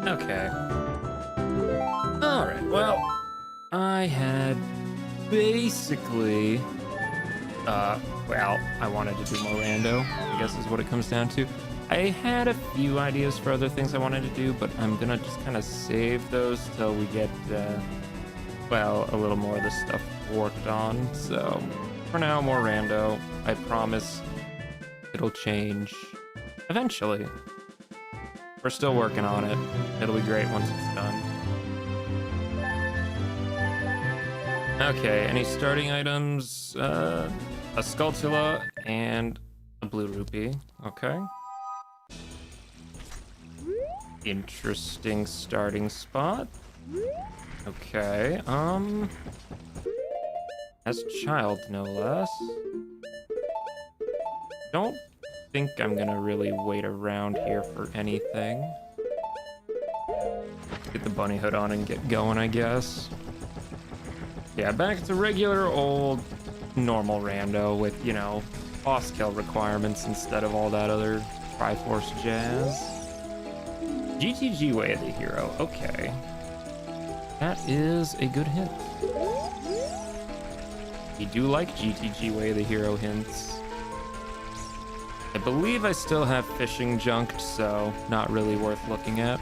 Okay. Alright, well, I had basically, well, I wanted to do more rando, I guess is what it comes down to. I had a few ideas for other things I wanted to do, but I'm gonna just kind of save those till we get, well, a little more of the stuff worked on. So, for now, more rando. I promise it'll change eventually. We're still working on it. It'll be great once it's done. Okay, any starting items? A Skulltula and a blue rupee. Okay. Interesting starting spot. Okay, as child, no less. Don't think I'm gonna really wait around here for anything. Get the bunny hood on and get going, I guess. Yeah, back to regular old normal rando with, you know, boss kill requirements instead of all that other Triforce jazz. GTG way of the hero, okay. That is a good hint. We do like GTG way of the hero hints. I believe I still have fishing junked, so not really worth looking at.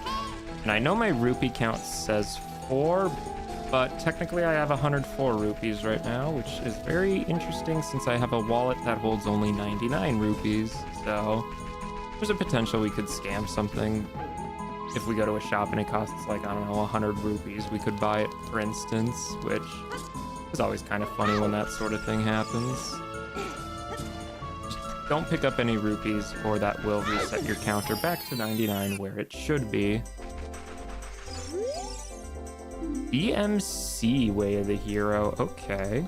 And I know my rupee count says 4, but technically I have 104 rupees right now, which is very interesting since I have a wallet that holds only 99 rupees. So there's a potential we could scam something. If we go to a shop and it costs like, I don't know, 100 rupees, we could buy it, for instance, which is always kind of funny when that sort of thing happens. Don't pick up any rupees or that will reset your counter back to 99 where it should be. BMC way of the hero, okay.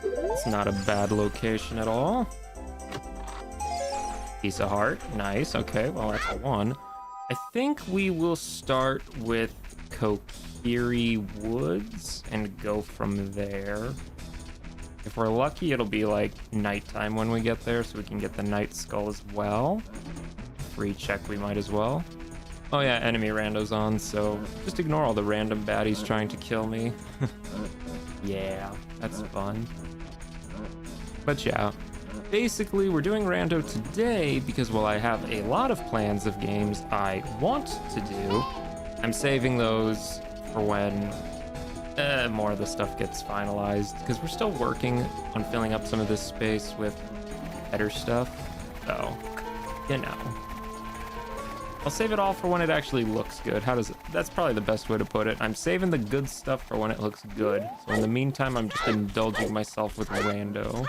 It's not a bad location at all. Piece of heart, nice, okay, well that's a 1. I think we will start with Kokiri Woods and go from there. If we're lucky, it'll be like nighttime when we get there, so we can get the night skull as well. Free check, we might as well. Oh yeah, enemy rando's on, so just ignore all the random baddies trying to kill me. Yeah, that's fun. But yeah, basically we're doing rando today because while I have a lot of plans of games I want to do, I'm saving those for when more of the stuff gets finalized, because we're still working on filling up some of this space with better stuff, so, you know. I'll save it all for when it actually looks good. That's probably the best way to put it. I'm saving the good stuff for when it looks good. So in the meantime, I'm just indulging myself with rando.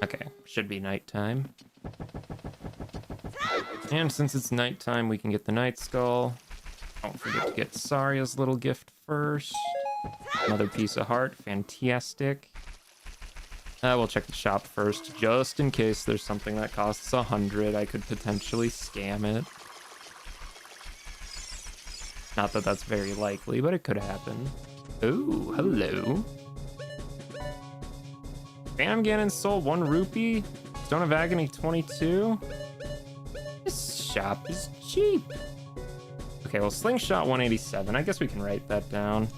Okay, should be nighttime. And since it's nighttime, we can get the night skull. Don't forget to get Saria's little gift first. Another piece of heart, fantastic. We'll check the shop first, just in case there's something that costs 100. I could potentially scam it. Not that that's very likely, but it could happen. Ooh, hello. Bam Ganon sold 1 rupee. Stone of Agony 22. This shop is cheap. Okay, well, Slingshot 187. I guess we can write that down.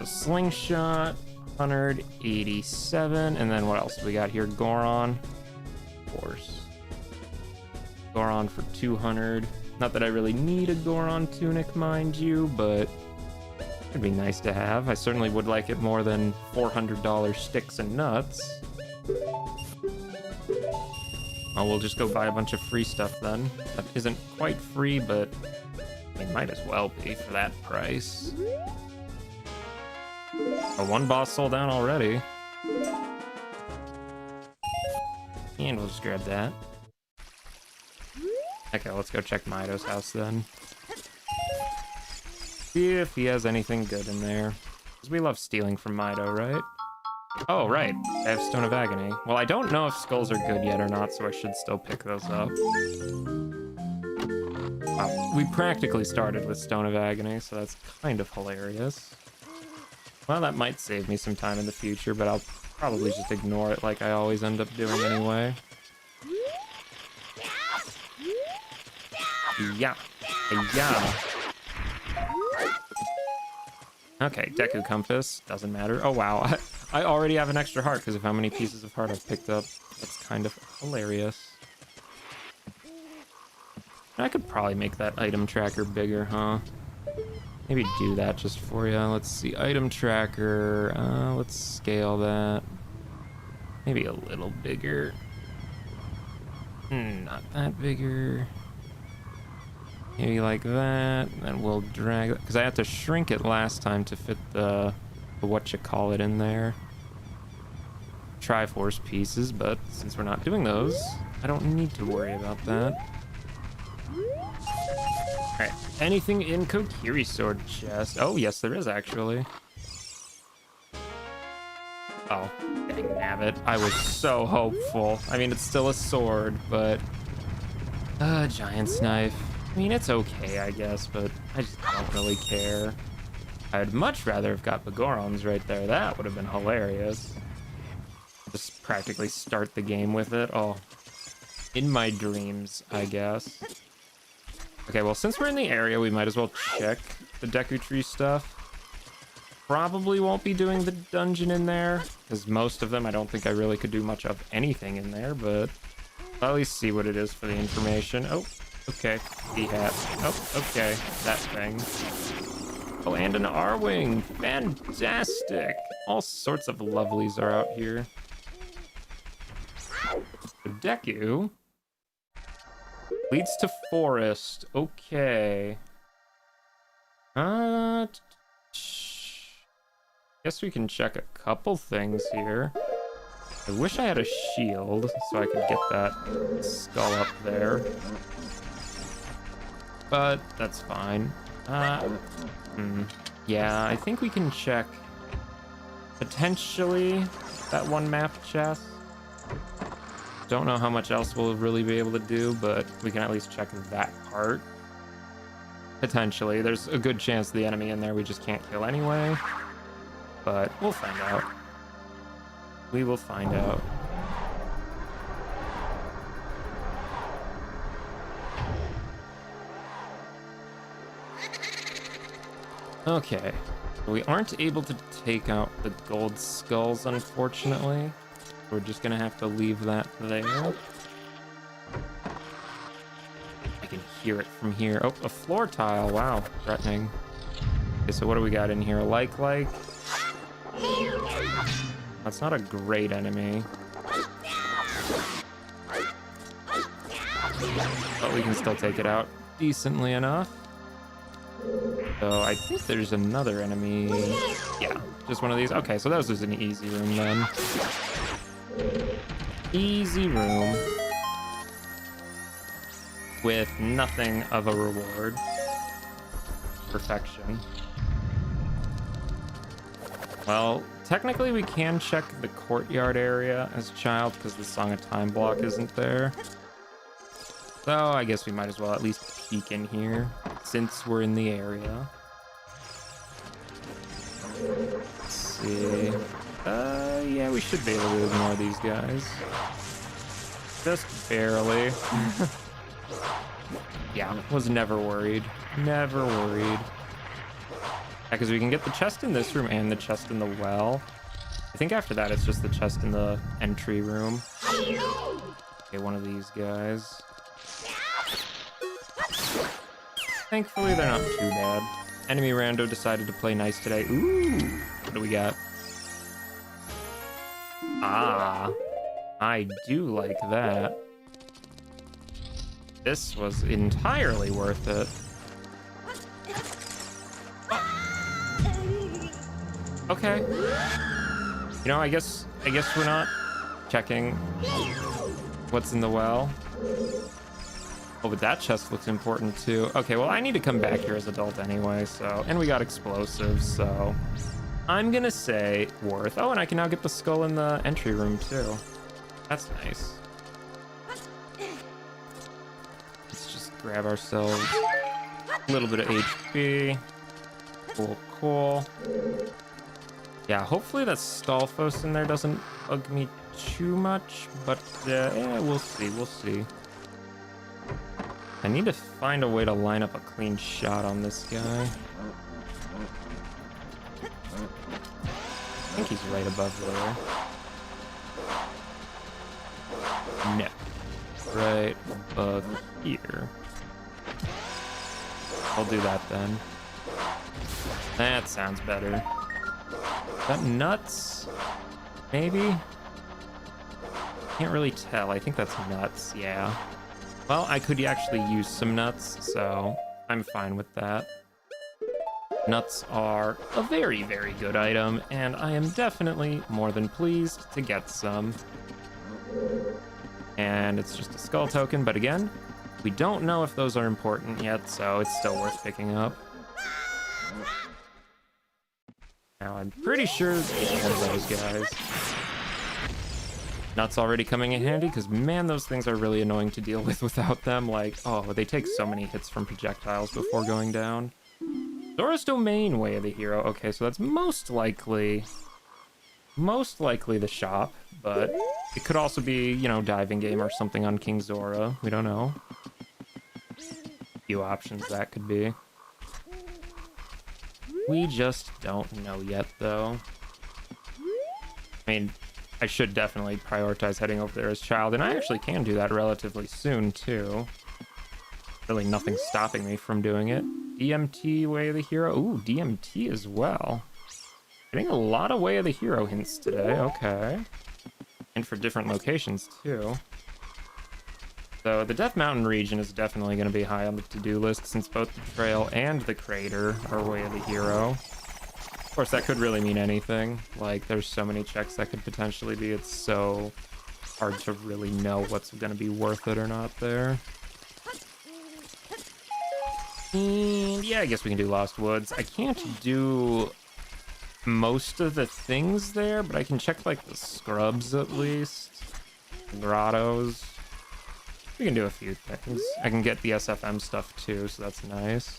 So Slingshot 187, and then what else do we got here? Goron, of course. Goron for 200. Not that I really need a Goron tunic, mind you, but it'd be nice to have. I certainly would like it more than $400 sticks and nuts. Oh, we'll just go buy a bunch of free stuff then. That isn't quite free, but it might as well be for that price. Oh, 1 boss sold out already. And we'll just grab that. Okay, let's go check Mido's house then. See if he has anything good in there. Because we love stealing from Mido, right? Oh, right. I have Stone of Agony. Well, I don't know if skulls are good yet or not, so I should still pick those up. We practically started with Stone of Agony, so that's kind of hilarious. Well, that might save me some time in the future, but I'll probably just ignore it like I always end up doing anyway. Yeah. Yeah. Okay, Deku Compass. Doesn't matter. Oh, wow. I already have an extra heart because of how many pieces of heart I've picked up. That's kind of hilarious. I could probably make that item tracker bigger, huh? Maybe do that just for you. Let's see. Item tracker. Let's scale that. Maybe a little bigger. Not that bigger. Maybe like that. And we'll drag it. Because I had to shrink it last time to fit the whatchamacallit in there. Triforce pieces, but since we're not doing those, I don't need to worry about that. Alright, anything in Kokiri sword chest? Oh, yes, there is actually. Oh, dang nabbit. I was so hopeful. I mean, it's still a sword, but... giant's knife. I mean, it's okay, I guess, but I just don't really care. I'd much rather have got Begorons right there. That would have been hilarious. Just practically start the game with it. Oh, in my dreams, I guess. Okay, well, since we're in the area, we might as well check the Deku Tree stuff. Probably won't be doing the dungeon in there, because most of them, I don't think I really could do much of anything in there, but I'll at least see what it is for the information. Oh, okay, D-hat. Oh, okay, that thing. Oh, and an R-Wing. Fantastic. All sorts of lovelies are out here. Deku leads to forest. Okay. Guess we can check a couple things here. I wish I had a shield so I could get that skull up there. But that's fine. Yeah, I think we can check potentially that one map chest. Don't know how much else we'll really be able to do, but we can at least check that part. Potentially. There's a good chance the enemy in there we just can't kill anyway. But we'll find out. We will find out. Okay. We aren't able to take out the gold skulls, unfortunately. We're just gonna have to leave that there. I can hear it from here. Oh, a floor tile. Wow, threatening. Okay, so what do we got in here? Like. That's not a great enemy. But we can still take it out decently enough. So I think there's another enemy. Yeah, just one of these. Okay, so that was an easy room then. Easy room. With nothing of a reward. Perfection. Well, technically we can check the courtyard area as a child because the Song of Time block isn't there. So I guess we might as well at least peek in here since we're in the area. Let's see. Yeah, we should be able to ignore these guys. Just barely. Yeah, was never worried. Never worried. Because we can get the chest in this room and the chest in the well. I think after that it's just the chest in the entry room. Okay, one of these guys. Thankfully they're not too bad. Enemy rando decided to play nice today. Ooh, what do we got? Ah, I do like that. This was entirely worth it. Okay. You know, I guess we're not checking what's in the well. Oh, but that chest looks important too. Okay, well, I need to come back here as adult anyway, so... And we got explosives, so... I'm gonna say worth. Oh, and I can now get the skull in the entry room too. That's nice. Let's just grab ourselves a little bit of HP. Cool, cool. Yeah, hopefully that Stalfos in there doesn't bug me too much, but yeah, we'll see, we'll see. I need to find a way to line up a clean shot on this guy. I think he's right above there. No. Right above here. I'll do that then. That sounds better. Is that nuts? Maybe? Can't really tell. I think that's nuts, yeah. Well, I could actually use some nuts, so I'm fine with that. Nuts are a very, very good item, and I am definitely more than pleased to get some. And it's just a skull token, but again, we don't know if those are important yet, so it's still worth picking up. Now, I'm pretty sure it's one of those guys. Nuts already coming in handy, because man, those things are really annoying to deal with without them. Like, oh, they take so many hits from projectiles before going down. Zora's Domain, Way of the Hero. Okay, so that's most likely the shop, but it could also be, you know, diving game or something on King Zora. We don't know. Few options that could be. We just don't know yet, though. I mean, I should definitely prioritize heading over there as child, and I actually can do that relatively soon, too. Really nothing stopping me from doing it. DMT, Way of the Hero. Ooh, DMT as well. Getting a lot of Way of the Hero hints today, okay. And for different locations, too. So the Death Mountain region is definitely going to be high on the to-do list, since both the trail and the crater are Way of the Hero. Of course, that could really mean anything. Like, there's so many checks that could potentially be. It's so hard to really know what's going to be worth it or not there. And yeah, I guess we can do Lost Woods. I can't do most of the things there, but I can check, like, the scrubs at least. Grottos. We can do a few things. I can get the SFM stuff too, so that's nice.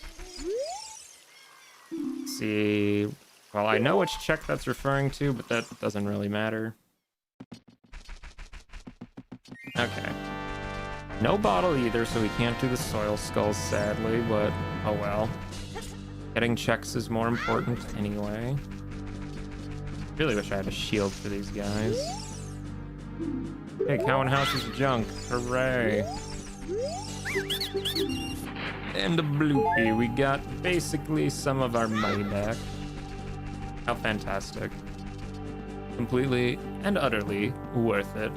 Let's see. Well, I know which check that's referring to, but that doesn't really matter. Okay. No bottle either, so we can't do the soil skulls, sadly, but oh well. Getting checks is more important anyway. Really wish I had a shield for these guys. Hey, Cowan House is junk. Hooray. And a bloopy. We got basically some of our money back. How fantastic. Completely and utterly worth it.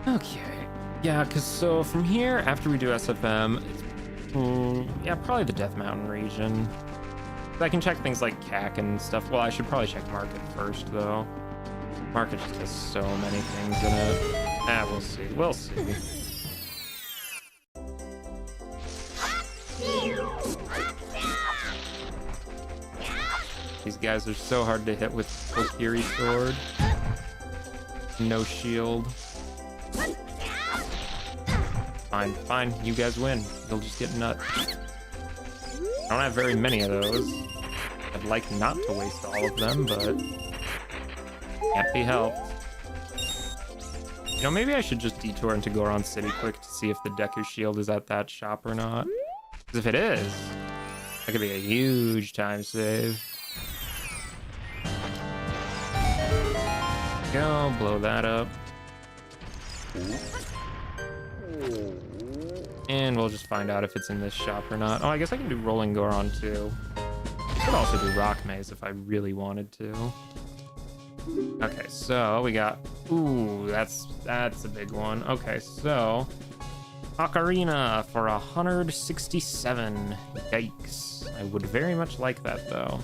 Okay. Yeah, because so from here, after we do SFM, it's, yeah, probably the Death Mountain region. I can check things like CAC and stuff. Well, I should probably check Market first, though. Market just has so many things in it. Ah, we'll see. We'll see. These guys are so hard to hit with Kokiri sword. No shield. Fine, fine. You guys win. You'll just get nut. I don't have very many of those. I'd like not to waste all of them, but can't be helped. You know, maybe I should just detour into Goron City quick to see if the Deku Shield is at that shop or not. Because if it is, that could be a huge time save. Go, blow that up. And we'll just find out if it's in this shop or not. Oh, I guess I can do Rolling Goron too. I could also do Rock Maze if I really wanted to. Okay, so we got... Ooh, that's a big one. Okay, so... Ocarina for 167. Yikes. I would very much like that, though.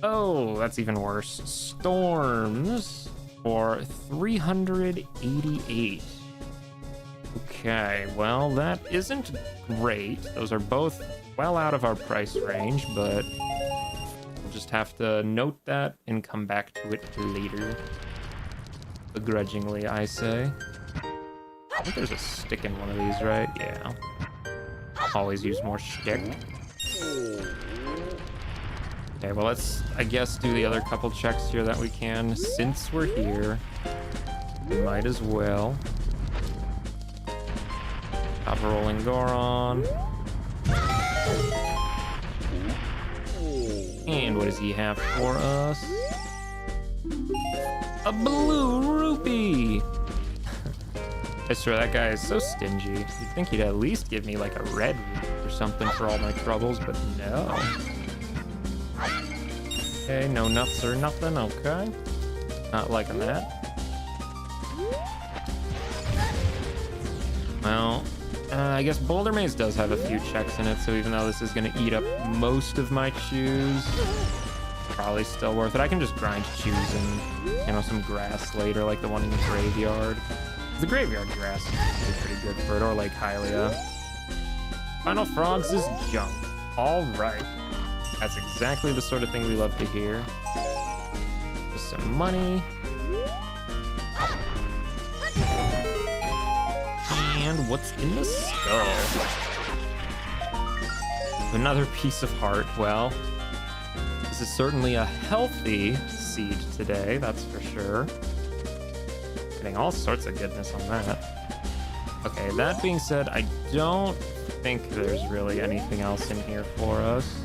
Oh, that's even worse. Storms. for 388. Okay, well, that isn't great. Those are both well out of our price range, but we'll just have to note that and come back to it later. Begrudgingly, I say. I think there's a stick in one of these, right? Yeah. Always use more stick. Okay, well, let's, I guess, do the other couple checks here that we can. Since we're here, we might as well. Top rolling Goron. And what does he have for us? A blue rupee! I swear, that guy is so stingy. You'd think he'd at least give me like a red rupee or something for all my troubles, but no. Okay, no nuts or nothing, okay. Not liking that. Well, I guess Boulder Maze does have a few checks in it, so even though this is gonna eat up most of my chews, probably still worth it. I can just grind chews and, you know, some grass later, like the one in the graveyard. The graveyard grass is pretty good for it, or like Hylia. Final Frogs is junk. All right. That's exactly the sort of thing we love to hear. Just some money. And what's in the skull? Another piece of heart. Well, this is certainly a healthy seed today, that's for sure. Getting all sorts of goodness on that. Okay, that being said, I don't think there's really anything else in here for us.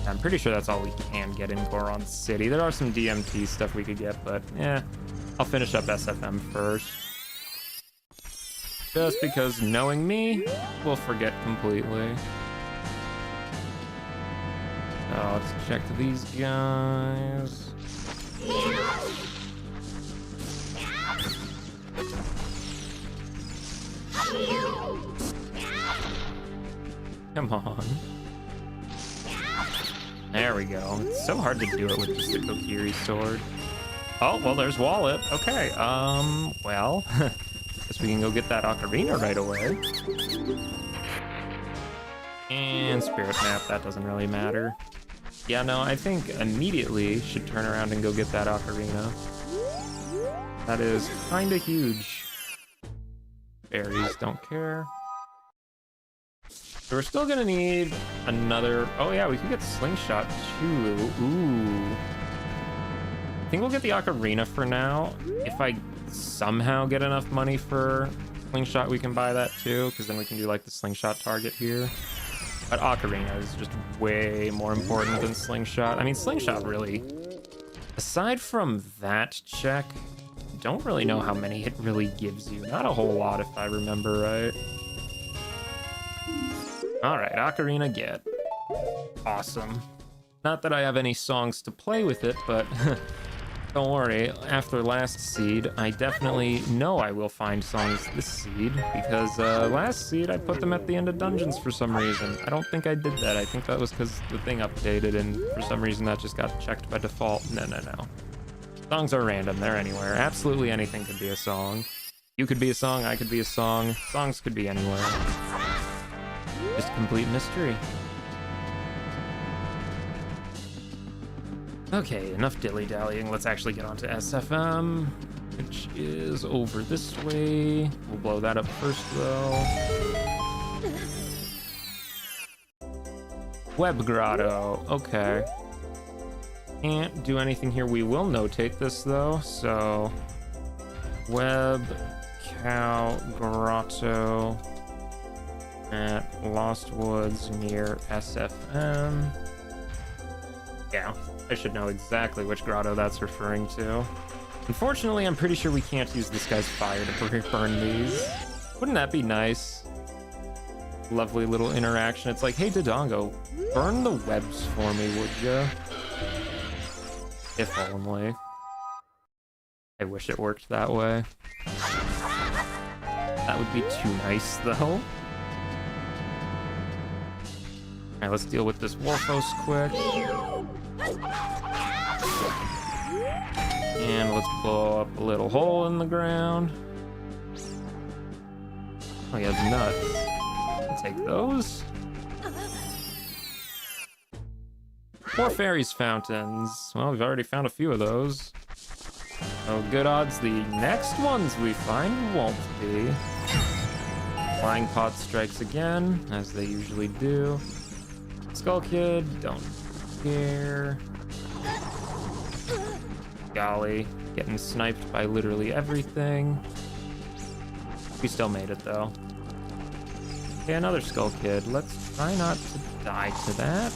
I'm pretty sure that's all we can get in Goron City. There are some DMT stuff we could get, but yeah, I'll finish up SFM first. Just because, knowing me, we'll forget completely. So let's check these guys. Come on. There we go. It's so hard to do it with just the Kokiri sword. Oh, well, there's Wallet. Okay, well, guess we can go get that Ocarina right away. And Spirit Map, that doesn't really matter. Yeah, no, I think immediately should turn around and go get that Ocarina. That is kinda huge. Berries, don't care. So we're still gonna need another... Oh yeah, we can get Slingshot too. Ooh. I think we'll get the Ocarina for now. If I somehow get enough money for Slingshot, we can buy that too, because then we can do like the Slingshot target here. But Ocarina is just way more important than Slingshot. I mean, Slingshot really... Aside from that check, don't really know how many it really gives you. Not a whole lot, if I remember right. Alright, Ocarina get. Awesome. Not that I have any songs to play with it, but don't worry. After last seed, I definitely know I will find songs this seed, because last seed I put them at the end of dungeons for some reason. I don't think I did that. I think that was because the thing updated, and for some reason that just got checked by default. No. Songs are random. They're anywhere. Absolutely anything could be a song. You could be a song, I could be a song. Songs could be anywhere. Just complete mystery. Okay, enough dilly-dallying. Let's actually get on to SFM, which is over this way. We'll blow that up first, though. Web Grotto. Okay. Can't do anything here. We will notate this, though. So, Web Cow Grotto at Lost Woods near SFM. Yeah, I should know exactly which grotto that's referring to. Unfortunately, I'm pretty sure we can't use this guy's fire to burn these. Wouldn't that be nice? Lovely little interaction. It's like, hey, Dodongo, burn the webs for me, would ya? If only. I wish it worked that way. That would be too nice, though. Alright, let's deal with this Wolfos quick. And let's blow up a little hole in the ground. Oh, he has nuts. I'll take those. More fairies fountains. Well, we've already found a few of those. So good odds the next ones we find won't be. Flying pot strikes again, as they usually do. Skull Kid, don't care. Golly, getting sniped by literally everything. We still made it though. Okay, another Skull Kid. Let's try not to die to that.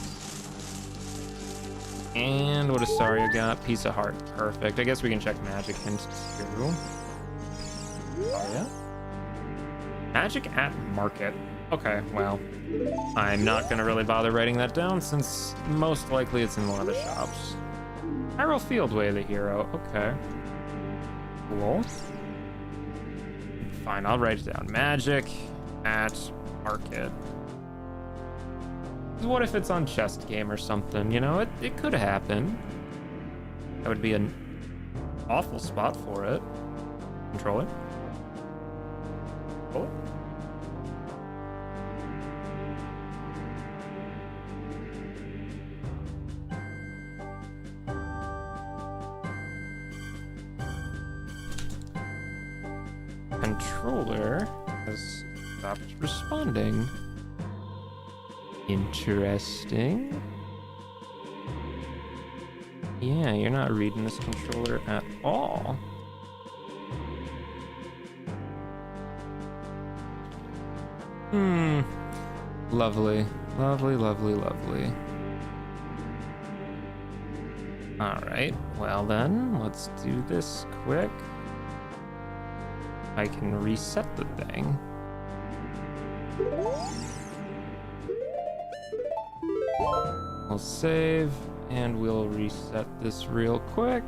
And what does Saria got? Piece of heart. Perfect. I guess we can check magic hints too. Saria? Magic at market. Okay, well, I'm not gonna really bother writing that down since most likely it's in one of the shops. Hyrule Fieldway, the hero. Okay. Cool. Fine, I'll write it down. Magic at market. What if it's on Chest Game or something? You know, it could happen. That would be an awful spot for it. Controller. Controller. Controller has stopped responding. Interesting. Yeah, you're not reading this controller at all. Lovely. Lovely, lovely, lovely. Alright, well then, let's do this quick. I can reset the thing. We'll save, and we'll reset this real quick.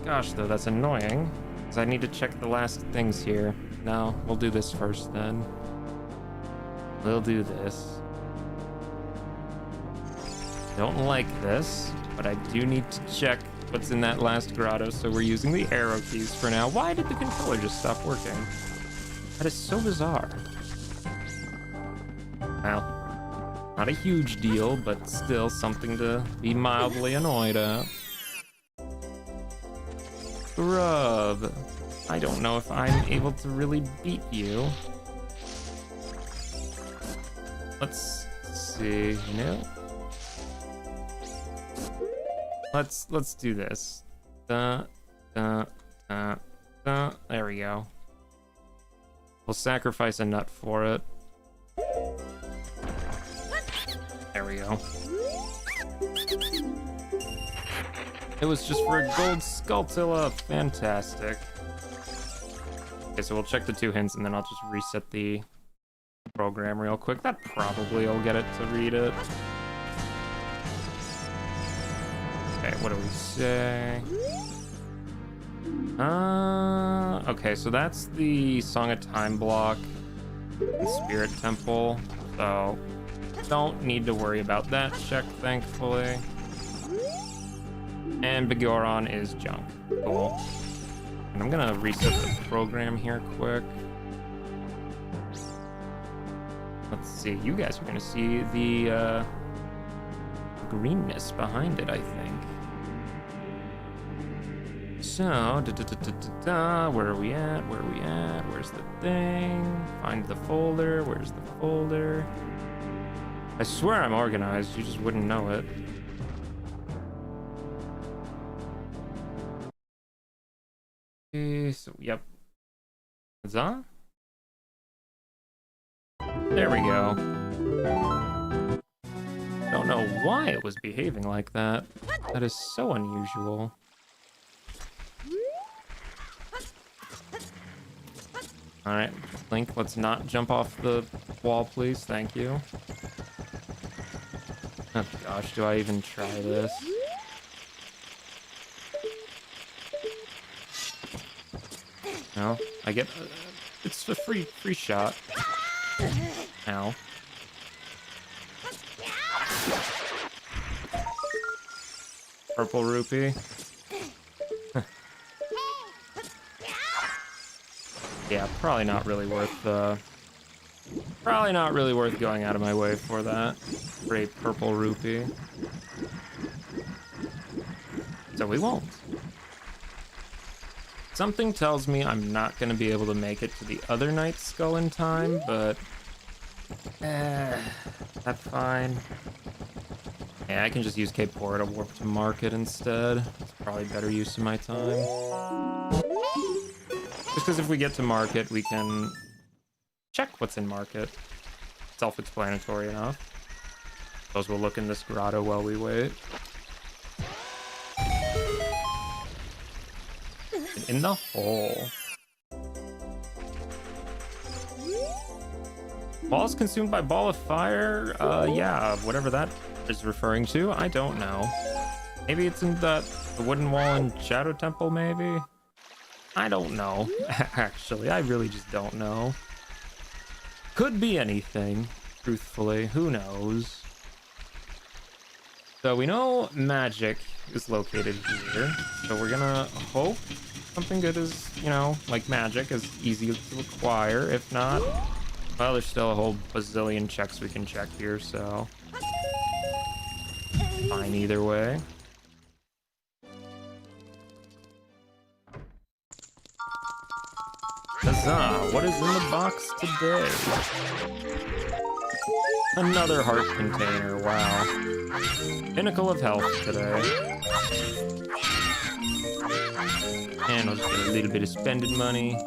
Gosh, though, that's annoying, because I need to check the last things here. No, we'll do this first, then. We'll do this. Don't like this, but I do need to check what's in that last grotto, so we're using the arrow keys for now. Why did the controller just stop working? That is so bizarre. Well, not a huge deal, but still something to be mildly annoyed at. Grub. I don't know if I'm able to really beat you. Let's see. No. Let's do this. There we go. We'll sacrifice a nut for it. There we go. It was just for a gold Skulltilla. Fantastic. Okay, so we'll check the 2 hints and then I'll just reset the program real quick. That probably will get it to read it. Okay, what do we say? Okay, so that's the Song of Time block and Spirit Temple. So don't need to worry about that check, thankfully. And Bigoron is junk. Cool. And I'm gonna reset the program here quick. Let's see, you guys are gonna see the greenness behind it, I think. So, where are we at? Where are we at? Where's the thing? Find the folder. Where's the folder? I swear I'm organized, you just wouldn't know it. Okay, so, yep. Huzzah? There we go. Don't know why it was behaving like that. That is so unusual. Alright, Link, let's not jump off the wall, please. Thank you. Oh gosh, do I even try this? No, I get... it's a free shot. Ow. Purple rupee. Yeah, probably not really worth going out of my way for that. For a purple rupee. So we won't. Something tells me I'm not going to be able to make it to the other Knight's Skull in time, but that's fine. Yeah, I can just use Kpora to warp to market instead. It's probably better use of my time. Just because if we get to market, we can check what's in market. Self-explanatory enough. Suppose we'll look in this grotto while we wait. In the hole. Balls consumed by ball of fire? Yeah, whatever that is referring to, I don't know. Maybe it's in the wooden wall in Shadow Temple, maybe? I don't know. Actually, I really just don't know. Could be anything, truthfully. Who knows? So we know magic is located here. So we're gonna hope something good is, you know, like magic is easy to acquire. If not, well, there's still a whole bazillion checks we can check here, so fine either way. Huzzah! What is in the box today? Another heart container, wow. Pinnacle of health today. And I'll just get a little bit of spending money.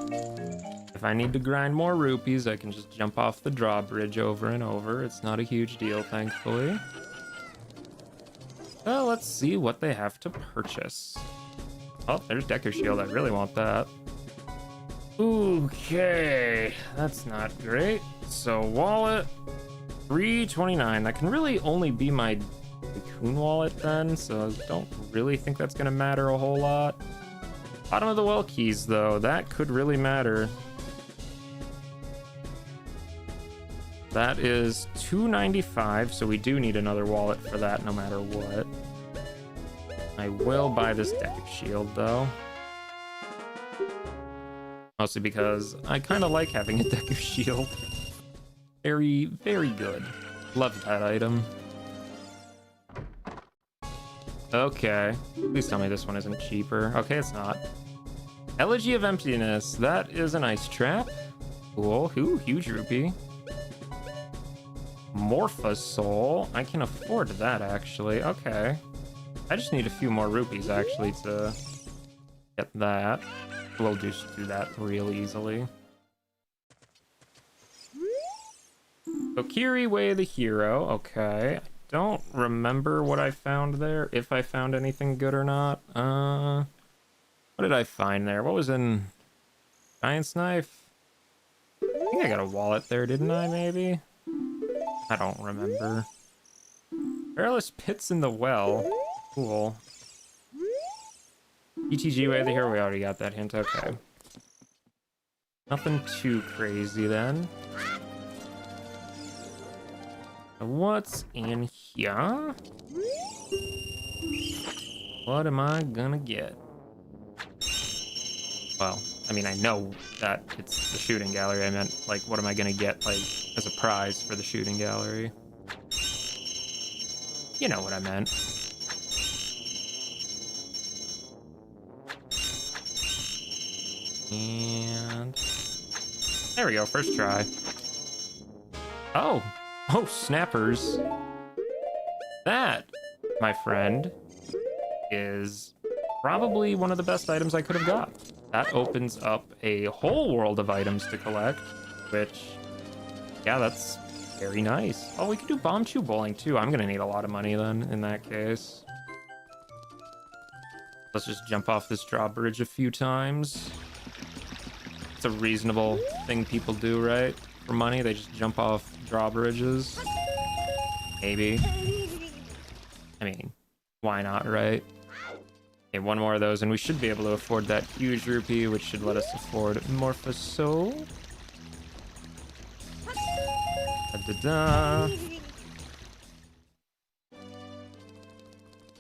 If I need to grind more rupees, I can just jump off the drawbridge over and over. It's not a huge deal, thankfully. Well, let's see what they have to purchase. Oh, there's Deku Shield. I really want that. Okay, that's not great. So wallet, 329. That can really only be my Cocoon wallet then, so I don't really think that's gonna matter a whole lot. Bottom of the well keys though, that could really matter. That is 295, so we do need another wallet for that no matter what. I will buy this Deku Shield though. Mostly because I kind of like having a Deku Shield. Very, very good. Love that item. Okay. Please tell me this one isn't cheaper. Okay, it's not. Elegy of Emptiness. That is a nice trap. Cool. Ooh, huge rupee. Morpha Soul. I can afford that, actually. Okay. I just need a few more rupees, actually, to get that. We'll just do that real easily. Kokiri Way of the Hero. Okay. I don't remember what I found there, if I found anything good or not. What did I find there? What was in Giant's Knife? I think I got a wallet there, didn't I, maybe? I don't remember. Perilous Pits in the Well. Cool. ETG Way of the Hero, we already got that hint, okay. Nothing too crazy then. What's in here? What am I gonna get? Well, I mean, I know that it's the shooting gallery. I meant, like, what am I gonna get, like, as a prize for the shooting gallery? You know what I meant. And there we go, first try. Oh, snappers. That, my friend, is probably one of the best items I could have got. That opens up a whole world of items to collect, which, yeah, that's very nice. Oh, we could do bomb chew bowling too. I'm gonna need a lot of money then in that case. Let's just jump off this drawbridge a few times. It's a reasonable thing people do, right? For money, they just jump off drawbridges. Maybe. I mean, why not, right? Okay, one more of those, and we should be able to afford that huge rupee, which should let us afford Morpha Soul. Da-da-da.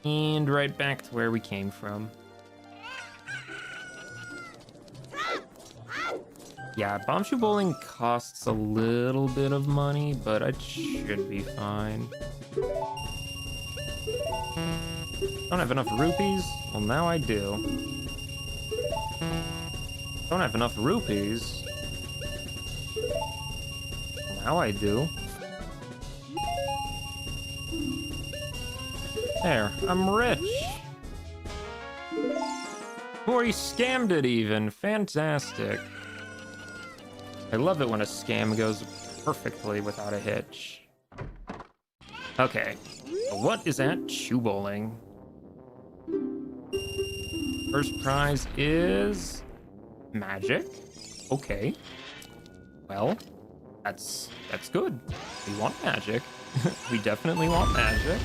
And right back to where we came from. Yeah, bombshoe bowling costs a little bit of money, but it should be fine. Don't have enough rupees? Well, now I do. Don't have enough rupees? Now I do. There, I'm rich. Or he scammed it even. Fantastic. I love it when a scam goes perfectly without a hitch. Okay, so what is at shoe bowling? First prize is magic. Okay. Well, that's good. We want magic. We definitely want magic.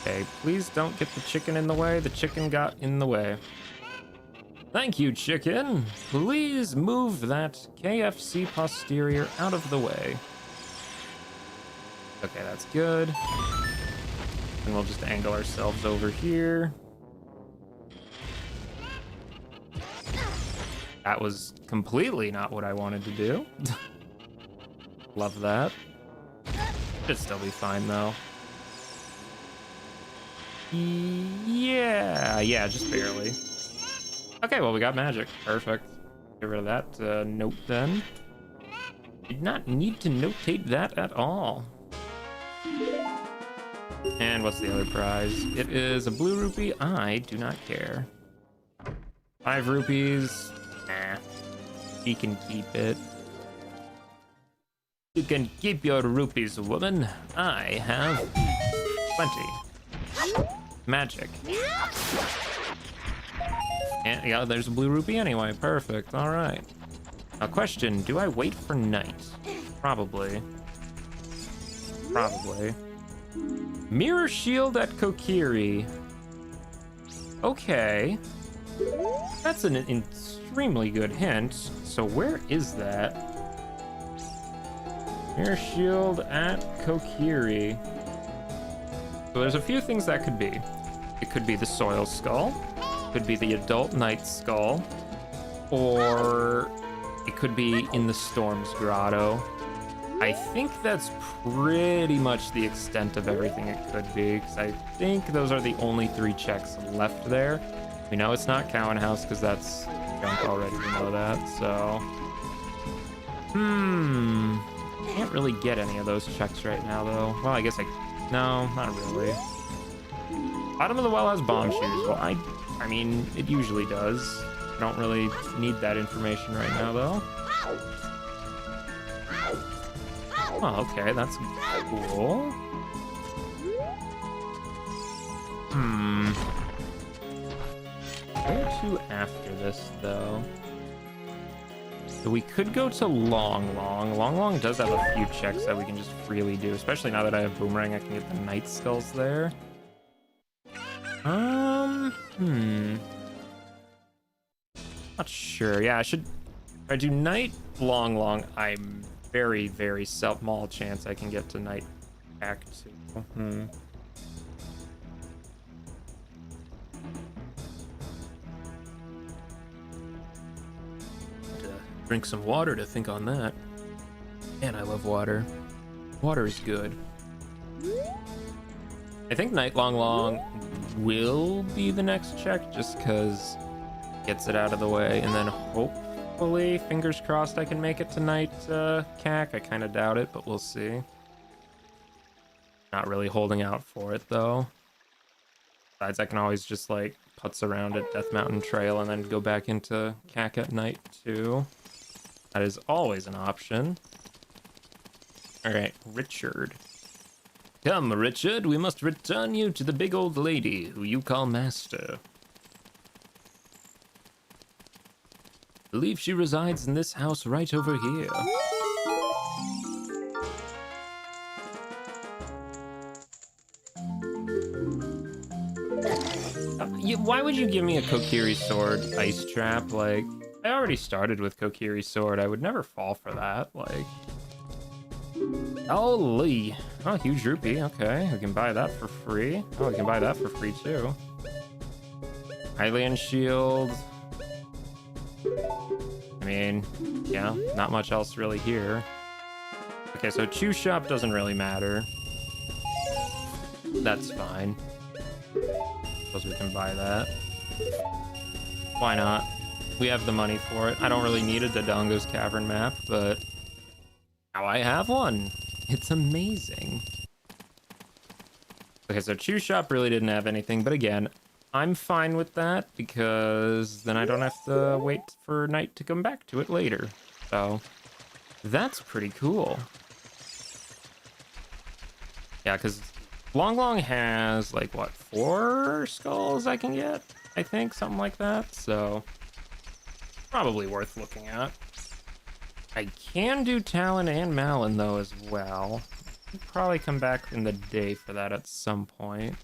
Okay, please don't get the chicken in the way. The chicken got in the way. Thank you, chicken. Please move that KFC posterior out of the way. Okay, that's good. And we'll just angle ourselves over here. That was completely not what I wanted to do. Love that. Should still be fine, though. Yeah, just barely. Okay, well, we got magic. Perfect. Get rid of that note then. Did not need to notate that at all. And what's the other prize? It is a blue rupee. I do not care. 5 rupees. Nah. He can keep it. You can keep your rupees, woman. I have plenty. Magic. And yeah, there's a blue rupee anyway. Perfect. All right. A question: do I wait for night? Probably. Probably. Mirror shield at Kokiri. Okay. That's an extremely good hint. So where is that? Mirror shield at Kokiri. So there's a few things that could be. It could be the soil skull. It could be the adult knight skull. Or it could be in the Storm's Grotto. I think that's pretty much the extent of everything it could be, because I think those are the only 3 checks left there. We know it's not Cowan House, because that's junk already, we know that, so... Can't really get any of those checks right now, though. Well, I guess no, not really. Bottom of the well has bomb shoes. Well, I mean, it usually does. I don't really need that information right now, though. Oh, okay, that's cool. Where to after this, though? So we could go to Long Long. Long Long does have a few checks that we can just freely do, especially now that I have Boomerang, I can get the Night Skulls there. Not sure. Yeah, if I do Night Long Long, I'm very, very small chance I can get to Night Act 2. Drink some water to think on that. Man, I love water. Water is good. I think Night Long Long will be the next check, just because gets it out of the way, and then hopefully, fingers crossed, I can make it tonight, CAC. I kind of doubt it, but we'll see. Not really holding out for it, though. Besides, I can always just, like, putz around at Death Mountain Trail and then go back into CAC at night, too. That is always an option. Alright, Richard. Come, Richard, we must return you to the big old lady who you call Master. I believe she resides in this house right over here. Why would you give me a Kokiri sword ice trap? Like, I already started with Kokiri sword. I would never fall for that. Like, holy. Oh, huge rupee. Okay, we can buy that for free. Oh, we can buy that for free too. Hylian shield. I mean, yeah, not much else really here. Okay, so Chew Shop doesn't really matter. That's fine. Suppose we can buy that. Why not? We have the money for it. I don't really need a Dodongo's Cavern map, but now I have one. It's amazing. Okay, so Chew Shop really didn't have anything, but again, I'm fine with that because then I don't have to wait for night to come back to it later. So that's pretty cool. Yeah, because Long Long has like what, 4 skulls I can get? I think something like that. So probably worth looking at. I can do Talon and Malin though as well. I'll probably come back in the day for that at some point.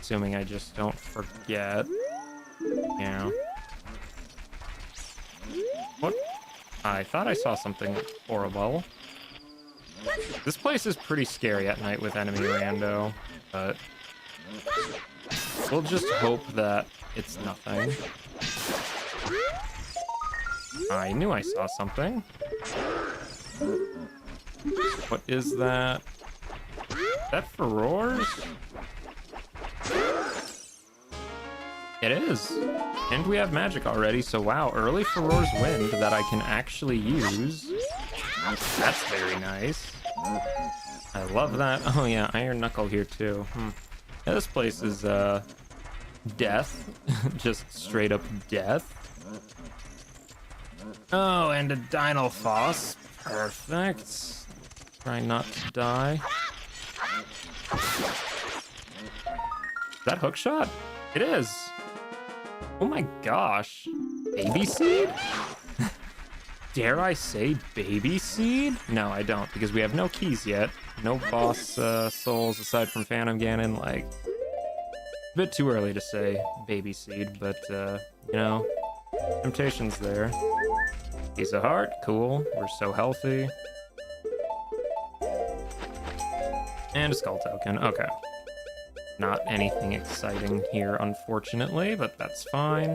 Assuming I just don't forget. Yeah. What? I thought I saw something horrible. This place is pretty scary at night with enemy rando, but we'll just hope that it's nothing. I knew I saw something. What is that? Is that Furores? It is. And we have magic already, so wow, early Furore's Wind that I can actually use. That's very nice. I love that. Oh yeah, Iron Knuckle here too. Yeah, this place is death. Just straight up death. Oh, and a Dinalfoss. Perfect. Try not to die. Is that Hookshot? It is. Oh my gosh. Baby Seed? Dare I say Baby Seed? No, I don't, because we have no keys yet. No boss souls aside from Phantom Ganon. Like, a bit too early to say Baby Seed, but, you know, temptation's there. Piece of heart, cool. We're so healthy. And a skull token, okay. Not anything exciting here, unfortunately, but that's fine.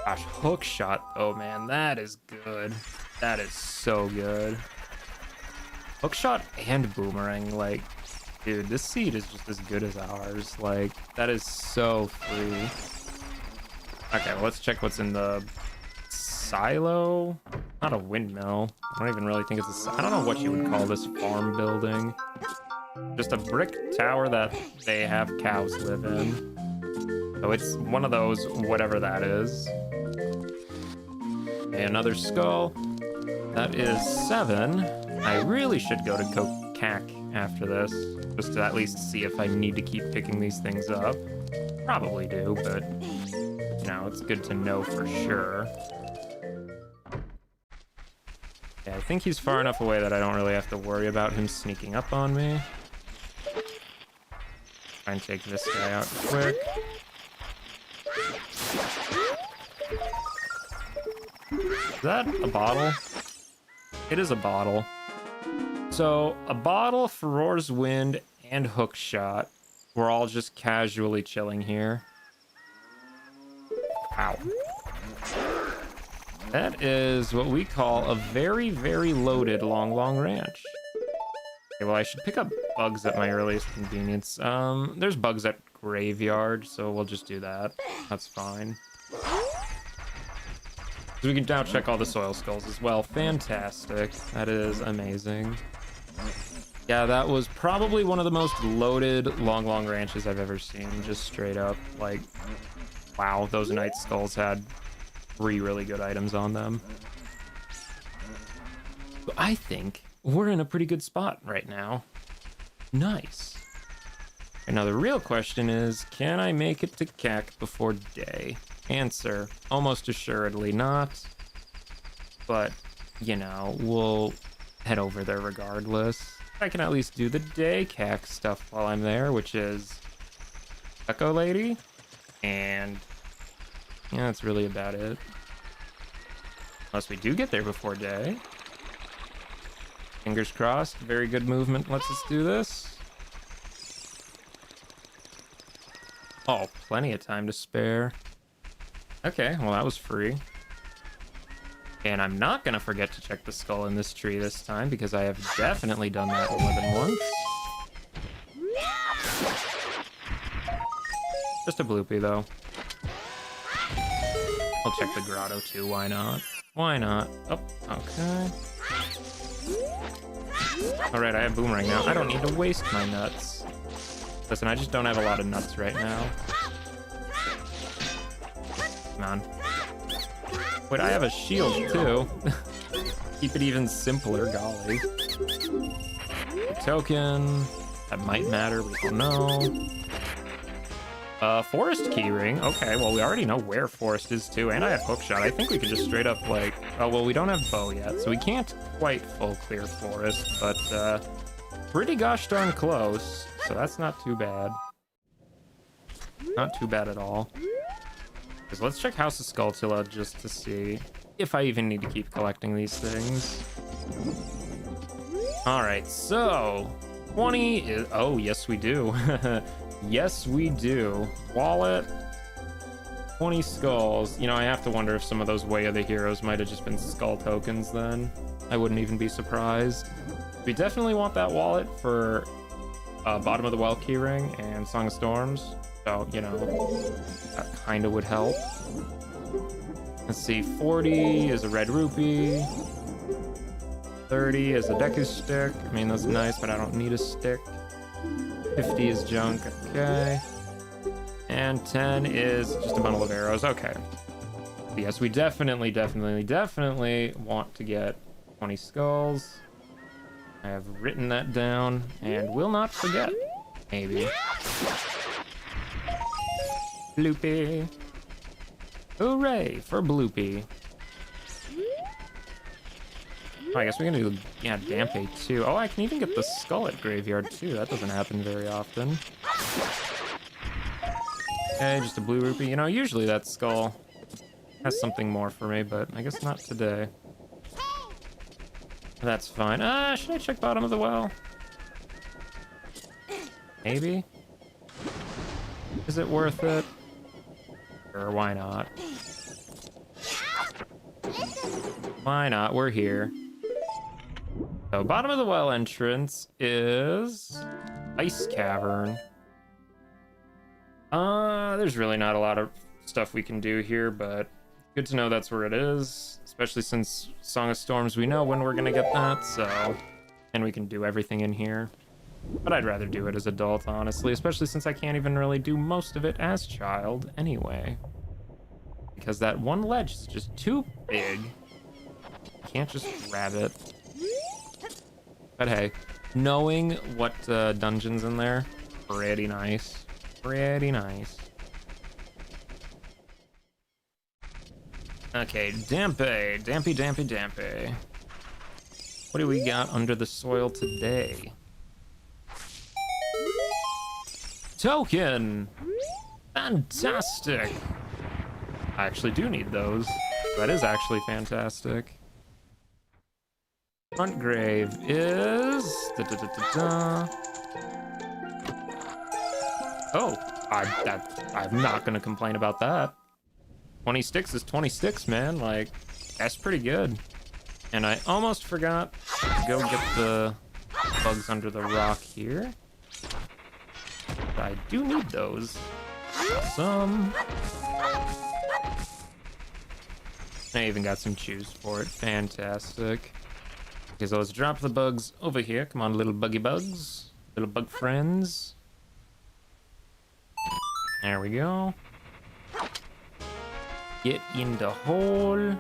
Gosh, Hookshot, oh man, that is good. That is so good. Hookshot and Boomerang, like, dude, this seed is just as good as ours. Like, that is so free. Okay, well, let's check what's in the silo. Not a windmill. I don't even really think it's a... I don't know what you would call this farm building. Just a brick tower that they have cows live in. So it's one of those, whatever that is. Okay, another skull. That is 7. I really should go to Kokak after this, just to at least see if I need to keep picking these things up. Probably do, but you know, it's good to know for sure. Yeah, I think he's far enough away that I don't really have to worry about him sneaking up on me. Try and take this guy out quick. Is that a bottle? It is a bottle. So, a bottle, Furore's Wind, and Hookshot. We're all just casually chilling here. Wow. That is what we call a very, very loaded Long Ranch. Okay, well, I should pick up bugs at my earliest convenience. There's bugs at Graveyard, so we'll just do that. That's fine. So we can now check all the soil skulls as well. Fantastic. That is amazing. Yeah, that was probably one of the most loaded Long Ranches I've ever seen. Just straight up, like, wow, those Night Skulls had 3 really good items on them. But I think we're in a pretty good spot right now. Nice. And now the real question is, can I make it to Kak before day? Answer, almost assuredly not. But, you know, we'll head over there regardless. I can at least do the day Kak stuff while I'm there, which is Echo Lady. And yeah, that's really about it. Unless we do get there before day. Fingers crossed. Very good movement. Let's do this. Oh, plenty of time to spare. Okay, well that was free. And I'm not gonna forget to check the skull in this tree this time because I have definitely done that more than once. Just a bloopy though. I'll check the grotto too, why not? Why not? Oh, okay. Alright, I have boomerang now. I don't need to waste my nuts. Listen, I just don't have a lot of nuts right now. Come on. Wait, I have a shield too. Keep it even simpler, golly. A token. That might matter, we don't know. Forest keyring. Okay, well, we already know where forest is too, and I have hookshot. I think we could just straight up, like... Oh, well, we don't have bow yet, so we can't quite full clear forest, but, pretty gosh darn close, so that's not too bad. Not too bad at all. Because let's check House of Skulltula just to see if I even need to keep collecting these things. Alright, so... 20 is... Oh, yes, we do. Yes, we do. Wallet. 20 skulls. You know, I have to wonder if some of those Way of the Heroes might have just been skull tokens then. I wouldn't even be surprised. We definitely want that wallet for Bottom of the Well keyring and Song of Storms. So, you know, that kind of would help. Let's see, 40 is a red rupee. 30 is a Deku stick. I mean, that's nice, but I don't need a stick. 50 is junk, okay. And 10 is just a bundle of arrows, okay. Yes, we definitely want to get 20 skulls. I have written that down and will not forget, maybe. Bloopy. Hooray for Bloopy. Oh, I guess we can do, yeah, Dampe too. Oh, I can even get the skull at Graveyard too. That doesn't happen very often. Okay, just a blue rupee. You know, usually that skull has something more for me, but I guess not today. That's fine. Should I check Bottom of the Well? Maybe? Is it worth it? Sure, why not? Why not? We're here. So, Bottom of the Well entrance is Ice Cavern. There's really not a lot of stuff we can do here, but good to know that's where it is, especially since Song of Storms, we know when we're gonna get that, so... And we can do everything in here. But I'd rather do it as adult, honestly, especially since I can't even really do most of it as child anyway. Because that one ledge is just too big. Can't just grab it. But hey, knowing what dungeon's in there, pretty nice. Pretty nice. Okay, Dampe. Dampe. What do we got under the soil today? Token! Fantastic! I actually do need those. That is actually fantastic. Front grave is... Oh, I'm not gonna complain about that. 20 sticks is 20 sticks, man. Like, that's pretty good. And I almost forgot to go get the bugs under the rock here. But I do need those. Some. I even got some chews for it. Fantastic. Okay, so let's drop the bugs over here. Come on, little buggy bugs. Little bug friends. There we go. Get in the hole.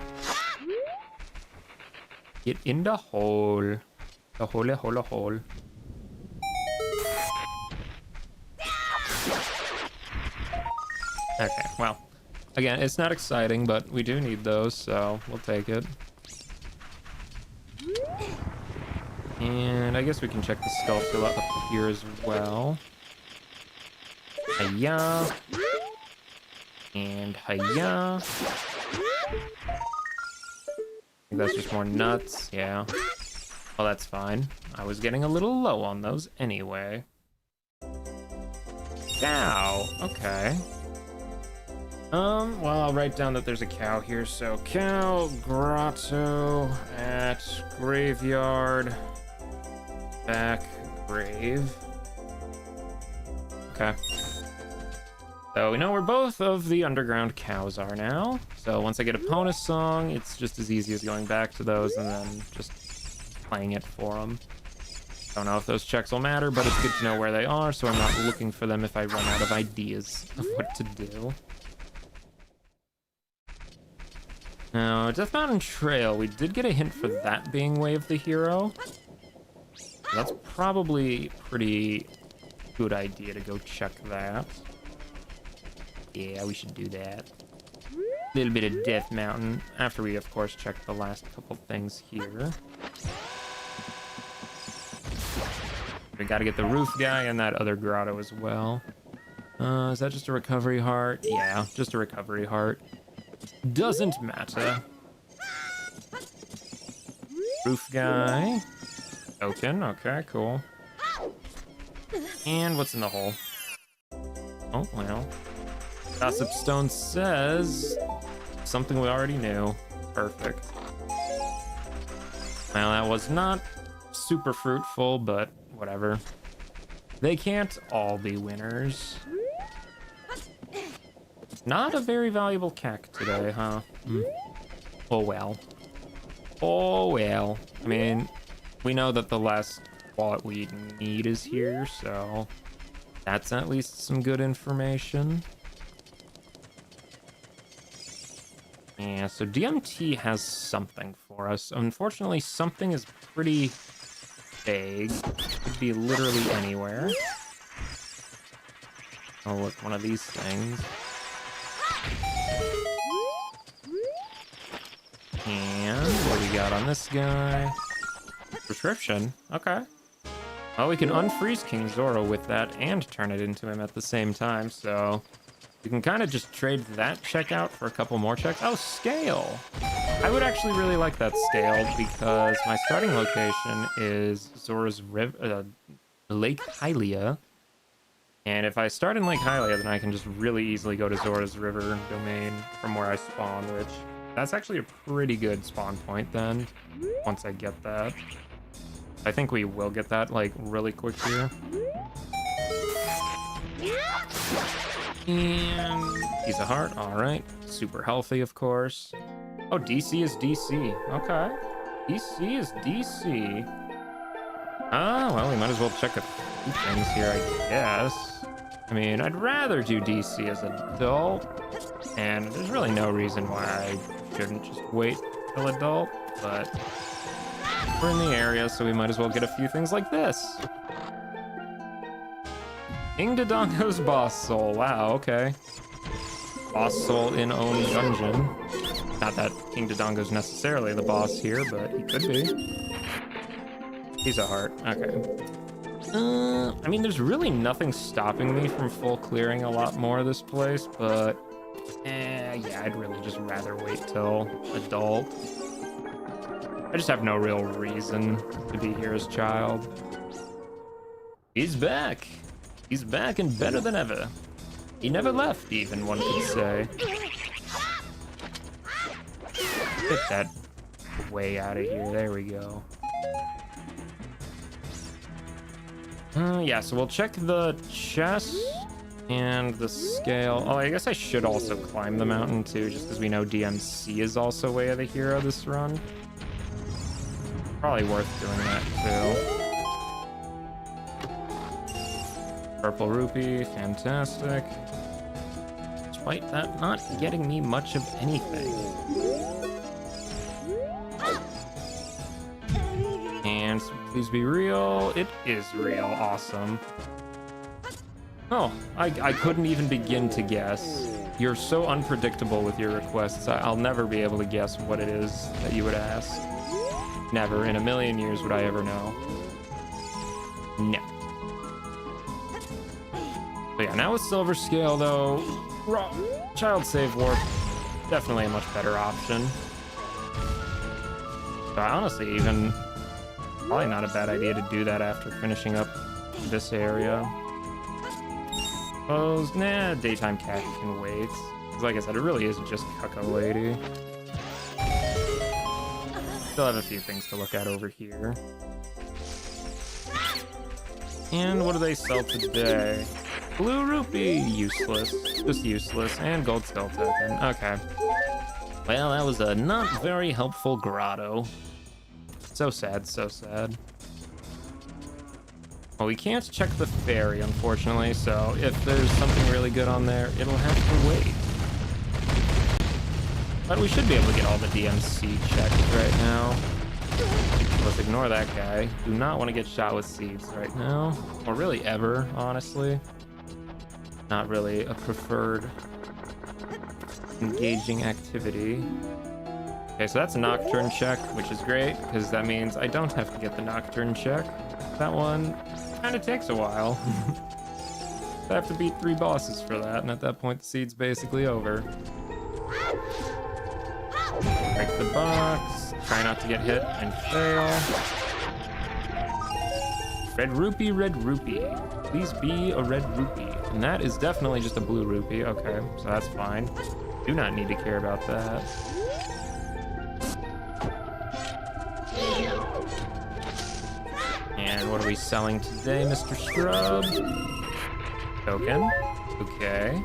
Get in the hole. The hole. Okay, well. Again, it's not exciting, but we do need those, so we'll take it. And I guess we can check the Skulltula up here as well. Hiya. And hiya. I think that's just more nuts, yeah. Well, that's fine. I was getting a little low on those anyway. Cow. Okay. Well, I'll write down that there's a cow here. So, cow, grotto, at graveyard, back, grave. Okay. So we know where both of the underground cows are now. So once I get a bonus song, it's just as easy as going back to those and then just playing it for them. Don't know if those checks will matter, but it's good to know where they are so I'm not looking for them if I run out of ideas of what to do. Now, Death Mountain Trail, we did get a hint for that being Way of the Hero. That's probably a pretty good idea to go check that. Yeah, we should do that. A little bit of Death Mountain after we, of course, check the last couple things here. We gotta get the roof guy and that other grotto as well. Is that just a recovery heart? Yeah, just a recovery heart. Doesn't matter. Roof guy. Token, okay, cool. And what's in the hole? Oh, well. Gossip Stone says something we already knew. Perfect. Well, that was not super fruitful, but whatever. They can't all be winners. Not a very valuable cack today, huh? Oh well. Oh well. I mean, we know that the last wallet we need is here, so that's at least some good information. Yeah, so DMT has something for us. Unfortunately, something is pretty vague. It could be literally anywhere. Oh, look, one of these things. And what do we got on this guy? Prescription. Okay. Well, we can unfreeze King Zoro with that and turn it into him at the same time, so you can kind of just trade that check out for a couple more checks. Oh, scale. I would actually really like that scale because my starting location is Zora's River, Lake Hylia. And if I start in Lake Hylia, then I can just really easily go to Zora's River domain from where I spawn, which that's actually a pretty good spawn point then, once I get that. I think we will get that, like, really quick here. And piece of heart, all right. Super healthy, of course. Oh, DC is DC. Okay. DC is DC. Ah, well, we might as well check a few things here, I guess. I mean, I'd rather do DC as an adult, and there's really no reason why I shouldn't just wait till adult, but we're in the area, so we might as well get a few things like this. King Dodongo's boss soul. Wow, okay. Boss soul in own dungeon. Not that King Dodongo's necessarily the boss here, but he could be. He's a heart. Okay. I mean, there's really nothing stopping me from full clearing a lot more of this place, but yeah, I'd really just rather wait till adult. I just have no real reason to be here as child. He's back. He's back and better than ever. He never left, even, one could say. Get that way out of here. There we go. Yeah, so we'll check the chest and the scale. Oh, I guess I should also climb the mountain, too, just because we know DMC is also Way of the Hero this run. Probably worth doing that, too. Purple rupee, fantastic. Despite that not getting me much of anything. And please be real. It is real. Awesome. Oh, I couldn't even begin to guess. You're so unpredictable with your requests. I'll never be able to guess what it is that you would ask. Never in a million years would I ever know. No. So yeah, now with Silver Scale, though, Child Save Warp, definitely a much better option. So honestly, even probably not a bad idea to do that after finishing up this area. Suppose, nah, daytime cat can wait. 'Cause like I said, it really is just Cuckoo Lady. Still have a few things to look at over here. And what do they sell today? Blue rupee, useless. Just useless. And gold skull token. Okay. Well, that was a not very helpful grotto. So sad, so sad. Well, we can't check the ferry, unfortunately, so if there's something really good on there, it'll have to wait. But we should be able to get all the DMC checked right now. Let's ignore that guy. Do not want to get shot with seeds right now. Or really ever, honestly. Not really a preferred engaging activity. Okay, so that's a nocturne check, which is great, because that means I don't have to get the nocturne check. That one kind of takes a while. I have to beat 3 bosses for that, and at that point the seed's basically over. Break the box, try not to get hit and fail. Red rupee, red rupee. Please be a red rupee. And that is definitely just a blue rupee. Okay, so that's fine. Do not need to care about that. And what are we selling today, Mr. Scrub? Token. Okay.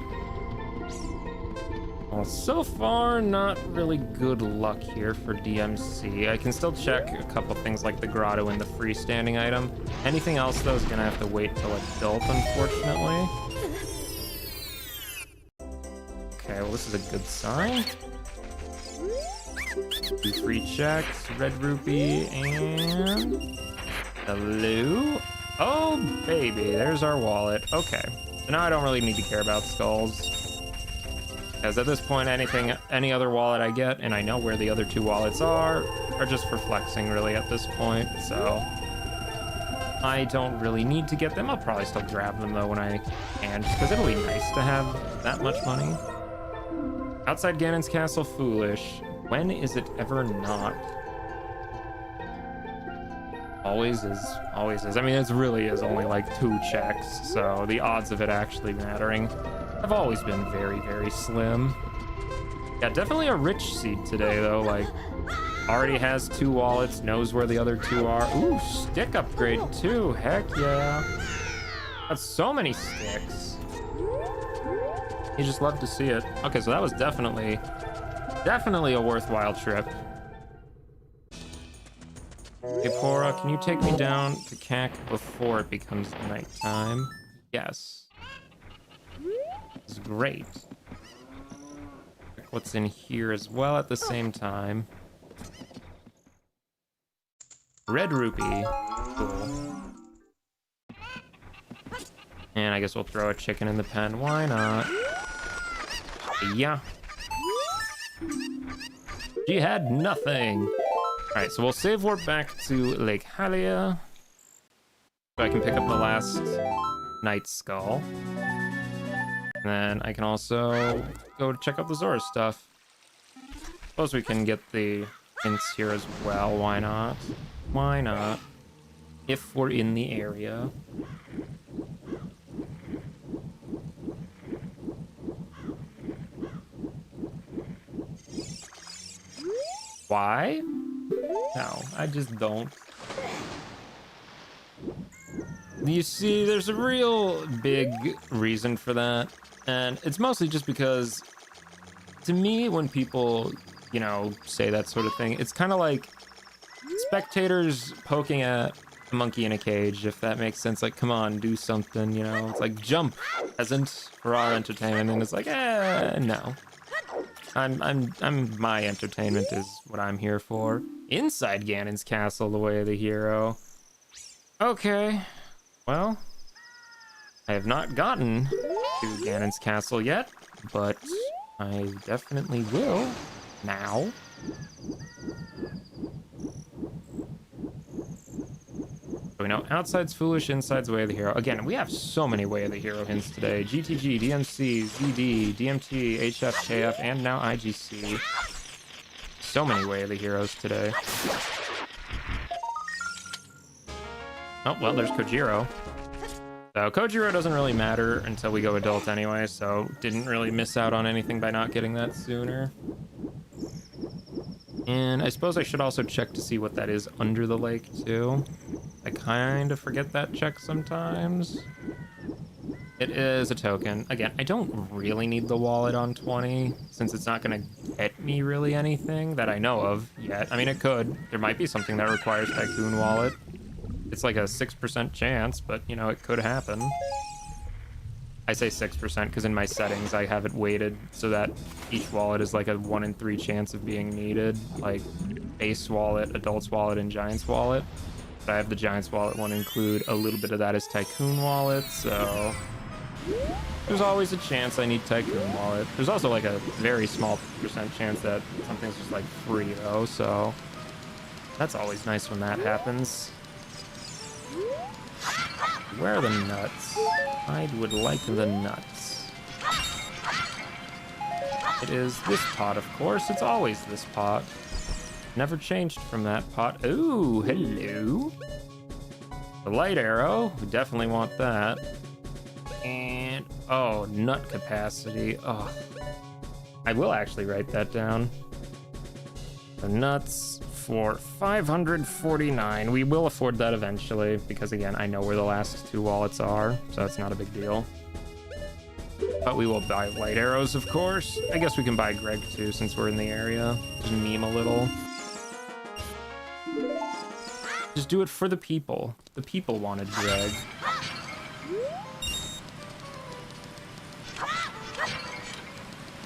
Well, so far, not really good luck here for DMC. I can still check a couple things like the grotto and the freestanding item. Anything else, though, is gonna have to wait till it's built, unfortunately. Okay, well, this is a good sign. 2 free checks, red rupee, and hello. Oh, baby, there's our wallet. Okay, so now I don't really need to care about skulls. Because at this point, any other wallet I get, and I know where the other 2 wallets are just for flexing, really, at this point. So I don't really need to get them. I'll probably still grab them, though, when I can, just because it'll be nice to have that much money. Outside Ganon's castle, foolish. When is it ever not? Always is, always is. I mean, it really is only like 2 checks, so the odds of it actually mattering have always been very, very slim. Yeah, definitely a rich seed today, though. Like, already has 2 wallets, knows where the other 2 are. Ooh, stick upgrade, too. Heck yeah. That's so many sticks. You just love to see it. Okay, so that was definitely a worthwhile trip. Hey, Pora, can you take me down to CAC before it becomes nighttime? Yes. This is great. Check what's in here as well at the same time. Red rupee. Cool. And I guess we'll throw a chicken in the pen. Why not? Yeah. She had nothing. All right, so we'll save warp back to Lake Hylia. So I can pick up the last Night Skull. And then I can also go check out the Zora stuff. Suppose we can get the hints here as well. Why not? Why not? If we're in the area. Why? No, I just don't. You see, there's a real big reason for that. And it's mostly just because, to me, when people, you know, say that sort of thing, it's kind of like spectators poking at a monkey in a cage, if that makes sense. Like, come on, do something, you know? It's like, jump, peasant, for our entertainment. And it's like, no. My entertainment is what I'm here for. Inside Ganon's castle, the way of the hero. Okay, well, I have not gotten to Ganon's castle yet, but I definitely will now. So we know outside's foolish, inside's way of the hero. Again, we have so many way of the hero hints today. GTG, DMC, ZD, DMT, HF, KF, and now IGC. So many way of the heroes today. Oh, well, there's Kojiro. So Kojiro doesn't really matter until we go adult anyway, so didn't really miss out on anything by not getting that sooner. And I suppose I should also check to see what that is under the lake too. I kind of forget that check sometimes. It is a token. Again, I don't really need the wallet on 20, since it's not going to get me really anything that I know of yet. I mean, it could. There might be something that requires Tycoon Wallet. It's like a 6% chance, but, you know, it could happen. I say 6% because in my settings, I have it weighted so that each wallet is like a 1 in 3 chance of being needed. Like Base Wallet, Adult's Wallet, and Giant's Wallet. But I have the Giant's Wallet one include a little bit of that as Tycoon Wallet, so... There's always a chance I need Tycoon Wallet. There's also like a very small percent chance that something's just like free though, so... That's always nice when that happens. Where are the nuts? I would like the nuts. It is this pot, of course. It's always this pot. Never changed from that pot. Ooh, hello. The light arrow. We definitely want that. And, oh, nut capacity. Oh, I will actually write that down. The nuts for 549. We will afford that eventually because, again, I know where the last 2 wallets are, so it's not a big deal. But we will buy light arrows, of course. I guess we can buy Greg too since we're in the area. Just meme a little. Just do it for the people. The people wanted Greg.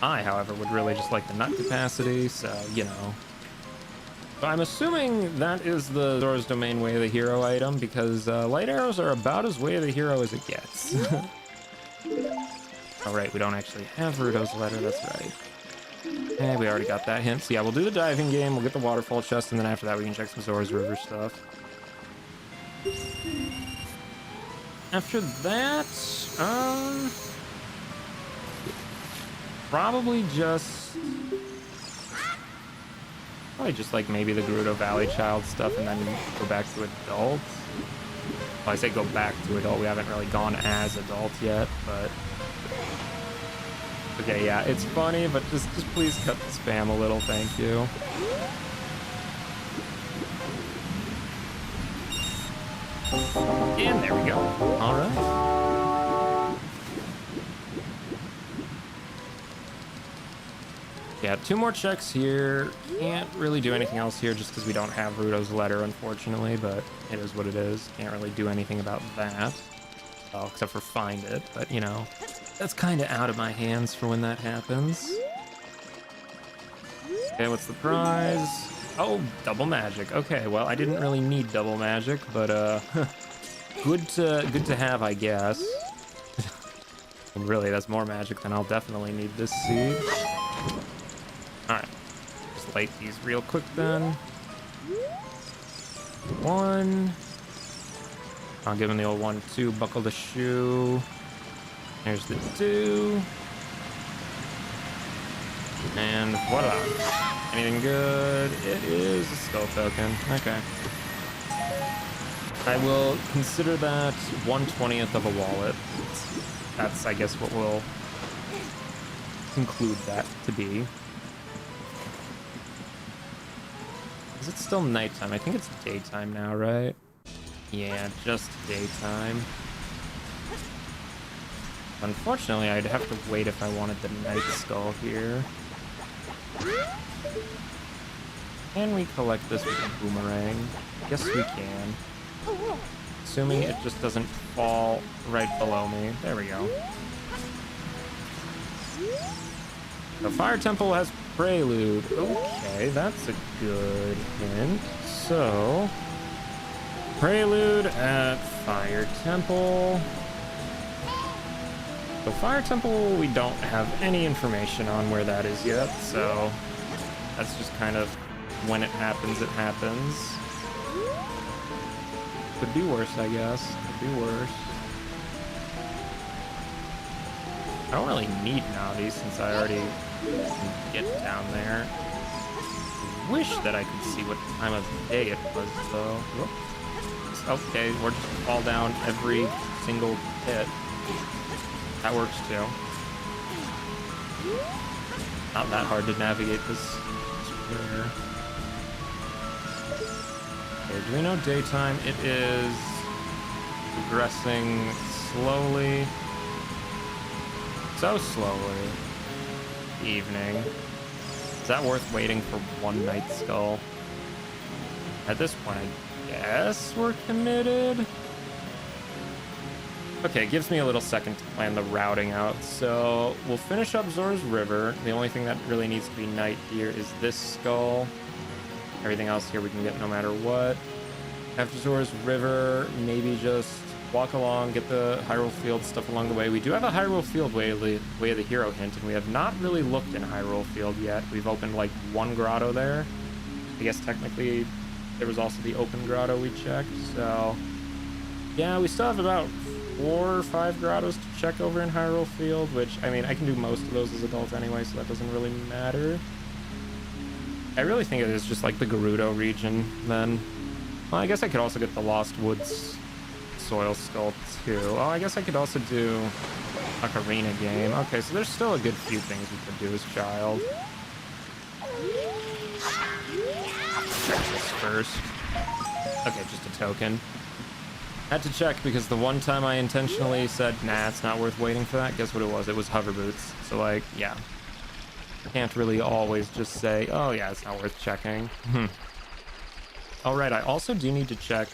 I, however, would really just like the nut capacity, so, you know. So I'm assuming that is the Zora's Domain Way of the Hero item, because light arrows are about as Way of the Hero as it gets. Oh, right, we don't actually have Ruto's letter, that's right. Eh, we already got that hint. So yeah, we'll do the diving game, we'll get the waterfall chest, and then after that we can check some Zora's River stuff. After that, probably just like maybe the Gerudo Valley Child stuff and then go back to adult. Well, I say go back to adult, we haven't really gone as adult yet, but... Okay, yeah, it's funny, but just please cut the spam a little, thank you. And there we go. Alright. Yeah, 2 more checks here. Can't really do anything else here just because we don't have Ruto's letter, unfortunately, but it is what it is. Can't really do anything about that. Well, except for find it, but you know, that's kind of out of my hands for when that happens. Okay, what's the prize? Oh, double magic. Okay, well, I didn't really need double magic, but good to have, I guess. And really, that's more magic than I'll definitely need this siege. Alright, just light these real quick then. 1. I'll give him the old 1, 2, buckle the shoe. There's the 2. And voila. Anything good? It is a skull token. Okay. I will consider that 1/20th of a wallet. That's, I guess, what we'll conclude that to be. Is it still nighttime? I think it's daytime now, right? Yeah, just daytime. Unfortunately, I'd have to wait if I wanted the night skull here. Can we collect this with a boomerang? Yes, we can. Assuming it just doesn't fall right below me. There we go. The Fire Temple has Prelude. Okay, that's a good hint. So, Prelude at Fire Temple. The Fire Temple, we don't have any information on where that is yet, so that's just kind of when it happens, it happens. Could be worse, I guess. Could be worse. I don't really need Navi since I already can get down there. I wish that I could see what time of day it was, though. Whoops. Okay, we're just fall down every single pit. That works too. Not that hard to navigate this square. Okay, do we know daytime? It is progressing slowly. So slowly. Evening. Is that worth waiting for one night skull? At this point, I guess we're committed. Okay, it gives me a little second to plan the routing out. So we'll finish up Zora's River. The only thing that really needs to be night here is this skull. Everything else here we can get no matter what. After Zora's River, maybe just walk along, get the Hyrule Field stuff along the way. We do have a Hyrule Field way of the hero hint, and we have not really looked in Hyrule Field yet. We've opened like one grotto there. I guess technically there was also the open grotto we checked, so yeah, we still have about 4 or 5 grottos to check over in Hyrule Field, which, I mean, I can do most of those as adults anyway, so that doesn't really matter. I really think it is just like the Gerudo region then. Well, I guess I could also get the Lost Woods Soil Skull too. Oh, I guess I could also do Ocarina game. Okay, so there's still a good few things we could do as child. Check this first. Okay, just a token. Had to check because the one time I intentionally said, nah, it's not worth waiting for that, guess what it was? It was hover boots. So like, yeah. Can't really always just say, oh yeah, it's not worth checking. Alright, I also do need to check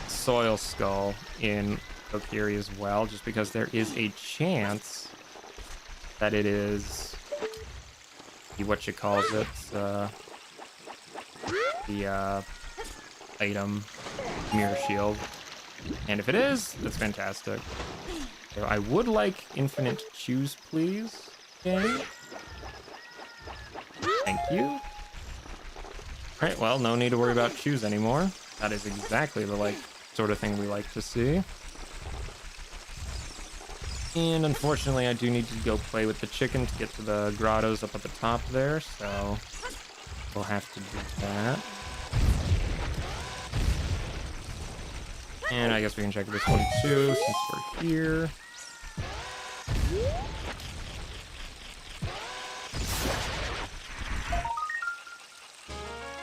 Soil Skull in Kokiri as well, just because there is a chance that it is what you calls it, the item mirror shield. And if it is, that's fantastic. So I would like infinite choose, please. Okay. Thank you. Alright, well, no need to worry about choose anymore. That is exactly the sort of thing we like to see. And unfortunately, I do need to go play with the chicken to get to the grottos up at the top there, so we'll have to do that. And I guess we can check this one too, since we're here.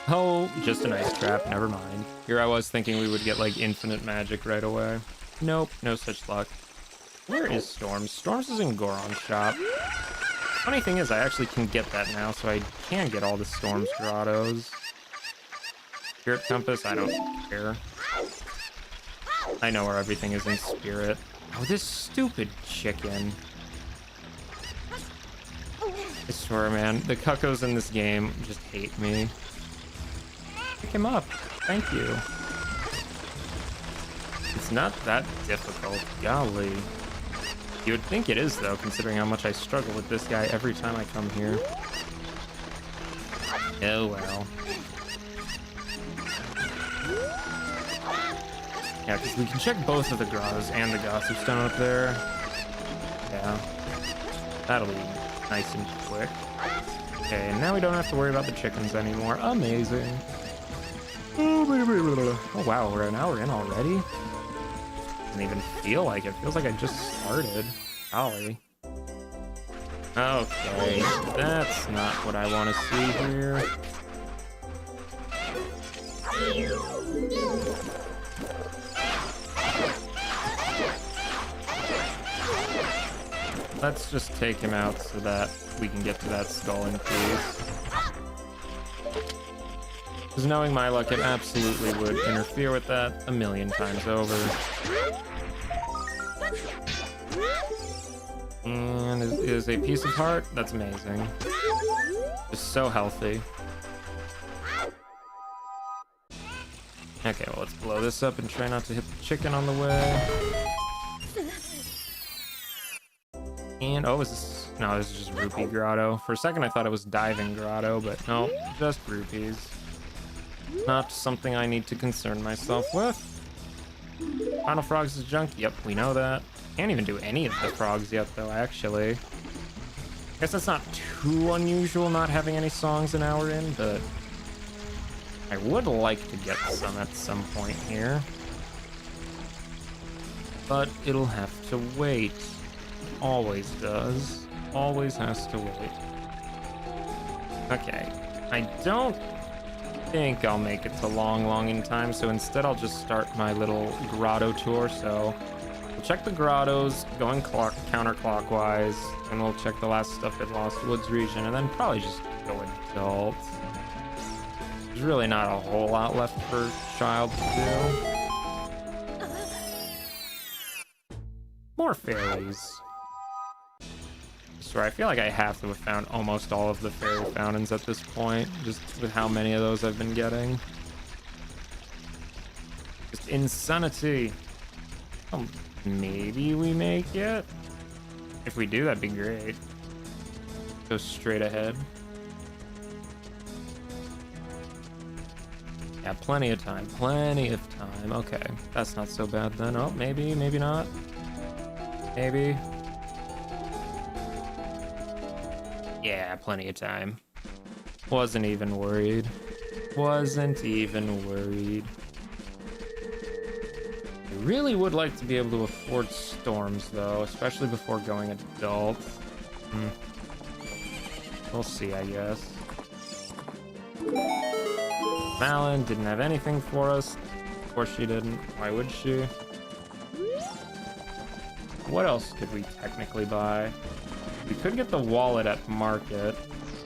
Oh, just an ice trap, never mind. Here I was thinking we would get like infinite magic right away. Nope, no such luck. Where is Storms? Storms is in Goron's shop. Funny thing is, I actually can get that now, so I can get all the Storms grottos. Spirit Compass, I don't care. I know where everything is in Spirit. Oh, this stupid chicken. I swear, man, the cuckoos in this game just hate me. Pick him up. Thank you. It's not that difficult. Golly. You would think it is, though, considering how much I struggle with this guy every time I come here. Oh, well. Yeah, because we can check both of the grottos and the gossip stone up there. Yeah. That'll be nice and quick. Okay, and now we don't have to worry about the chickens anymore. Amazing. Oh wow, we're an hour in already? Doesn't even feel like it. Feels like I just started. Golly. Okay, that's not what I want to see here. Let's just take him out so that we can get to that skull in peace. Because knowing my luck, it absolutely would interfere with that a million times over. And it is a piece of heart. That's amazing. Just so healthy. Okay, well, let's blow this up and try not to hit the chicken on the way. And, oh, is this... No, this is just Rupee Grotto. For a second, I thought it was Diving Grotto, but no, just rupees. Not something I need to concern myself with. Final Frogs is junk. Yep, we know that. Can't even do any of the frogs yet, though, actually. Guess that's not too unusual not having any songs an hour in, but I would like to get some at some point here. but it'll have to wait. Always does. Always has to wait. Okay, I don't think I'll make it to long in time, so instead I'll just start my little grotto tour. So we'll check the grottos going counterclockwise, and we'll check the last stuff at Lost Woods region, and then probably just go adult. There's really not a whole lot left for child to do. More fairies. I feel like I have to have found almost all of the fairy fountains at this point, just with how many of those I've been getting. Just insanity. Oh, maybe we make it? If we do, that'd be great. Go straight ahead. Yeah, plenty of time. Plenty of time. Okay, that's not so bad then. Oh, maybe, maybe not. Maybe. Yeah, plenty of time. Wasn't even worried. Wasn't even worried. I really would like to be able to afford storms, though, especially before going adult. We'll see, I guess. Malin didn't have anything for us. Of course she didn't. Why would she? What else could we technically buy? We could get the wallet at market.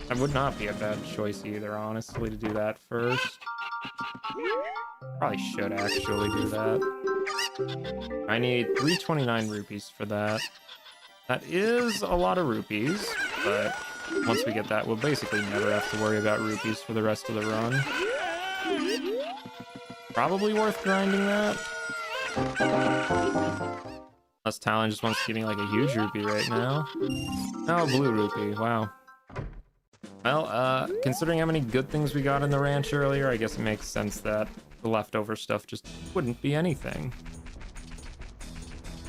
That would not be a bad choice either, honestly, to do that first. Probably should actually do that. I need 329 rupees for that. That is a lot of rupees, but once we get that, we'll basically never have to worry about rupees for the rest of the run. Probably worth grinding that. Unless Talon just wants to give me like a huge rupee right now. Oh, blue rupee, wow. Well, considering how many good things we got in the ranch earlier, I guess it makes sense that the leftover stuff just wouldn't be anything.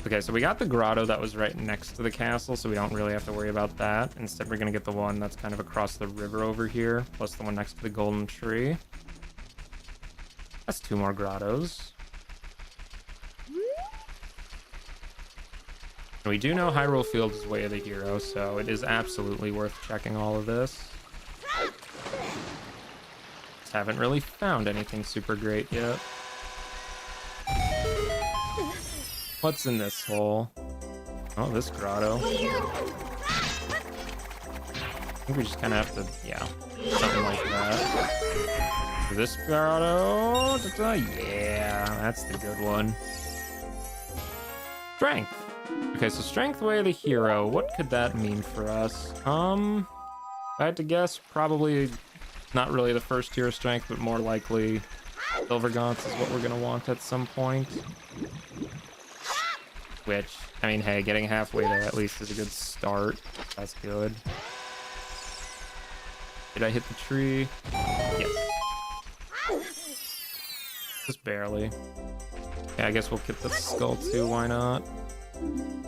Okay, so we got the grotto that was right next to the castle, so we don't really have to worry about that. Instead, we're gonna get the one that's kind of across the river over here, plus the one next to the golden tree. That's 2 more grottos. And we do know Hyrule Field is Way of the Hero, so it is absolutely worth checking all of this. Just haven't really found anything super great yet. What's in this hole? Oh, this grotto. I think we just kind of have to, yeah, something like that. This grotto, yeah, that's the good one. Strength. Okay, so Strength Way of the Hero. What could that mean for us? If I had to guess, probably not really the first tier of strength, but more likely Silver Gaunts is what we're gonna want at some point. Which, I mean, hey, getting halfway there at least is a good start. That's good. Did I hit the tree? Yes. Just barely. Yeah, I guess we'll get the skull too, why not?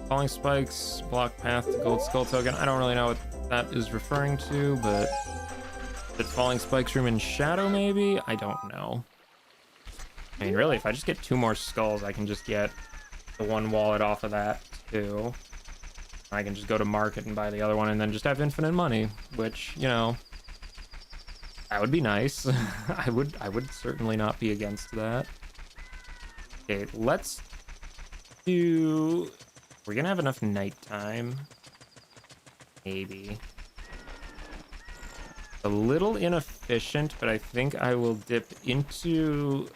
Falling spikes, block path to gold skull token. I don't really know what that is referring to, but did falling spikes room in shadow maybe? I don't know. I mean, really, if I just get 2 more skulls, I can just get the 1 wallet off of that too. I can just go to market and buy the other one and then just have infinite money, which, you know, that would be nice. I would certainly not be against that. Okay, let's do... We're gonna have enough nighttime. Maybe. A little inefficient, but I think I will dip into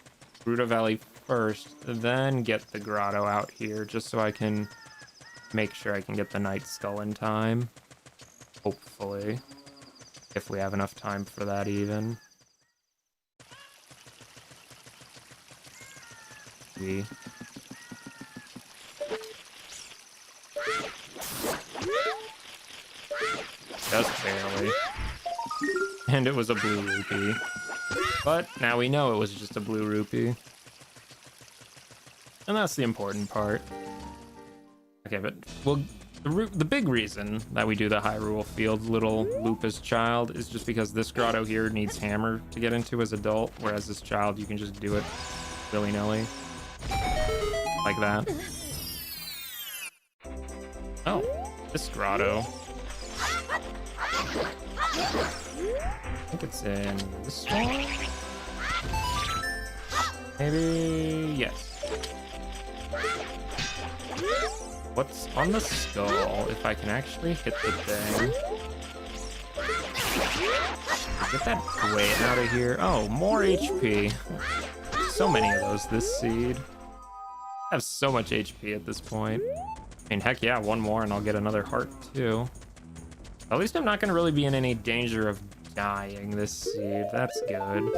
Gerudo Valley first, then get the grotto out here, just so I can make sure I can get the Night Skull in time. Hopefully. If we have enough time for that even. See. Just barely. And it was a blue rupee. But now we know it was just a blue rupee. And that's the important part. Okay, but well, the big reason that we do the Hyrule Field little loop as child is just because this grotto here needs hammer to get into as adult, whereas this child, you can just do it willy-nilly. Like that. Oh, this grotto. I think it's in this one? Maybe, yes. What's on the skull, if I can actually hit the thing? Get that weight out of here. Oh, more HP. So many of those this seed. I have so much HP at this point. I mean, heck yeah, one more and I'll get another heart too. At least I'm not gonna really be in any danger of dying this seed. That's good.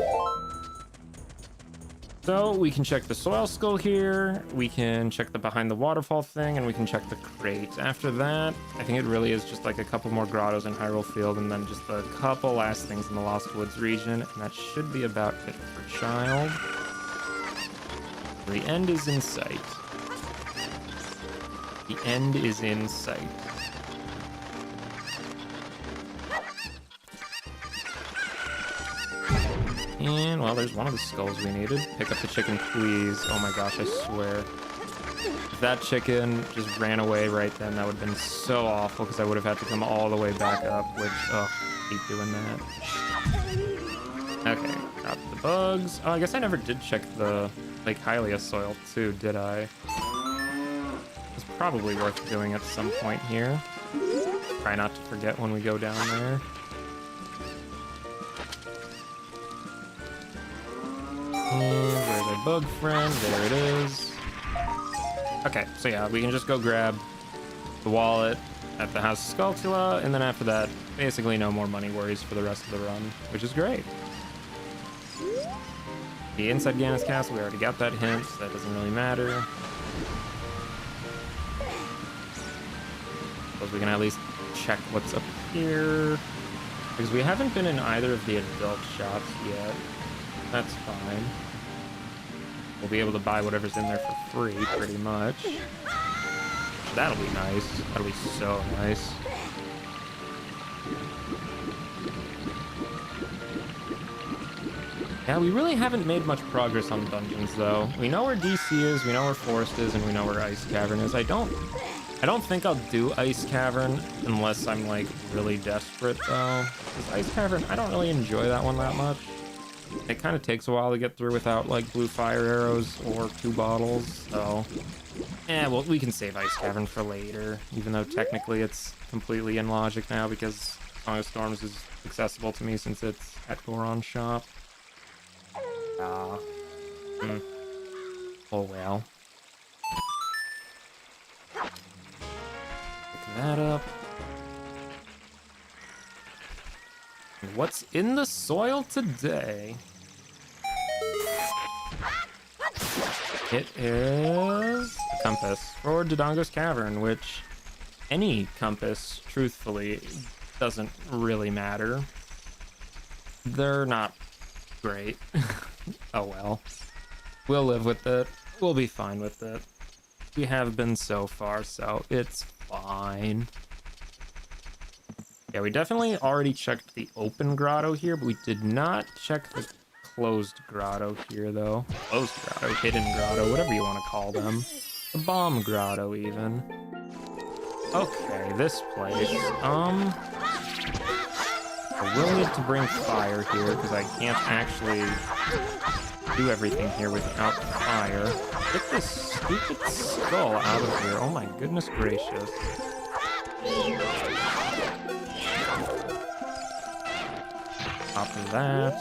So we can check the soil skull here, we can check the behind the waterfall thing, and we can check the crate. After that, I think it really is just like a couple more grottos in Hyrule Field and then just a couple last things in the Lost Woods region, and that should be about it for Child. The end is in sight. The end is in sight. And, well, there's one of the skulls we needed. Pick up the chicken, please. Oh my gosh, I swear. If that chicken just ran away right then, that would have been so awful, because I would have had to come all the way back up, which, oh, I hate doing that. Okay, got the bugs. Oh, I guess I never did check the Lake Hylia soil, too, did I? It's probably worth doing at some point here. Try not to forget when we go down there. And where's our bug friend? There it is. Okay, so yeah, we can just go grab the wallet at the House of Skulltula, and then after that, basically no more money worries for the rest of the run, which is great. The inside Ganon's Castle, we already got that hint, so that doesn't really matter. Suppose we can at least check what's up here, because we haven't been in either of the adult shops yet. That's fine. We'll be able to buy whatever's in there for free, pretty much. That'll be nice. That'll be so nice. Yeah, we really haven't made much progress on dungeons, though. We know where DC is, we know where Forest is, and we know where Ice Cavern is. I don't think I'll do Ice Cavern unless I'm, like, really desperate, though. Because Ice Cavern, I don't really enjoy that one that much. It kind of takes a while to get through without, like, blue fire arrows or 2 bottles, so... well, we can save Ice Cavern for later, even though technically it's completely in logic now because Song of Storms is accessible to me since it's at Goron's shop. Oh, well. Pick that up. What's in the soil today? It is a compass for Dodongo's Cavern, which any compass, truthfully, doesn't really matter. They're not great. Oh well. We'll live with it. We'll be fine with it. We have been so far, so it's fine. Yeah, we definitely already checked the open grotto here, but we did not check the closed grotto here, though. Closed grotto, hidden grotto, whatever you want to call them. The bomb grotto, even. Okay, this place. I will need to bring fire here, because I can't actually do everything here without fire. Get this stupid skull out of here. Oh my goodness gracious. Pop of that.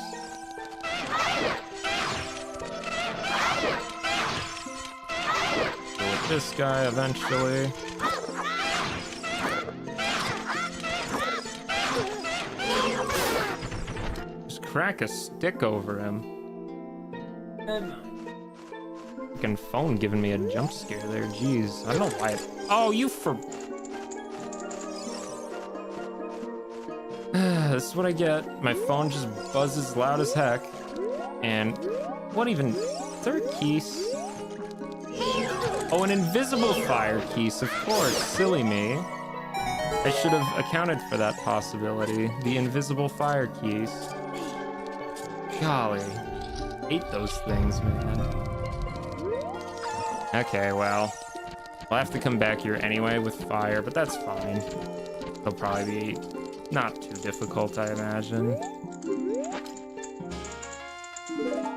Deal with this guy eventually. Just crack a stick over him. Fucking phone giving me a jump scare there. Jeez, I don't know why. Oh, you for. This is what I get. My phone just buzzes loud as heck. And what even? Third keys? Oh, an invisible fire keys, of course. Silly me. I should have accounted for that possibility. The invisible fire keys. Golly. Hate those things, man. Okay, well. I'll have to come back here anyway with fire, but that's fine. It'll probably be not too difficult, I imagine.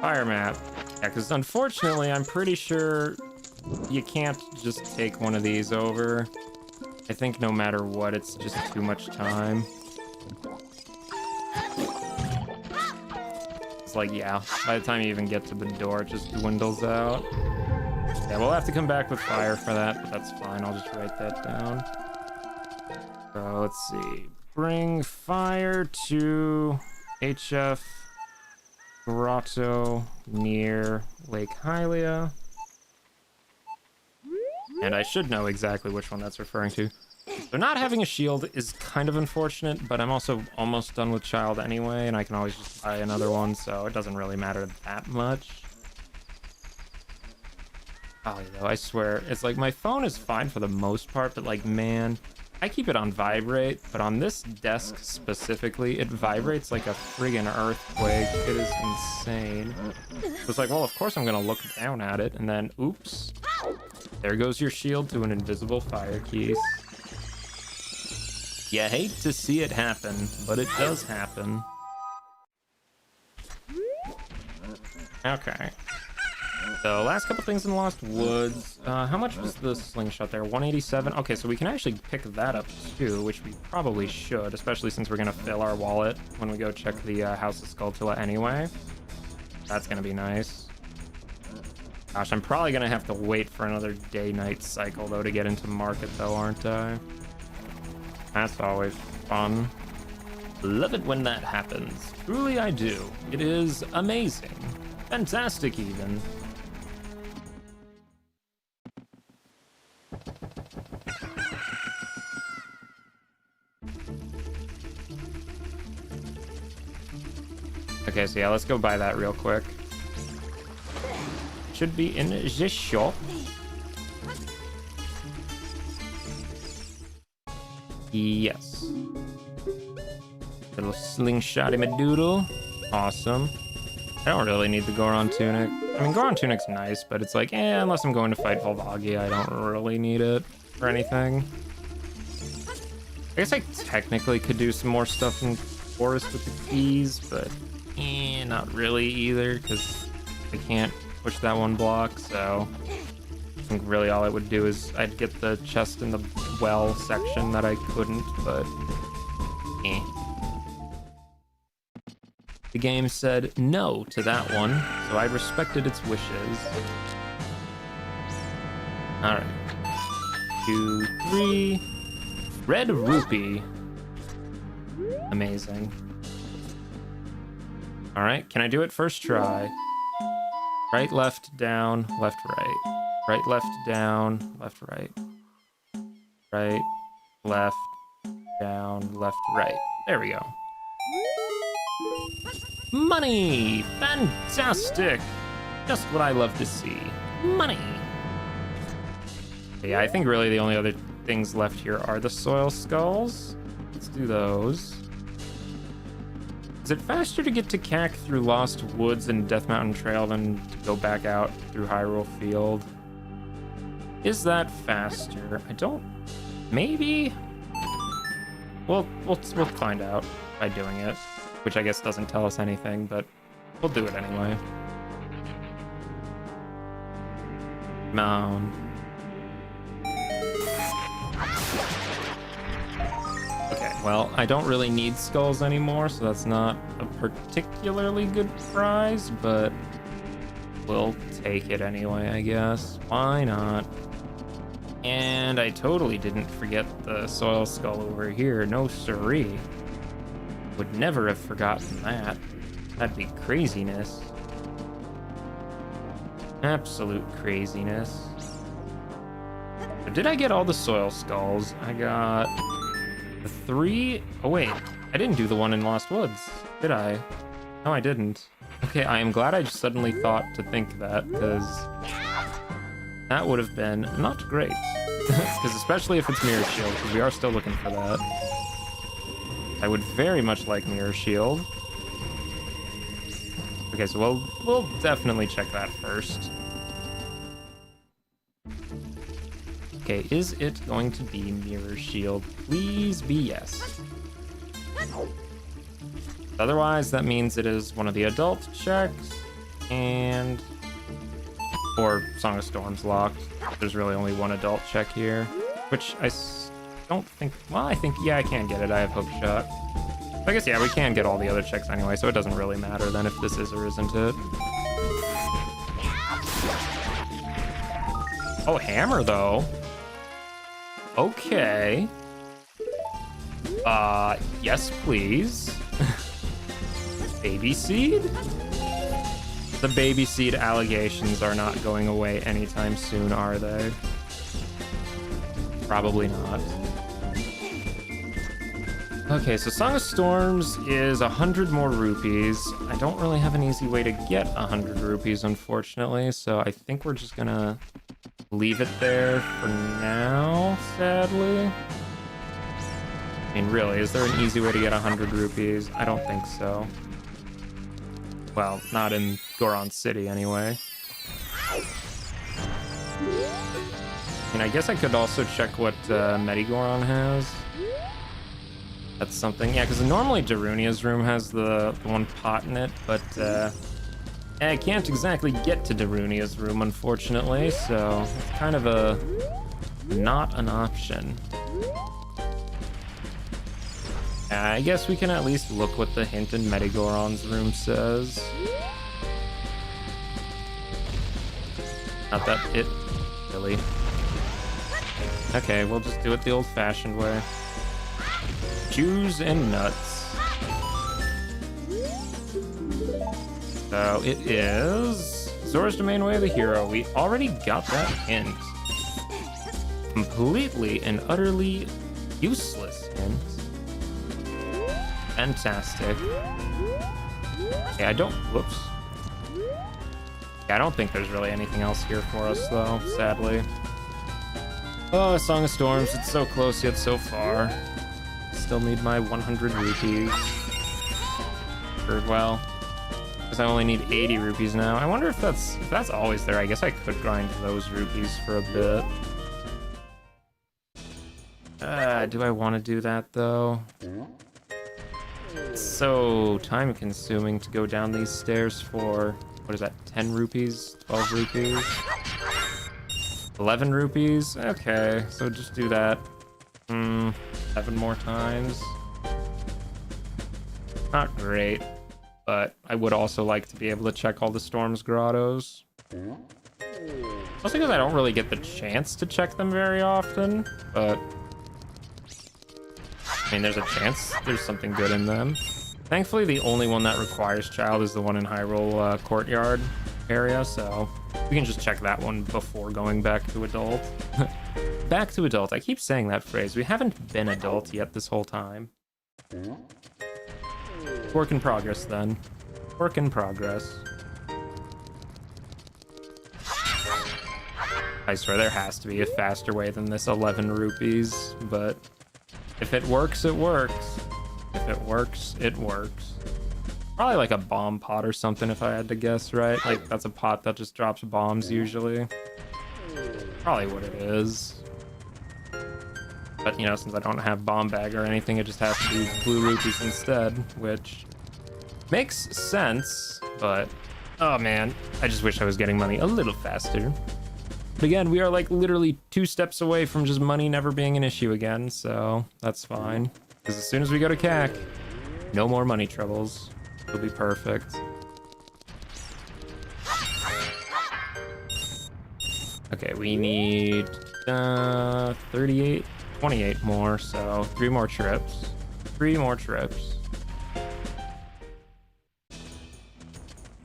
Fire map. Yeah, because unfortunately, I'm pretty sure you can't just take one of these over. I think no matter what, it's just too much time. It's like, yeah, by the time you even get to the door, it just dwindles out. Yeah, we'll have to come back with fire for that, but that's fine. I'll just write that down. So let's see. Bring fire to HF Grotto near Lake Hylia. And I should know exactly which one that's referring to. So not having a shield is kind of unfortunate, but I'm also almost done with Child anyway, and I can always just buy another one, so it doesn't really matter that much. Oh, though, I swear, it's like my phone is fine for the most part, but like, man, I keep it on vibrate, but on this desk specifically, it vibrates like a friggin' earthquake. It is insane. It's like, well, of course I'm gonna look down at it, and then, oops. There goes your shield to an invisible fire keys. You hate to see it happen, but it does happen. Okay. So, last couple things in the Lost Woods. How much was the slingshot there? 187? Okay, so we can actually pick that up too, which we probably should, especially since we're gonna fill our wallet when we go check the House of Skulltula anyway. That's gonna be nice. Gosh, I'm probably gonna have to wait for another day-night cycle though to get into market though, aren't I? That's always fun. Love it when that happens. Truly I do. It is amazing. Fantastic even. Okay, so yeah, let's go buy that real quick. Should be in the shop. Yes. Little slingshot doodle. Awesome. I don't really need the Goron tunic. I mean, Goron tunic's nice, but it's like, unless I'm going to fight Volvagi, I don't really need it for anything. I guess I technically could do some more stuff in Forest with the keys, but not really either, because I can't push that one block, so I think really all it would do is I'd get the chest in the well section that I couldn't, but The game said no to that one, so I respected its wishes. Alright. 2, 3. Red rupee. Amazing. Alright, can I do it first try? Right, left, down, left, right. Right, left, down, left, right. Right, left, down, left, right. There we go. Money! Fantastic! Just what I love to see. Money! Yeah, I think really the only other things left here are the soil skulls. Let's do those. Is it faster to get to Cack through Lost Woods and Death Mountain Trail than to go back out through Hyrule Field? Is that faster? I don't... Maybe? We'll find out by doing it, which I guess doesn't tell us anything, but we'll do it anyway. Come on. Okay, well, I don't really need skulls anymore, so that's not a particularly good prize, but we'll take it anyway, I guess. Why not? And I totally didn't forget the soil skull over here. No siree. Would never have forgotten that. That'd be craziness. Absolute craziness. But did I get all the soil skulls? I got the 3. Oh wait, I didn't do the one in Lost Woods, did I? No, I didn't. Okay, I am glad I just suddenly thought to think that, because that would have been not great. Because especially if it's Mirror Shield, because we are still looking for that. I would very much like Mirror Shield. Okay, so we'll definitely check that first. Okay, is it going to be Mirror Shield? Please be yes. Otherwise, that means it is one of the adult checks, and... or Song of Storms locked. There's really only one adult check here, which I don't think... well, I think, yeah, I can get it. I have Hook Shot. I guess, yeah, we can get all the other checks anyway, so it doesn't really matter then if this is or isn't it. Oh, Hammer, though. Okay. Yes, please. Baby Seed? The Baby Seed allegations are not going away anytime soon, are they? Probably not. Okay, so Song of Storms is 100 more rupees. I don't really have an easy way to get 100 rupees, unfortunately, so I think we're just gonna leave it there for now, sadly. I mean, really, is there an easy way to get 100 rupees? I don't think so. Well, not in Goron City, anyway. I mean, I guess I could also check what Medigoron has. That's something. Yeah, because normally Darunia's room has the one pot in it, but I can't exactly get to Darunia's room, unfortunately, so it's kind of a... not an option. I guess we can at least look what the hint in Medigoron's room says. Not that it... really. Okay, we'll just do it the old-fashioned way. Shoes and nuts. So it is Zora's Domain Way of the Hero. We already got that hint. Completely and utterly useless hint. Fantastic. Yeah, I don't... whoops. Yeah, I don't think there's really anything else here for us, though, sadly. Oh, Song of Storms. It's so close yet so far. Still need my 100 rupees. Or, well, because I only need 80 rupees now. I wonder if that's always there. I guess I could grind those rupees for a bit. Do I want to do that, though? It's so time-consuming to go down these stairs for, what is that, 10 rupees? 12 rupees? 11 rupees? Okay, so just do that. 7 more times. Not great, but I would also like to be able to check all the Storm's Grottos. Also because I don't really get the chance to check them very often, but... I mean, there's a chance there's something good in them. Thankfully, the only one that requires child is the one in Hyrule Courtyard area, so we can just check that one before going back to adult. Back to adult. I keep saying that phrase. We haven't been adult yet this whole time. Work in progress, then. Work in progress. I swear there has to be a faster way than this 11 rupees, but if it works, it works. If it works, it works. Probably like a bomb pot or something if I had to guess, right? Like that's a pot that just drops bombs usually. Probably what it is. But you know, since I don't have bomb bag or anything, it just has to be blue rupees instead, which makes sense, but oh man, I just wish I was getting money a little faster. But again, we are like literally 2 steps away from just money never being an issue again, so that's fine. Because as soon as we go to CAC, no more money troubles. It'll be perfect. Okay, we need 38, 28 more, so 3 more trips. 3 more trips.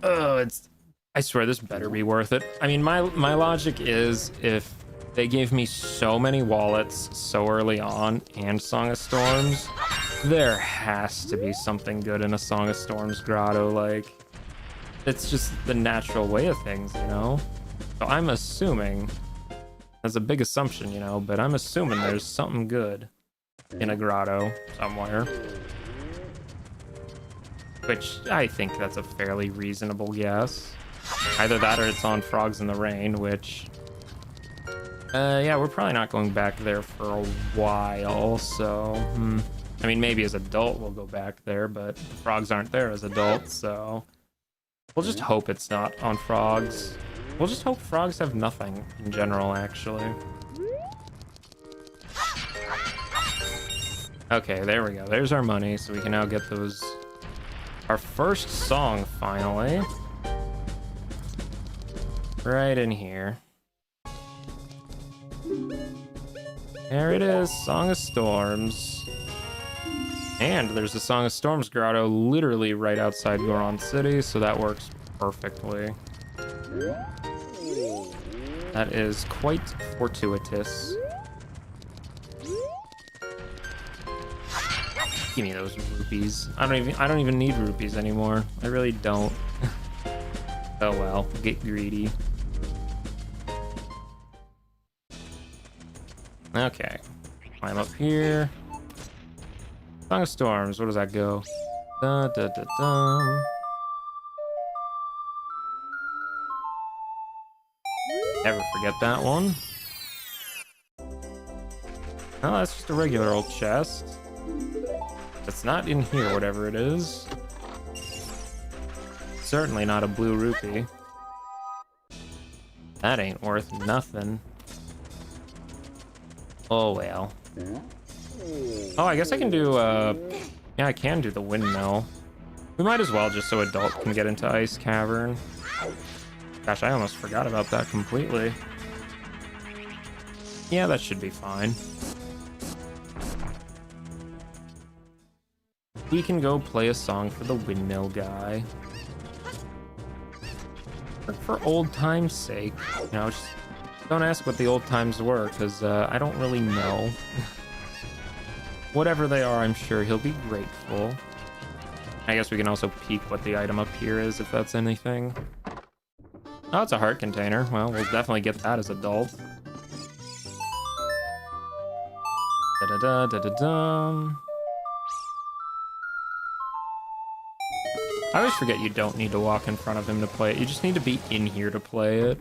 Oh, I swear this better be worth it. I mean, my logic is if they gave me so many wallets so early on and Song of Storms, there has to be something good in a Song of Storms grotto. Like, it's just the natural way of things, you know? So I'm assuming, that's a big assumption, you know, but I'm assuming there's something good in a grotto somewhere. Which I think that's a fairly reasonable guess. Either that or it's on Frogs in the Rain, which Yeah, we're probably not going back there for a while, so... I mean, maybe as adult we'll go back there, but the frogs aren't there as adults, so... We'll just hope it's not on frogs. We'll just hope frogs have nothing in general, actually. Okay, there we go. There's our money, so we can now get those... Our first song, finally. Right in here. There it is, Song of Storms. And there's a Song of Storms grotto literally right outside Goron City, so that works perfectly. That is quite fortuitous. Give me those rupees. I don't even need rupees anymore. I really don't. Oh well, get greedy. Okay. Climb up here. Song of Storms, where does that go? Da, da, da, da. Never forget that one. Oh, that's just a regular old chest. It's not in here, whatever it is. Certainly not a blue rupee. That ain't worth nothing. Oh well. Oh, I guess I can do, yeah, I can do the windmill. We might as well, just so adult can get into Ice Cavern. Gosh, I almost forgot about that completely. Yeah, that should be fine. We can go play a song for the windmill guy. For old time's sake, you know, just don't ask what the old times were, because I don't really know. Whatever they are, I'm sure he'll be grateful. I guess we can also peek what the item up here is, if that's anything. Oh, it's a heart container. Well, we'll definitely get that as adult. Da-da-da-da-da-dum. I always forget you don't need to walk in front of him to play it. You just need to be in here to play it.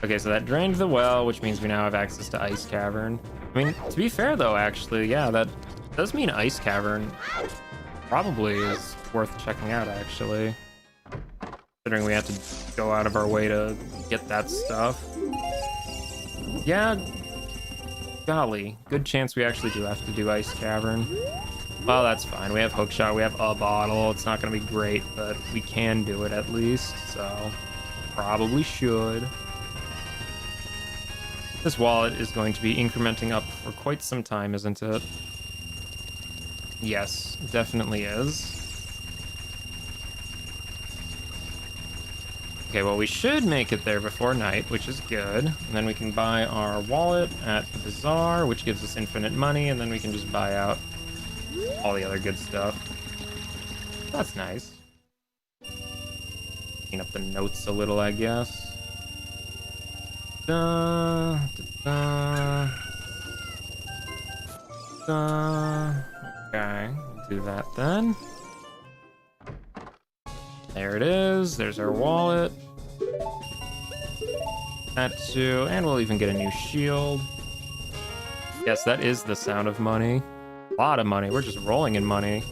Okay, so that drained the well, which means we now have access to Ice Cavern. I mean, to be fair though, actually, yeah, that does mean Ice Cavern probably is worth checking out, actually. Considering we have to go out of our way to get that stuff. Yeah, golly, good chance we actually do have to do Ice Cavern. Well, that's fine. We have Hookshot, we have a bottle. It's not going to be great, but we can do it at least, so probably should. This wallet is going to be incrementing up for quite some time, isn't it? Yes, it definitely is. Okay, well, we should make it there before night, which is good. And then we can buy our wallet at the bazaar, which gives us infinite money, and then we can just buy out all the other good stuff. That's nice. Clean up the notes a little, I guess. Da, da, da, da. Okay, we'll do that then. There it is. There's our wallet. That too, and we'll even get a new shield. Yes, that is the sound of money. A lot of money. We're just rolling in money.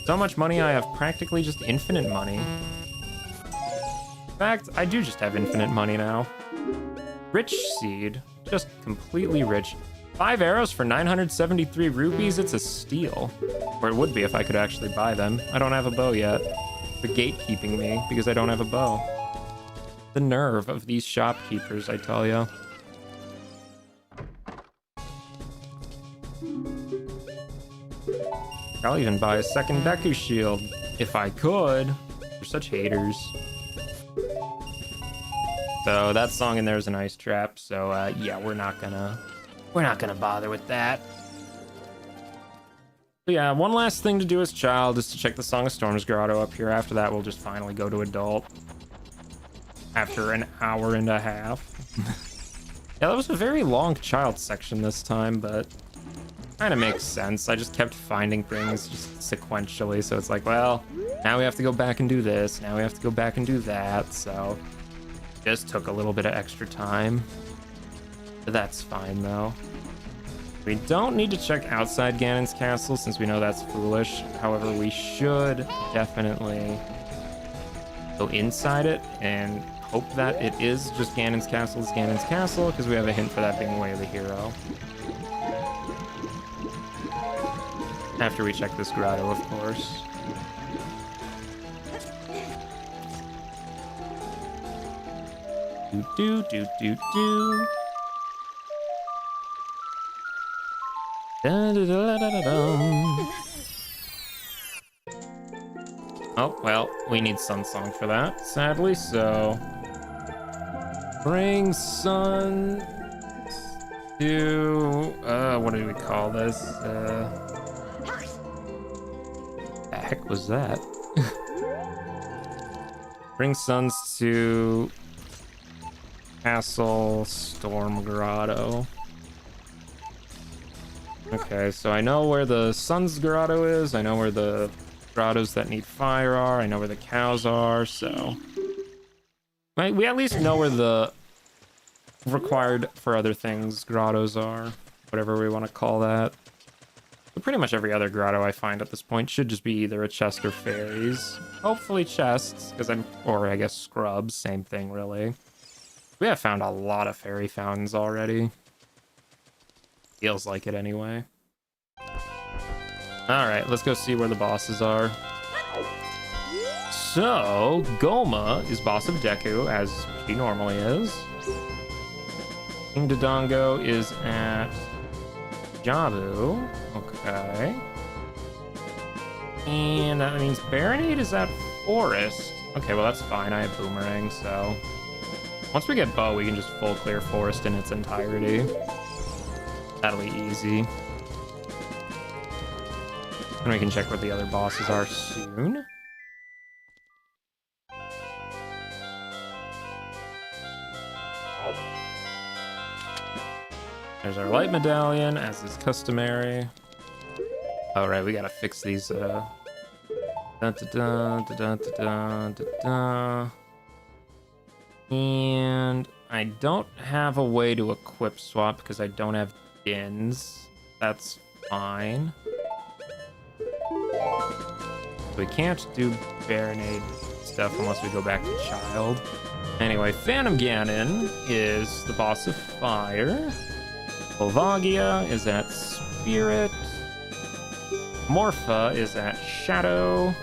So much money, I have practically just infinite money. In fact, I do just have infinite money now. Rich seed. Just completely rich. 5 arrows for 973 rupees? It's a steal. Or it would be if I could actually buy them. I don't have a bow yet. They're gatekeeping me because I don't have a bow. The nerve of these shopkeepers, I tell ya. I'll even buy a second Deku shield if I could. They're such haters. So that song in there is an ice trap. So yeah, we're not gonna bother with that. But yeah, one last thing to do as child is to check the Song of Storms grotto up here. After that, we'll just finally go to adult. After an hour and a half. Yeah, that was a very long child section this time, but kind of makes sense. I just kept finding things just sequentially, so it's like, well, now we have to go back and do this. Now we have to go back and do that, so just took a little bit of extra time. That's fine, though. We don't need to check outside Ganon's castle, since we know that's foolish. However, we should definitely go inside it and hope that it is just Ganon's castle, because we have a hint for that being Way of the Hero. After we check this grotto, of course. Do do do do do. Da, da, da, da, da, da. Oh, well, we need Sun Song for that, sadly, so... Bring Sun to... what do we call this? The heck was that? Bring Suns to... Castle Storm Grotto. Okay, so I know where the Sun's Grotto is, I know where the grottos that need fire are, I know where the cows are, so... We at least know where the required for other things grottos are, whatever we want to call that. But pretty much every other grotto I find at this point should just be either a chest or fairies. Hopefully chests, because or I guess scrubs, same thing really. We have found a lot of fairy fountains already. Feels like it anyway. Alright, let's go see where the bosses are. So, Goma is boss of Deku, as she normally is. King Dodongo is at Jabu. Okay. And that means Baronade is at Forest. Okay, well that's fine. I have Boomerang, so... Once we get Bow, we can just full clear Forest in its entirety. That'll be easy. And we can check where the other bosses are soon. There's our light medallion, as is customary. Alright, we gotta fix these, da da da da da da da da. And I don't have a way to equip swap because I don't have Dins. That's fine. We can't do Baronade stuff unless we go back to Child. Anyway, Phantom Ganon is the boss of Fire. Volvagia is at Spirit. Morpha is at Shadow.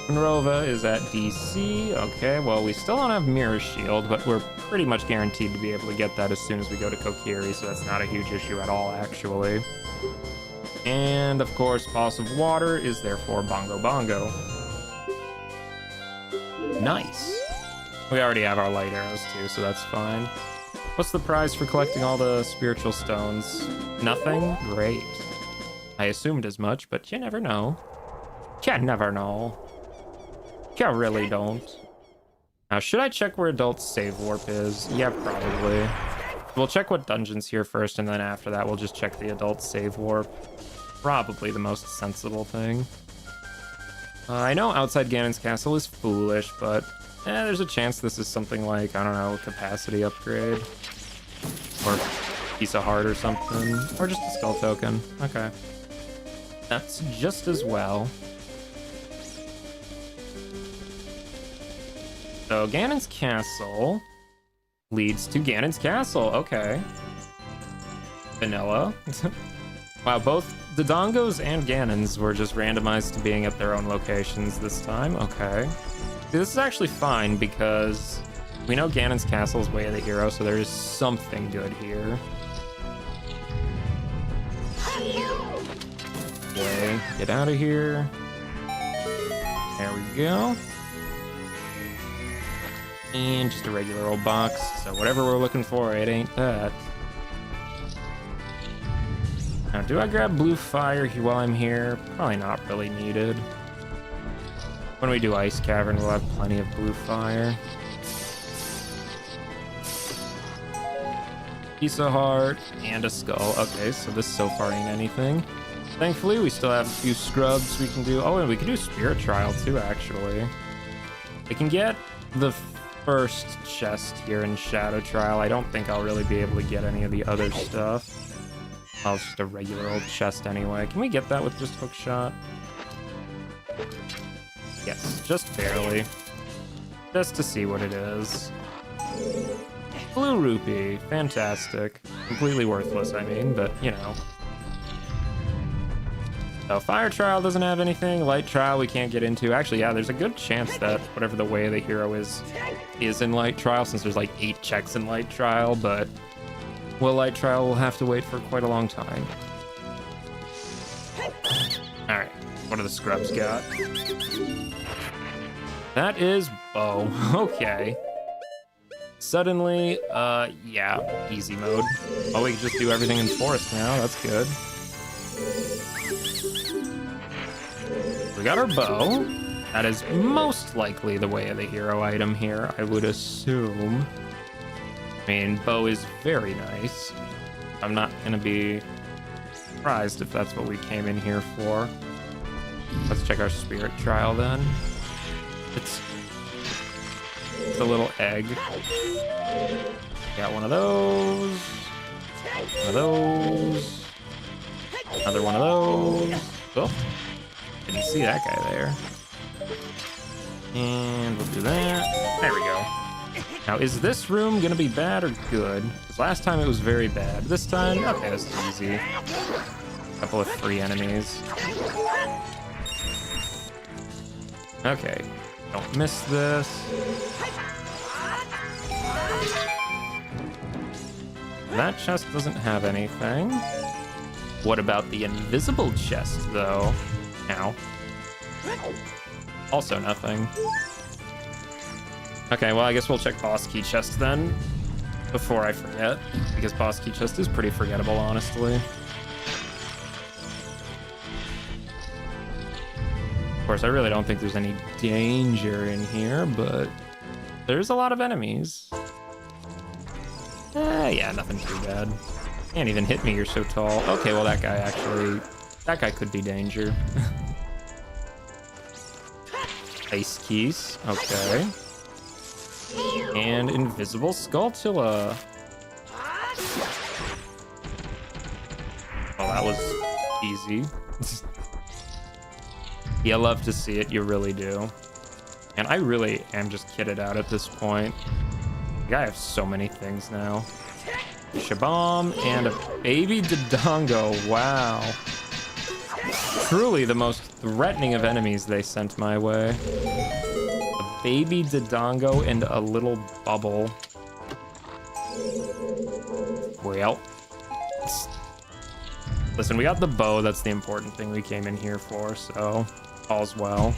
Monrova is at DC. Okay, well, we still don't have Mirror Shield, but we're pretty much guaranteed to be able to get that as soon as we go to Kokiri, so that's not a huge issue at all, actually. And, of course, boss of Water is therefore Bongo Bongo. Nice. We already have our light arrows, too, so that's fine. What's the prize for collecting all the spiritual stones? Nothing? Great. I assumed as much, but you never know. You never know. You really don't. Now, should I check where Adult Save Warp is? Yeah, probably. We'll check what dungeon's here first, and then after that, we'll just check the Adult Save Warp. Probably the most sensible thing. I know outside Ganon's castle is foolish, but there's a chance this is something like, I don't know, capacity upgrade. Or piece of heart or something. Or just a skull token. Okay. That's just as well. So Ganon's castle leads to Ganon's castle. Okay. Vanilla. Wow, both Dodongos and Ganons were just randomized to being at their own locations this time. Okay. This is actually fine because we know Ganon's castle is Way of the Hero, so there is something good here. Okay, get out of here. There we go. And just a regular old box. So whatever we're looking for, it ain't that. Now, do I grab blue fire while I'm here? Probably not really needed. When we do Ice Cavern, we'll have plenty of blue fire. Piece of heart and a skull. Okay, so this so far ain't anything. Thankfully, we still have a few scrubs we can do. Oh, and we can do Spirit Trial too, actually. We can get the first chest here in Shadow Trial. I don't think I'll really be able to get any of the other stuff. Oh, it's just a regular old chest anyway. Can we get that with just hook shot? Yes, just barely. Just to see what it is. Blue rupee, fantastic. Completely worthless, I mean, but you know. So Fire Trial doesn't have anything. Light Trial we can't get into. Actually, yeah, there's a good chance that whatever the way of the hero is in Light Trial, since there's like 8 checks in Light Trial, but Light Trial will have to wait for quite a long time. Alright, what do the scrubs got? That is bow. Okay. Suddenly, yeah, easy mode. Oh, we can just do everything in forest now. That's good. We got our bow. That is most likely the way of the hero item here, I would assume. I mean, bow is very nice. I'm not gonna be surprised if that's what we came in here for. Let's check our spirit trial then. It's a little egg. Got one of those. One of those. Another one of those. Oh, didn't see that guy there. And we'll do that. There we go. Now, is this room gonna be bad or good? Because last time it was very bad. This time, okay, this is easy. A couple of free enemies. Okay, don't miss this. That chest doesn't have anything. What about the invisible chest, though? Ow. Also nothing. Okay, well, I guess we'll check boss key chest then, before I forget, because boss key chest is pretty forgettable, honestly. Of course, I really don't think there's any danger in here, but there's a lot of enemies. Yeah, nothing too bad. Can't even hit me, you're so tall. Okay, well, that guy could be danger. Ice keys, okay. And invisible Skulltula. Oh, that was easy. You love to see it, you really do. And I really am just kitted out at this point. I have so many things now. Shabam and a baby Dodongo. Wow. Truly the most threatening of enemies they sent my way. A baby Dodongo and a little bubble. Well. Listen, we got the bow. That's the important thing we came in here for, so all's well.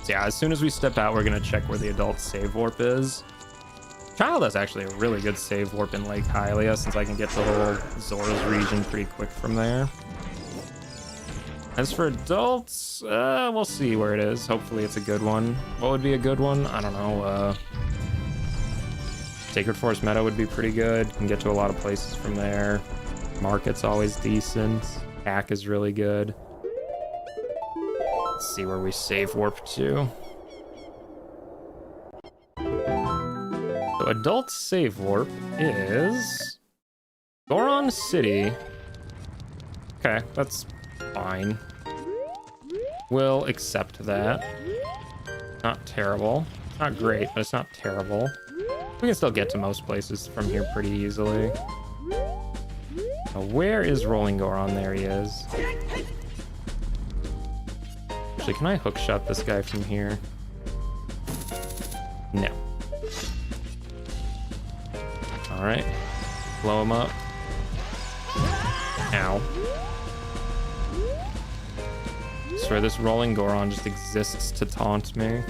So yeah, as soon as we step out, we're going to check where the adult save warp is. Child has actually a really good save warp in Lake Hylia, since I can get to the whole Zora's region pretty quick from there. As for adults, we'll see where it is. Hopefully it's a good one. What would be a good one? I don't know. Sacred Forest Meadow would be pretty good. You can get to a lot of places from there. Market's always decent. Hack is really good. Let's see where we save warp to. So adult save warp is Goron City. Okay, that's fine. We'll accept that. Not terrible. Not great, but it's not terrible. We can still get to most places from here pretty easily. Now, where is Rolling Goron? There he is. Actually, can I hookshot this guy from here? No. Alright. Blow him up. Ow. Swear this Rolling Goron just exists to taunt me.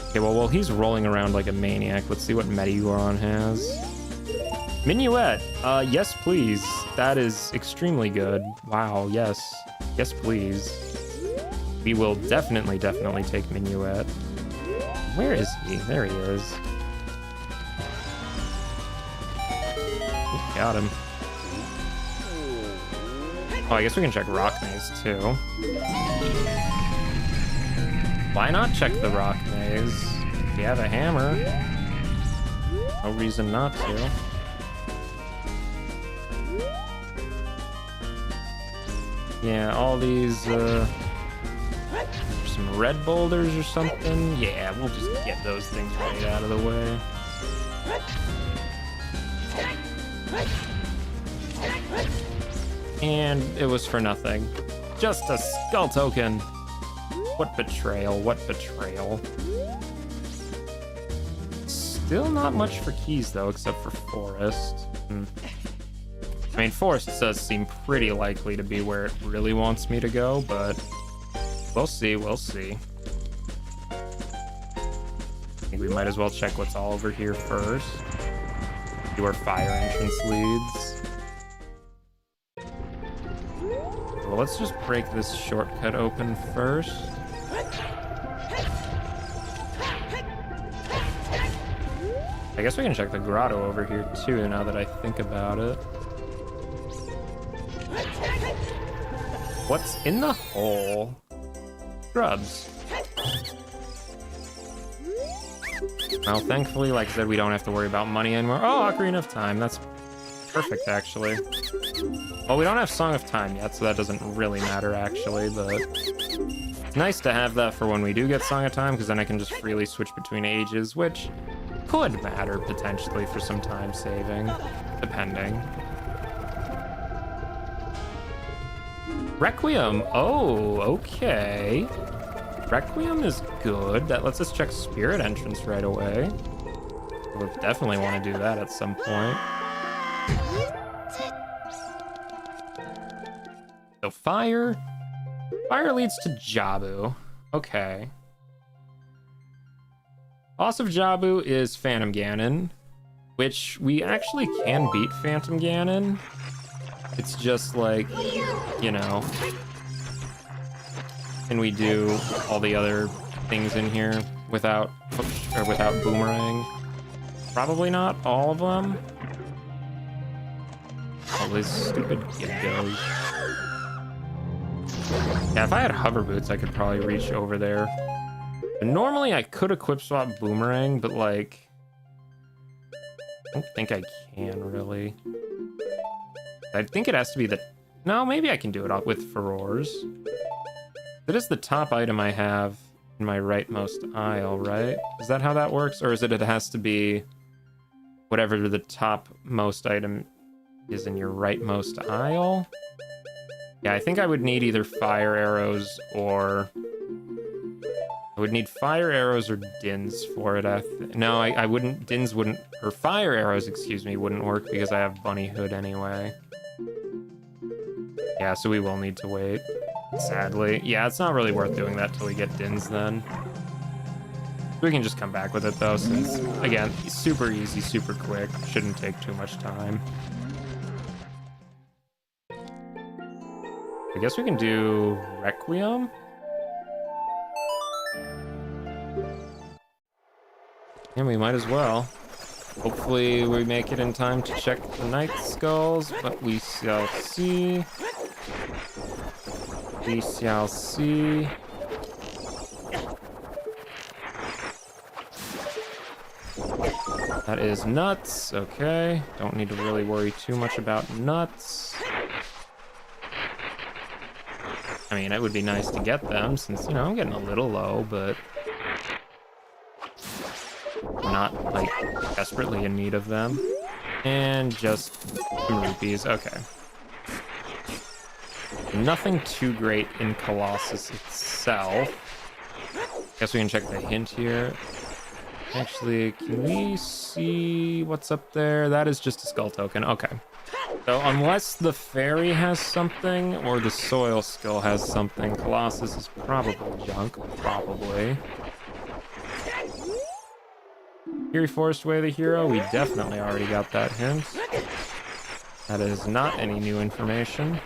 Okay, well, he's rolling around like a maniac. Let's see what Medigoron has. Minuet! Yes, please. That is extremely good. Wow, yes. Yes, please. We will definitely take Minuet. Where is he? There he is. Got him. Oh, I guess we can check Rock Maze, too. Why not check the Rock Maze? We have a hammer. No reason not to. Yeah, all these, some red boulders or something. Yeah, we'll just get those things right out of the way. And it was for nothing. Just a skull token. What betrayal, what betrayal. Still not much for keys though, except for forest. I mean, forest does seem pretty likely to be where it really wants me to go, but we'll see, we'll see. I think we might as well check what's all over here first. See where fire entrance leads. Well, let's just break this shortcut open first. I guess we can check the grotto over here too, now that I think about it. What's in the hole? Grubs. Well, thankfully, like I said, we don't have to worry about money anymore. Oh, Ocarina of Time. That's perfect, actually. Well, we don't have Song of Time yet, so that doesn't really matter, actually, but it's nice to have that for when we do get Song of Time, because then I can just freely switch between ages, which could matter, potentially, for some time saving, depending. Requiem. Oh, okay. Requiem is good. That lets us check Spirit Entrance right away. We'll definitely want to do that at some point. So fire. Fire leads to Jabu. Okay. Boss of Jabu is Phantom Ganon, which we actually can beat Phantom Ganon. It's just like, you know, can we do all the other things in here without boomerang? Probably not all of them. All these stupid giggos. Yeah, if I had hover boots, I could probably reach over there. And normally I could equip swap boomerang, but like, I don't think I can really. I think it has to be the... No, maybe I can do it with furores. That is the top item I have in my rightmost aisle, right? Is that how that works? Or is it has to be whatever the topmost item is in your rightmost aisle? Yeah, I think I would need either fire arrows or... I would need fire arrows or dins for it. No, I wouldn't... Dins wouldn't... Or fire arrows, excuse me, wouldn't work because I have bunny hood anyway. Yeah, so we will need to wait, sadly. Yeah, it's not really worth doing that till we get dins then. We can just come back with it though, since, again, super easy, super quick. Shouldn't take too much time. I guess we can do Requiem? Yeah, we might as well. Hopefully we make it in time to check the Night Skulls, but we shall see. We shall see. That is nuts. Okay. Don't need to really worry too much about nuts. I mean, it would be nice to get them since, you know, I'm getting a little low, but I'm not, like, desperately in need of them. And just some rupees. Okay. Nothing too great in Colossus itself. Guess we can check the hint here. Actually, can we see what's up there? That is just a skull token. Okay. So unless the fairy has something or the soil skill has something, Colossus is probably junk. Probably. Eerie Forest Way, the hero. We definitely already got that hint. That is not any new information.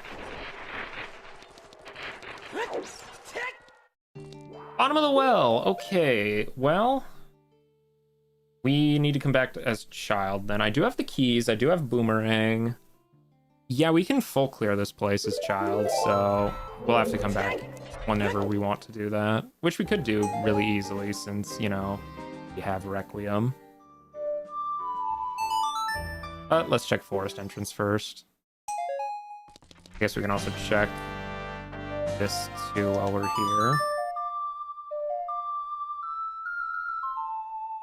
Bottom of the well. Okay, well, we need to come back as child then. I do have the keys. I do have boomerang. Yeah, we can full clear this place as child, so we'll have to come back whenever we want to do that, which we could do really easily since, you know, We have Requiem. Let's check forest entrance first. I guess we can also check this too while we're here.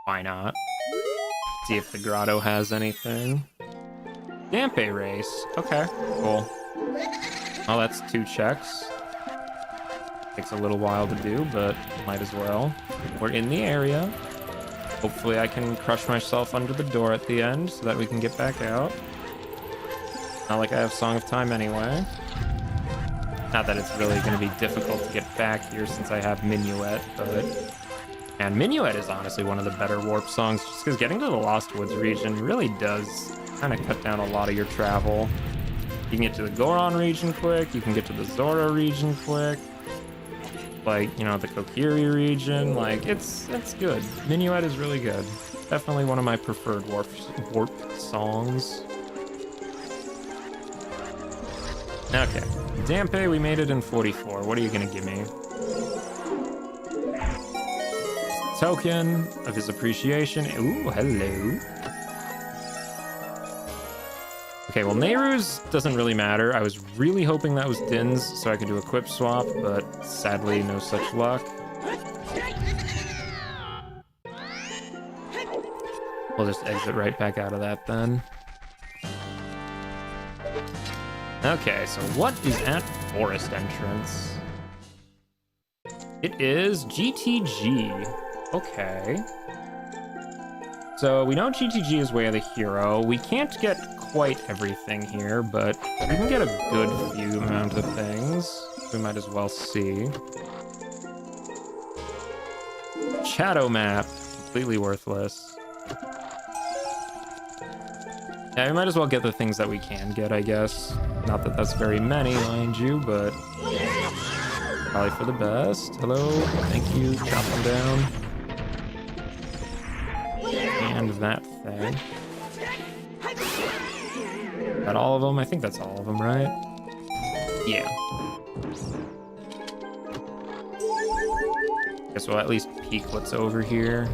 Why not? See if the grotto has anything. Dampe race. Okay, cool. Well, that's 2 checks. Takes a little while to do, but might as well. We're in the area. Hopefully I can crush myself under the door at the end so that we can get back out. Not like I have Song of Time anyway. Not that it's really going to be difficult to get back here since I have Minuet, but... And Minuet is honestly one of the better warp songs, just because getting to the Lost Woods region really does kind of cut down a lot of your travel. You can get to the Goron region quick, you can get to the Zora region quick. Like, you know, the Kokiri region, like, it's good. Minuet is really good. Definitely one of my preferred warp songs. Okay, Dampe, we made it in 44. What are you gonna give me? Token of his appreciation. Ooh, hello. Okay, well, Nehru's doesn't really matter. I was really hoping that was Din's so I could do a equip swap, but sadly, no such luck. We'll just exit right back out of that then. Okay, so what is at forest entrance? It is GTG. Okay. So we know GTG is Way of the Hero. We can't get quite everything here, but we can get a good few amount of things. We might as well see. Shadow map, completely worthless. Yeah, we might as well get the things that we can get, I guess. Not that that's very many, mind you, but probably for the best. Hello, thank you, chop them down. And that thing. Is that all of them? I think that's all of them, right? Yeah. Guess we'll at least peek what's over here.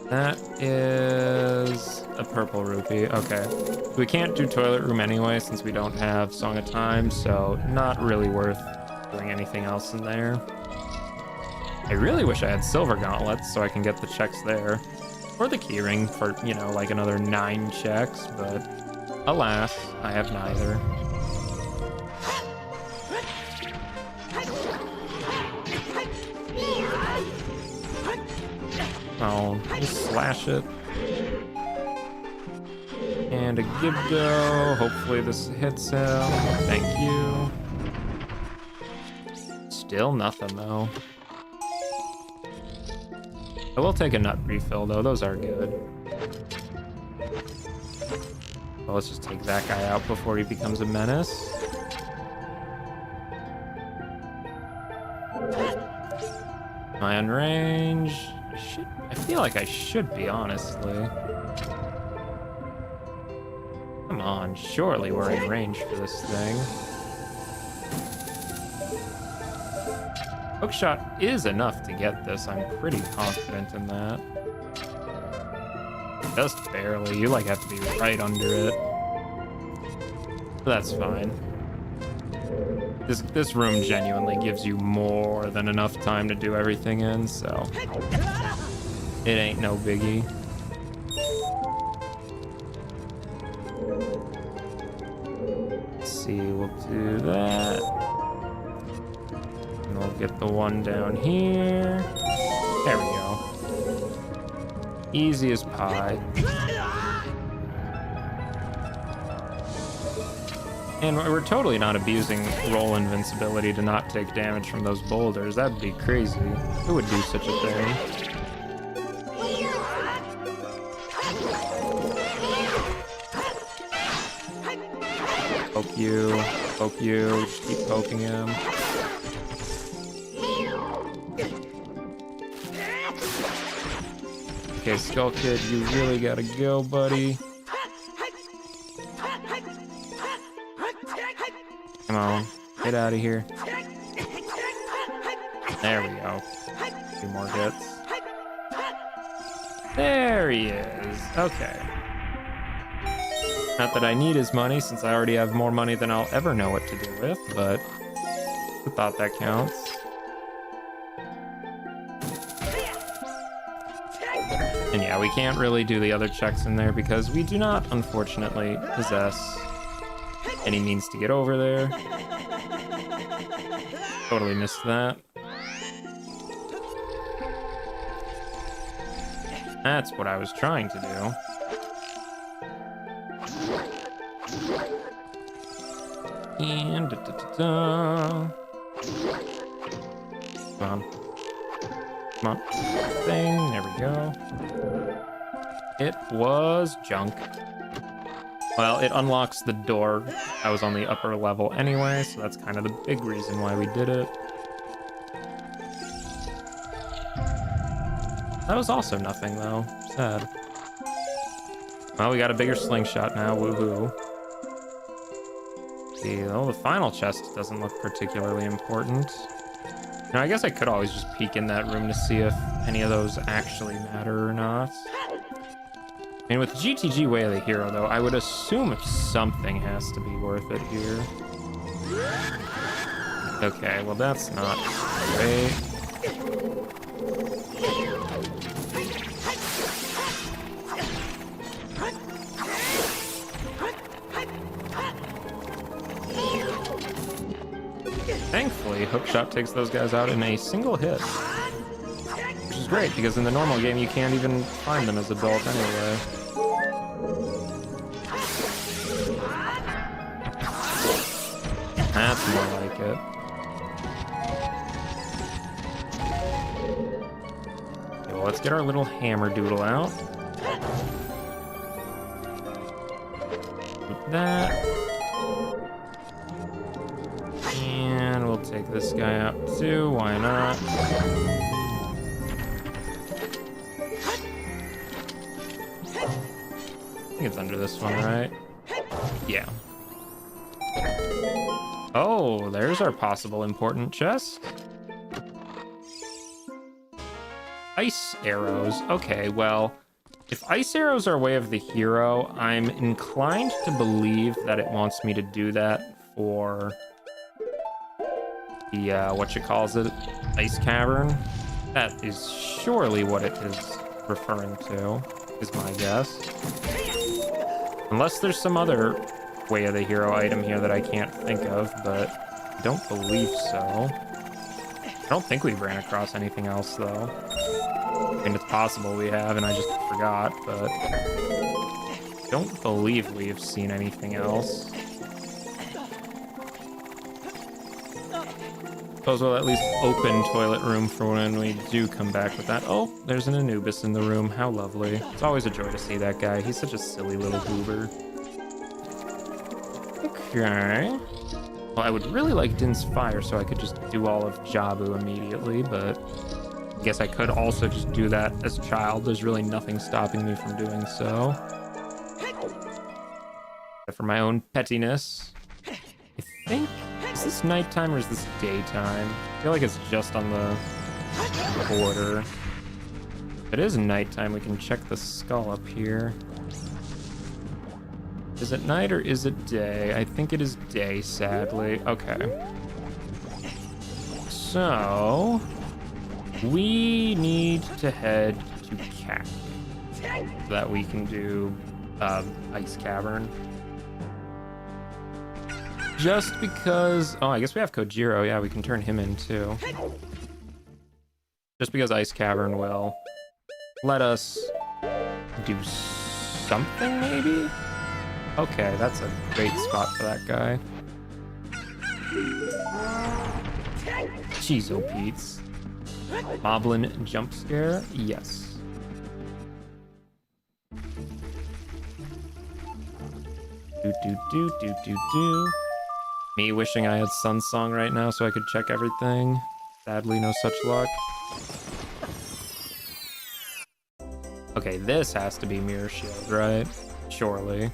That is a purple rupee. Okay. We can't do toilet room anyway since we don't have Song of Time, so not really worth doing anything else in there. I really wish I had silver gauntlets so I can get the checks there. Or the keyring for, you know, like another 9 checks, but alas, I have neither. Oh, just slash it. And a Gibdo. Hopefully this hits him. Thank you. Still nothing, though. I will take a nut refill, though. Those are good. Well, let's just take that guy out before he becomes a menace. Am I in range? I feel like I should be, honestly. Come on, surely we're in range for this thing. Hookshot is enough to get this. I'm pretty confident in that. Just barely. You like have to be right under it. That's fine. This room genuinely gives you more than enough time to do everything in, so it ain't no biggie. Let's see, we'll do that. And we'll get the one down here. There we go. Easy as pie. And we're totally not abusing roll invincibility to not take damage from those boulders. That'd be crazy. Who would do such a thing? Poke you. Poke you. Just keep poking him. Okay, Skull Kid, you really gotta go, buddy. Come on, get out of here. There we go. 2 more hits. There he is. Okay. Not that I need his money, since I already have more money than I'll ever know what to do with, but I thought that counts. And yeah, we can't really do the other checks in there because we do not, unfortunately, possess any means to get over there. Totally missed that. That's what I was trying to do. And Come on. Come on. Thing. There we go. It was junk. Well, it unlocks the door. I was on the upper level anyway, so that's kind of the big reason why we did it. That was also nothing, though. Sad. Well, we got a bigger slingshot now. Woohoo. See, well, the final chest doesn't look particularly important. Now, I guess I could always just peek in that room to see if any of those actually matter or not. I mean, with GTG Way of the Hero, though, I would assume something has to be worth it here. Okay, well, that's not great. Thankfully, Hookshot takes those guys out in a single hit. Which is great, because in the normal game, you can't even find them as a bolt anyway. That's more like it. Okay, well, let's get our little hammer doodle out. Put that. And we'll take this guy out too, why not? I think it's under this one, right? Yeah. Oh, there's our possible important chest. Ice arrows. Okay, well, if ice arrows are Way of the Hero, I'm inclined to believe that it wants me to do that for the, whatchamacallit, ice cavern. That is surely what it is referring to, is my guess. Unless there's some other Way of the Hero item here that I can't think of, but I don't believe so. I don't think we've ran across anything else, though. I mean, it's possible we have, and I just forgot, but I don't believe we've seen anything else. Suppose we'll at least open toilet room for when we do come back with that. Oh, there's an Anubis in the room. How lovely. It's always a joy to see that guy. He's such a silly little goober. Okay. Well, I would really like Din's Fire so I could just do all of Jabu immediately, but I guess I could also just do that as a child. There's really nothing stopping me from doing so. Except for my own pettiness. I think... Is this nighttime or is this daytime? I feel like it's just on the border. If it is nighttime, we can check the skull up here. Is it night or is it day? I think it is day, sadly. Okay. So... we need to head to Cat so that we can do Ice Cavern. Just because... oh, I guess we have Kojiro. Yeah, we can turn him in too. Just because Ice Cavern will let us do something, maybe? Okay, that's a great spot for that guy. Cheezo Pete's. Moblin jump scare? Yes. Do. Me wishing I had Sun Song right now so I could check everything. Sadly, no such luck. Okay, this has to be Mirror Shield, right? Surely.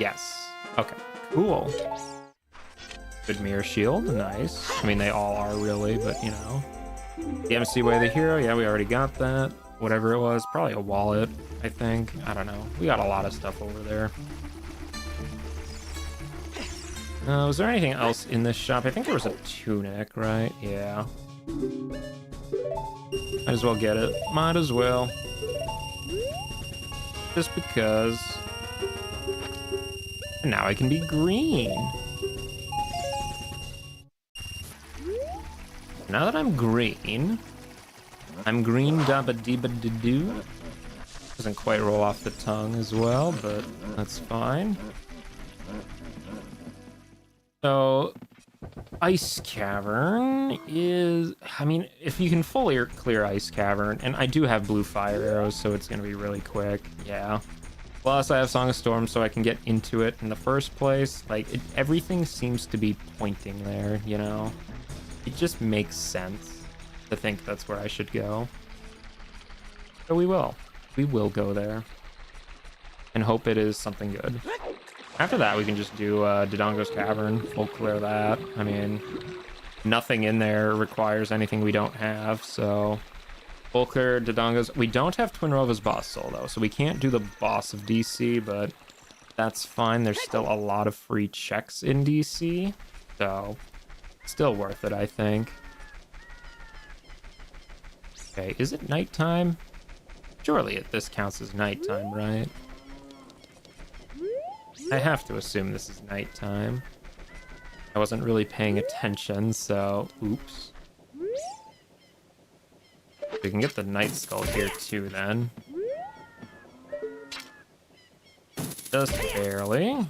Yes. Okay, cool. Good Mirror Shield, nice. I mean, they all are really, but you know. The MC Way of the Hero, yeah, we already got that. Whatever it was, probably a wallet, I think. I don't know. We got a lot of stuff over there. Was there anything else in this shop? I think there was a tunic, right? Yeah. Might as well get it. Might as well. Just because. And now I can be green. Now that I'm green dabba deeba doo. Doesn't quite roll off the tongue as well, but that's fine. So, Ice Cavern is, I mean, if you can fully clear Ice Cavern, and I do have blue fire arrows, so it's gonna be really quick, yeah. Plus, I have Song of Storm, so I can get into it in the first place. Like, everything seems to be pointing there, you know? It just makes sense to think that's where I should go. So we will. We will go there. And hope it is something good. After that, we can just do Dodongo's Cavern. We'll clear that. I mean, nothing in there requires anything we don't have, so... We'll clear Dodongo's. We don't have Twin Rova's boss soul, though, so we can't do the boss of DC, but that's fine. There's still a lot of free checks in DC, so still worth it, I think. Okay, is it nighttime? Surely this counts as nighttime, right? I have to assume this is nighttime. I wasn't really paying attention, so oops. We can get the Night Skull here too, then. Just barely.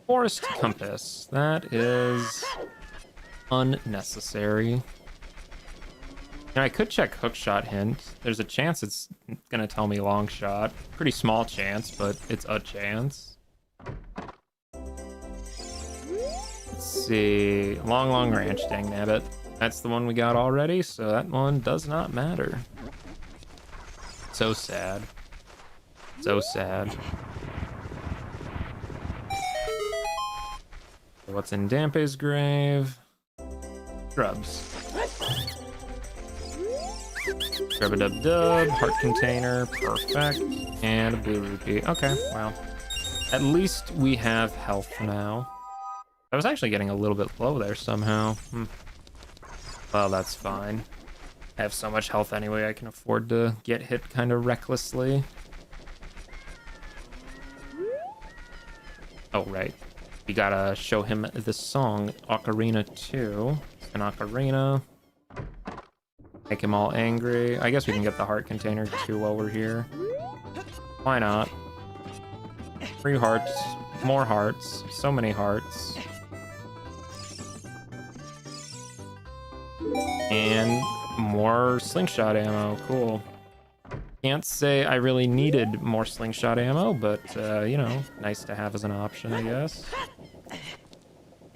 Forest Compass. That is unnecessary. Now, I could check Hookshot Hint. There's a chance it's gonna tell me Long Shot. Pretty small chance, but it's a chance. Let's see. Long Ranch, dang nabbit. That's the one we got already, so that one does not matter. So sad. So sad. What's in Dampe's grave? Shrubs. Scrub-a-dub-dub, heart container, perfect, and a blue rupee. Okay, wow. At least we have health now. I was actually getting a little bit low there somehow. Well, that's fine. I have so much health anyway, I can afford to get hit kind of recklessly. Oh, right. We gotta show him the song, Ocarina 2. An Ocarina. Make him all angry. I guess we can get the heart container too while we're here. Why not? 3 hearts. More hearts. So many hearts. And more slingshot ammo. Cool. Can't say I really needed more slingshot ammo, but, you know, nice to have as an option, I guess.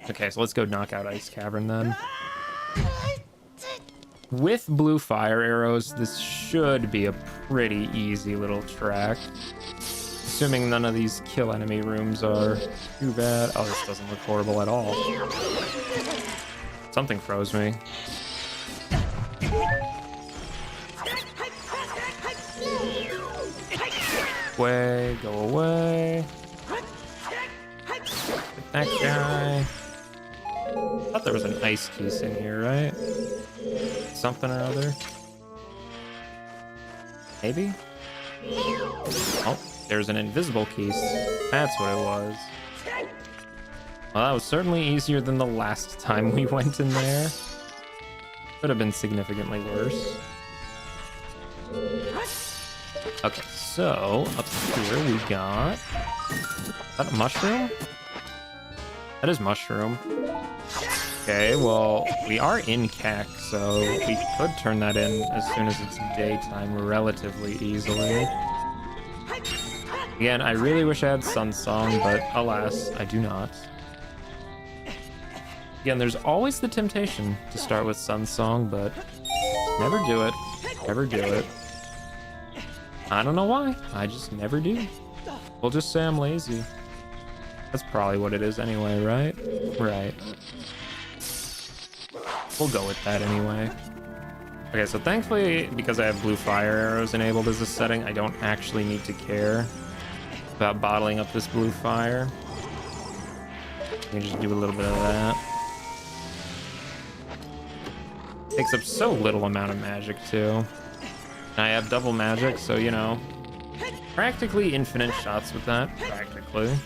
Okay, so let's go knock out Ice Cavern then. With blue fire arrows, this should be a pretty easy little track. Assuming none of these kill enemy rooms are too bad. Oh, this doesn't look horrible at all. Something froze me. Away, go away. Get that guy. I thought there was an ice piece in here, right? Something or other. Maybe? Oh, there's an invisible piece. That's what it was. Well, that was certainly easier than the last time we went in there. Could have been significantly worse. Okay, so up here we got... Is that a mushroom? That is mushroom. Okay, well, we are in Keck, so we could turn that in as soon as it's daytime relatively easily. Again, I really wish I had Sun Song, but alas, I do not. Again, there's always the temptation to start with Sun Song, but never do it. Never do it. I don't know why. I just never do. We'll just say I'm lazy. That's probably what it is anyway, right? Right. We'll go with that anyway. Okay, so thankfully, because I have blue fire arrows enabled as a setting, I don't actually need to care about bottling up this blue fire. You can just do a little bit of that. Takes up so little amount of magic, too. And I have double magic, so, you know, practically infinite shots with that. Practically.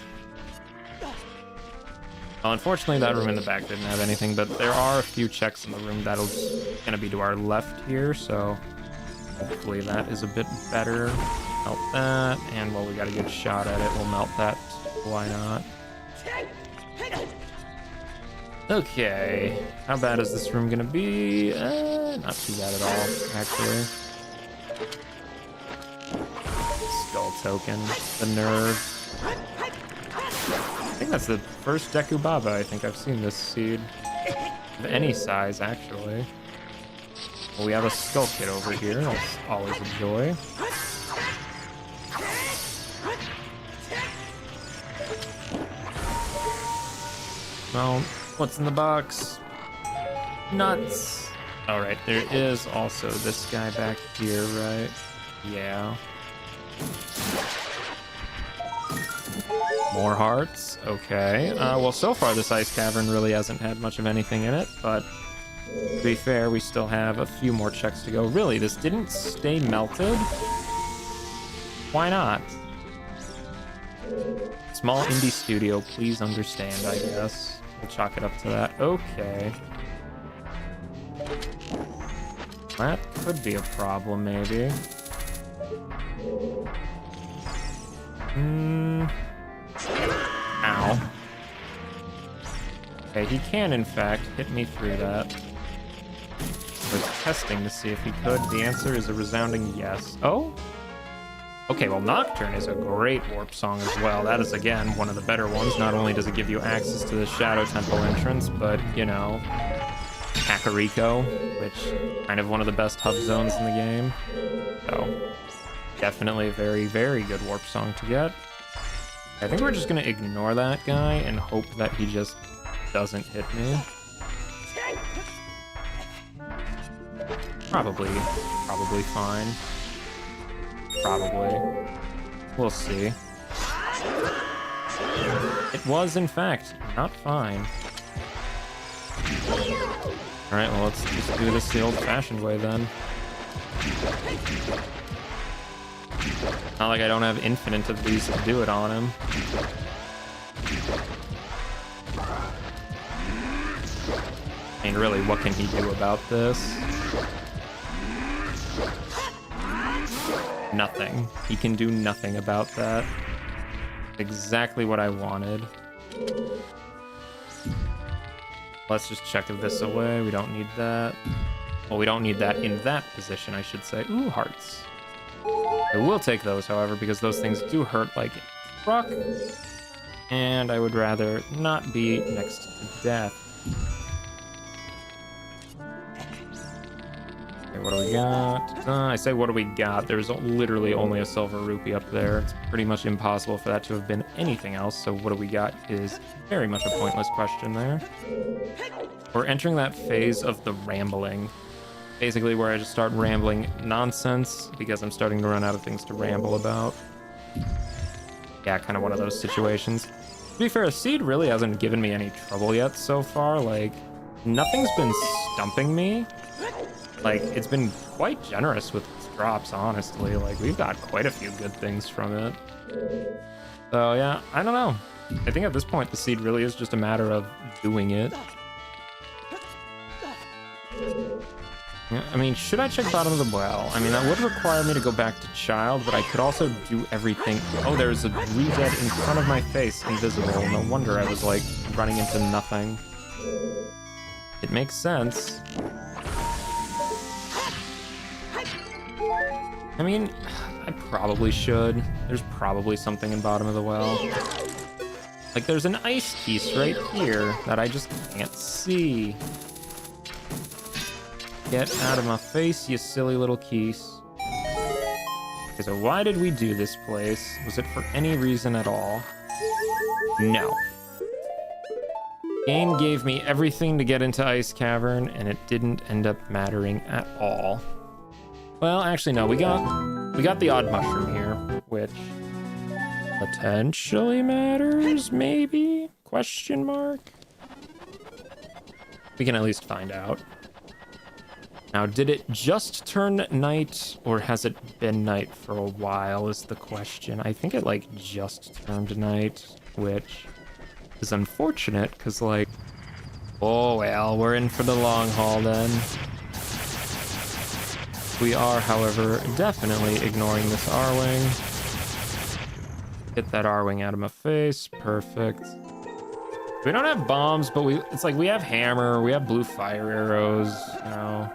Well, unfortunately, that room in the back didn't have anything, but there are a few checks in the room that'll gonna be to our left here, so hopefully that is a bit better. Melt that, and well, we got a good shot at it. We'll melt that. Why not? Okay, how bad is this room gonna be? Not too bad at all, actually. Skull token, the nerve. I think that's the first Deku Baba I think I've seen this seed. Of any size, actually. Well, we have a Skull Kid over here, that's always a joy. Well, what's in the box? Nuts! Alright, there is also this guy back here, right? Yeah. More hearts, okay. Well, so far this ice cavern really hasn't had much of anything in it, but to be fair, we still have a few more checks to go. Really, this didn't stay melted? Why not? Small indie studio, please understand, I guess. We'll chalk it up to that. Okay. That could be a problem, maybe. Ow. Okay, he can, in fact, hit me through that. I was testing to see if he could. The answer is a resounding yes. Oh? Okay, well, Nocturne is a great warp song as well. That is, again, one of the better ones. Not only does it give you access to the Shadow Temple entrance, but, you know, Kakariko, which kind of one of the best hub zones in the game. So, definitely a very, very good warp song to get. I think we're just gonna ignore that guy and hope that he just doesn't hit me. Probably fine. Probably. We'll see. It was, in fact, not fine. Alright, well, let's just do this the old-fashioned way, then. Not like I don't have infinite of these to do it on him. I mean, really, what can he do about this? Nothing. He can do nothing about that. Exactly what I wanted. Let's just check this away. We don't need that. Well, we don't need that in that position, I should say. Ooh, hearts. I will take those, however, because those things do hurt like fuck. And I would rather not be next to death. Okay, what do we got? I say, what do we got? There's literally only a silver rupee up there. It's pretty much impossible for that to have been anything else. So what do we got is very much a pointless question there. We're entering that phase of the rambling. Basically where I just start rambling nonsense because I'm starting to run out of things to ramble about. Yeah, kind of one of those situations. To be fair, Seed really hasn't given me any trouble yet so far. Like, nothing's been stumping me. Like, it's been quite generous with its drops, honestly. Like, we've got quite a few good things from it. So, yeah, I don't know. I think at this point, the Seed really is just a matter of doing it. Yeah, I mean, should I check bottom of the well? I mean, that would require me to go back to Child, but I could also do everything. Oh, there's a Reset in front of my face, invisible. No wonder I was, like, running into nothing. It makes sense. I mean, I probably should. There's probably something in bottom of the well. Like, there's an ice piece right here that I just can't see. Get out of my face, you silly little keys. Okay, so why did we do this place? Was it for any reason at all? No. Game gave me everything to get into Ice Cavern, and it didn't end up mattering at all. Well, actually, no. We got the odd mushroom here, which potentially matters, maybe? Question mark? We can at least find out. Now, did it just turn night, or has it been night for a while is the question. I think it, like, just turned night, which is unfortunate, because, like... Oh, well, we're in for the long haul, then. We are, however, definitely ignoring this R-Wing. Get that R-Wing out of my face. Perfect. We don't have bombs, but it's like we have hammer, we have blue fire arrows, you know.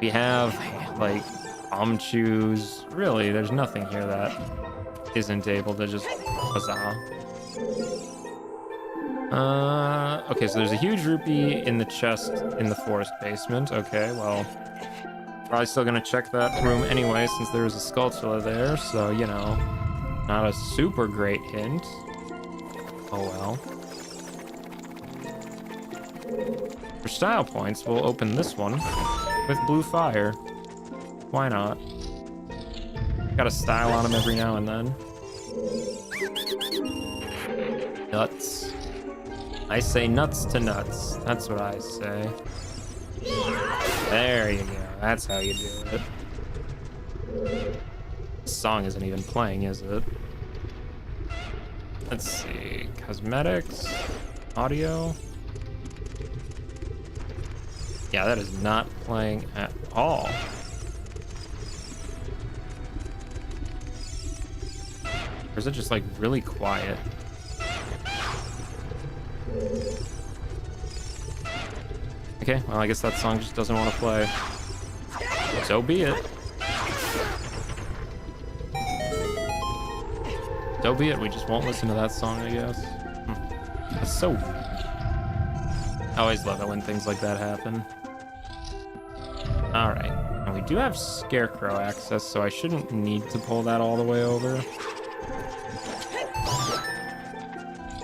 We have, like, bomb chews. Really, there's nothing here that isn't able to just huzzah. Okay, so there's a huge rupee in the chest in the forest basement. Okay, well, probably still gonna check that room anyway, since there was a Skulltula there, so, you know, not a super great hint. Oh well. For style points, we'll open this one with blue fire. Why not? Got a style on him every now and then. Nuts. I say nuts to nuts. That's what I say. There you go. That's how you do it. This song isn't even playing, is it? Let's see. Cosmetics. Audio. Yeah, that is not playing at all. Or is it just like really quiet? Okay, well, I guess that song just doesn't want to play. So be it. So be it, we just won't listen to that song, I guess. That's so weird. I always love it when things like that happen. Alright, and we do have Scarecrow access, so I shouldn't need to pull that all the way over.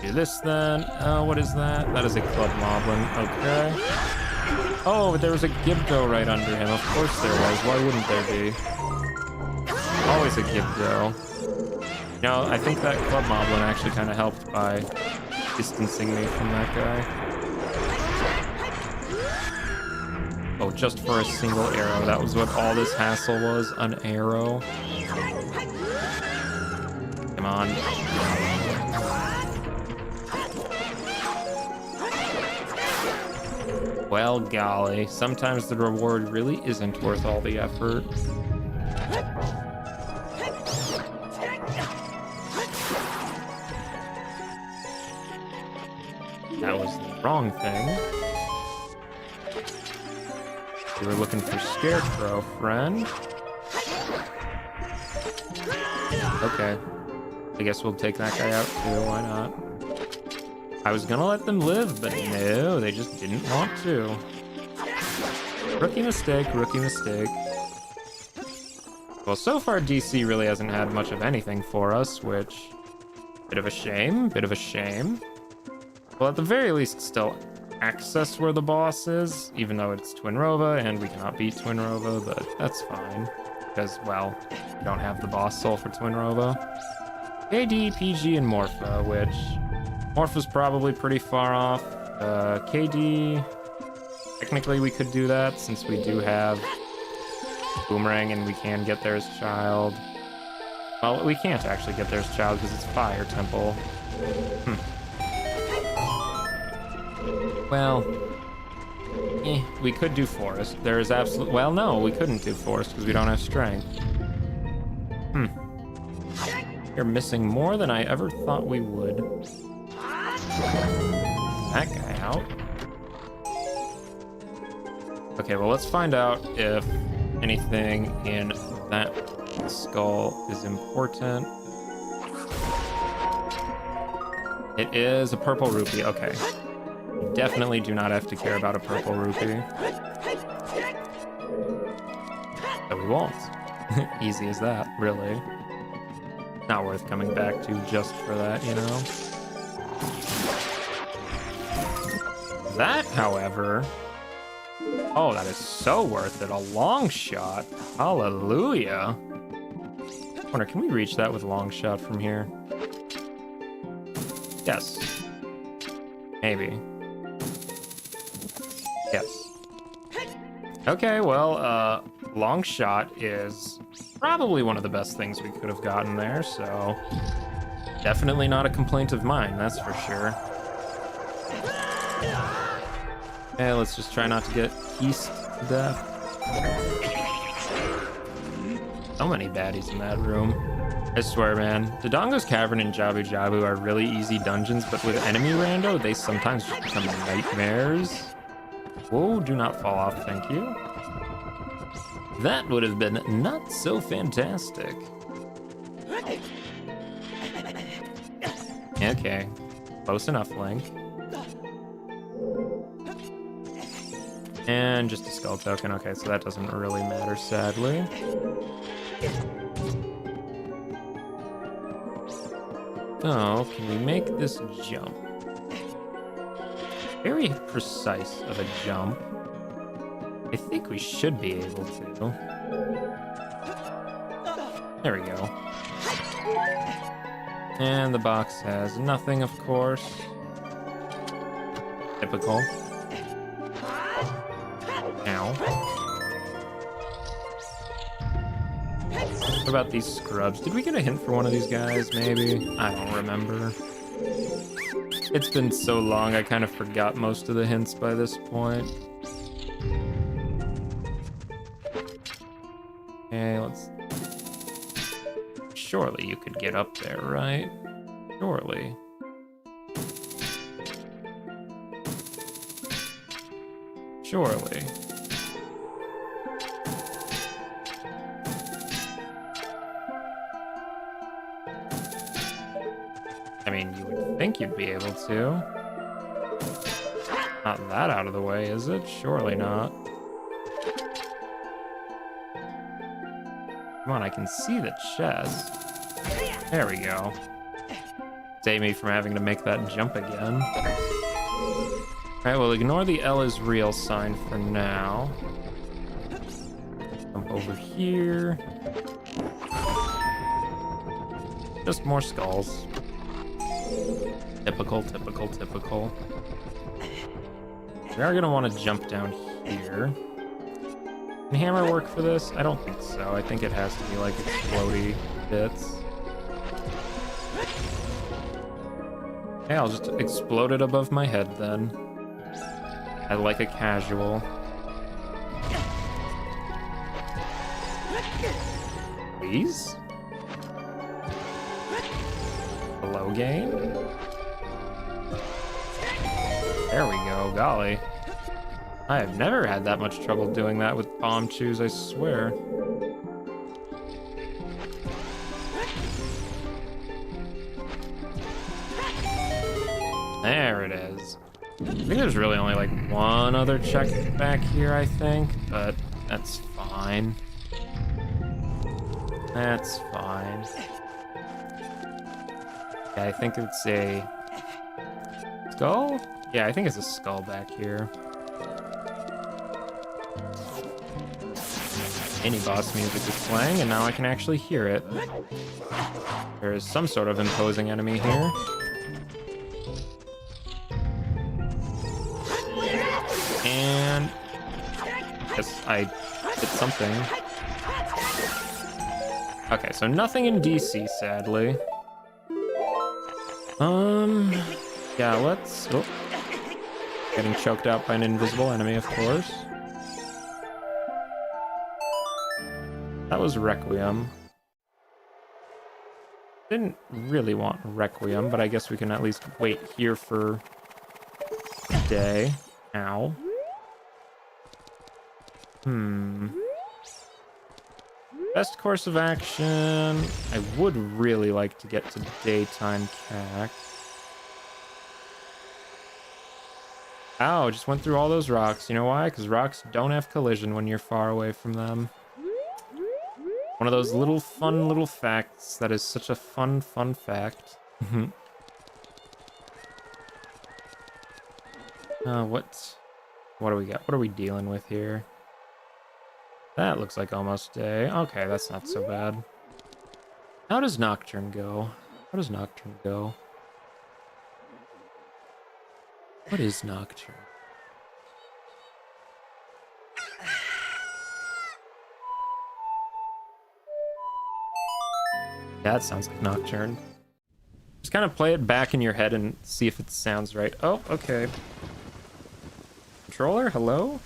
Do this then. What is that? That is a Club Moblin. Okay. Oh, but there was a Gibdo right under him. Of course there was. Why wouldn't there be? Always a Gibdo. You know, I think that Club Moblin actually kind of helped by distancing me from that guy. Oh, just for a single arrow. That was what all this hassle was. An arrow. Come on. Well, golly. Sometimes the reward really isn't worth all the effort. That was the wrong thing. We were looking for Scarecrow, friend. Okay. I guess we'll take that guy out too, why not? I was gonna let them live, but no, they just didn't want to. Rookie mistake, rookie mistake. Well, so far DC really hasn't had much of anything for us, which... Bit of a shame, bit of a shame. Well, at the very least, still access where the boss is, even though it's Twinrova, and we cannot beat Twinrova, but that's fine. Because, well, we don't have the boss soul for Twinrova. KD, PG, and Morpha, which... Morpha's probably pretty far off. KD... Technically, we could do that, since we do have Boomerang, and we can get there as Child. Well, we can't actually get there as Child, because it's Fire Temple. Well, we could do Forest. There is absolute... Well, no, we couldn't do Forest because we don't have Strength. You're missing more than I ever thought we would. That guy out. Okay, well, let's find out if anything in that skull is important. It is a purple rupee. Okay. Definitely do not have to care about a purple rupee. So we won't. Easy as that, really. Not worth coming back to just for that, you know? That, however... Oh, that is so worth it. A long shot. Hallelujah. I wonder, can we reach that with long shot from here? Yes. Maybe. Yes. Okay, well, long shot is probably one of the best things we could have gotten there, so definitely not a complaint of mine, that's for sure. Okay, let's just try not to get pieced to death. So many baddies in that room. I swear, man, Dodongo's Cavern and Jabu Jabu are really easy dungeons, but with enemy rando, they sometimes just become nightmares. Whoa, do not fall off, thank you. That would have been not so fantastic. Okay, close enough, Link. And just a skull token. Okay, so that doesn't really matter, sadly. Oh, can we make this jump? Very precise of a jump. I think we should be able to. There we go. And the box has nothing, of course. Typical. Ow. What about these scrubs? Did we get a hint for one of these guys, maybe? I don't remember. It's been so long, I kind of forgot most of the hints by this point. Okay, let's... Surely you could get up there, right? Surely. Surely. I mean, you would think you'd be able to. Not that out of the way, is it? Surely not. Come on, I can see the chest. There we go. Save me from having to make that jump again. Alright, well, ignore the L is real sign for now. Jump over here. Just more skulls. Typical, typical, typical. We are gonna want to jump down here. Can hammer work for this? I don't think so. I think it has to be like explodey bits. Okay, I'll just explode it above my head then. I like a casual. Please? Hello, game? There we go, golly. I have never had that much trouble doing that with palm chews, I swear. There it is. I think there's really only like one other check back here, I think, but that's fine. That's fine. Yeah, I think it's a skull? Yeah, I think it's a skull back here. Mini boss music is playing, and now I can actually hear it. There is some sort of imposing enemy here. And yes, I hit something. Okay, so nothing in DC, sadly. Yeah, let's... Oh. Getting choked out by an invisible enemy, of course. That was Requiem. Didn't really want Requiem, but I guess we can at least wait here for a day. Ow. Best course of action. I would really like to get to daytime cac. Ow, just went through all those rocks. You know why? Because rocks don't have collision when you're far away from them. One of those little fun little facts that is such a fun fact. What do we got? What are we dealing with here? That looks like almost day. Okay, that's not so bad. How does Nocturne go? How does Nocturne go? What is Nocturne? Yeah, that sounds like Nocturne. Just kind of play it back in your head and see if it sounds right. Oh, okay. Controller, hello?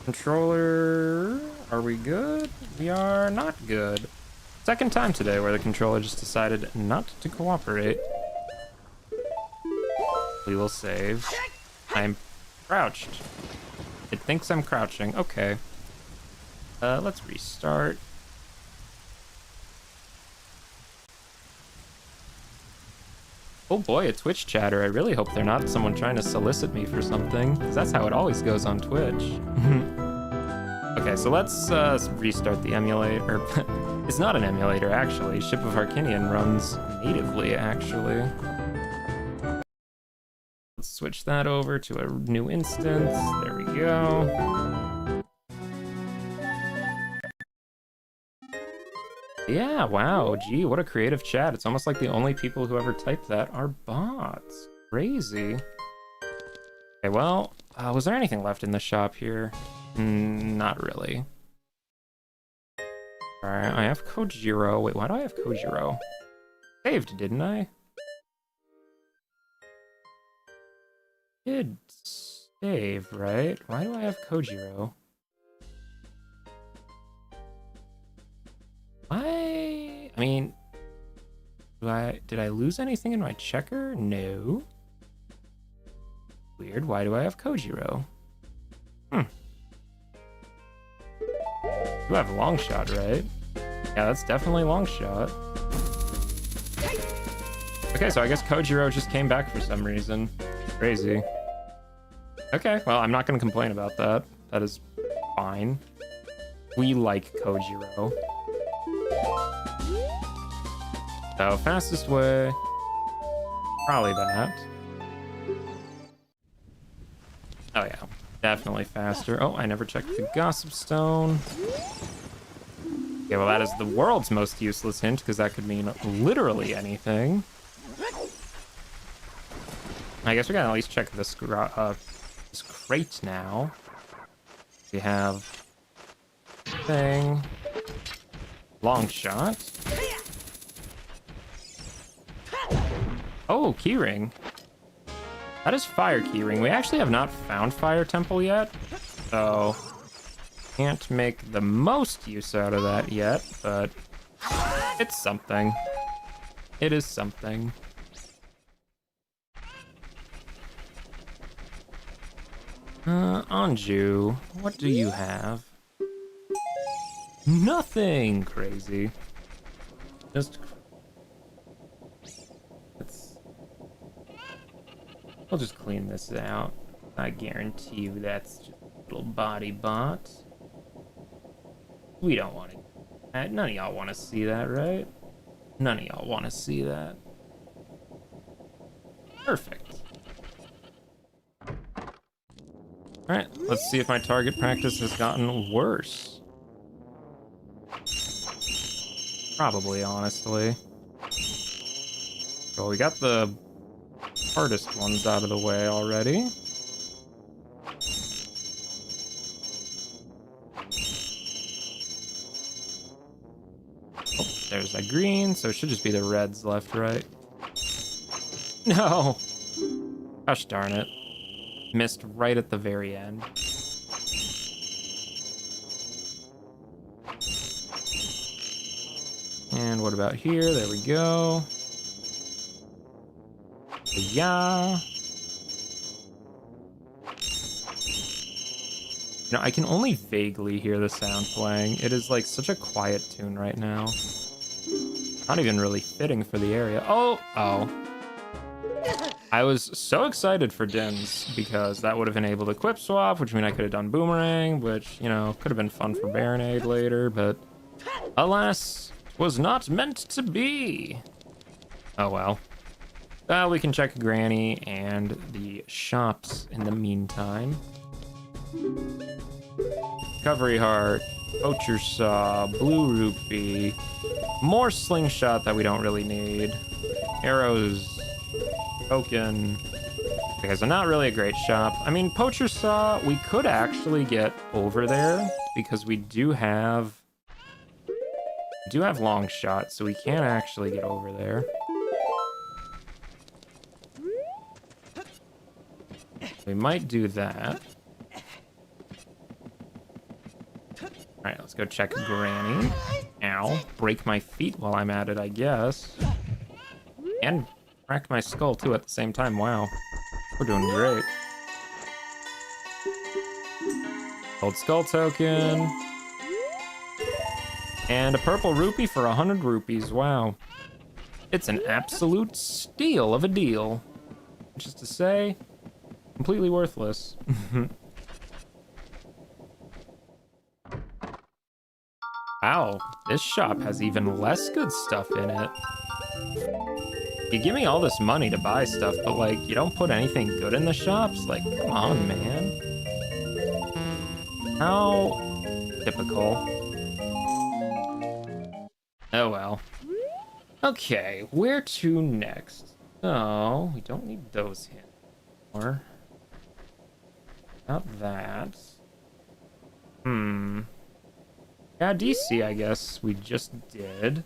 Controller, are we good? We are not good. Second time today where the controller just decided not to cooperate. We will save. I'm crouched. It thinks I'm crouching. Okay. Let's restart. Oh boy, a Twitch chatter. I really hope they're not someone trying to solicit me for something, because that's how it always goes on Twitch. Okay, so let's restart the emulator. It's not an emulator, actually. Ship of Harkinian runs natively, actually. Let's switch that over to a new instance. There we go. Yeah, wow, gee, what a creative chat. It's almost like the only people who ever typed that are bots. Crazy. Okay, well, was there anything left in the shop here? Not really. Alright, I have Kojiro. Wait, why do I have Kojiro? Saved, didn't I? Did save, right? Why do I have Kojiro? I mean, did I lose anything in my checker? No. Weird, why do I have Kojiro? You have long shot, right? Yeah, that's definitely long shot. Okay, so I guess Kojiro just came back for some reason. Crazy. Okay, well, I'm not gonna complain about that. That is fine. We like Kojiro. So, fastest way, probably that. Oh yeah, definitely faster. Oh, I never checked the Gossip Stone. Okay, well that is the world's most useless hint, because that could mean literally anything. I guess we gotta at least check this crate now. We have thing, long shot. Oh, keyring. That is fire keyring. We actually have not found Fire Temple yet, so can't make the most use out of that yet, but it's something. It is something. Anju, what do you have? Nothing crazy. Just I'll just clean this out. I guarantee you that's just a little body bot. We don't want to. None of y'all want to see that, right? None of y'all want to see that. Perfect. Alright, let's see if my target practice has gotten worse. Probably, honestly. So we got the hardest ones out of the way already. Oh, there's that green, so it should just be the reds left, right? No! Gosh darn it. Missed right at the very end. And what about here? There we go. Yeah. You know, I can only vaguely hear the sound playing. It is like such a quiet tune right now. Not even really fitting for the area. Oh, oh. I was so excited for Dins because that would have enabled a Quip Swap, which means I could have done Boomerang, which, you know, could have been fun for Baronade later, but alas, was not meant to be. Oh well. Well, we can check Granny and the shops in the meantime. Recovery Heart, Poacher Saw, Blue Rupee, more Slingshot that we don't really need, Arrows, Token. Okay, so not really a great shop. I mean, Poacher Saw, we could actually get over there because we do have long shot, so we can actually get over there. We might do that. All right, let's go check Granny. Ow, break my feet while I'm at it, I guess. And crack my skull too at the same time. Wow, we're doing great. Old skull token. And a purple rupee for 100 rupees. Wow. It's an absolute steal of a deal. Which is to say, completely worthless. Wow, this shop has even less good stuff in it. You give me all this money to buy stuff, but like, you don't put anything good in the shops? Like, come on, man. How typical. Oh well. Okay, where to next? Oh, we don't need those here anymore. Not that. Yeah, DC, I guess we just did.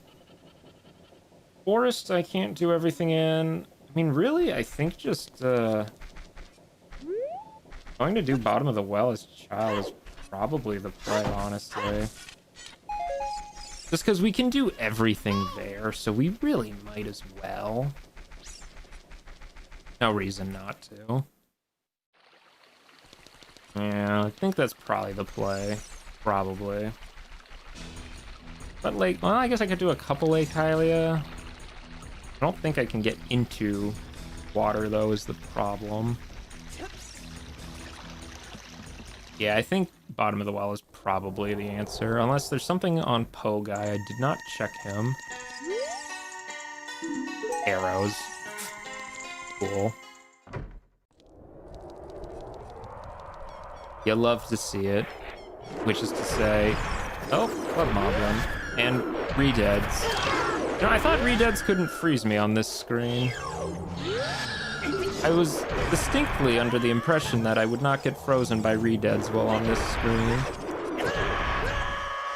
Forest, I can't do everything in. I mean, really, I think just going to do bottom of the well as child is probably the play, honestly. Just because we can do everything there, so we really might as well. No reason not to. Yeah, I think that's probably the play. Probably. But like, well, I guess I could do a couple Lake Hylia. I don't think I can get into water, though, is the problem. Yeah, I think bottom of the well is probably the answer. Unless there's something on Poe Guy. I did not check him. Arrows. Cool. You love to see it. Which is to say... Oh, Club Moblin. And Redeads. You know, I thought Redeads couldn't freeze me on this screen. I was distinctly under the impression that I would not get frozen by Redeads while on this screen.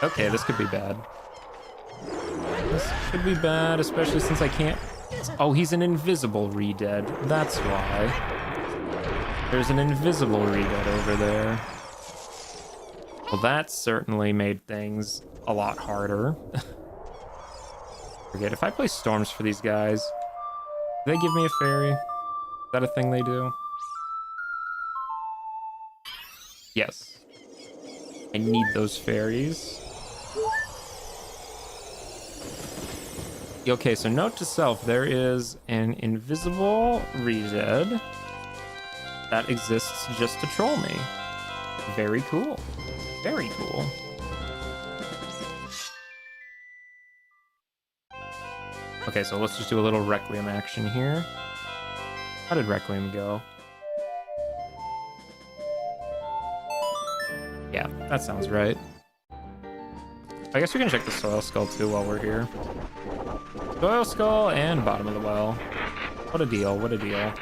Okay, this could be bad. This could be bad, especially since I can't... Oh, he's an invisible Redead. That's why. There's an invisible Redead over there. Well, that certainly made things a lot harder. Forget, if I play storms for these guys, do they give me a fairy? Is that a thing they do? Yes. I need those fairies. Okay, so note to self, there is an invisible Redead that exists just to troll me. Very cool. Very cool. Okay, so let's just do a little Requiem action here. How did Requiem go? Yeah, that sounds right. I guess we can check the Soil Skull too while we're here. Soil Skull and bottom of the well. What a deal, what a deal.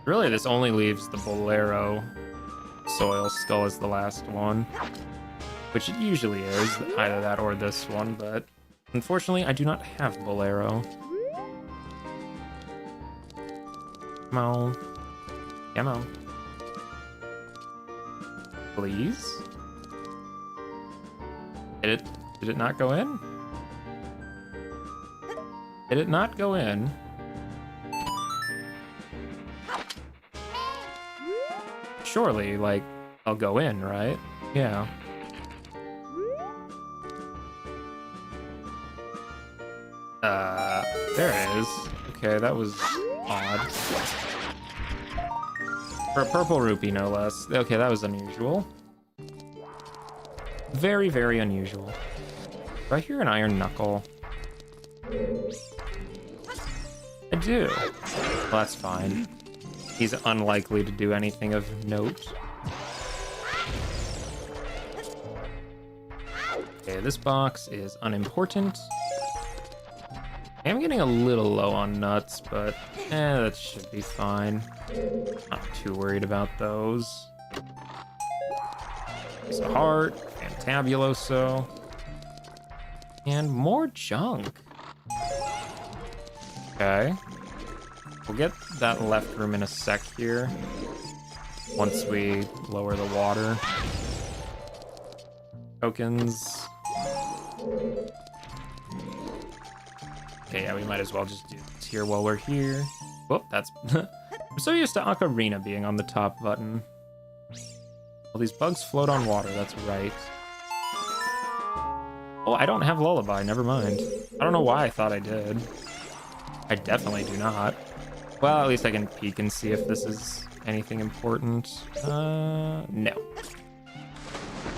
Really, this only leaves the Bolero Soil Skull as the last one. Which it usually is, either that or this one, but unfortunately, I do not have Bolero. Come on. Come on. Please? Did it not go in? Did it not go in? Surely, like, I'll go in, right? Yeah. There it is. Okay, that was odd. For a purple rupee, no less. Okay, that was unusual. Very, very unusual. Do I hear an iron knuckle? I do. Well, that's fine. He's unlikely to do anything of note. Okay, this box is unimportant. I'm getting a little low on nuts, but that should be fine. Not too worried about those. There's a heart, fantabuloso, and more junk. Okay. We'll get that left room in a sec here. Once we lower the water. Tokens. Okay, yeah, we might as well just do this here while we're here. Whoop, that's... I'm so used to Ocarina being on the top button. Well, these bugs float on water, that's right. Oh, I don't have Lullaby, never mind. I don't know why I thought I did. I definitely do not. Well, at least I can peek and see if this is anything important. No.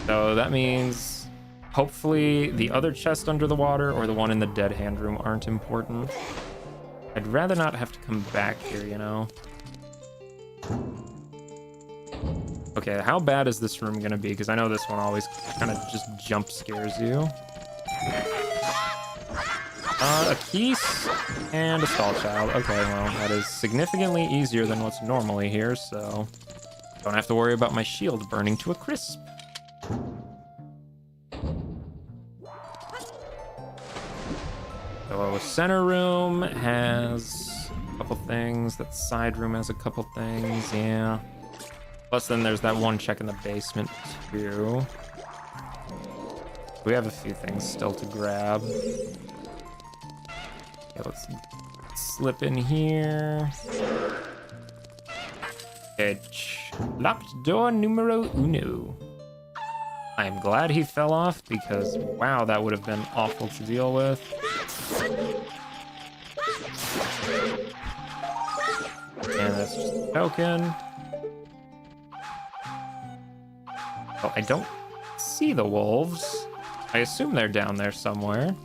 So that means hopefully the other chest under the water or the one in the dead hand room aren't important. I'd rather not have to come back here, you know? Okay, how bad is this room gonna be? Because I know this one always kind of just jump scares you. A Keese and a Stall Child. Okay, well, that is significantly easier than what's normally here, so don't have to worry about my shield burning to a crisp. So center room has a couple things. That side room has a couple things, yeah. Plus then there's that one check in the basement too. We have a few things still to grab. Okay, let's slip in here. Okay, locked door numero uno. I am glad he fell off because, wow, that would have been awful to deal with. And that's just a token. Oh, I don't see the wolves. I assume they're down there somewhere.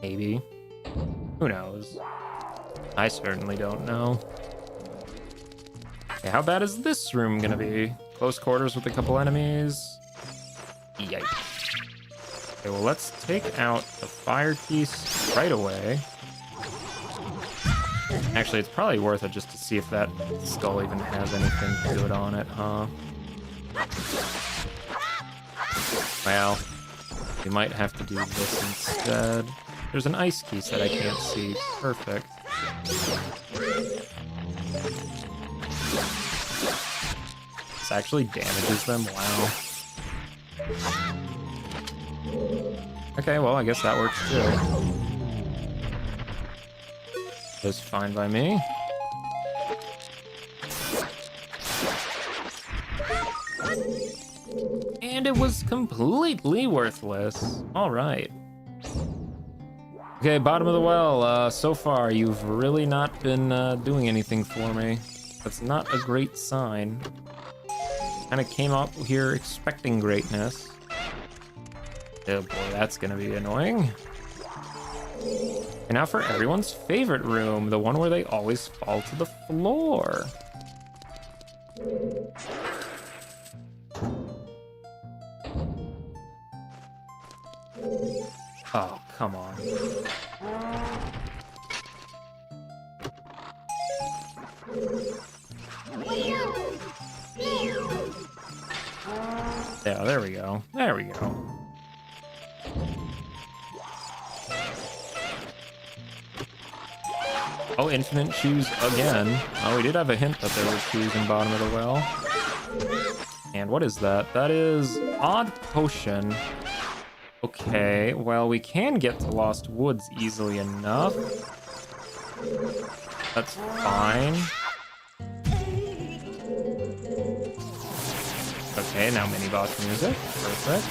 Maybe. Who knows? I certainly don't know. Okay, how bad is this room gonna be? Close quarters with a couple enemies. Yikes. Okay, well, let's take out the fire piece right away. Actually, it's probably worth it just to see if that skull even has anything good on it, huh? Well, we might have to do this instead. There's an ice key that I can't see. Perfect. This actually damages them? Wow. Okay, well, I guess that works too. That's fine by me. And it was completely worthless. All right. Okay, bottom of the well. So far, you've really not been doing anything for me. That's not a great sign. Kind of came up here expecting greatness. Oh boy, that's gonna be annoying. And now for everyone's favorite room, the one where they always fall to the floor. Oh, come on. Yeah, there we go. There we go. Oh, infinite shoes again. Oh, we did have a hint that there were shoes in bottom of the well. And what is that? That is odd potion. Okay, well, we can get to Lost Woods easily enough. That's fine. Okay, now mini boss music. Perfect.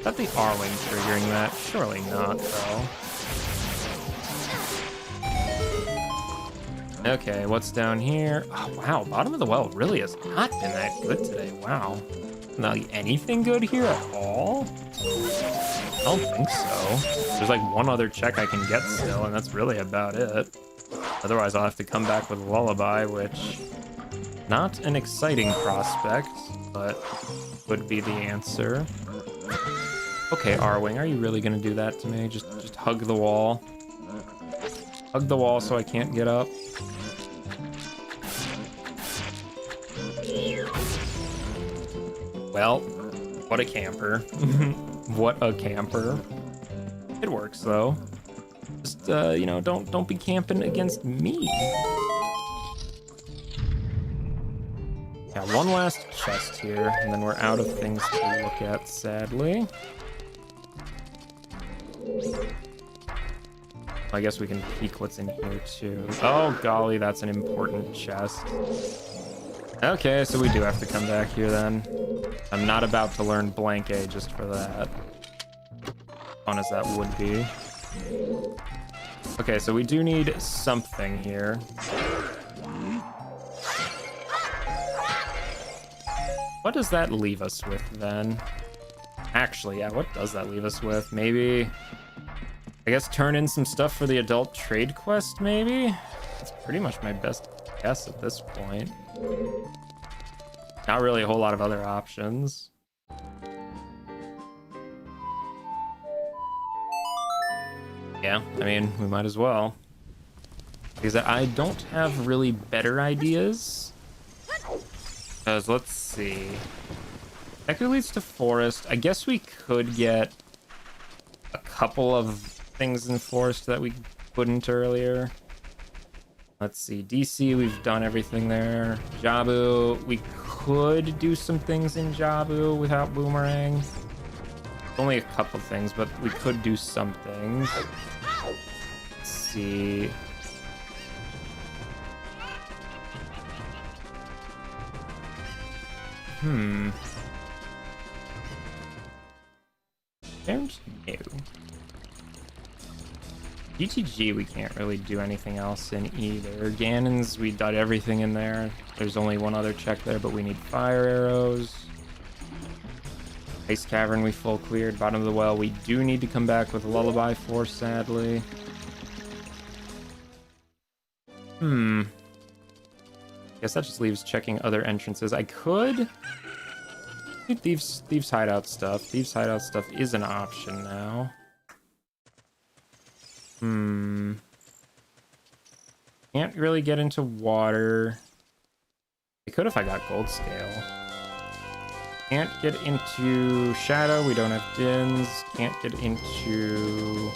Is that the R-Wing triggering that? Surely not, though. Okay, what's down here? Oh, wow, bottom of the well really has not been that good today. Wow. Not anything good here at all? I don't think so. There's like one other check I can get still, and that's really about it. Otherwise, I'll have to come back with Lullaby, which... not an exciting prospect, but would be the answer. Okay, R-Wing, are you really gonna do that to me? Just hug the wall. Hug the wall so I can't get up. Well, what a camper. What a camper. It works though. Just you know, don't be camping against me. Yeah, one last chest here, and then we're out of things to look at, sadly. I guess we can peek what's in here too. Oh golly, that's an important chest. Okay, so we do have to come back here then. I'm not about to learn blank A just for that. Fun as that would be. Okay, so we do need something here. What does that leave us with then? Actually, yeah, what does that leave us with? Maybe, I guess turn in some stuff for the adult trade quest, maybe? That's pretty much my best guess at this point. Not really a whole lot of other options. Yeah, I mean, we might as well. Because I don't have really better ideas. Because let's see. That could lead to forest. I guess we could get a couple of things in forest that we couldn't earlier. Let's see. DC, we've done everything there. Jabu, we could do some things in Jabu without Boomerang. Only a couple things, but we could do some things. Let's see. Don't know. GTG, we can't really do anything else in either. Ganon's, we did everything in there. There's only one other check there, but we need fire arrows. Ice Cavern, we full cleared. Bottom of the well, we do need to come back with Lullaby for, sadly. Guess that just leaves checking other entrances. I could... Thieves hideout stuff. Thieves hideout stuff is an option now. Can't really get into water. I could if I got gold scale. Can't get into Shadow, we don't have Dins. Can't get into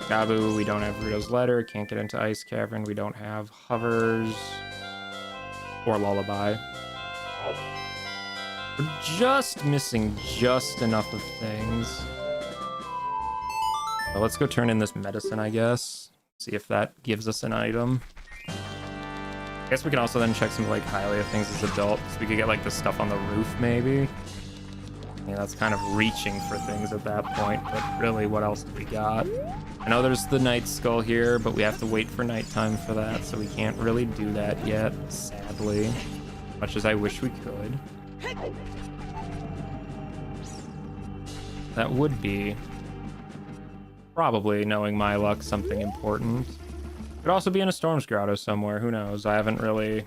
Gabu, we don't have Rito's Letter. Can't get into Ice Cavern, we don't have Hovers. Or Lullaby. We're just missing just enough of things. Well, let's go turn in this medicine, I guess. See if that gives us an item. I guess we can also then check some like Hylia things as adults. We could get like the stuff on the roof maybe. Yeah, that's kind of reaching for things at that point, but really what else do we got? I know there's the Night Skull here, but we have to wait for nighttime for that, so we can't really do that yet, sadly. Much as I wish we could. That would be, probably, knowing my luck, something important. Could also be in a Storm's Grotto somewhere, who knows? I haven't really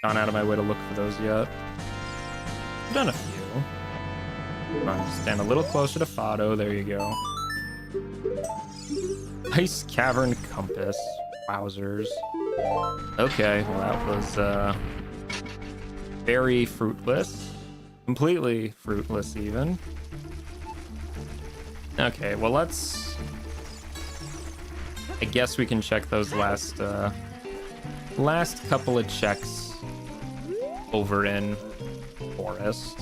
gone out of my way to look for those yet. I've done a few. Come on, just stand a little closer to Fado, there you go. Ice Cavern Compass. Wowzers. Okay, well that was very fruitless. Completely fruitless even. Okay, well let's... I guess we can check those last couple of checks over in Forest.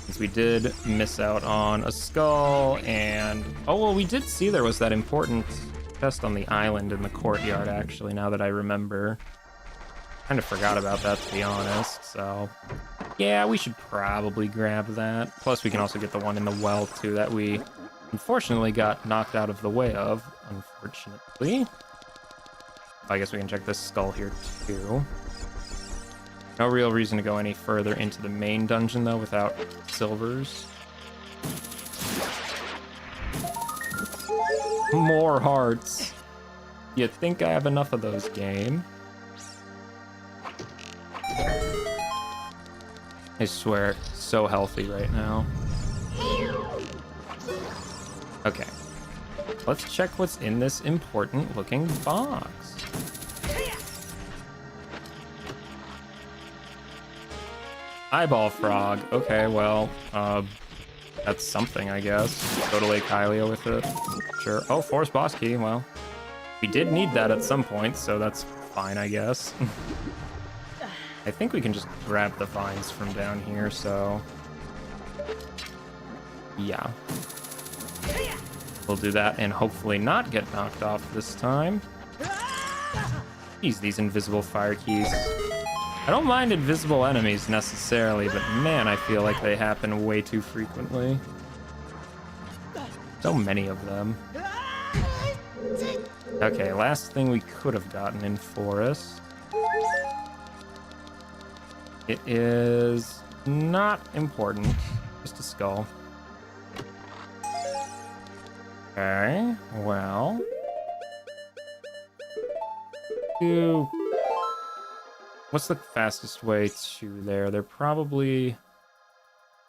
Since we did miss out on a skull and... Oh, well, we did see there was that important chest on the island in the courtyard, actually, now that I remember. Kind of forgot about that, to be honest, so... Yeah, we should probably grab that. Plus, we can also get the one in the well, too, that we unfortunately got knocked out of the way of, unfortunately. I guess we can check this skull here, too. No real reason to go any further into the main dungeon, though, without silvers. More hearts. You think I have enough of those, game? I swear, so healthy right now. Okay. Let's check what's in this important looking box. Eyeball frog. Okay, well, that's something, I guess. Go to Lake Hylia with it. Sure. Oh, forest boss key. Well, we did need that at some point, so that's fine, I guess. I think we can just grab the vines from down here, so... yeah. We'll do that and hopefully not get knocked off this time. Use these invisible fire keys. I don't mind invisible enemies necessarily, but man, I feel like they happen way too frequently. So many of them. Okay, last thing we could have gotten in forest. It is not important. Just a skull. Okay, well. What's the fastest way to there? There probably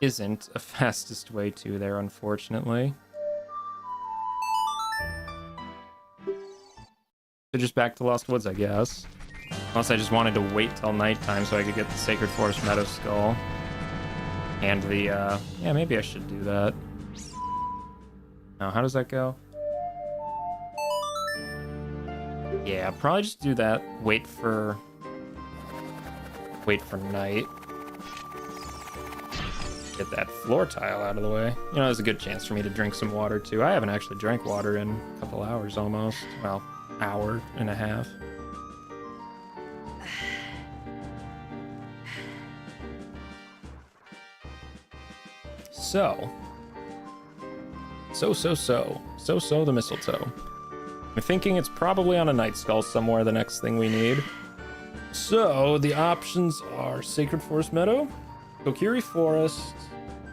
isn't a fastest way to there, unfortunately. So just back to Lost Woods, I guess. Unless I just wanted to wait till nighttime so I could get the Sacred Forest Meadow Skull. And the, yeah, maybe I should do that. Now, how does that go? Yeah, probably just do that. Wait for night. Get that floor tile out of the way. You know, there's a good chance for me to drink some water, too. I haven't actually drank water in a couple hours almost. Well, hour and a half. So the mistletoe. I'm thinking it's probably on a night skull somewhere, the next thing we need. So the options are Sacred Forest Meadow, Kokiri Forest,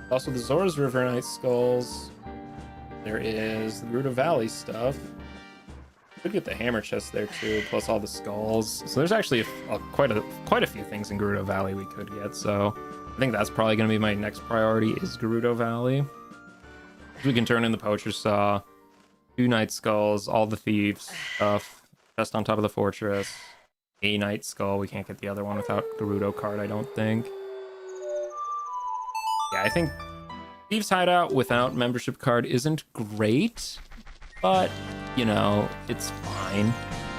also the Zora's River Night Skulls. There is the Grotto Valley stuff. Could get the hammer chest there too, plus all the skulls. So there's actually quite a few things in Grotto Valley we could get. So I think that's probably going to be my next priority is Grotto Valley. We can turn in the Poacher's Saw, 2 Night Skulls, all the thieves stuff, chest on top of the fortress, a Night Skull. We can't get the other one without Gerudo card, I don't think. Yeah, I think Thieves Hideout without membership card isn't great, but, you know, it's fine.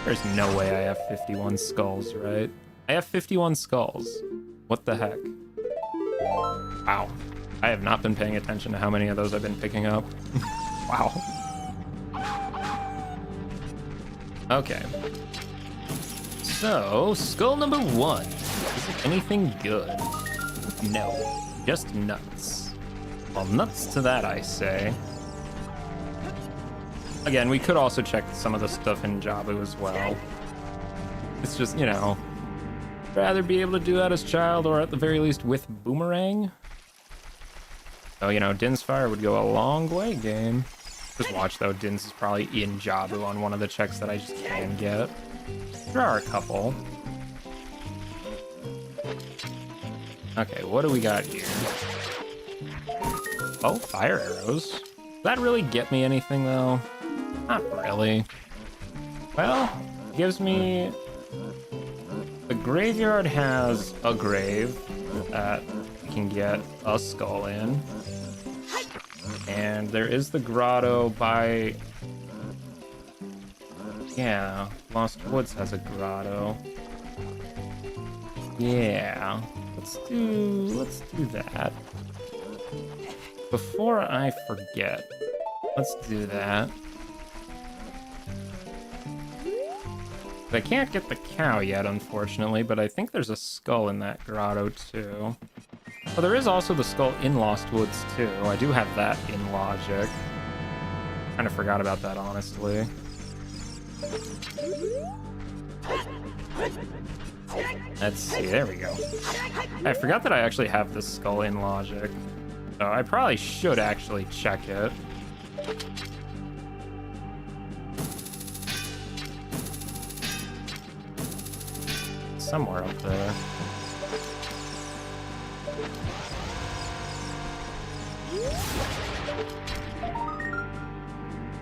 There's no way I have 51 skulls, right? I have 51 skulls. What the heck? Wow. I have not been paying attention to how many of those I've been picking up. Wow. Okay. So, skull number 1. Is it anything good? No. Just nuts. Well, nuts to that, I say. Again, we could also check some of the stuff in Jabu as well. It's just, you know, rather be able to do that as child or at the very least with Boomerang. So, you know, Din's Fire would go a long way, game. Just watch, though. Din's is probably in Jabu on one of the checks that I just can get. There are a couple. Okay, what do we got here? Oh, fire arrows. Does that really get me anything, though? Not really. Well, it gives me... The graveyard has a grave that we can get a skull in. And there is the grotto by... Yeah, Lost Woods has a grotto. Yeah, let's do that. Before I forget, let's do that. I can't get the cow yet, unfortunately, but I think there's a skull in that grotto, too. Oh, there is also the skull in Lost Woods, too. I do have that in logic. Kind of forgot about that, honestly. Let's see, there we go. I forgot that I actually have the skull in logic. So I probably should actually check it. Somewhere up there.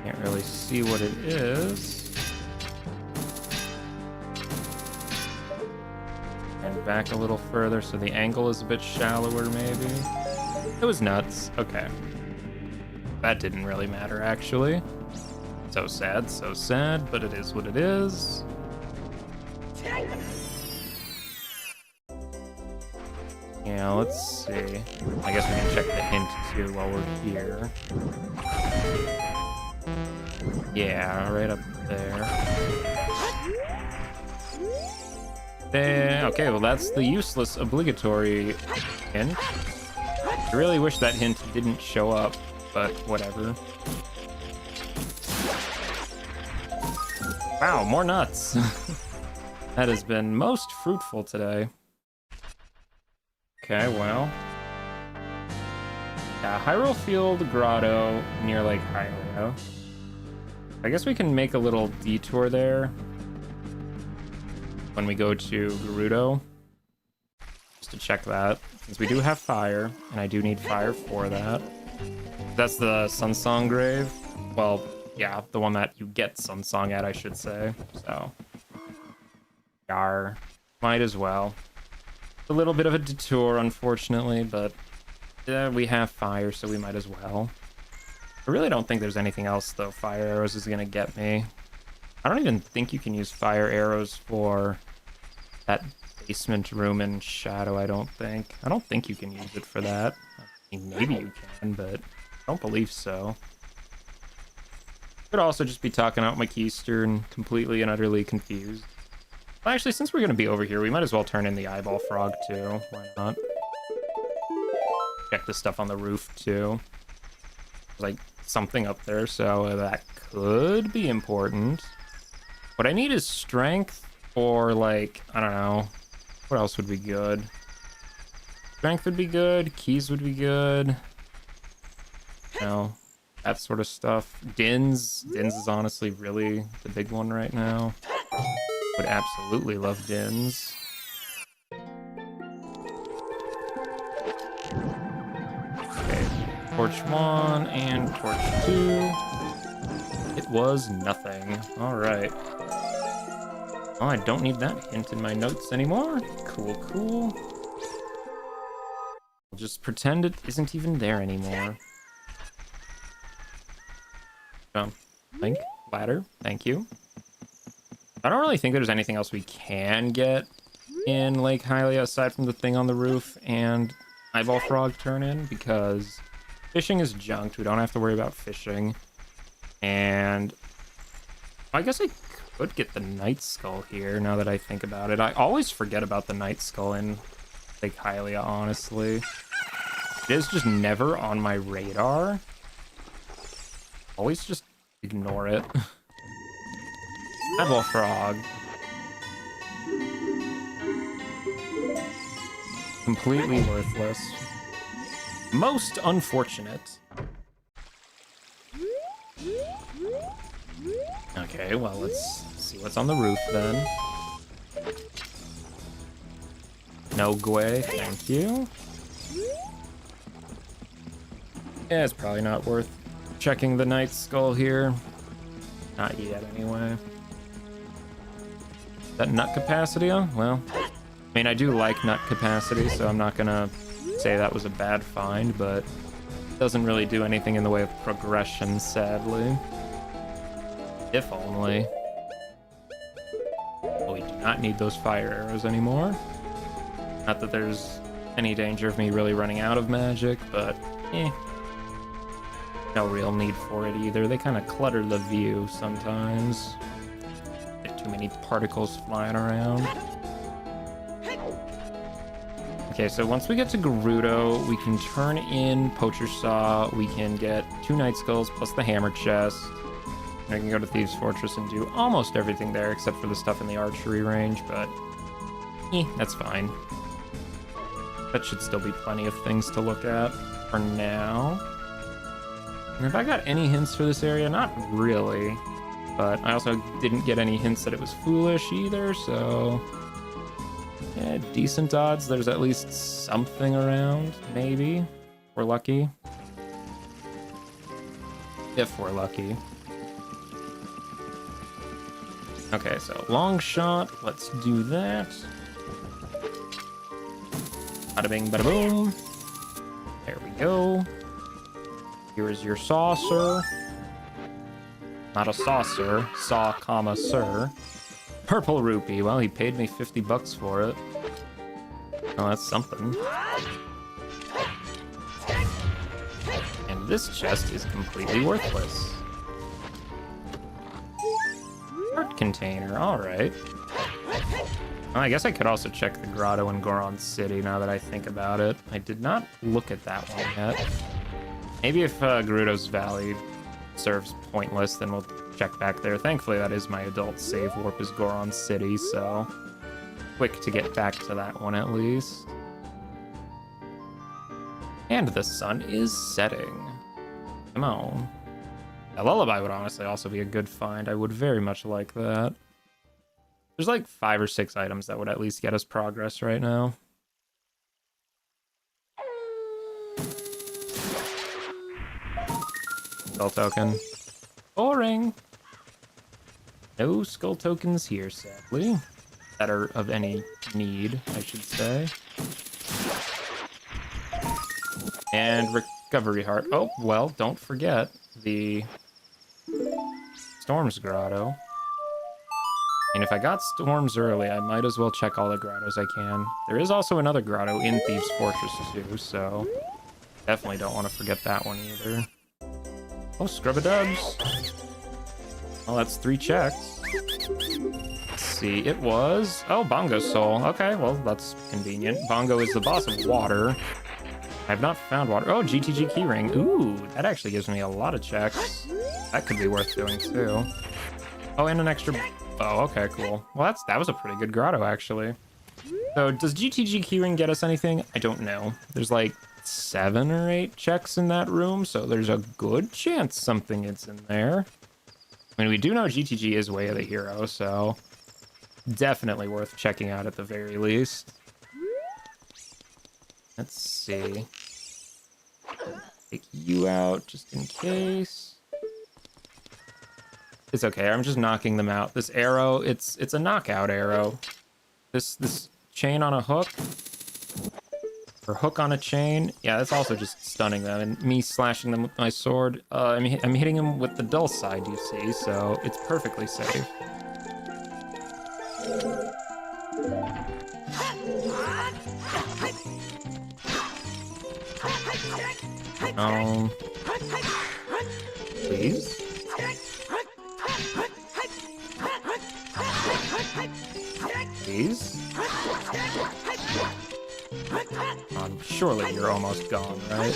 Can't really see what it is. And back a little further so the angle is a bit shallower, maybe. It was nuts. Okay. That didn't really matter, actually. So sad, but it is what it is. Yeah, let's see. I guess we can check the hint too while we're here. Yeah, right up there. Okay, well that's the useless obligatory hint. I really wish that hint didn't show up, but whatever. Wow, more nuts. That has been most fruitful today. Okay, well. Yeah, Hyrule Field Grotto near Lake Hylia. I guess we can make a little detour there when we go to Gerudo. Just to check that. Since we do have fire, and I do need fire for that. That's the Sunsong grave. Well, yeah, the one that you get Sunsong at, I should say. So, yar. Might as well. A little bit of a detour, unfortunately, but yeah, we have fire, so we might as well. I really don't think there's anything else, though. Fire arrows is gonna get me. I don't even think you can use fire arrows for that basement room in Shadow, I don't think. I don't think you can use it for that. I mean, maybe you can, but I don't believe so. Could also just be talking out my keister and completely and utterly confused. Well, actually, since we're going to be over here, we might as well turn in the eyeball frog, too. Why not? Check the stuff on the roof, too. There's, like, something up there, so that could be important. What I need is strength or, like, I don't know. What else would be good? Strength would be good. Keys would be good. You know, that sort of stuff. Dins. Dins is honestly really the big one right now. Would absolutely love Dins. Okay, torch 1 and torch 2. It was nothing. Alright. Oh, I don't need that hint in my notes anymore. Cool, cool. I'll just pretend it isn't even there anymore. Jump. Link. Ladder. Thank you. I don't really think there's anything else we can get in Lake Hylia aside from the thing on the roof and eyeball frog turn in, because fishing is junked. We don't have to worry about fishing. And I guess I could get the Night Skull here now that I think about it. I always forget about the Night Skull in Lake Hylia, honestly. It is just never on my radar. Always just ignore it. Eyeball frog. Completely worthless. Most unfortunate. Okay, well, let's see what's on the roof then. No Gwei, thank you. Yeah, it's probably not worth checking the Night Skull here. Not yet, anyway. That nut capacity? Well, I mean, I do like nut capacity, so I'm not gonna say that was a bad find, but it doesn't really do anything in the way of progression, sadly. If only. Well, we do not need those fire arrows anymore. Not that there's any danger of me really running out of magic, but no real need for it either. They kind of clutter the view sometimes. Get too many particles flying around. Okay, so once we get to Gerudo, we can turn in Poacher Saw. We can get 2 Night Skulls plus the Hammer Chest. And I can go to Thieves Fortress and do almost everything there except for the stuff in the archery range, but that's fine. That should still be plenty of things to look at for now. And if I got any hints for this area, not really. But I also didn't get any hints that it was foolish either, so... yeah, decent odds there's at least something around, maybe. If we're lucky. If we're lucky. Okay, so long shot. Let's do that. Bada bing, bada boom. There we go. Here is your saucer. Not a saucer. Saw, comma, sir. Purple rupee. Well, he paid me 50 bucks for it. Oh, that's something. And this chest is completely worthless. Art container. All right. Well, I guess I could also check the grotto in Goron City now that I think about it. I did not look at that one yet. Maybe if Gerudo's Valley serves pointless, then we'll check back there. Thankfully, that is my adult save warp is Goron City, so quick to get back to that one at least. And the sun is setting. Come on. A lullaby would honestly also be a good find. I would very much like that. There's like 5 or 6 items that would at least get us progress right now. Skull token. Boring. No skull tokens here, sadly. That are of any need, I should say. And recovery heart. Oh, well, don't forget the Storms Grotto. And if I got Storms early, I might as well check all the grottos I can. There is also another grotto in Thieves Fortress too, so definitely don't want to forget that one either. Oh, scrub-a-dubs. Well, that's 3 checks. Let's see, it was... oh, Bongo Soul. Okay, well, that's convenient. Bongo is the boss of water. I have not found water. Oh, GTG Keyring. Ooh, that actually gives me a lot of checks. That could be worth doing, too. Oh, and an extra... oh, okay, cool. Well, that was a pretty good grotto, actually. So, does GTG Keyring get us anything? I don't know. There's like 7 or 8 checks in that room, so there's a good chance something is in there. I mean, we do know GTG is Way of the Hero, so definitely worth checking out at the very least. Let's see. Take you out just in case. It's okay, I'm just knocking them out. This arrow, it's a knockout arrow. This chain on a hook, or hook on a chain, yeah, that's also just stunning them. And me slashing them with my sword, I'm hitting them with the dull side, you see, so it's perfectly safe. Please? Please? Surely you're almost gone, right?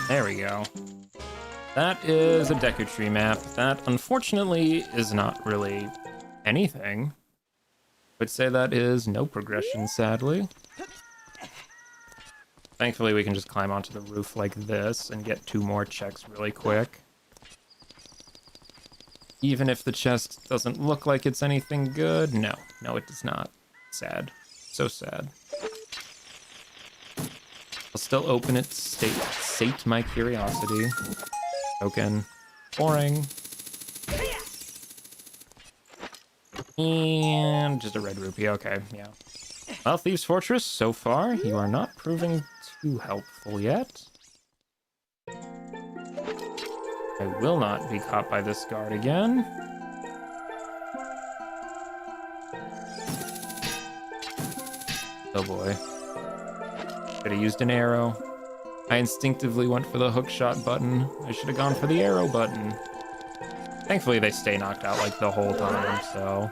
There we go. That is a Deku Tree map. That, unfortunately, is not really anything. I would say that is no progression, sadly. Thankfully, we can just climb onto the roof like this and get 2 more checks really quick. Even if the chest doesn't look like it's anything good. No, it does not. Sad. So sad. I'll still open it, sate my curiosity. Token. Boring. And just a red rupee, okay, yeah. Well, Thieves Fortress, so far, you are not proving too helpful yet. I will not be caught by this guard again. Oh boy. Could have used an arrow. I instinctively went for the hook shot button. I should have gone for the arrow button. Thankfully, they stay knocked out like the whole time, so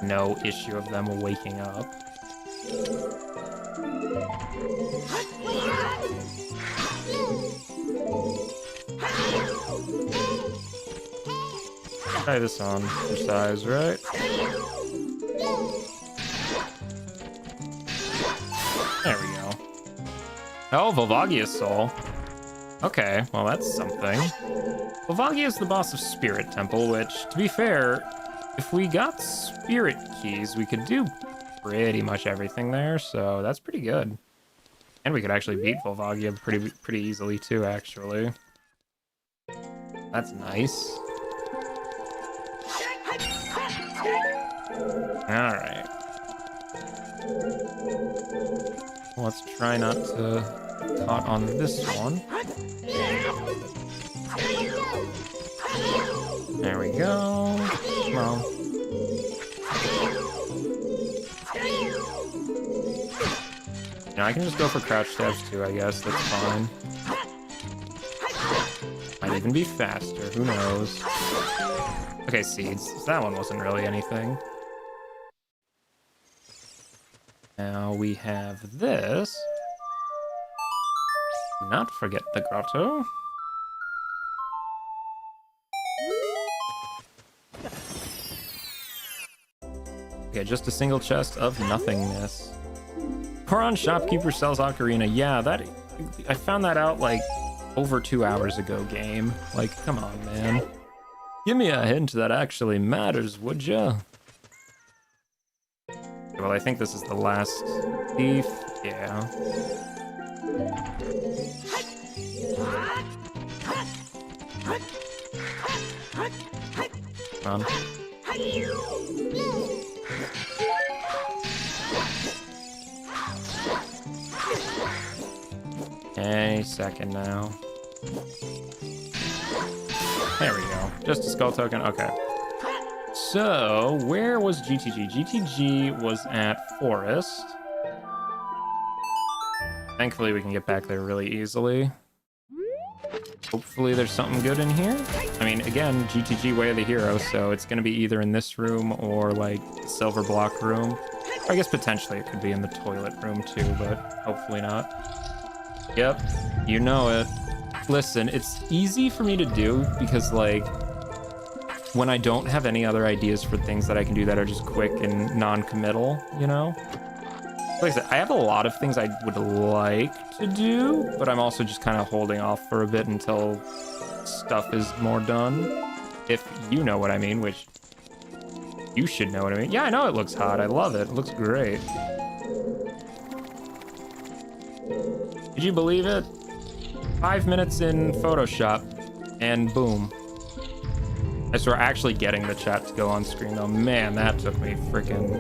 no issue of them waking up. Try this on for size, right? There we go. Oh, Volvagia's soul. Okay, well that's something. Volvagia is the boss of Spirit Temple, which, to be fair, if we got Spirit Keys, we could do pretty much everything there, so that's pretty good. And we could actually beat Volvagia pretty easily too, actually. That's nice. Alright. Let's try not to get caught on this one. There we go. Come on. I can just go for crouch stabs too, I guess. That's fine. Might even be faster. Who knows? Okay, seeds. So that one wasn't really anything. Now we have this. Do not forget the grotto. Okay, just a single chest of nothingness. Koron shopkeeper sells Ocarina. Yeah, I found that out like over 2 hours ago, game. Like, come on, man. Give me a hint that actually matters, would ya? Well, I think this is the last thief. Yeah. Come on. Any second now. There we go. Just a skull token. Okay. So, where was GTG? GTG was at Forest. Thankfully, we can get back there really easily. Hopefully, there's something good in here. I mean, again, GTG Way of the Hero, so it's going to be either in this room or, like, the silver block room. Or I guess potentially it could be in the toilet room, too, but hopefully not. Yep, you know it. Listen, it's easy for me to do because, like, when I don't have any other ideas for things that I can do that are just quick and non-committal, you know? Like I said, I have a lot of things I would like to do, but I'm also just kind of holding off for a bit until stuff is more done. If you know what I mean, which you should know what I mean. Yeah, I know it looks hot. I love it. It looks great. Did you believe it? 5 minutes in Photoshop, and boom. I swear, actually getting the chat to go on screen, though, man, that took me freaking...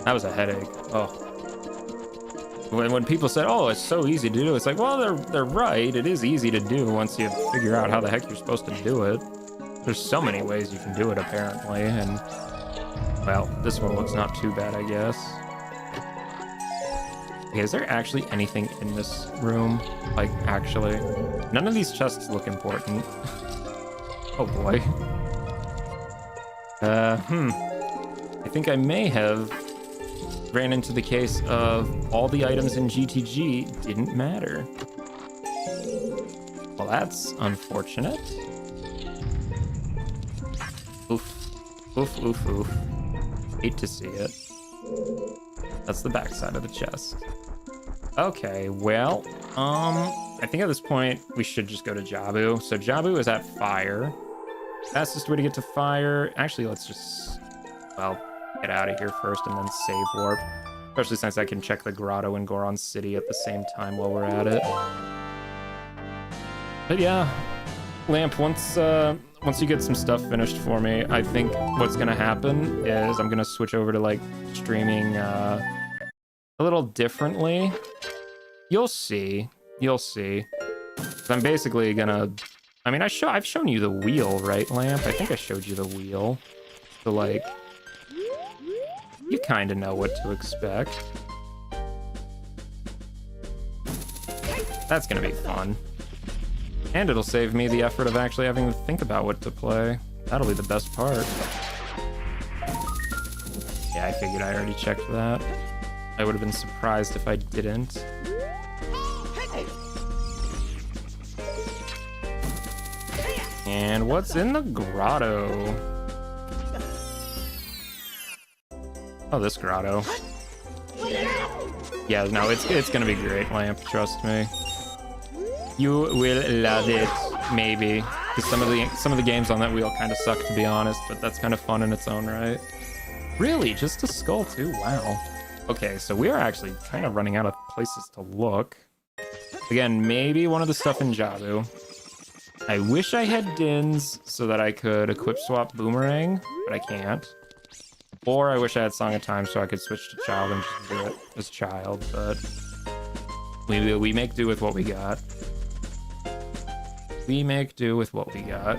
That was a headache. Oh. When people said, oh, it's so easy to do, it's like, well, they're right. It is easy to do once you figure out how the heck you're supposed to do it. There's so many ways you can do it, apparently, and... Well, this one looks not too bad, I guess. Okay, is there actually anything in this room? Like, actually? None of these chests look important. Oh boy. I think I may have ran into the case of all the items in GTG didn't matter. Well, that's unfortunate. Oof. Oof, oof, oof. Hate to see it. That's the backside of the chest. Okay, well, I think at this point we should just go to Jabu. So Jabu is at fire. Fastest way to get to fire. Actually, let's just, well, get out of here first and then save warp. Especially since I can check the grotto in Goron City at the same time while we're at it. But yeah, Lamp, once you get some stuff finished for me, I think what's gonna happen is I'm gonna switch over to like streaming a little differently. You'll see. You'll see. I'm basically gonna... I mean, I've shown you the wheel, right, Lamp? I think I showed you the wheel. So, like... You kind of know what to expect. That's gonna be fun. And it'll save me the effort of actually having to think about what to play. That'll be the best part. Yeah, I figured I already checked that. I would have been surprised if I didn't. And what's in the grotto? Oh, this grotto. Yeah, no, it's gonna be great, Lamp. Trust me. You will love it, maybe. Because some of the games on that wheel kind of suck, to be honest, but that's kind of fun in its own right. Really, just a skull too? Wow. Okay, so we are actually kind of running out of places to look. Again, maybe one of the stuff in Jabu. I wish I had Dins so that I could equip swap Boomerang, but I can't. Or I wish I had Song of Time so I could switch to Child and just do it as Child, but we make do with what we got. We make do with what we got.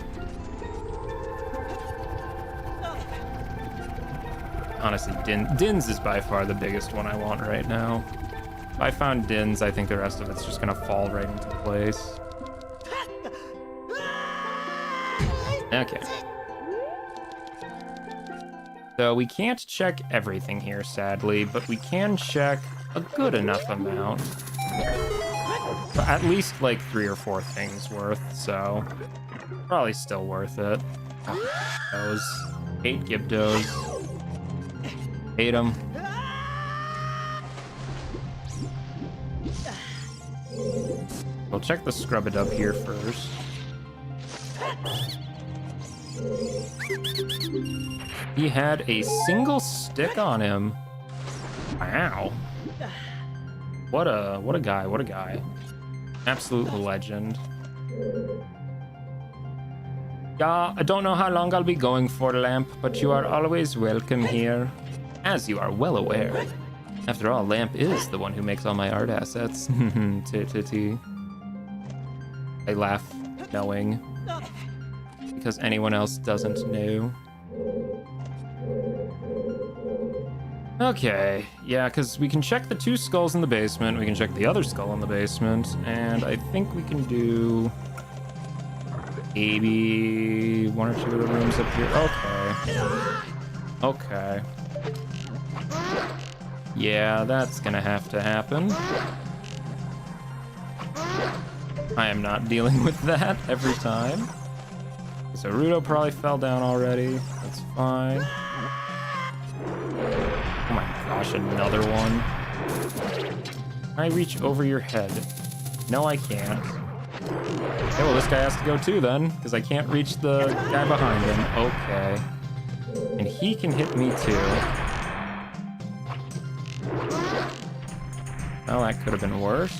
Honestly, Dins is by far the biggest one I want right now. If I found Dins, I think the rest of it's just gonna fall right into place. Okay. So we can't check everything here, sadly, but we can check a good enough amount. But at least like 3 or 4 things worth, so probably still worth it. Those 8 Gyptos. Hate them. We'll check the Scrub It Up here first. He had a single stick on him. Wow. What a guy, what a guy. Absolute legend. Yeah, I don't know how long I'll be going for, Lamp, but you are always welcome here. As you are well aware. After all, Lamp is the one who makes all my art assets. T. I laugh knowing. Because anyone else doesn't know. Okay, yeah, because we can check the 2 skulls in the basement, we can check the other skull in the basement, and I think we can do maybe 1 or 2 of the rooms up here. Okay. Okay. Yeah, that's gonna have to happen. I am not dealing with that every time. So Rudo probably fell down already. That's fine. Oh my gosh, another one. Can I reach over your head? No, I can't. Okay, well, this guy has to go too then, because I can't reach the guy behind him. Okay. And he can hit me too. Well, that could have been worse.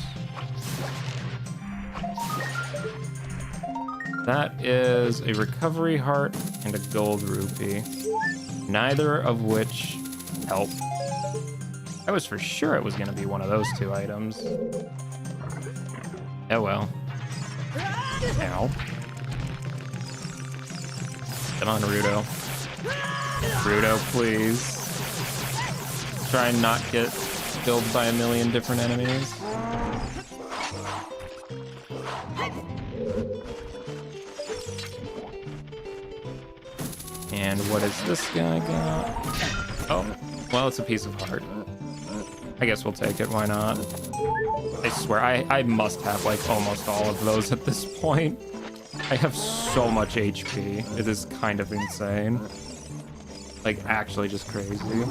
That is a recovery heart and a gold rupee. Neither of which help. I was for sure it was going to be one of those 2 items. Oh well. Ow. Come on, Rudo. Rudo, please. Try and not get killed by a million different enemies. And what has this guy got? Oh, well, it's a piece of heart. I guess we'll take it, why not? I swear, I must have like almost all of those at this point. I have so much HP. It is kind of insane. Like, actually just crazy.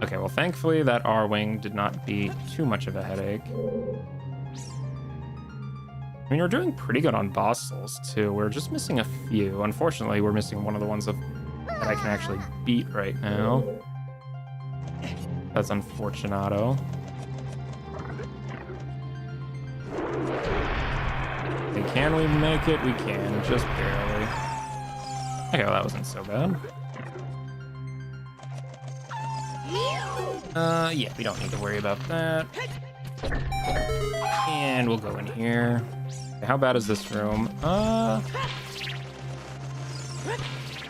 Okay, well, thankfully that R-Wing did not be too much of a headache. I mean, we're doing pretty good on boss souls, too. We're just missing a few. Unfortunately, we're missing one of the ones that I can actually beat right now. That's unfortunato. Okay, can we make it? We can, just barely. Okay, well, that wasn't so bad. Yeah, we don't need to worry about that. And we'll go in here. Okay, how bad is this room?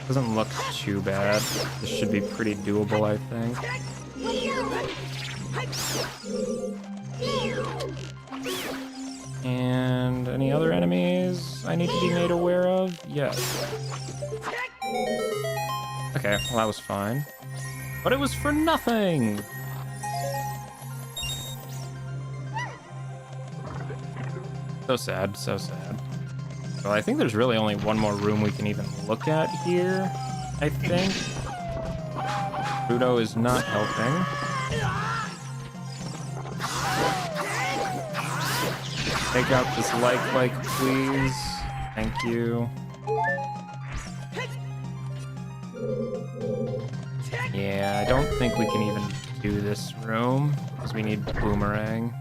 Doesn't look too bad. This should be pretty doable, I think. And any other enemies I need to be made aware of? Yes. Okay, well that was fine. But it was for nothing! So sad, so sad. Well, I think there's really only one more room we can even look at here, I think. Pluto is not helping. Take out this like, please. Thank you. Yeah, I don't think we can even do this room, because we need Boomerang.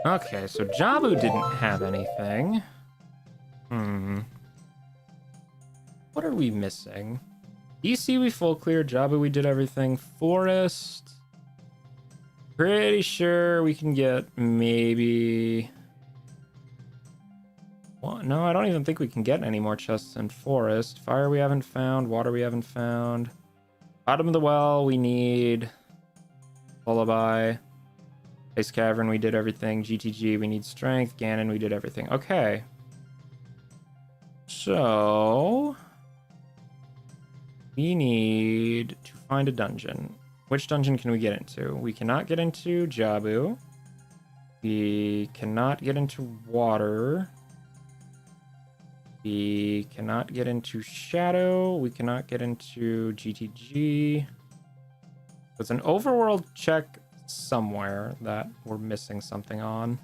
Okay, so Jabu didn't have anything. What are we missing? DC we full clear, Jabu we did everything. Forest. Pretty sure we can get maybe... Well, no, I don't even think we can get any more chests in Forest. Fire we haven't found, water we haven't found. Bottom of the well we need... Lullaby. Ice Cavern we did everything. GTG we need Strength. Ganon we did everything. Okay. So... we need to find a dungeon. Which dungeon can we get into? We cannot get into Jabu. We cannot get into water. We cannot get into Shadow. We cannot get into GTG. It's an overworld check somewhere that we're missing something on.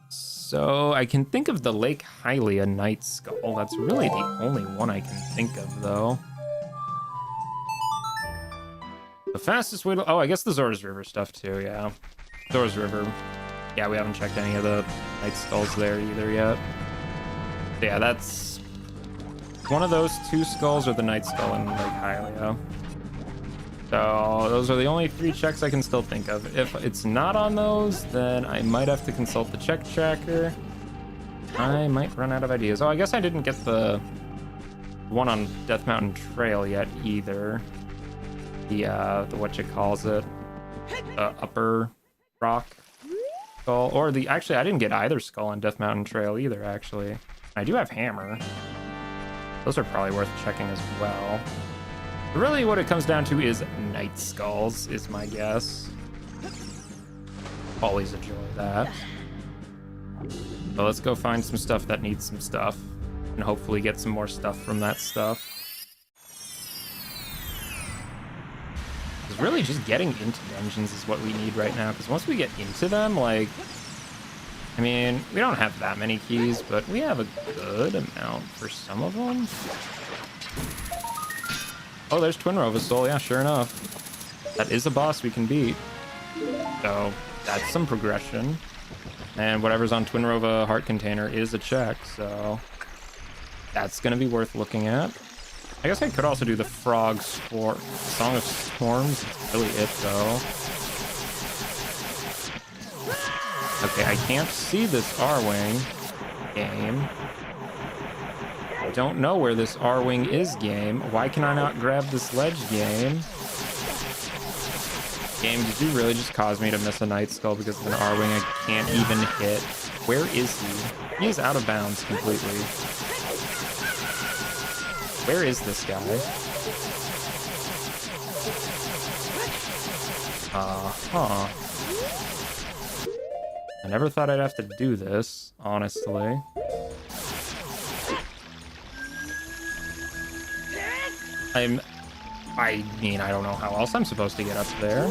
So I can think of the Lake Hylia Night Skull. That's really the only one I can think of, though. The fastest way to... Oh, I guess the Zora's River stuff, too, yeah. Zora's River. Yeah, we haven't checked any of the Night Skulls there either yet. So yeah, that's... one of those two skulls or the Night Skull in Lake Hylia. So those are the only 3 checks I can still think of. If it's not on those, then I might have to consult the check tracker. I might run out of ideas. Oh, I guess I didn't get the one on Death Mountain Trail yet either. The whatchamacallit, upper rock skull, or the, actually I didn't get either skull on Death Mountain Trail either, actually. I do have hammer. Those are probably worth checking as well. But really what it comes down to is Night Skulls, is my guess. Always enjoy that. So let's go find some stuff that needs some stuff, and hopefully get some more stuff from that stuff. Because really just getting into dungeons is what we need right now, because once we get into them, like... I mean, we don't have that many keys, but we have a good amount for some of them. Oh, there's Twin Rovasoul. Yeah, sure enough. That is a boss we can beat. So, that's some progression. And whatever's on Twin Rova Heart Container is a check, so... that's gonna be worth looking at. I guess I could also do the Frog Song of Storms. That's really it, though. Okay, I can't see this R-Wing game. I don't know where this R-Wing is game. Why can I not grab this ledge game? Game, did you really just cause me to miss a Night Skull because of an R-Wing I can't even hit? Where is he? He is out of bounds completely. Where is this guy? Uh-huh. I never thought I'd have to do this, honestly. I mean, I don't know how else I'm supposed to get up there.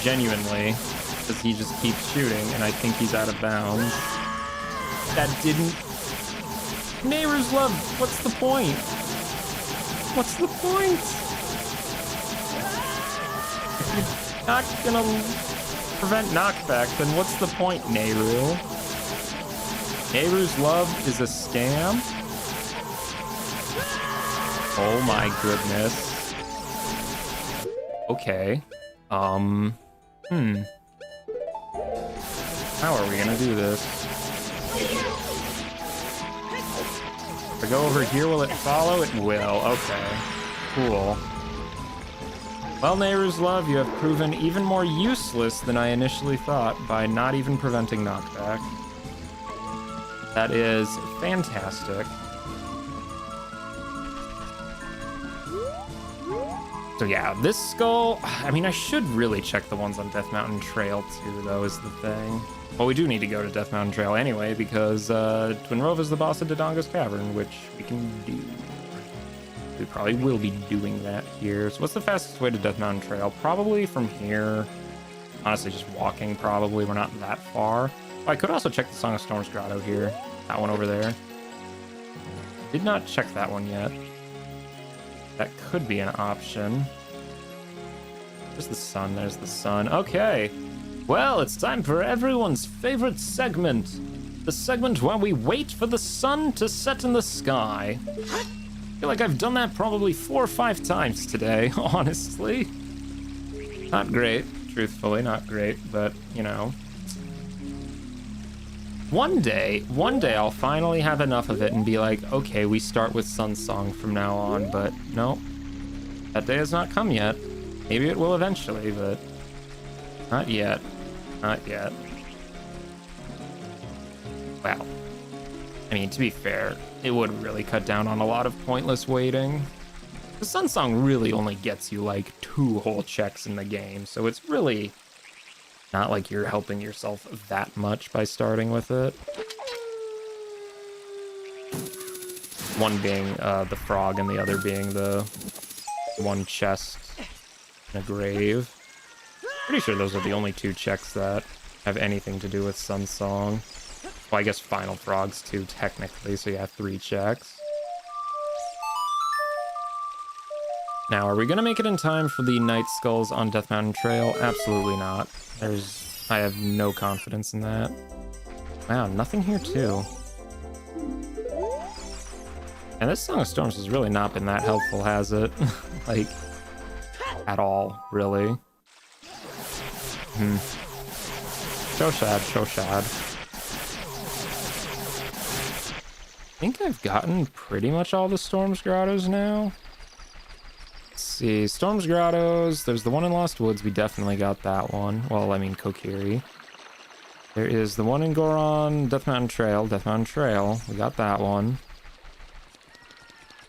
Genuinely, because he just keeps shooting, and I think he's out of bounds. That didn't... Nehru's Love, what's the point? What's the point? If you're not gonna prevent knockback, then what's the point, Nehru? Nehru's Love is a scam? Oh my goodness. Okay. How are we gonna do this? If I go over here, will it follow? It will. Okay. Cool. Well, Nehru's Love, you have proven even more useless than I initially thought by not even preventing knockback. That is fantastic. So yeah, this skull, I mean, I should really check the ones on Death Mountain Trail too, though, is the thing. Well, we do need to go to Death Mountain Trail anyway, because Twinrova's the boss of Dodonga's Cavern, which we can do. We probably will be doing that here. So what's the fastest way to Death Mountain Trail? Probably from here. Honestly, just walking, probably. We're not that far. Oh, I could also check the Song of Storms Grotto here. That one over there. Did not check that one yet. That could be an option. There's the sun. There's the sun. Okay. Well, it's time for everyone's favorite segment. The segment where we wait for the sun to set in the sky. I feel like I've done that probably 4 or 5 times today, honestly. Not great, truthfully, not great, but, you know. One day I'll finally have enough of it and be like, okay, we start with Sun Song from now on, but no. That day has not come yet. Maybe it will eventually, but not yet. Not yet. Wow. I mean, to be fair, it would really cut down on a lot of pointless waiting. The Sun Song really only gets you like 2 whole checks in the game, so it's really not like you're helping yourself that much by starting with it. One being the frog and the other being the one chest in a grave. Pretty sure those are the only 2 checks that have anything to do with Sun Song. Well, I guess Final Frog's 2 technically, so you have 3 checks. Now, are we gonna make it in time for the Night Skulls on Death Mountain Trail? Absolutely not. I have no confidence in that. Wow, nothing here too. And this Song of Storms has really not been that helpful, has it? Like, at all, really. So sad, so sad. I think I've gotten pretty much all the Storms Grottos now. Let's see, Storms Grottos, there's the one in Lost Woods, we definitely got that one. Well, I mean, Kokiri. There is the one in Goron, Death Mountain Trail, we got that one.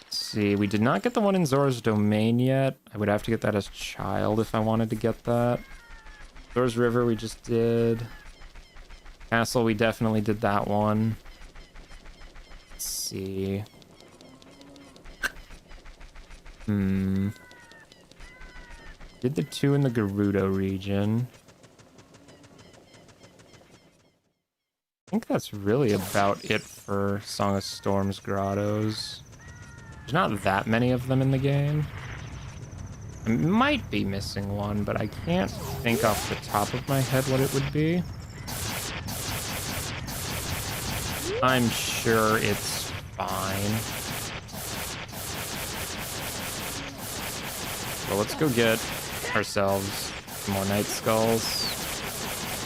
Let's see, we did not get the one in Zora's Domain yet. I would have to get that as child if I wanted to get that. Zora's River we just did. Castle, we definitely did that one. Let's see. Did the 2 in the Gerudo region. I think that's really about it for Song of Storms Grottos. There's not that many of them in the game. I might be missing one, but I can't think off the top of my head what it would be. I'm sure it's fine. So let's go get ourselves some more Night Skulls.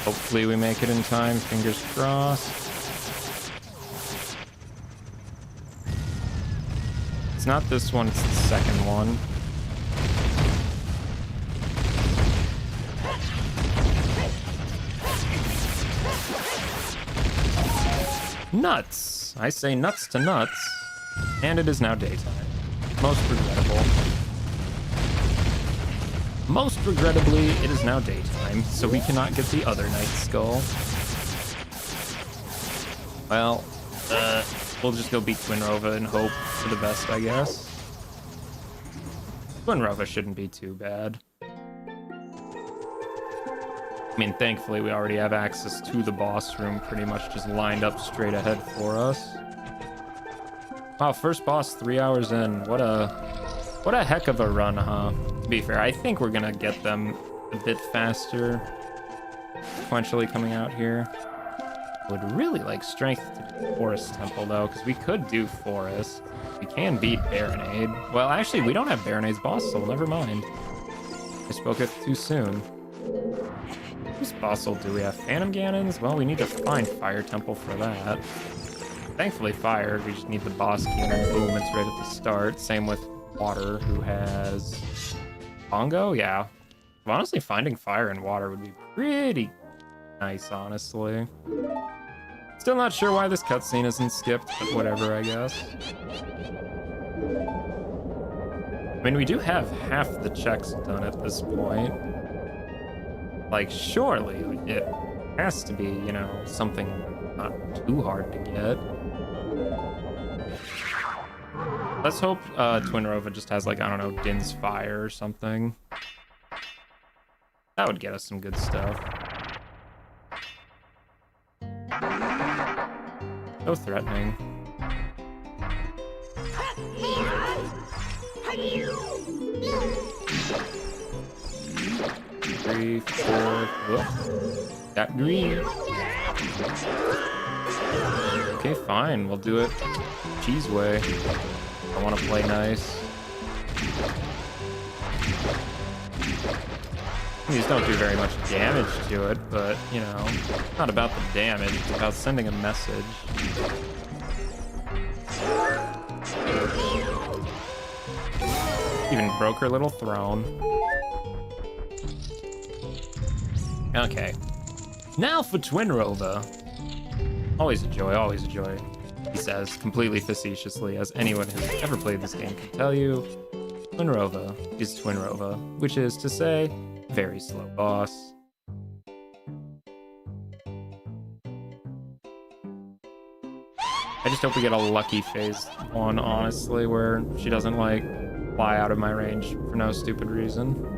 Hopefully we make it in time, fingers crossed. It's not this one, it's the second one. Nuts! I say nuts to nuts. And it is now daytime. Most regrettable. Most regrettably, it is now daytime, so we cannot get the other Night Skull. Well, we'll just go beat Twinrova and hope for the best, I guess. Twinrova shouldn't be too bad. I mean, thankfully, we already have access to the boss room pretty much just lined up straight ahead for us. Wow, first boss 3 hours in. What a heck of a run, huh? To be fair, I think we're gonna get them a bit faster sequentially coming out here. Would really like strength to Forest Temple, though, because we could do Forest. We can beat Baronade. Well, actually, we don't have Baronade's boss soul. Never mind. I spoke it too soon. Whose boss soul do we have? Phantom Ganon's? Well, we need to find Fire Temple for that. Thankfully, Fire. We just need the boss key, and then boom, it's right at the start. Same with Water, who has Bongo? Yeah. Honestly, finding fire and water would be pretty nice, honestly. Still not sure why this cutscene isn't skipped, but whatever, I guess. I mean, we do have half the checks done at this point. Like, surely it has to be, you know, something not too hard to get. Let's hope Twin Rova just has, like, I don't know, Din's Fire or something. That would get us some good stuff. So threatening. 3, 4. Whoop. Got green. Okay, fine. We'll do it cheese way. I want to play nice. These don't do very much damage to it, but, you know, it's not about the damage, it's about sending a message. Even broke her little throne. Okay. Now for Twin Rova. Always a joy, he says, completely facetiously, as anyone who's ever played this game can tell you. Twin Rova is Twin Rova, which is to say, very slow boss. I just hope we get a lucky phase 1, honestly, where she doesn't, like, fly out of my range for no stupid reason.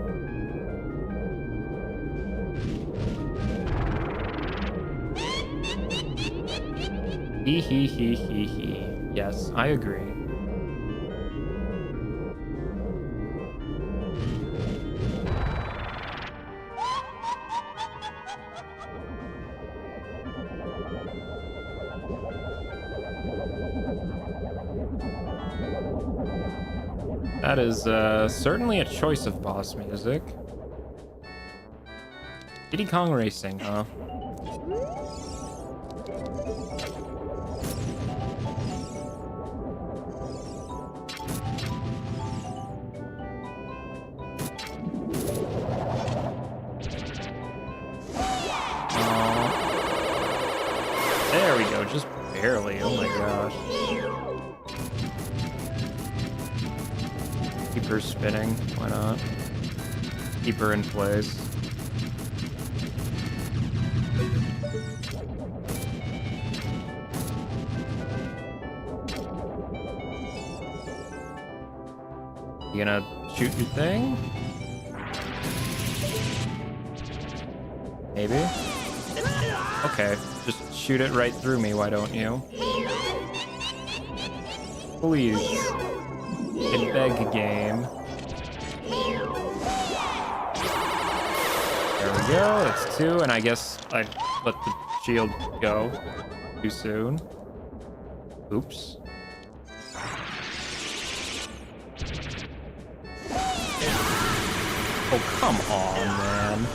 Hee. Yes, I agree. That is certainly a choice of boss music. Diddy Kong Racing, huh? There we go, just barely. Oh my gosh. Keep her spinning. Why not? Keep her in place. You gonna shoot your thing? Maybe? Okay, just shoot it right through me, why don't you? Please. A beg game. There we go, it's 2, and I guess I let the shield go too soon. Oops. Oh, come on, man.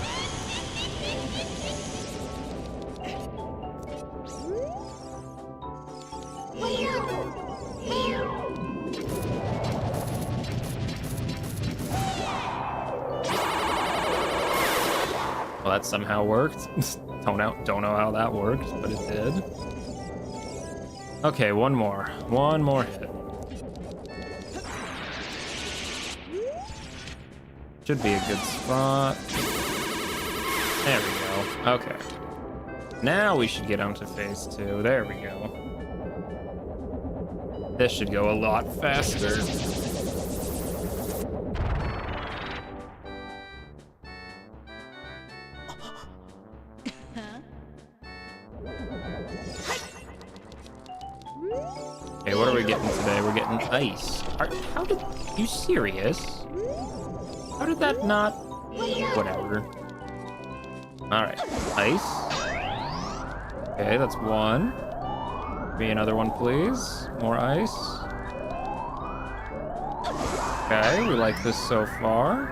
Well, that somehow worked. Don't know how that worked, but it did. Okay, one more hit. Should be a good spot. There we go. Okay. Now we should get onto phase 2. There we go. This should go a lot faster. Okay, what are we getting today? We're getting ice. How did... You serious? How did that not... Whatever. Alright, ice. Okay, that's 1. Give me another one, please. More ice. Okay, we like this so far.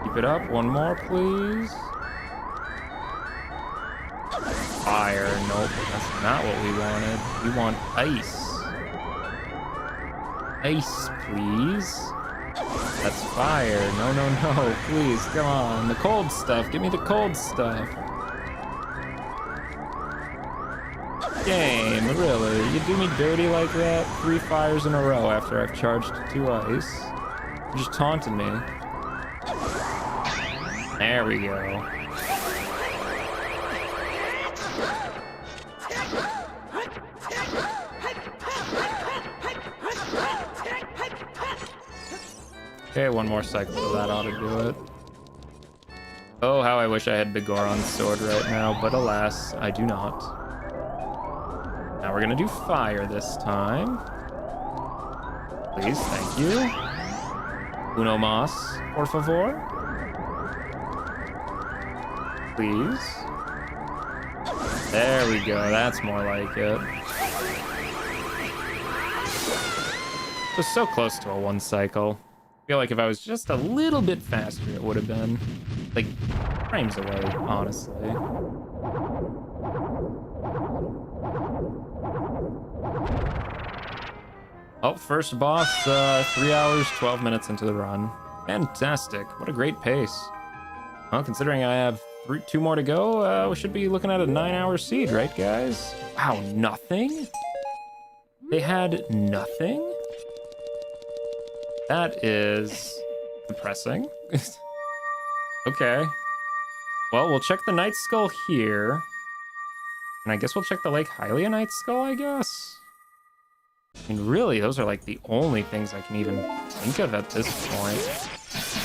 Keep it up. One more, please. Fire. Nope, that's not what we wanted. We want ice. Ice, please. That's fire. No, no, no. Please, come on. The cold stuff. Give me the cold stuff. Game, really? You do me dirty like that? 3 fires in a row after I've charged 2 ice. You just taunted me. There we go. Okay, one more cycle of that ought to do it. Oh, how I wish I had Bigoron's sword right now, but alas, I do not. Now we're gonna do fire this time. Please, thank you. Uno mas, por favor. Please. There we go, that's more like it. It was so close to a 1 cycle. I feel like if I was just a little bit faster, it would have been like frames away, honestly. Oh, first boss, 3 hours, 12 minutes into the run. Fantastic. What a great pace. Well, considering I have 2 more to go, we should be looking at a 9-hour seed, right, guys? Wow, nothing? They had nothing? That is depressing. Okay. Well, we'll check the Night Skull here. And I guess we'll check the Lake Hylia Night Skull, I guess? I mean, really, those are like the only things I can even think of at this point.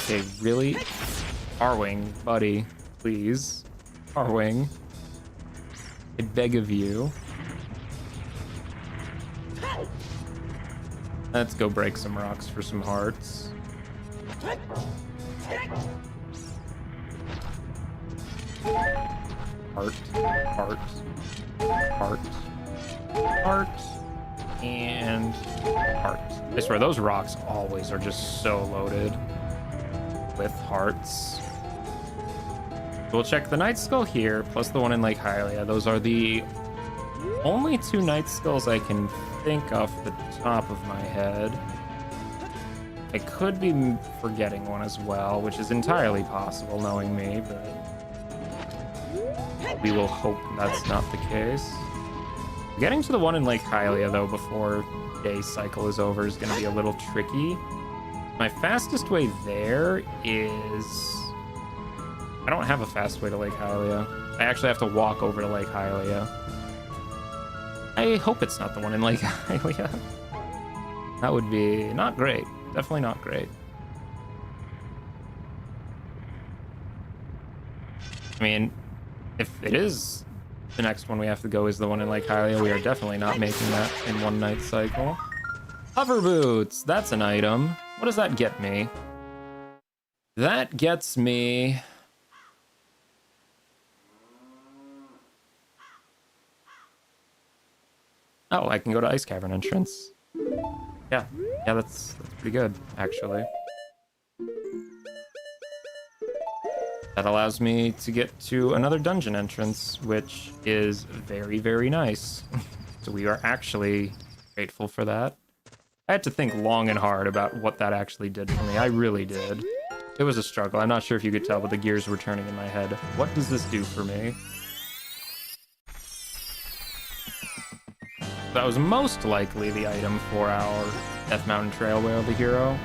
Okay, really? Arwing, buddy, please. Arwing. I beg of you. Let's go break some rocks for some hearts. Heart, heart, heart, heart, and heart. I swear, those rocks always are just so loaded with hearts. We'll check the Night Skull here, plus the one in Lake Hylia. Those are the only 2 Night Skulls I can think off the top of my head. I could be forgetting one as well, which is entirely possible knowing me, but we will hope that's not the case. Getting to the one in Lake Hylia, though, before day cycle is over is going to be a little tricky. My fastest way there is... I don't have a fast way to Lake Hylia. I actually have to walk over to Lake Hylia. I hope it's not the one in Lake Hylia. That would be not great. Definitely not great. I mean, if it is the next one we have to go is the one in Lake Hylia, we are definitely not making that in 1 night cycle. Hover boots, that's an item. What does that get me? That gets me... Oh, I can go to Ice Cavern entrance. Yeah, that's pretty good, actually. That allows me to get to another dungeon entrance, which is very, very nice. So we are actually grateful for that. I had to think long and hard about what that actually did for me. I really did. It was a struggle. I'm not sure if you could tell, but the gears were turning in my head. What does this do for me? That was most likely the item for our Death Mountain Trail Whale, the hero.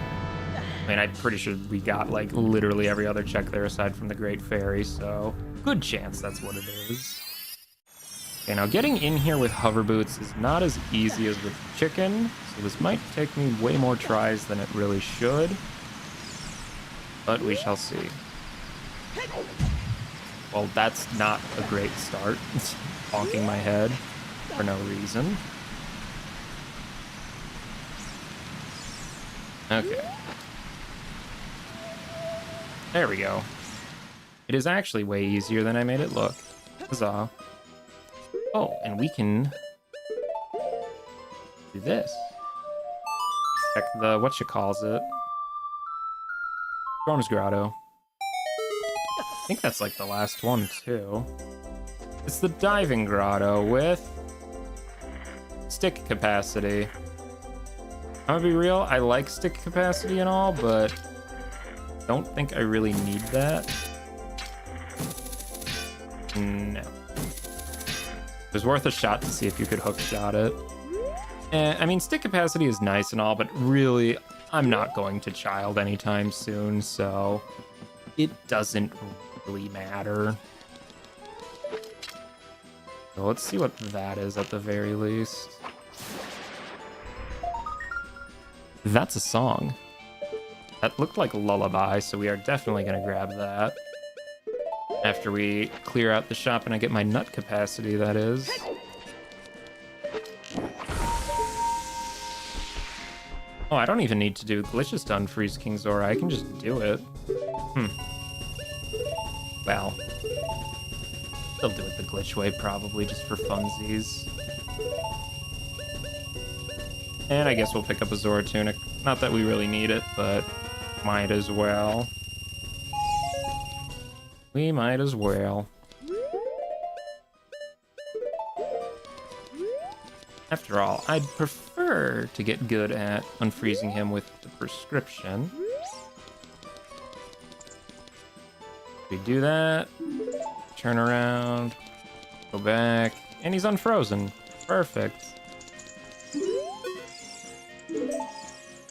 I mean, I'm pretty sure we got, like, literally every other check there aside from the Great Fairy, so good chance that's what it is. Okay, now getting in here with hover boots is not as easy as with chicken, so this might take me way more tries than it really should. But we shall see. Well, that's not a great start. Honking my head for no reason. Okay. There we go. It is actually way easier than I made it look. Huzzah. Oh, and we can do this. Check the whatchamacallit. Storm's Grotto. I think that's like the last one too. It's the diving grotto with stick capacity. I'm gonna be real, I like stick capacity and all, but don't think I really need that. No. It was worth a shot to see if you could hook shot it. I mean, stick capacity is nice and all, but really, I'm not going to child anytime soon, so it doesn't really matter. So let's see what that is at the very least. That's a song. That looked like a lullaby, so we are definitely going to grab that. After we clear out the shop and I get my nut capacity, that is. Oh, I don't even need to do glitches to unfreeze King Zora. I can just do it. Well. They'll do it the glitch way, probably, just for funsies. And I guess we'll pick up a Zora Tunic. Not that we really need it, but might as well. We might as well. After all, I'd prefer to get good at unfreezing him with the prescription. We do that. Turn around. Go back. And he's unfrozen. Perfect.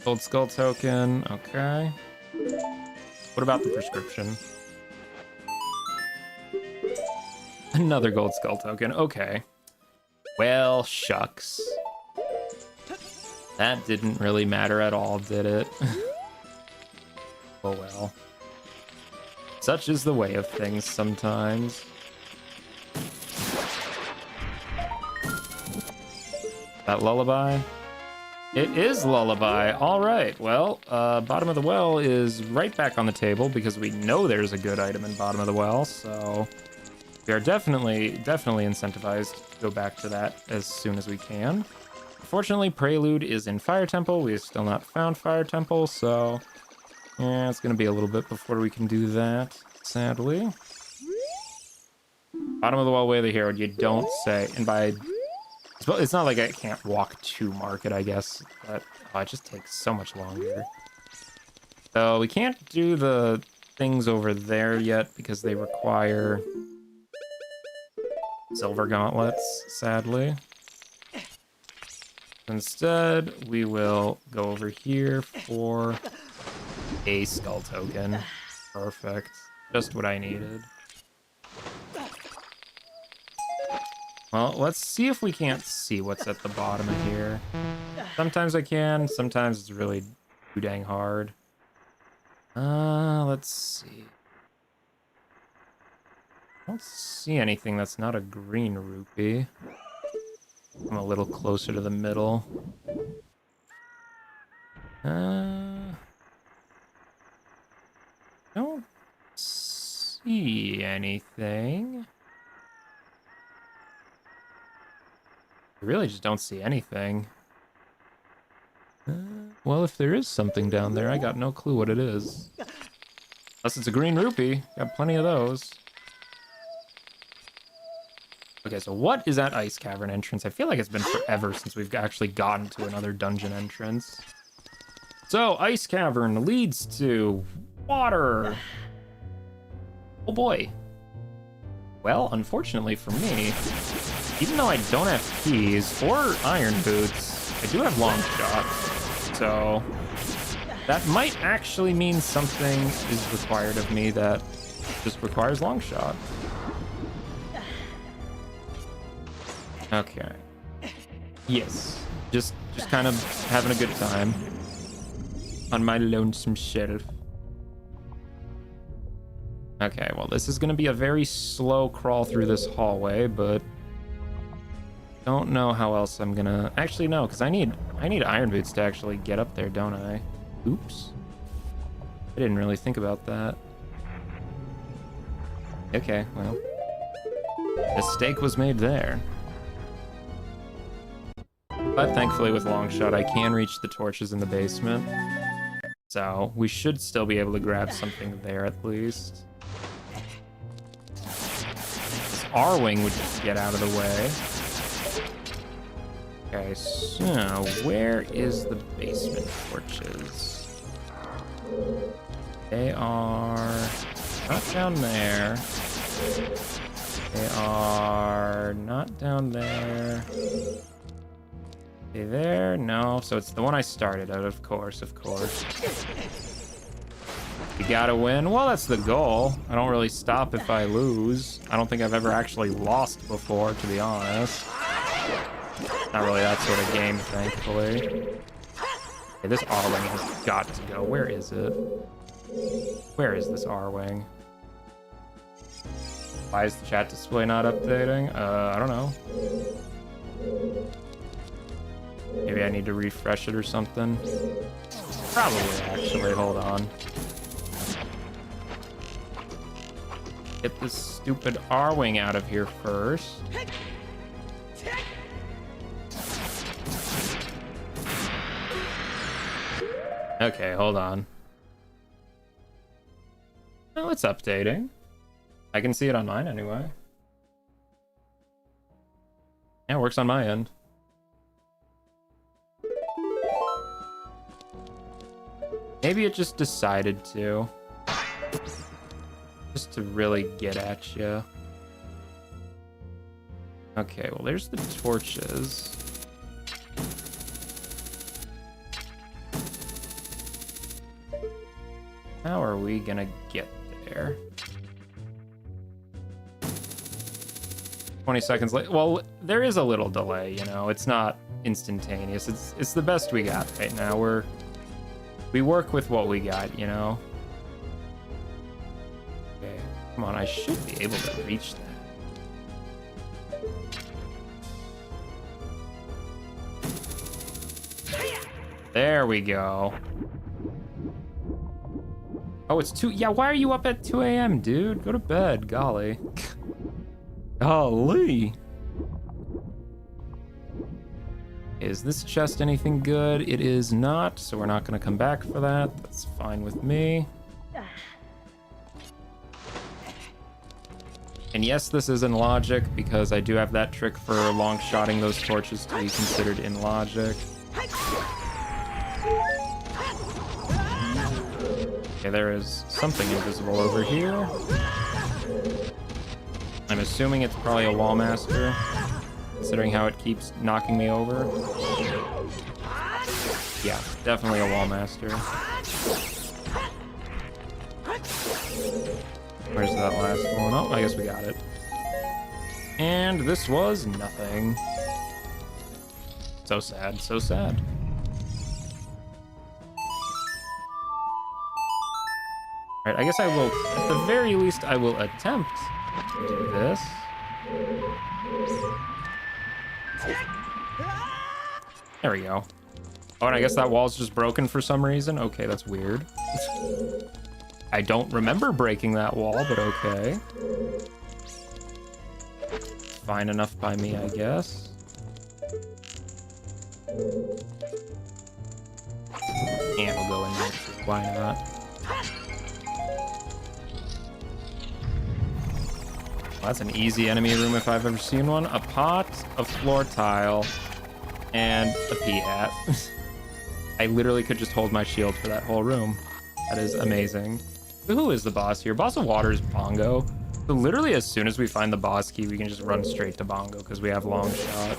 Gold Skull token. Okay. What about the prescription? Another Gold Skull token. Okay. Well, shucks. That didn't really matter at all, did it? Oh well. Such is the way of things sometimes. That lullaby? It is lullaby. All right. Well, bottom of the well is right back on the table because we know there's a good item in bottom of the well. So we are definitely incentivized to go back to that as soon as we can. Unfortunately, Prelude is in Fire Temple. We have still not found Fire Temple, so yeah, it's going to be a little bit before we can do that, sadly. Bottom of the well, way of the hero, you don't say. And by... It's not like I can't walk to market, I guess, but it just takes so much longer. So we can't do the things over there yet because they require silver gauntlets, sadly. Instead, we will go over here for a skull token. Perfect. Just what I needed. Well, let's see if we can't see what's at the bottom of here. Sometimes I can, sometimes it's really too dang hard. Let's see. I don't see anything that's not a green rupee. I'm a little closer to the middle. Don't see anything. I really just don't see anything. Well, if there is something down there, I got no clue what it is. Unless it's a green rupee. Got plenty of those. Okay, so what is that ice cavern entrance? I feel like it's been forever since we've actually gotten to another dungeon entrance. So, ice cavern leads to water. Oh boy. Well, unfortunately for me, even though I don't have keys or iron boots, I do have long shot. So that might actually mean something is required of me that just requires long shot. Okay. Yes. Just kind of having a good time on my lonesome shelf. Okay, well, this is gonna be a very slow crawl through this hallway, but don't know how else I'm gonna... Actually, no, because I need iron boots to actually get up there, don't I? Oops. I didn't really think about that. Okay, well. Mistake was made there. But thankfully with long shot, I can reach the torches in the basement. So we should still be able to grab something there at least. This R-Wing would just get out of the way. Okay, so where is the basement torches? They are not down there. They are not down there. They there? No. So it's the one I started at, of course, of course. You gotta win? Well, that's the goal. I don't really stop if I lose. I don't think I've ever actually lost before, to be honest. Not really that sort of game, thankfully. Okay, this R-Wing has got to go. Where is it? Where is this R-Wing? Why is the chat display not updating? I don't know. Maybe I need to refresh it or something. Probably, actually. Hold on. Get this stupid R-Wing out of here first. Okay, hold on. Oh, it's updating. I can see it on mine anyway. Yeah, it works on my end. Maybe it just decided to. Just to really get at you. Okay, well, there's the torches. How are we gonna get there? 20 seconds late. Well, there is a little delay, you know. It's not instantaneous. It's the best we got right now. We work with what we got, you know. Okay, come on. I should be able to reach that. There we go. Oh, it's 2. Yeah, why are you up at 2 a.m., dude? Go to bed. Golly. Golly. Is this chest anything good? It is not, so we're not going to come back for that. That's fine with me. And yes, this is in logic, because I do have that trick for long-shotting those torches to be considered in logic. Okay, there is something invisible over here. I'm assuming it's probably a wall master, considering how it keeps knocking me over. Yeah, definitely a wall master. Where's that last one? Oh, I guess we got it. And this was nothing. So sad, so sad. Alright, I guess I will, at the very least, I will attempt to do this. There we go. Oh, and I guess that wall's just broken for some reason. Okay, that's weird. I don't remember breaking that wall, but okay. Fine enough by me, I guess. And we'll go in there, why not? Well, that's an easy enemy room if I've ever seen one. A pot, a floor tile, and a pea hat. I literally could just hold my shield for that whole room. That is amazing. Who is the boss here? Boss of Water is Bongo. So literally as soon as we find the boss key, we can just run straight to Bongo because we have long shot.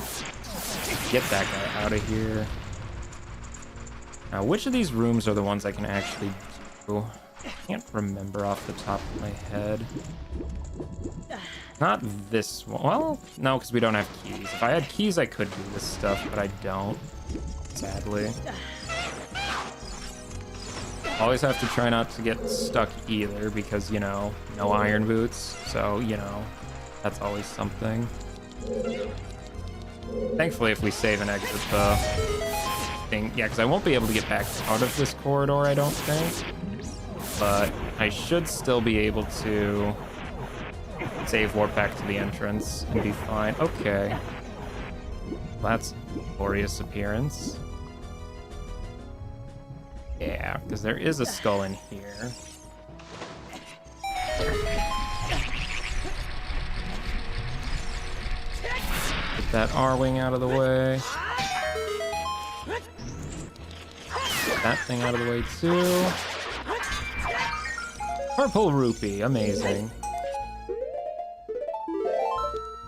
Get that guy out of here. Now, which of these rooms are the ones I can actually do? I can't remember off the top of my head. Not this one. Well, no, because we don't have keys. If I had keys, I could do this stuff, but I don't, sadly. Always have to try not to get stuck either, because, you know, no iron boots. So, you know, that's always something. Thankfully, if we save and exit the thing, yeah, because I won't be able to get back out of this corridor, I don't think. But I should still be able to save, warp back to the entrance, and be fine. Okay. That's a glorious appearance. Yeah, because there is a skull in here. Get that R-Wing out of the way. Get that thing out of the way too. Purple rupee, amazing.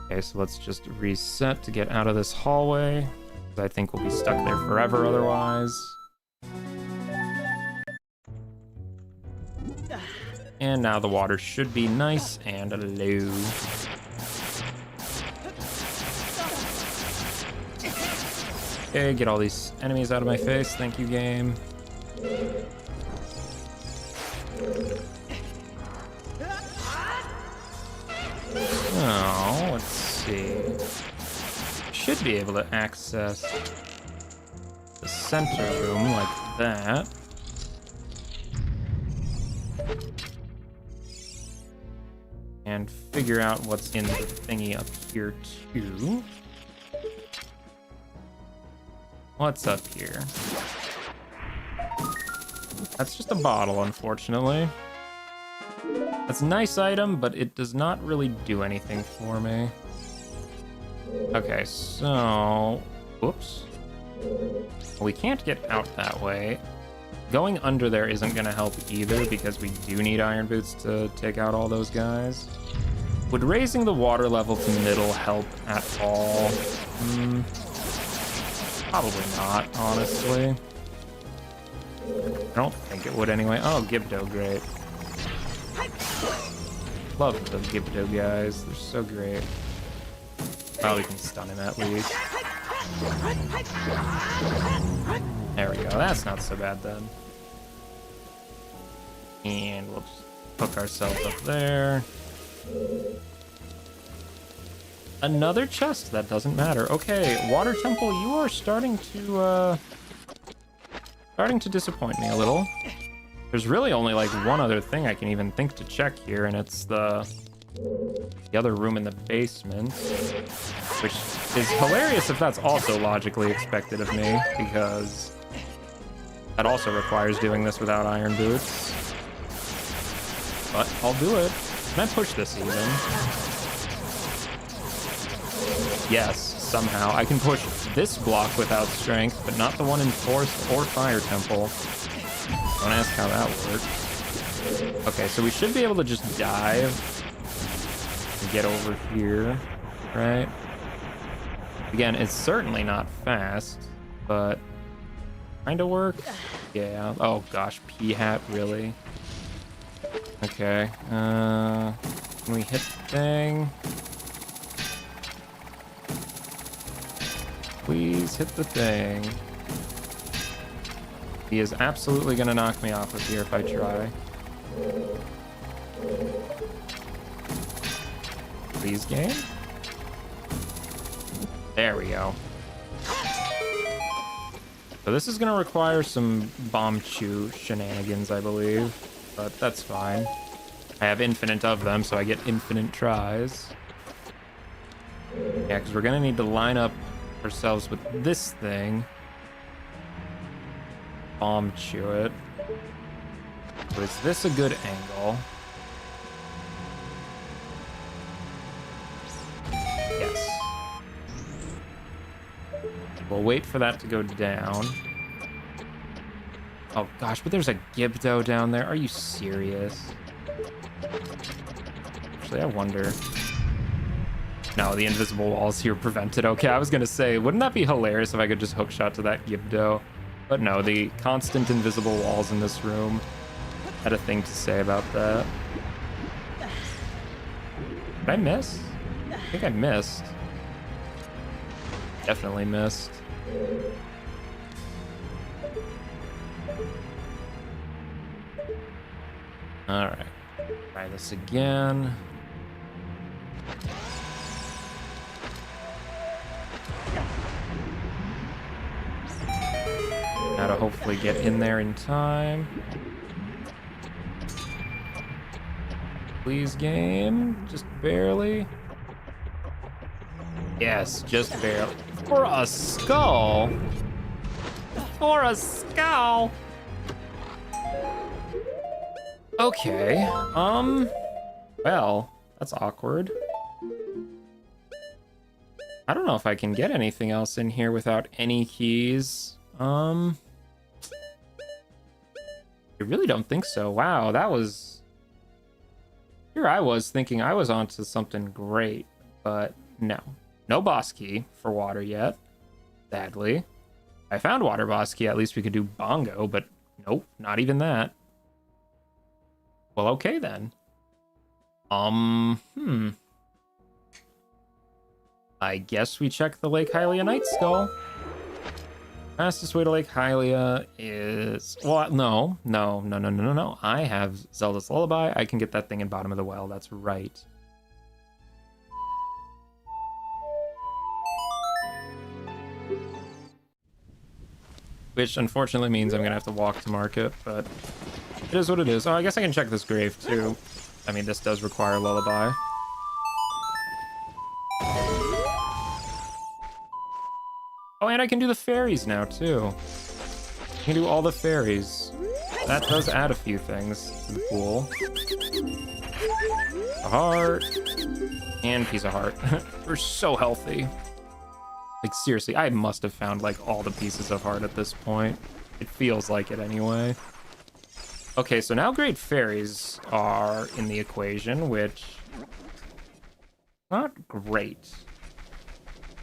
Okay, so let's just reset to get out of this hallway. I think we'll be stuck there forever otherwise. And now the water should be nice and low. Okay, get all these enemies out of my face. Thank you, game. Oh, let's see. Should be able to access the center room like that. And figure out what's in the thingy up here too. What's up here? That's just a bottle, unfortunately. That's a nice item, but it does not really do anything for me. Okay, so... Whoops. We can't get out that way. Going under there isn't going to help either, because we do need iron boots to take out all those guys. Would raising the water level to middle help at all? Probably not, honestly. I don't think it would anyway. Oh, Gibdo, great. Love the Gibdo guys. They're so great. Oh, we can stun him at least. There we go. That's not so bad then. And we'll just hook ourselves up there. Another chest. That doesn't matter. Okay, Water Temple, you are starting to disappoint me a little. There's really only like one other thing I can even think to check here, and it's the other room in the basement, which is hilarious if that's also logically expected of me, because that also requires doing this without iron boots. But I'll do it. Can I push this even? Yes, somehow. I can push this block without strength, but not the one in Forest or Fire Temple. Don't ask how that works. Okay, so we should be able to just dive and get over here, right? Again, it's certainly not fast, but kind of works. Yeah. Oh gosh, P-hat, really? Okay. Can we hit the thing? Please hit the thing. He is absolutely gonna knock me off of here if I try. Please, game. There we go. So this is gonna require some bomb chew shenanigans, I believe, but that's fine. I have infinite of them, so I get infinite tries. Yeah, because we're gonna need to line up ourselves with this thing. Bomb chew it. So is this a good angle? Yes. We'll wait for that to go down. Oh gosh, but there's a Gibdo down there. Are you serious? Actually, I wonder. No, the invisible walls here prevent it. Okay, I was gonna say, wouldn't that be hilarious if I could just hookshot to that Gibdo? But no, the constant invisible walls in this room had a thing to say about that. Did I miss? I think I missed. Definitely missed. Alright. Try this again. Now to hopefully get in there in time. Please, game. Just barely. Yes, just barely. For a skull. For a skull. Okay. Well, that's awkward. I don't know if I can get anything else in here without any keys. I really don't think so. Wow, that was... Here I was thinking I was onto something great, but no. No boss key for water yet, sadly. I found water boss key, at least we could do bongo, but nope, not even that. Well, okay then. I guess we check the Lake Hylia Night Skull. Fastest way to Lake Hylia is... Well, no. I have Zelda's Lullaby. I can get that thing in bottom of the well. That's right. Which unfortunately means I'm gonna have to walk to market, but it is what it is. Oh, I guess I can check this grave too. I mean, this does require Lullaby. Oh, and I can do the fairies now, too. I can do all the fairies. That does add a few things to the pool. A heart. And piece of heart. We're so healthy. Like, seriously, I must have found, like, all the pieces of heart at this point. It feels like it anyway. Okay, so now great fairies are in the equation, which... not great.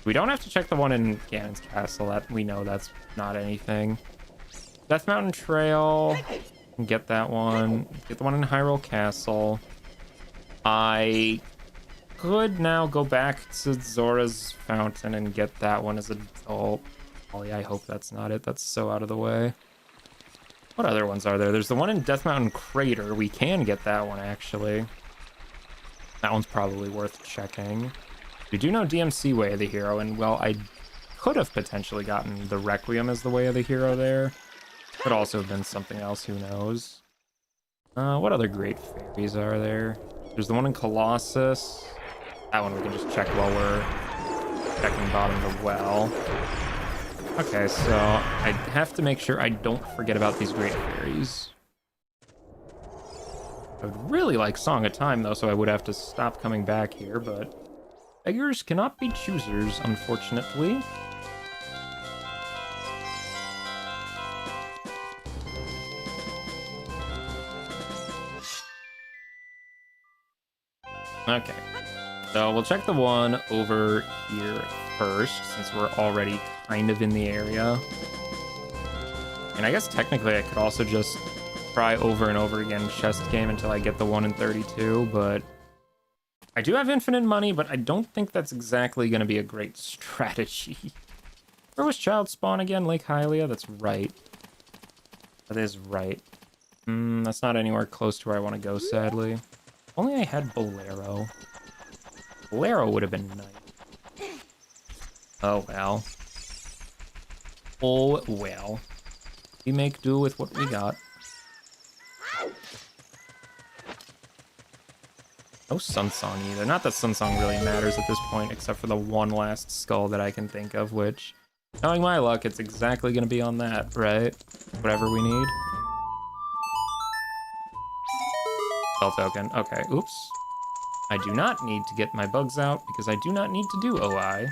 We don't have to check the one in Ganon's Castle. That we know that's not anything. Death Mountain Trail. Get that one. Get the one in Hyrule Castle. I could now go back to Zora's Fountain and get that one as an adult. Ollie, I hope that's not it. That's so out of the way. What other ones are there? There's the one in Death Mountain Crater. We can get that one, actually. That one's probably worth checking. We do know DMC Way of the Hero, and, well, I could have potentially gotten the Requiem as the Way of the Hero there. Could also have been something else, who knows. What other great fairies are there? There's the one in Colossus. That one we can just check while we're checking bottom of the well. Okay, so I have to make sure I don't forget about these great fairies. I would really like Song of Time, though, so I would have to stop coming back here, but... beggars cannot be choosers, unfortunately. Okay. So we'll check the one over here first, since we're already kind of in the area. And I guess technically I could also just try over and over again chest game until I get the 1 in 32, but... I do have infinite money, but I don't think that's exactly going to be a great strategy. Where was Child Spawn again? Lake Hylia? That's right. That is right. That's not anywhere close to where I want to go, sadly. If only I had Bolero. Bolero would have been nice. Oh, well. Oh, well. We make do with what we got. No Sun Song either. Not that Sun Song really matters at this point, except for the one last skull that I can think of, which, knowing my luck, it's exactly going to be on that, right? Whatever we need. Spell token. Okay, oops. I do not need to get my bugs out, because I do not need to do OI.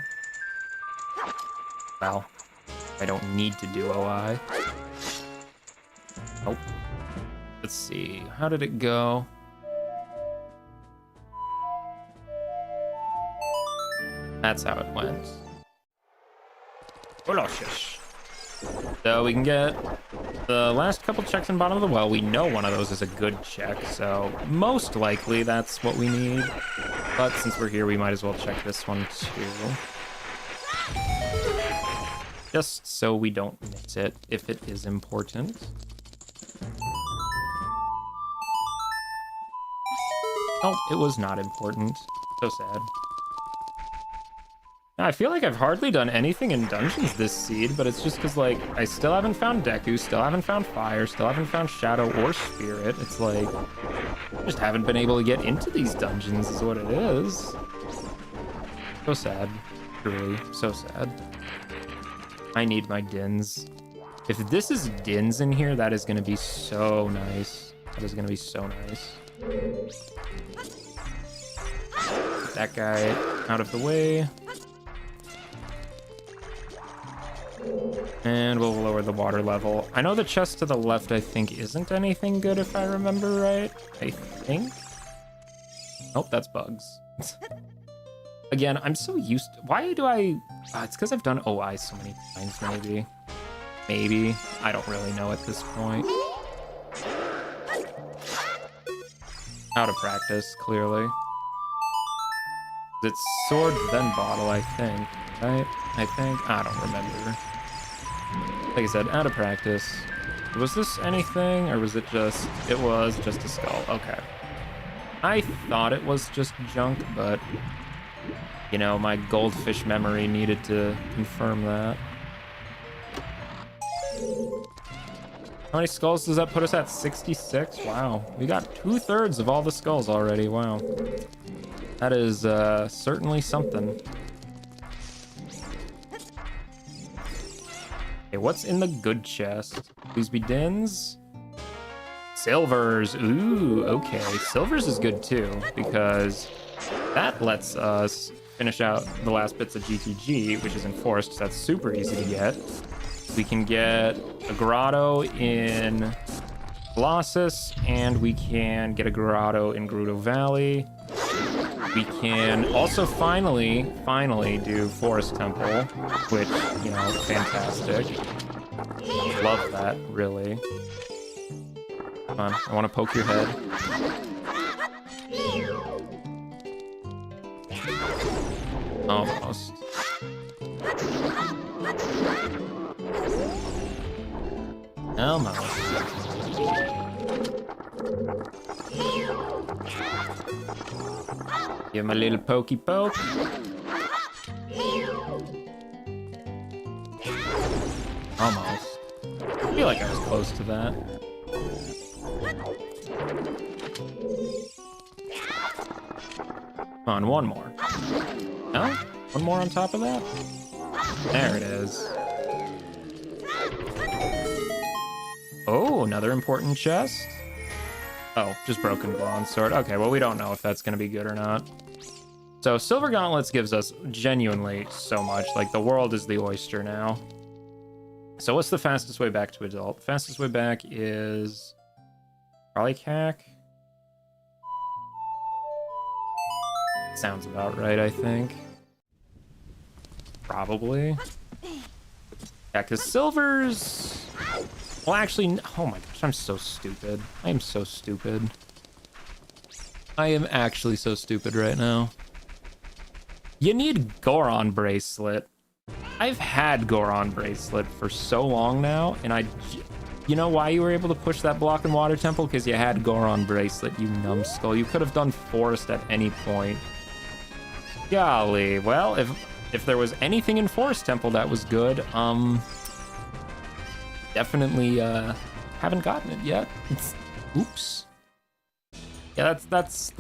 Well, I don't need to do OI. Nope. Let's see. How did it go? That's how it went. Goloshish. So we can get the last couple checks in bottom of the well. We know one of those is a good check, so most likely that's what we need. But since we're here, we might as well check this one too. Just so we don't miss it, if it is important. Oh, it was not important. So sad. I feel like I've hardly done anything in dungeons this seed, but it's just because, like, I still haven't found Deku, still haven't found Fire, still haven't found Shadow or Spirit. It's like, I just haven't been able to get into these dungeons is what it is. So sad. Truly, so sad. I need my Dins. If this is Dins in here, that is going to be so nice. That is going to be so nice. Get that guy out of the way. And we'll lower the water level. I know the chest to the left, I think, isn't anything good if I remember right. I think. Nope, that's bugs. Again, I'm so used to... Why do I... it's because I've done OI so many times, maybe. Maybe. I don't really know at this point. Out of practice, clearly. It's sword, then bottle, I think. Right? I think? I don't remember. Like I said, out of practice. Was this anything, or was it just... It was just a skull. Okay. I thought it was just junk, but... You know, my goldfish memory needed to confirm that. How many skulls does that put us at? 66? Wow. We got 2/3 of all the skulls already. Wow. That is certainly something. Okay, what's in the good chest? Please be dins. Silvers. Ooh, okay. Silvers is good too, because that lets us finish out the last bits of GTG, which is enforced, so that's super easy to get. We can get a grotto in Colossus, and we can get a grotto in Grotto Valley. We can also finally do Forest Temple, which, you know, fantastic. Love that, really. Come on, I want to poke your head. Almost. Almost. Give him a little pokey poke. Almost. I feel like I was close to that. Come on, one more. No? One more on top of that? There it is. Oh, another important chest. Oh, just broken bronze sword. Okay, well, we don't know if that's going to be good or not. So, Silver Gauntlets gives us genuinely so much. Like, the world is the oyster now. So, what's the fastest way back to adult? Fastest way back is... probably CAC. Sounds about right, I think. Probably. Yeah, because silvers... Well, actually, oh my gosh, I'm so stupid. I am so stupid. I am actually so stupid right now. You need Goron Bracelet. I've had Goron Bracelet for so long now, and you know why you were able to push that block in Water Temple? Because you had Goron Bracelet, you numbskull. You could have done Forest at any point. Golly, well, if there was anything in Forest Temple that was good, definitely haven't gotten it yet. Oops. Yeah, that's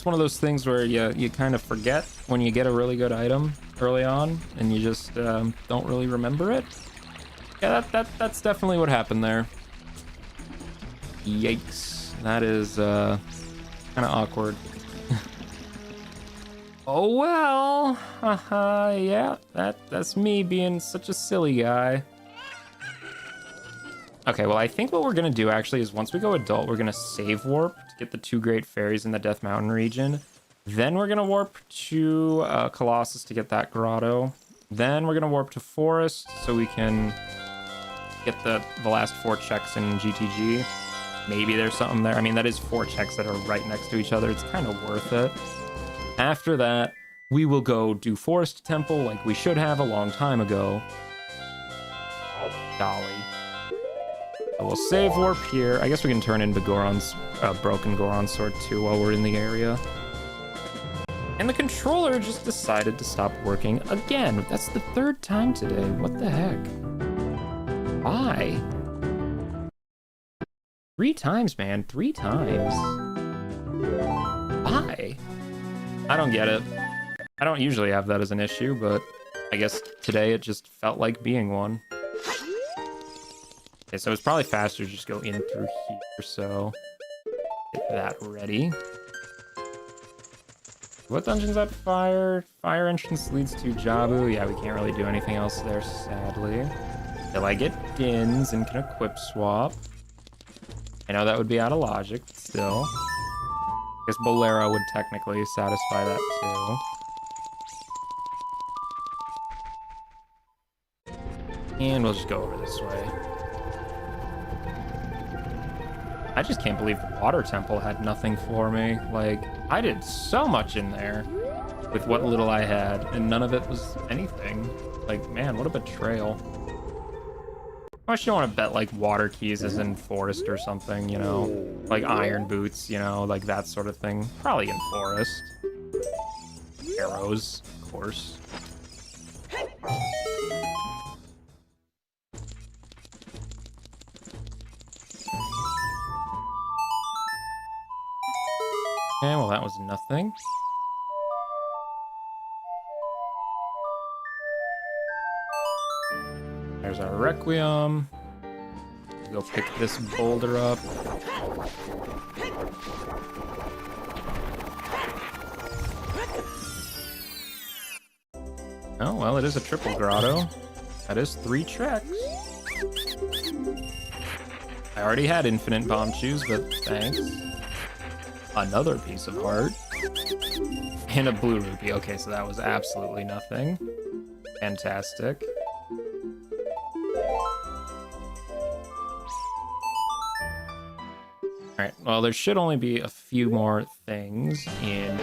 one of those things where you kind of forget when you get a really good item early on, and you just don't really remember it. Yeah, that's definitely what happened there. Yikes, that is kind of awkward. Oh well, yeah, that's me being such a silly guy. Okay, well, I think what we're gonna do actually is once we go adult, we're gonna save warp to get the 2 great fairies in the Death Mountain region. Then we're gonna warp to Colossus to get that grotto. Then we're gonna warp to Forest so we can get the last 4 checks in GTG. Maybe there's something there. I mean, that is 4 checks that are right next to each other. It's kind of worth it. After that, we will go do Forest Temple like we should have a long time ago. Golly. So we'll save warp here. I guess we can turn into Goron's broken Goron sword too while we're in the area. And the controller just decided to stop working again. That's the 3rd time today. What the heck? Why? 3 times, man. 3 times. Why? I don't get it. I don't usually have that as an issue, but I guess today it just felt like being one. Okay, so it's probably faster to just go in through here, so get that ready. What dungeon's that fire? Fire entrance leads to Jabu. Yeah, we can't really do anything else there, sadly. Till I get Gins and can equip swap. I know that would be out of logic, but still. I guess Bolero would technically satisfy that too. And we'll just go over this way. I just can't believe the Water Temple had nothing for me. Like, I did so much in there with what little I had, and none of it was anything. Like, man, what a betrayal. I actually want to bet, like, water keys is in forest or something, you know? Like iron boots, you know, like that sort of thing. Probably in forest. Arrows, of course. Okay, well, that was nothing. There's our Requiem. Go pick this boulder up. Oh, well, it is a triple grotto. That is 3 checks. I already had infinite bomb shoes, but thanks. Another piece of heart. And a blue rupee. Okay, so that was absolutely nothing. Fantastic. Alright, well, there should only be a few more things in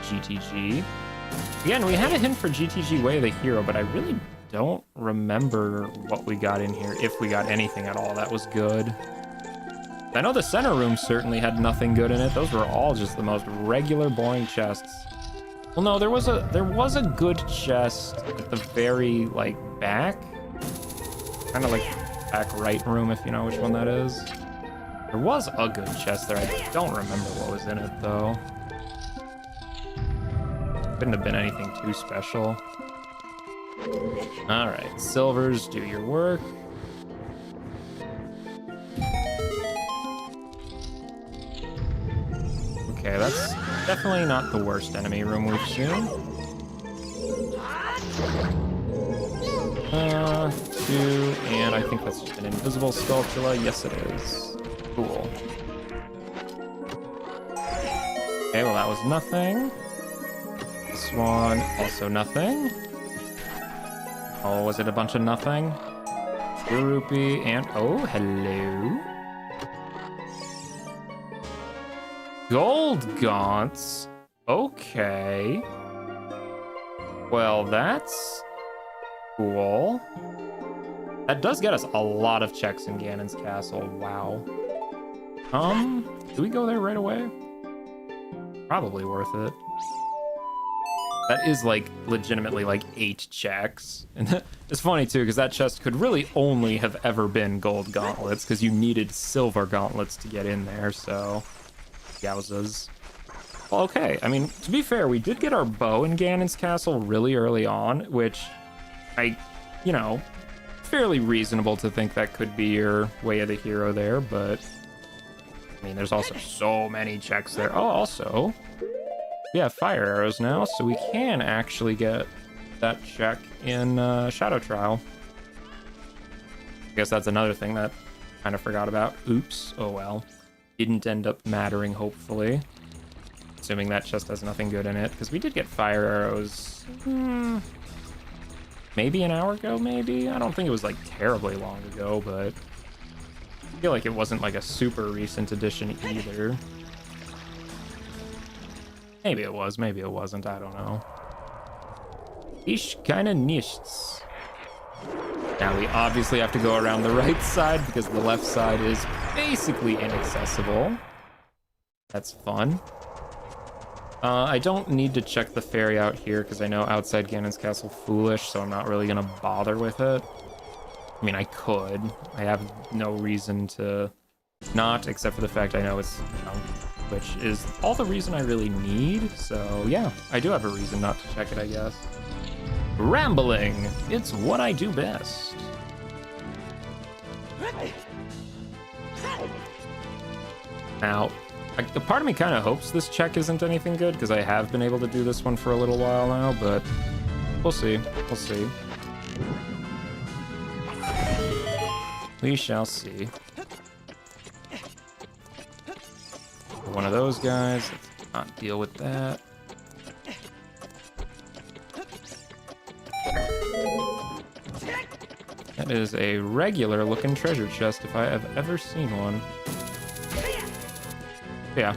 GTG. Again, we had a hint for GTG Way of the Hero, but I really don't remember what we got in here, if we got anything at all that was good. I know the center room certainly had nothing good in it. Those were all just the most regular, boring chests. Well, no, there was a good chest at the very, like, back. Kind of like back right room, if you know which one that is. There was a good chest there. I don't remember what was in it, though. Couldn't have been anything too special. Alright, silvers, do your work. Okay, that's definitely not the worst enemy room we've seen. 2, and I think that's just an invisible Skulltula. Yes, it is. Cool. Okay, well, that was nothing. This one, also nothing. Oh, was it a bunch of nothing? Blue rupee, and oh, hello. Gold gaunts. Okay. Well, that's cool. That does get us a lot of checks in Ganon's castle. Wow. Do we go there right away? Probably worth it. That is, like, legitimately, like, 8 checks. And it's funny, too, because that chest could really only have ever been gold gauntlets, because you needed silver gauntlets to get in there, so... Yowzas. Well, okay, I mean, to be fair, we did get our bow in Ganon's castle really early on, which you know, fairly reasonable to think that could be your Way of the Hero there, but... I mean, there's also so many checks there. Oh, also... We have fire arrows now, so we can actually get that check in Shadow Trial. I guess that's another thing that I kind of forgot about. Oops. Oh well. Didn't end up mattering, hopefully. Assuming that chest has nothing good in it, because we did get fire arrows... maybe an hour ago, maybe? I don't think it was, like, terribly long ago, but... I feel like it wasn't, like, a super recent addition either. Maybe it was, maybe it wasn't, I don't know. Ich keine nichts. Now we obviously have to go around the right side because the left side is basically inaccessible. That's fun. I don't need to check the ferry out here because I know outside Ganon's castle foolish, so I'm not really gonna bother with it. I mean, I could. I have no reason to not, except for the fact I know it's, you know, which is all the reason I really need. So yeah, I do have a reason not to check it, I guess. Rambling, it's what I do best. Now, the part of me kind of hopes this check isn't anything good, because I have been able to do this one for a little while now, but we'll see. We'll see. We shall see. One of those guys. Let's not deal with that. That is a regular looking treasure chest if I have ever seen one. Yeah.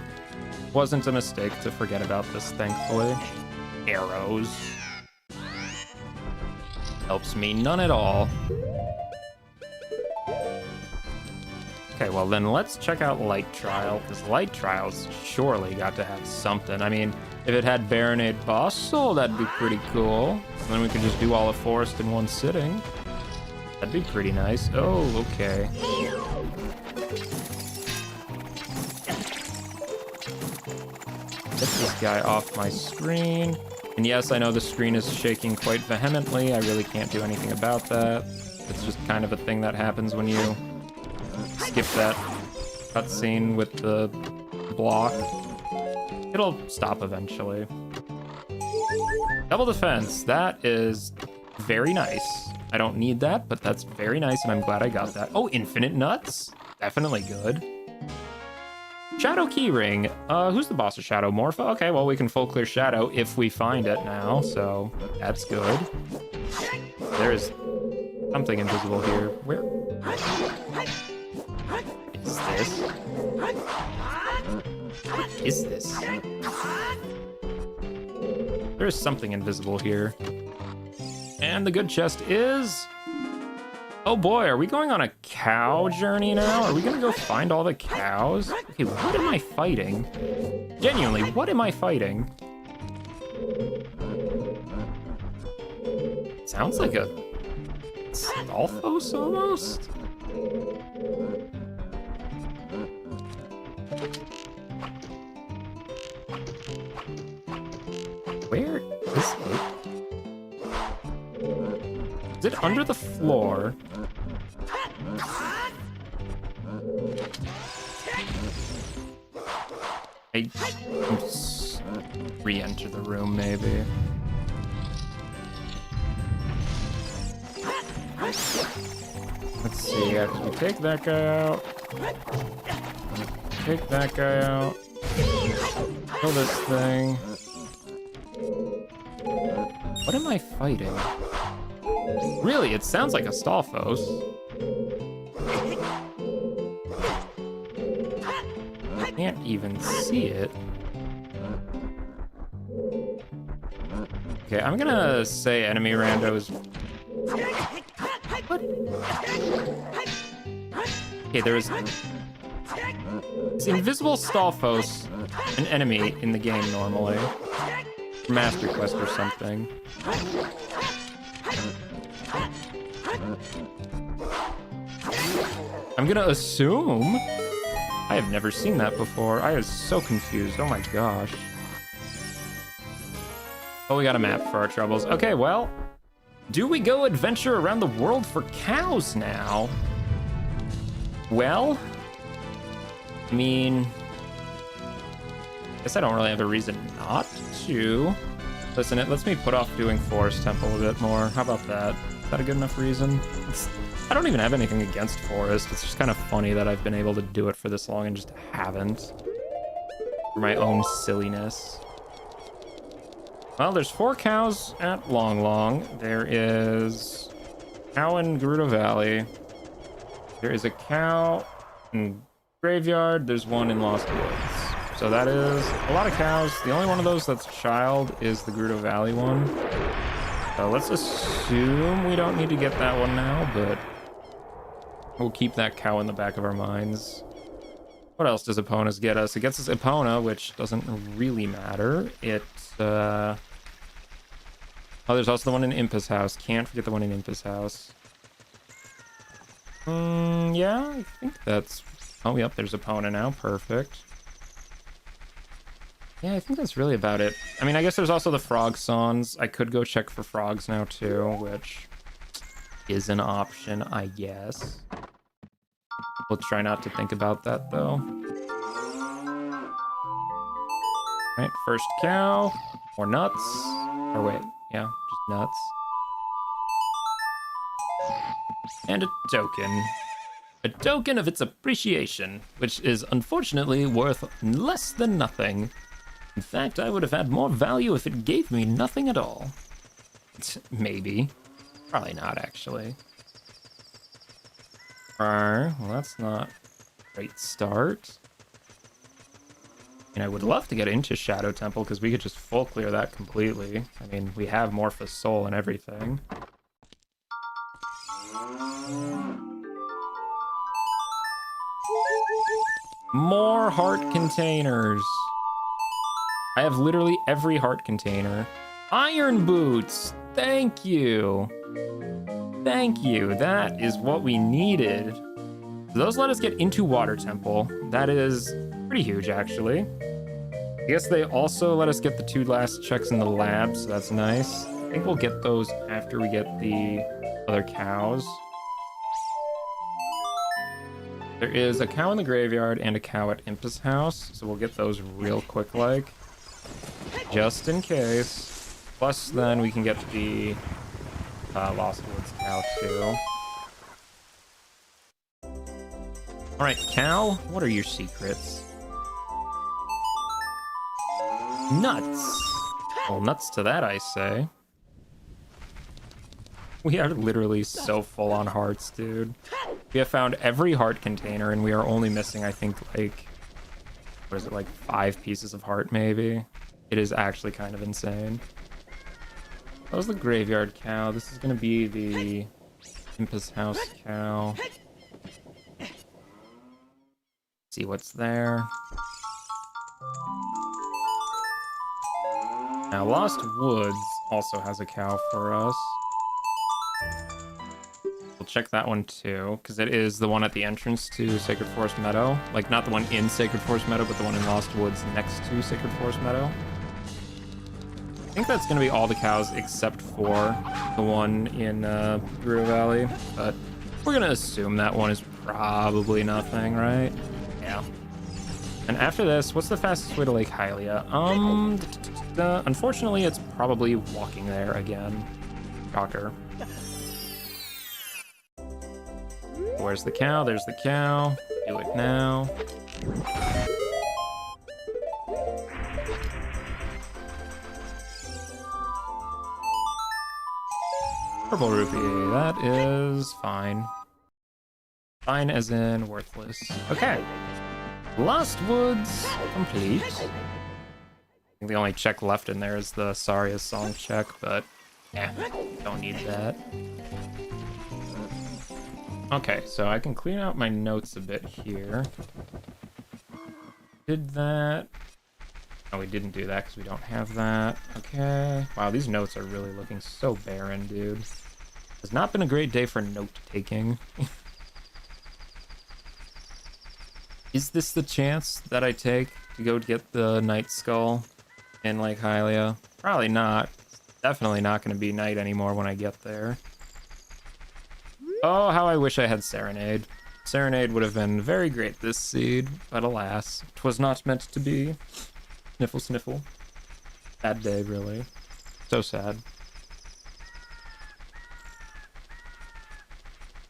Wasn't a mistake to forget about this, thankfully. Arrows. Helps me none at all. Okay, well then let's check out Light Trial, because Light Trial's surely got to have something. I mean, if it had Baronade Boss Soul, that'd be pretty cool. And then we could just do all of Forest in one sitting. That'd be pretty nice. Oh, okay. Get this guy off my screen. And yes, I know the screen is shaking quite vehemently. I really can't do anything about that. It's just kind of a thing that happens when you skip that cutscene with the block. It'll stop eventually. Double defense. That is very nice. I don't need that, but that's very nice, and I'm glad I got that. Oh, infinite nuts. Definitely good. Shadow Keyring. Who's the boss of Shadow? Morpha? Okay, well, we can full clear Shadow if we find it now, so that's good. There is something invisible here. Where is this? What is this? There is something invisible here. And the good chest is... Oh boy, are we going on a cow journey now? Are we gonna go find all the cows? Okay, what am I fighting? Genuinely, what am I fighting? It sounds like a Stalfos almost? Where is it? Is it under the floor? I re-enter the room, maybe. Let's see, after we take that guy out. Take that guy out. Kill this thing. What am I fighting? Really, it sounds like a Stalfos. I can't even see it. Okay, I'm gonna say enemy randos. What? Okay, there's invisible Stalfos, an enemy in the game normally. Master Quest or something. I'm gonna assume. I have never seen that before. I was so confused. Oh my gosh. Oh, we got a map for our troubles. Okay, well, do we go adventure around the world for cows now? Well, I mean, I guess I don't really have a reason not to. Listen, it lets me put off doing Forest Temple a bit more. How about that? Is that a good enough reason? I don't even have anything against Forest. It's just kind of funny that I've been able to do it for this long and just haven't. For my own silliness. Well, there's 4 cows at Long Long. There is a cow in Grotto Valley. There is a cow in Graveyard. There's one in Lost Woods. So that is a lot of cows. The only one of those that's child is the Grotto Valley one. So let's assume we don't need to get that one now, but we'll keep that cow in the back of our minds. What else does Epona's get us? It gets us Epona, which doesn't really matter. It, oh, there's also the one in Impa's house. Can't forget the one in Impa's house. Yeah, I think that's... Oh, yep, there's Epona now. Perfect. Yeah, I think that's really about it. I mean, I guess there's also the frog songs. I could go check for frogs now, too, which is an option, I guess. We'll try not to think about that, though. Right, first cow. More nuts. Or wait, yeah, just nuts. And a token. A token of its appreciation, which is unfortunately worth less than nothing. In fact, I would have had more value if it gave me nothing at all. Maybe. Probably not, actually. Alright, well that's not a great start. And I would love to get into Shadow Temple, because we could just full clear that completely. I mean, we have Morphous Soul and everything. More heart containers. I have literally every heart container. Iron boots. Thank you. Thank you. That is what we needed. Those let us get into Water Temple. That is pretty huge, actually. I guess they also let us get the 2 last checks in the lab, so that's nice. I think we'll get those after we get the other cows. There is a cow in the graveyard and a cow at Impa's house, so we'll get those real quick, like, just in case. Plus, then we can get the Lost Woods cow, too. Alright, cow, what are your secrets? Nuts! Well, nuts to that, I say. We are literally so full on hearts, dude. We have found every heart container, and we are only missing, I think, like... What is it, like 5 pieces of heart, maybe? It is actually kind of insane. That was the graveyard cow. This is gonna be the Impa's house cow. See what's there. Now, Lost Woods also has a cow for us. We'll check that one too, because it is the one at the entrance to Sacred Forest Meadow. Like, not the one in Sacred Forest Meadow, but the one in Lost Woods next to Sacred Forest Meadow. I think that's going to be all the cows except for the one in Gerudo Valley, but we're going to assume that one is probably nothing, right? Yeah. And after this, what's the fastest way to Lake Hylia? Unfortunately, it's probably walking there again. Shocker. Where's the cow? There's the cow. Do it now. Purple rupee. That is fine. Fine as in worthless. Okay. Lost Woods complete. I think the only check left in there is the Saria song check, but yeah, don't need that. Okay, so I can clean out my notes a bit here. Did that. Oh, we didn't do that because we don't have that. Okay. Wow, these notes are really looking so barren, dude. It's not been a great day for note-taking. Is this the chance that I take to go get the Night Skull in Lake Hylia? Probably not. It's definitely not going to be night anymore when I get there. Oh, how I wish I had Serenade. Serenade would have been very great this seed, but alas, 'twas not meant to be. Sniffle, sniffle. Sad day, really. So sad.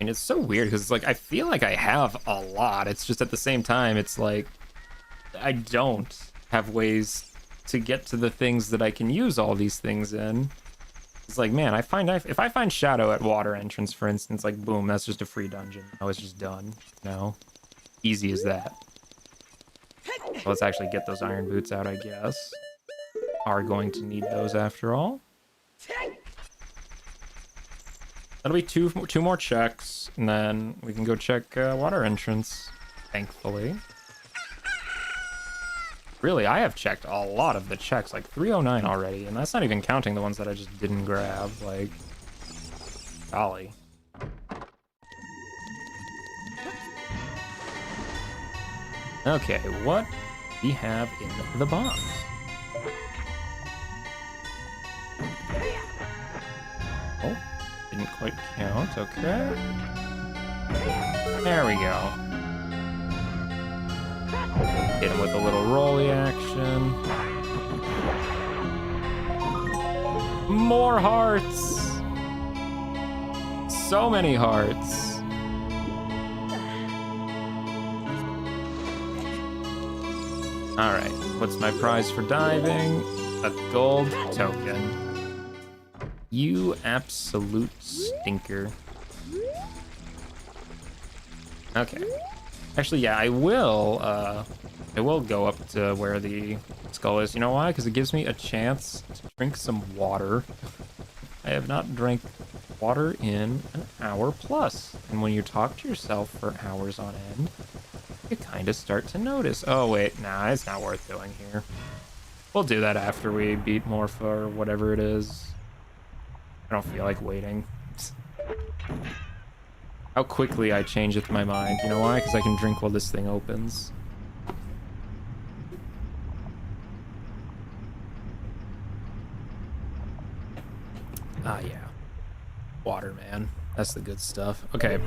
And it's so weird, because it's like, I feel like I have a lot. It's just at the same time, it's like, I don't have ways to get to the things that I can use all these things in. It's like, man, if I find Shadow at water entrance, for instance, like, boom, that's just a free dungeon. Oh, it's just done. No. Easy as that. So let's actually get those iron boots out, I guess. Are going to need those after all. That'll be two more checks, and then we can go check water entrance, thankfully. Really, I have checked a lot of the checks, like 309 already, and that's not even counting the ones that I just didn't grab, like, golly. Okay, what we have in the box? Oh, didn't quite count, okay. There we go. Hit him with a little rolly action. More hearts! So many hearts. All right, what's my prize for diving? A gold token. You absolute stinker. Okay. Actually, yeah, I will go up to where the skull is. You know why? Because it gives me a chance to drink some water. I have not drank water in an hour plus. And when you talk to yourself for hours on end, you kind of start to notice. Oh, wait, nah, it's not worth doing here. We'll do that after we beat Morpha or whatever it is. I don't feel like waiting. How quickly I changeth my mind. You know why? Because I can drink while this thing opens. Ah, yeah. Water, man. That's the good stuff. Okay.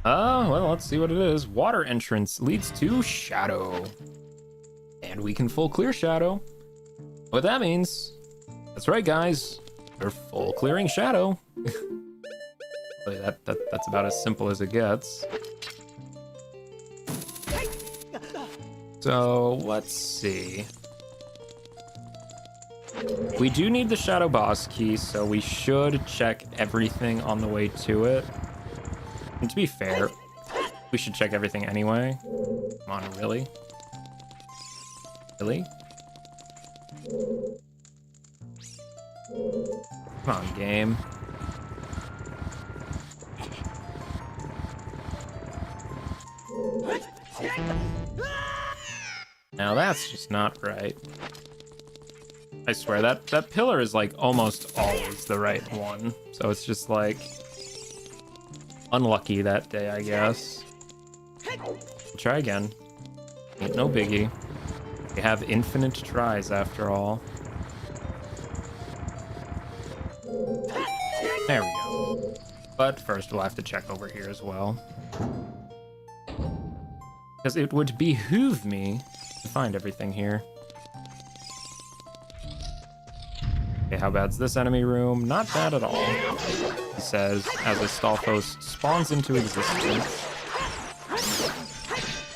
Well, let's see what it is. Water entrance leads to Shadow. And we can full clear Shadow. What that means, that's right, guys. We're full clearing Shadow. That's about as simple as it gets. So, let's see. We do need the Shadow Boss key, so we should check everything on the way to it. And to be fair, we should check everything anyway. Come on, really? Really? Come on, game. Now that's just not right. I swear that pillar is like almost always the right one. So it's just like unlucky that day, I guess. Try again. Ain't no biggie. We have infinite tries after all. There we go. But first we'll have to check over here as well. Because it would behoove me to find everything here. Okay, how bad's this enemy room? Not bad at all, he says, as a Stalfos spawns into existence.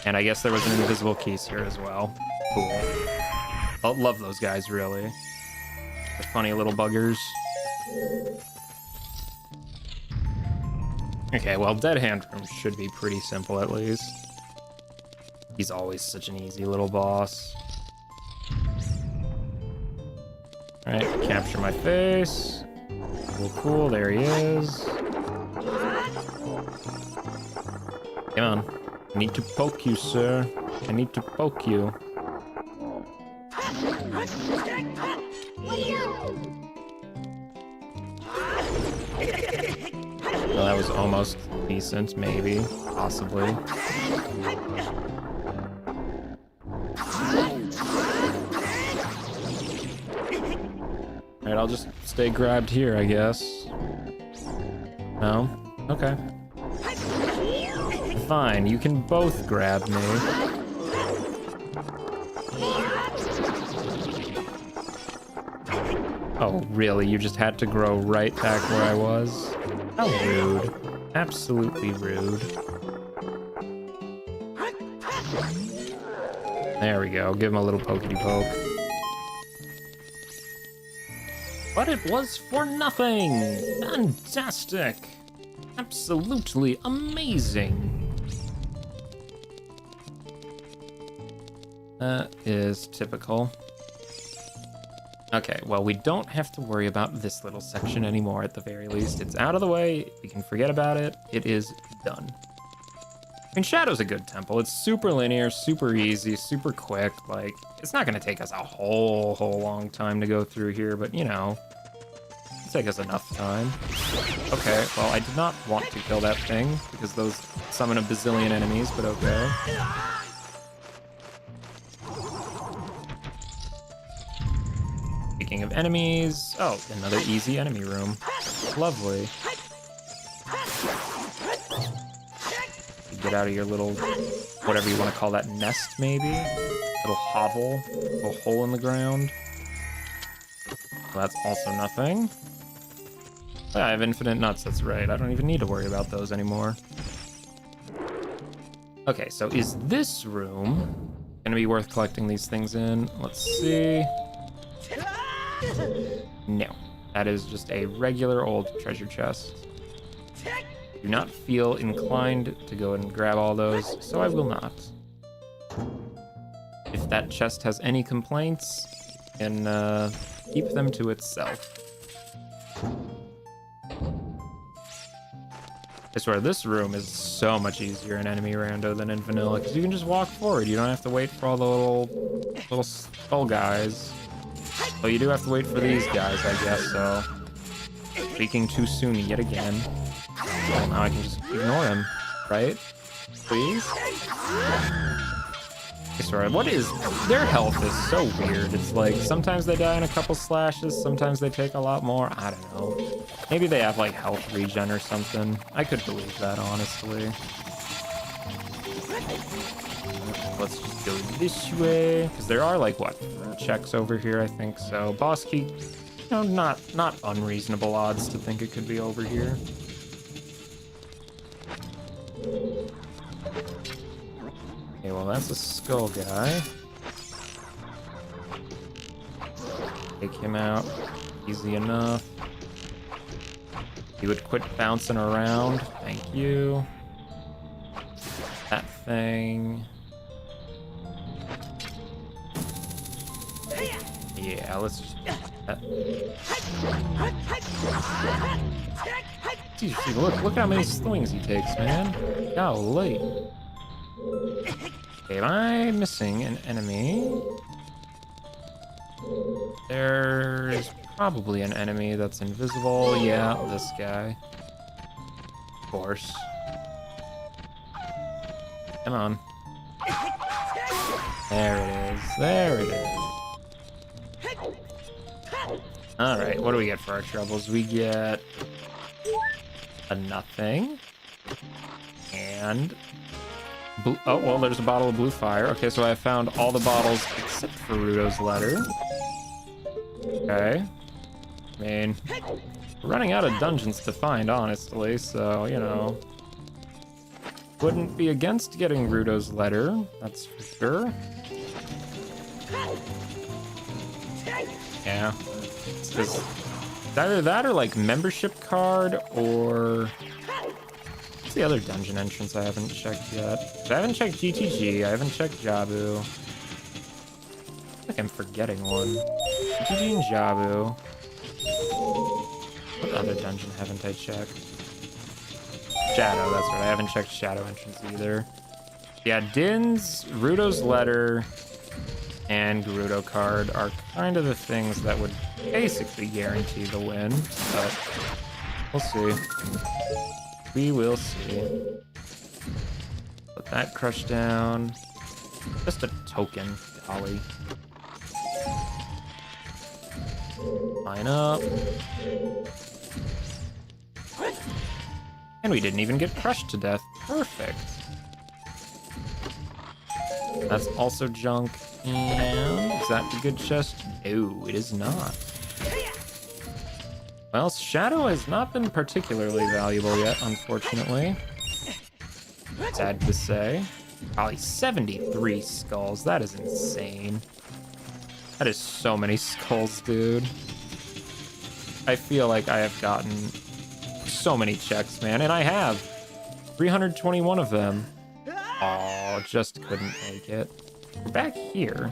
And I guess there was an invisible keys here as well. Cool. I love those guys, really. They're funny little buggers. Okay, well, Dead Hand Room should be pretty simple at least. He's always such an easy little boss. Alright, capture my face. Cool, cool, there he is. Come on. I need to poke you, sir. I need to poke you. Well, that was almost decent, maybe. Possibly. Alright, I'll just stay grabbed here, I guess. No? Okay. Fine, you can both grab me. Oh, really? You just had to grow right back where I was? How rude. Absolutely rude. There we go. Give him a little pokety poke. But it was for nothing! Fantastic! Absolutely amazing! That is typical. Okay, well, we don't have to worry about this little section anymore at the very least. It's out of the way. We can forget about it. It is done. I mean, Shadow's a good temple. It's super linear, super easy, super quick. Like, it's not going to take us a whole long time to go through here, but, you know, it'll take us enough time. Okay, well, I did not want to kill that thing because those summon a bazillion enemies, but okay. Speaking of enemies, oh, another easy enemy room. Lovely. Get out of your little, whatever you want to call that, nest maybe? Little hovel, little hole in the ground. Well, that's also nothing. Yeah, I have infinite nuts, that's right. I don't even need to worry about those anymore. Okay, so is this room Gonna be worth collecting these things in. Let's see. No, that is just a regular old treasure chest. Do not feel inclined to go and grab all those, so I will not. If that chest has any complaints, you can keep them to itself. I swear, this room is so much easier in enemy rando than in vanilla, because you can just walk forward. You don't have to wait for all the little skull guys. Well, you do have to wait for these guys, I guess, so. Speaking too soon yet again. Well, now I can just ignore him, right? Please? I swear, what is... Their health is so weird. It's like, sometimes they die in a couple slashes, sometimes they take a lot more. I don't know. Maybe they have, like, health regen or something. I could believe that, honestly. Let's just go this way. Because there are, like, what? Checks over here, I think so. Boss key, you know, not unreasonable odds to think it could be over here. Okay, well, that's a skull guy. Take him out. Easy enough. He would quit bouncing around. Thank you. That thing. Yeah, let's just do that. Jeez, look how many swings he takes, man. Golly. Okay, am I missing an enemy? There's probably an enemy that's invisible. Yeah, this guy. Of course. Come on. There it is. There it is. Alright, what do we get for our troubles? We get a nothing. And... oh, well, there's a bottle of blue fire. Okay, so I found all the bottles except for Rudo's letter. Okay. I mean, we're running out of dungeons to find, honestly, so, you know. Wouldn't be against getting Rudo's letter, that's for sure. Yeah. It's either that or, like, membership card, or... What's the other dungeon entrance I haven't checked yet? I haven't checked GTG, I haven't checked Jabu. I think I'm forgetting one. GTG and Jabu. What other dungeon haven't I checked? Shadow, that's right. I haven't checked Shadow entrance either. Yeah, Din's, Rudo's letter, and Gerudo card are kind of the things that would basically guarantee the win, but we'll see. We will see. Let that crush down. Just a token, golly. Line up. And we didn't even get crushed to death. Perfect. That's also junk. And is that the good chest? No, it is not. Well, Shadow has not been particularly valuable yet, unfortunately. Sad to say. Probably 73 skulls. That is insane. That is so many skulls, dude. I feel like I have gotten so many checks, man, and I have 321 of them. Oh, just couldn't make it. We're back here.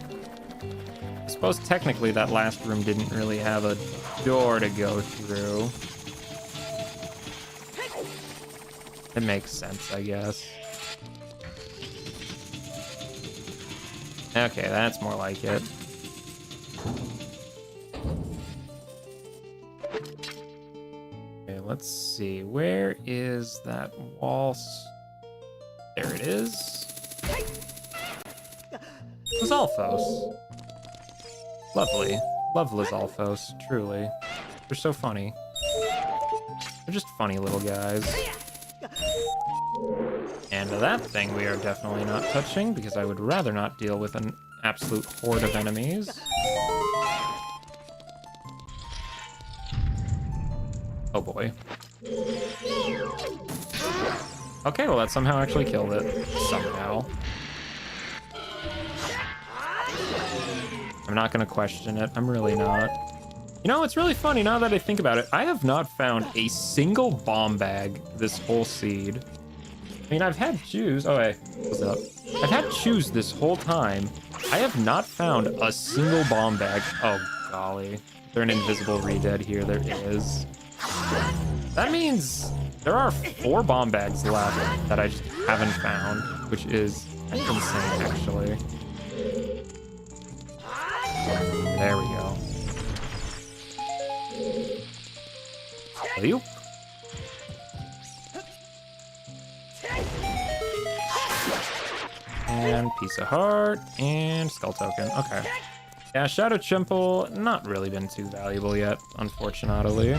I suppose technically that last room didn't really have a door to go through. It makes sense, I guess. Okay, that's more like it. Okay, let's see. Where is that wall? There it is. Lizalfos. Lovely. Love Lizalfos, truly. They're so funny. They're just funny little guys. And that thing we are definitely not touching, because I would rather not deal with an absolute horde of enemies. Oh boy. Okay, well that somehow actually killed it. Somehow. I'm not gonna question it. I'm really not. You know, it's really funny now that I think about it. I have not found a single bomb bag this whole seed. I mean, I've had chews. Oh, hey, what's up? I've had chews this whole time. I have not found a single bomb bag. Oh, golly. There's an invisible re-dead here. There is. That means there are 4 bomb bags left that I just haven't found, which is insane, actually. There we go. Ayuk. And piece of heart and skull token. Okay. Yeah, Shadow Chimple, not really been too valuable yet, unfortunately.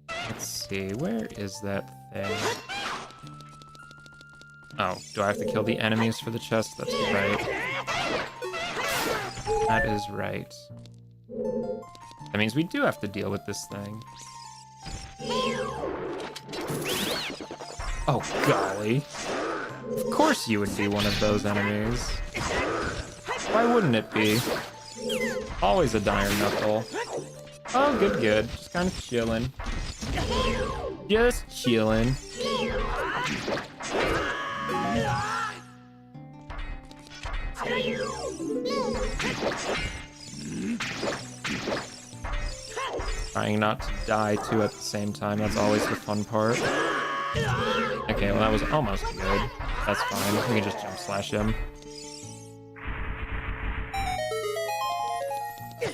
Let's see, where is that thing? Oh, do I have to kill the enemies for the chest? That's right. That is right. That means we do have to deal with this thing. Oh, golly. Of course you would be one of those enemies. Why wouldn't it be? Always a dire knuckle. Oh, good, good. Just kind of chilling. Just chilling. Trying not to die too at the same time. That's always the fun part. Okay, well that was almost good. That's fine. We can just jump slash him.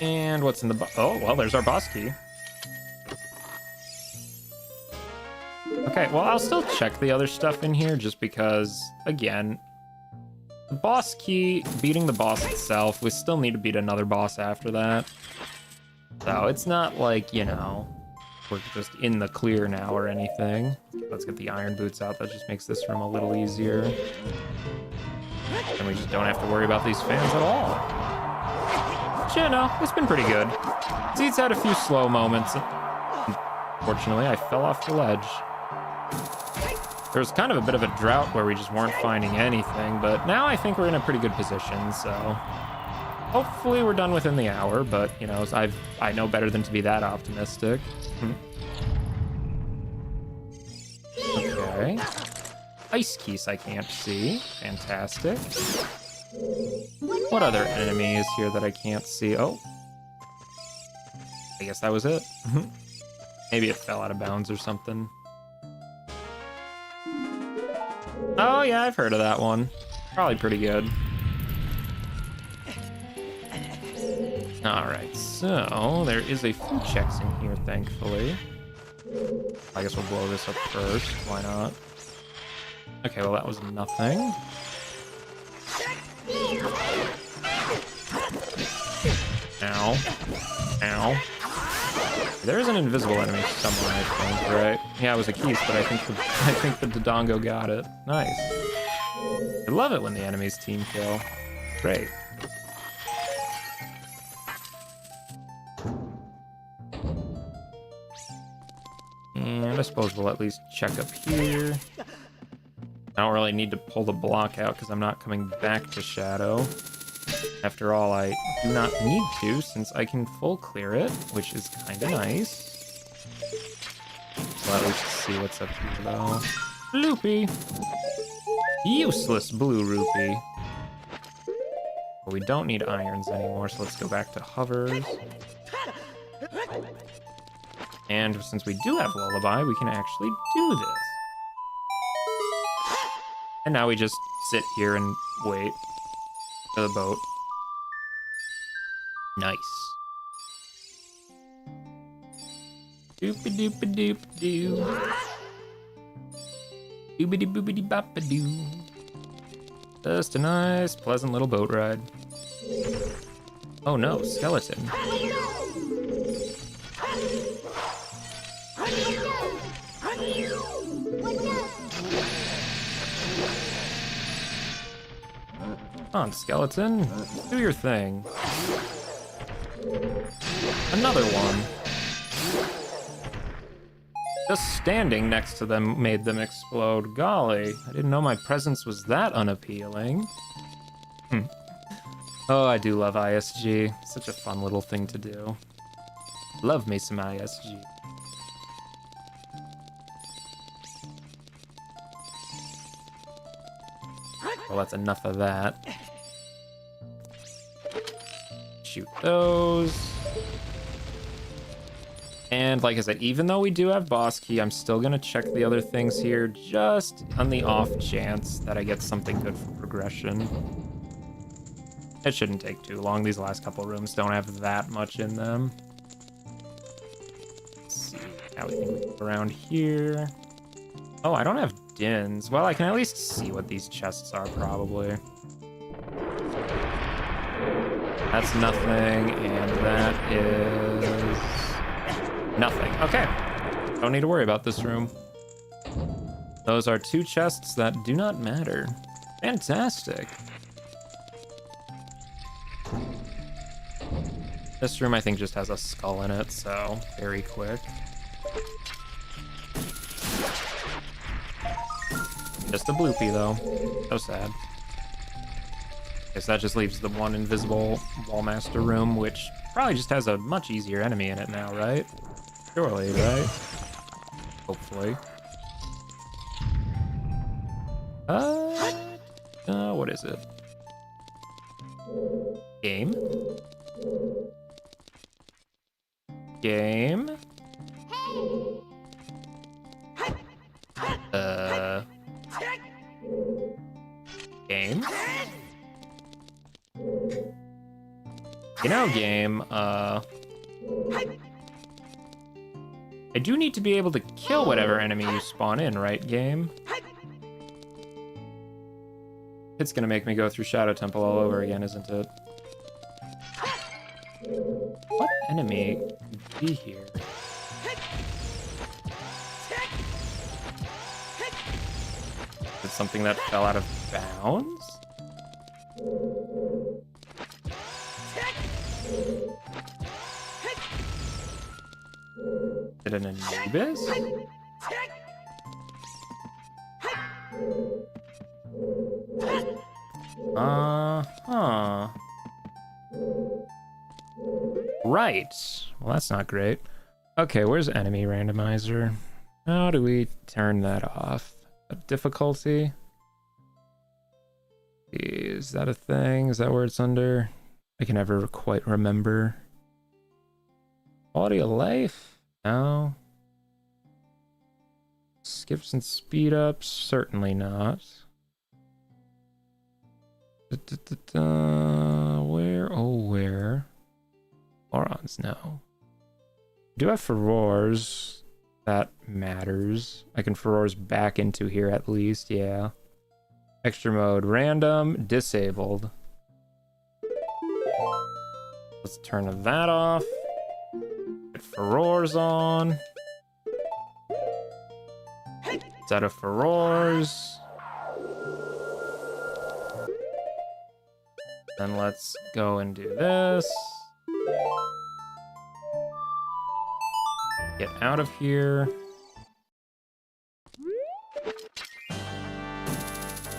And what's in the oh, well, there's our boss key. Okay, well, I'll still check the other stuff in here just because, again, the boss key, beating the boss itself, we still need to beat another boss after that. So it's not like, you know, we're just in the clear now or anything. Let's get the iron boots out. That just makes this room a little easier. And we just don't have to worry about these fans at all. But yeah, no, it's been pretty good. Seed's had a few slow moments. Unfortunately, I fell off the ledge. There was kind of a bit of a drought where we just weren't finding anything, but now I think we're in a pretty good position, so hopefully we're done within the hour, but, you know, I know better than to be that optimistic. Okay. Ice keys I can't see. Fantastic. What other enemy is here that I can't see? Oh. I guess that was it. Maybe it fell out of bounds or something. Oh, yeah, I've heard of that one. Probably pretty good. Alright, so there is a few checks in here, thankfully. I guess we'll blow this up first. Why not? Okay, well, that was nothing. Ow. Ow. There's an invisible enemy somewhere, I think, right? Yeah, it was a Keith, but I think the Dodongo got it. Nice. I love it when the enemies team kill. Great. And I suppose we'll at least check up here. I don't really need to pull the block out because I'm not coming back to Shadow. After all, I do not need to since I can full clear it, which is kind of nice. Well, at least see what's up here, though. Loopy! Useless blue rupee. But we don't need irons anymore, so let's go back to hovers. And since we do have Lullaby, we can actually do this. And now we just sit here and wait for the boat. Nice. Doopy doopy doop doo. Doobity boobity boppa doo. Just a nice, pleasant little boat ride. Oh no, skeleton. Come on, skeleton. Do your thing. Another one. Just standing next to them made them explode. Golly, I didn't know my presence was that unappealing. Oh, I do love ISG. Such a fun little thing to do. Love me some ISG. Well, that's enough of that. Shoot those. And like I said, even though we do have boss key, I'm still gonna check the other things here just on the off chance that I get something good for progression. It shouldn't take too long. These last couple rooms don't have that much in them. Let's see. Now we can go around here. Oh, I don't have dins. Well, I can at least see what these chests are, probably. That's nothing, and that is nothing. Okay. Don't need to worry about this room. Those are 2 chests that do not matter. Fantastic. This room, I think, just has a skull in it, so very quick. Just a bloopy, though. So sad. Guess that just leaves the one invisible Wallmaster room, which probably just has a much easier enemy in it now, right? Surely, right? Hopefully. What is it? Game? Game? Game? You know, game, I do need to be able to kill whatever enemy you spawn in, right, game? It's gonna make me go through Shadow Temple all over again, isn't it? What enemy could be here? Is it something that fell out of bounds? Is it an Anubis? Right. Well, that's not great. Okay, where's enemy randomizer? How do we turn that off? Difficulty? Is that a thing? Is that where it's under? I can never quite remember. Quality of life? No. Skips and speed ups? Certainly not. Where? Oh, where? Morons, no. Do have furores. That matters. I can furores back into here at least, yeah. Extra mode, random, disabled. Let's turn that off. Put furores on. Set of furores. Then let's go and do this. Get out of here.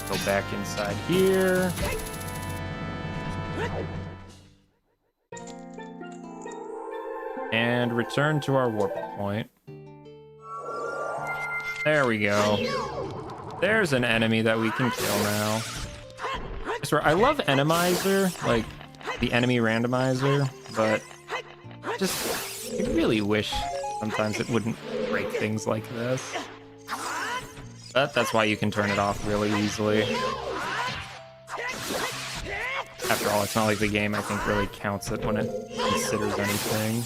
Go back inside here. And return to our warp point. There we go. There's an enemy that we can kill now. I swear, I love Randomizer, like the enemy randomizer, but just, I really wish sometimes it wouldn't break things like this. But that's why you can turn it off really easily. After all, it's not like the game, I think, really counts it when it considers anything.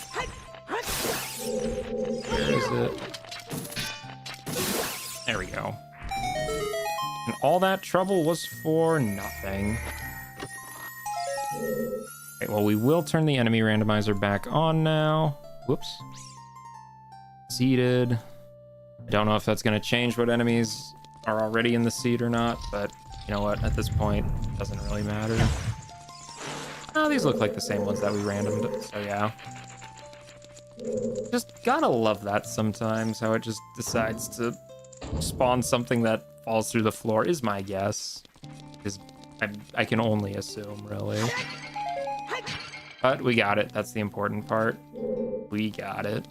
Where is it? There we go. And all that trouble was for nothing. Okay, well, we will turn the enemy randomizer back on now. Whoops. Seeded. I don't know if that's going to change what enemies are already in the seed or not, but you know what? At this point, it doesn't really matter. Oh, these look like the same ones that we randomed, so yeah. Just gotta love that sometimes, how it just decides to spawn something that falls through the floor, is my guess. Because I can only assume, really. But we got it. That's the important part. We got it.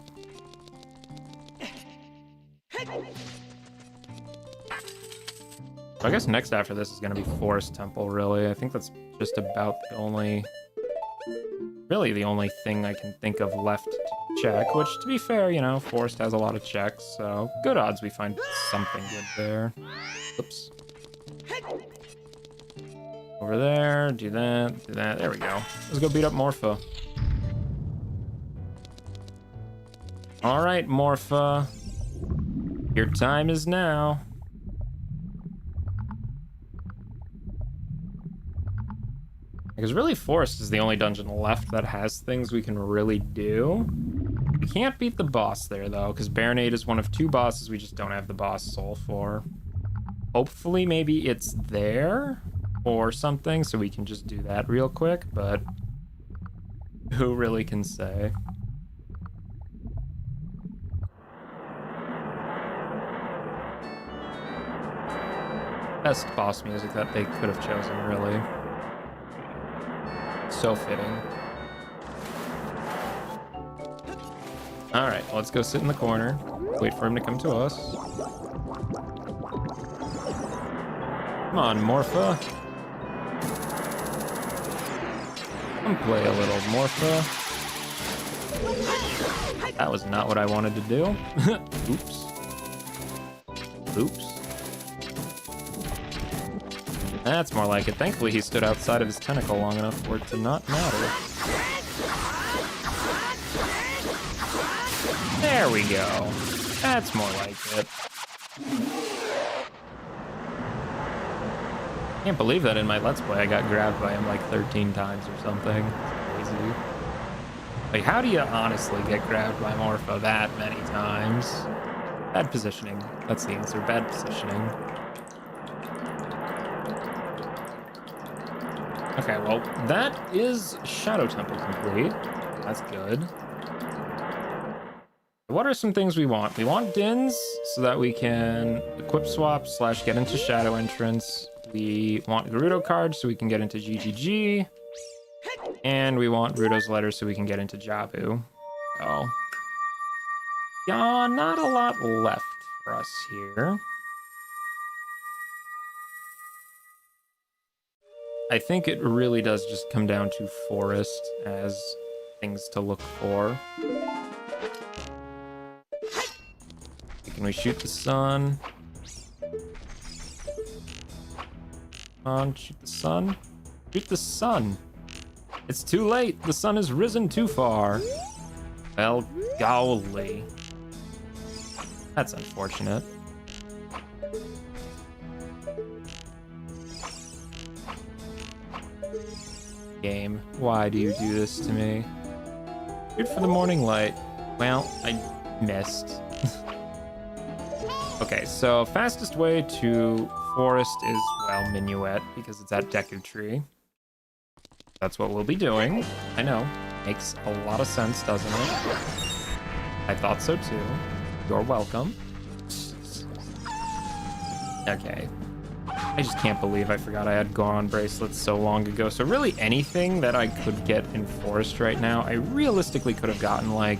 So I guess next after this is going to be Forest Temple, really. I think that's just about the only... really the only thing I can think of left to check, which, to be fair, you know, Forest has a lot of checks, so good odds we find something good there. Oops. Over there, do that, do that. There we go. Let's go beat up Morpha. All right, Morpha. Your time is now. Because really, Forest is the only dungeon left that has things we can really do. We can't beat the boss there, though, because Baronade is one of 2 bosses we just don't have the boss soul for. Hopefully, maybe it's there or something, so we can just do that real quick, but who really can say? Best boss music that they could have chosen, really. So fitting. All right, let's go sit in the corner. Wait for him to come to us. Come on, Morpha. Come play a little, Morpha. That was not what I wanted to do. Oops. Oops. That's more like it. Thankfully, he stood outside of his tentacle long enough for it to not matter. There we go. That's more like it. Can't believe that in my Let's Play I got grabbed by him like 13 times or something. It's crazy. Like, how do you honestly get grabbed by Morpha that many times? Bad positioning. That's the answer. Bad positioning. Okay, well, that is Shadow Temple complete. That's good. What are some things we want? We want Dins so that we can equip swap / get into Shadow Entrance. We want Gerudo cards so we can get into GGG. And we want Rudo's letter so we can get into Jabu. Oh. Yeah, not a lot left for us here. I think it really does just come down to Forest as things to look for. Can we shoot the sun? Come on, shoot the sun. Shoot the sun. It's too late. The sun has risen too far. Well, golly. That's unfortunate. Game, why do you do this to me? Shoot for the morning light. Well, I missed. Okay, so fastest way to Forest is, well, Minuet, because it's at Deku Tree. That's what we'll be doing. I know. Makes a lot of sense, doesn't it? I thought so too. You're welcome. Okay. I just can't believe I forgot I had Goron bracelets so long ago. So really anything that I could get in Forest right now, I realistically could have gotten like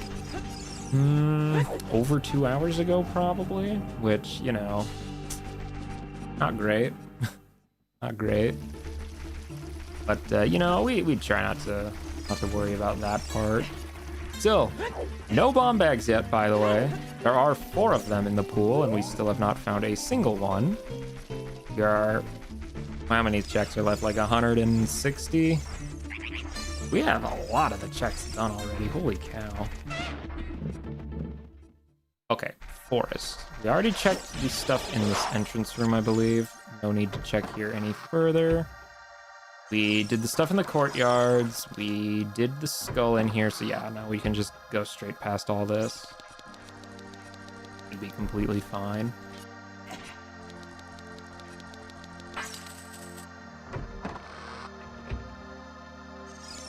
over 2 hours ago probably, which, you know, not great. Not great. But you know, we try not to worry about that part. Still, no bomb bags yet, by the way. There are 4 of them in the pool, and we still have not found a single one. How many checks are left? Like 160? We have a lot of the checks done already. Holy cow. Okay, Forest. We already checked the stuff in this entrance room, I believe. No need to check here any further. We did the stuff in the courtyards. We did the skull in here. So yeah, now we can just go straight past all this. It'd be completely fine.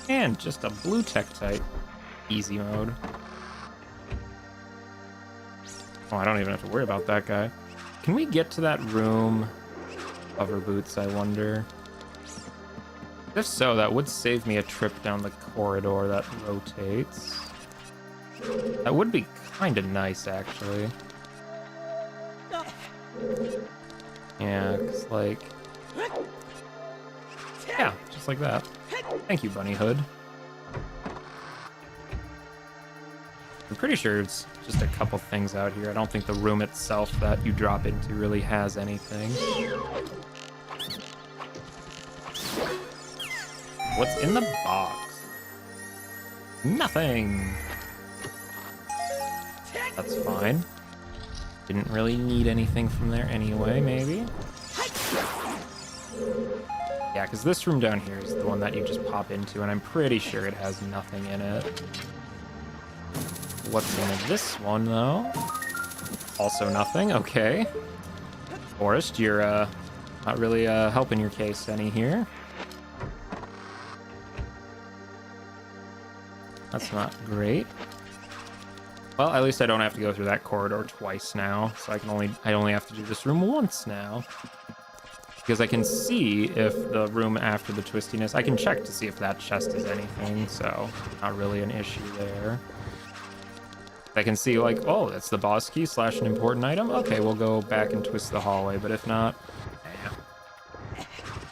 And just a blue Tektite. Easy mode. Oh, I don't even have to worry about that guy. Can we get to that room? Hover boots, I wonder. If so, that would save me a trip down the corridor that rotates. That would be kind of nice, actually. Yeah, because, like... Yeah, just like that. Thank you, Bunny Hood. I'm pretty sure it's just a couple things out here. I don't think the room itself that you drop into really has anything. What's in the box? Nothing. That's fine. Didn't really need anything from there anyway, maybe. Yeah, because this room down here is the one that you just pop into, and I'm pretty sure it has nothing in it. What's in this one, though? Also nothing, okay. Forrest, you're not really helping your case any here. That's not great. Well, at least I don't have to go through that corridor twice now, so I only have to do this room once now. Because I can see if the room after the twistiness, I can check to see if that chest is anything, so not really an issue there. I can see like, oh, that's the boss key / an important item. Okay, we'll go back and twist the hallway, but if not,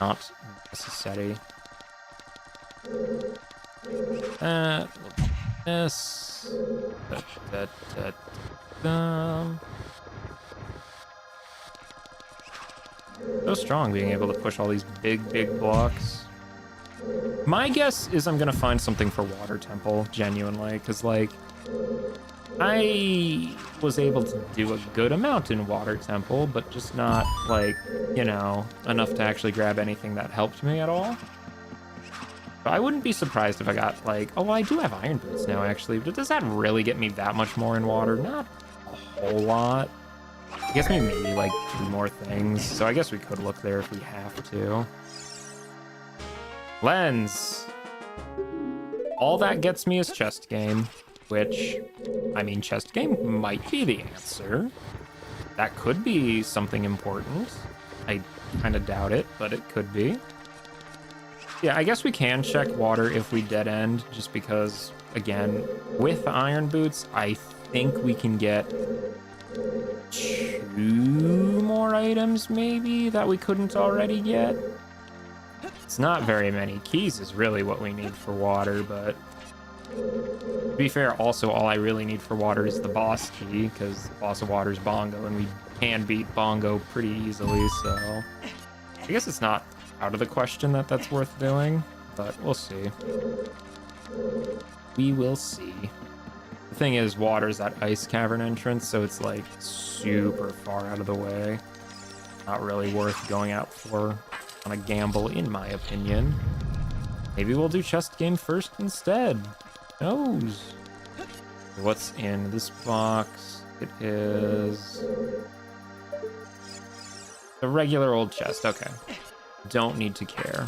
not necessary. This. So strong being able to push all these big blocks. My guess is I'm gonna find something for Water Temple, genuinely, because like I was able to do a good amount in Water Temple, but just not like, you know, enough to actually grab anything that helped me at all. But I wouldn't be surprised if I got like, oh, well, I do have Iron Boots now actually, but does that really get me that much more in water? Not a whole lot. I guess maybe like 2 more things. So I guess we could look there if we have to. Lens. All that gets me is chest game, which, I mean, chest game might be the answer. That could be something important. I kind of doubt it, but it could be. Yeah, I guess we can check water if we dead end, just because, again, with Iron Boots, I think we can get 2 more items, maybe, that we couldn't already get. It's not very many keys is really what we need for water, but to be fair, also all I really need for water is the boss key, because the boss of water is Bongo, and we can beat Bongo pretty easily, so I guess it's not out of the question that that's worth doing, but we'll see. We will see. The thing is, water's that ice cavern entrance, so it's like super far out of the way. Not really worth going out for on a gamble, in my opinion. Maybe we'll do chest game first instead. Who knows? What's in this box? It is a regular old chest. Okay. Don't need to care.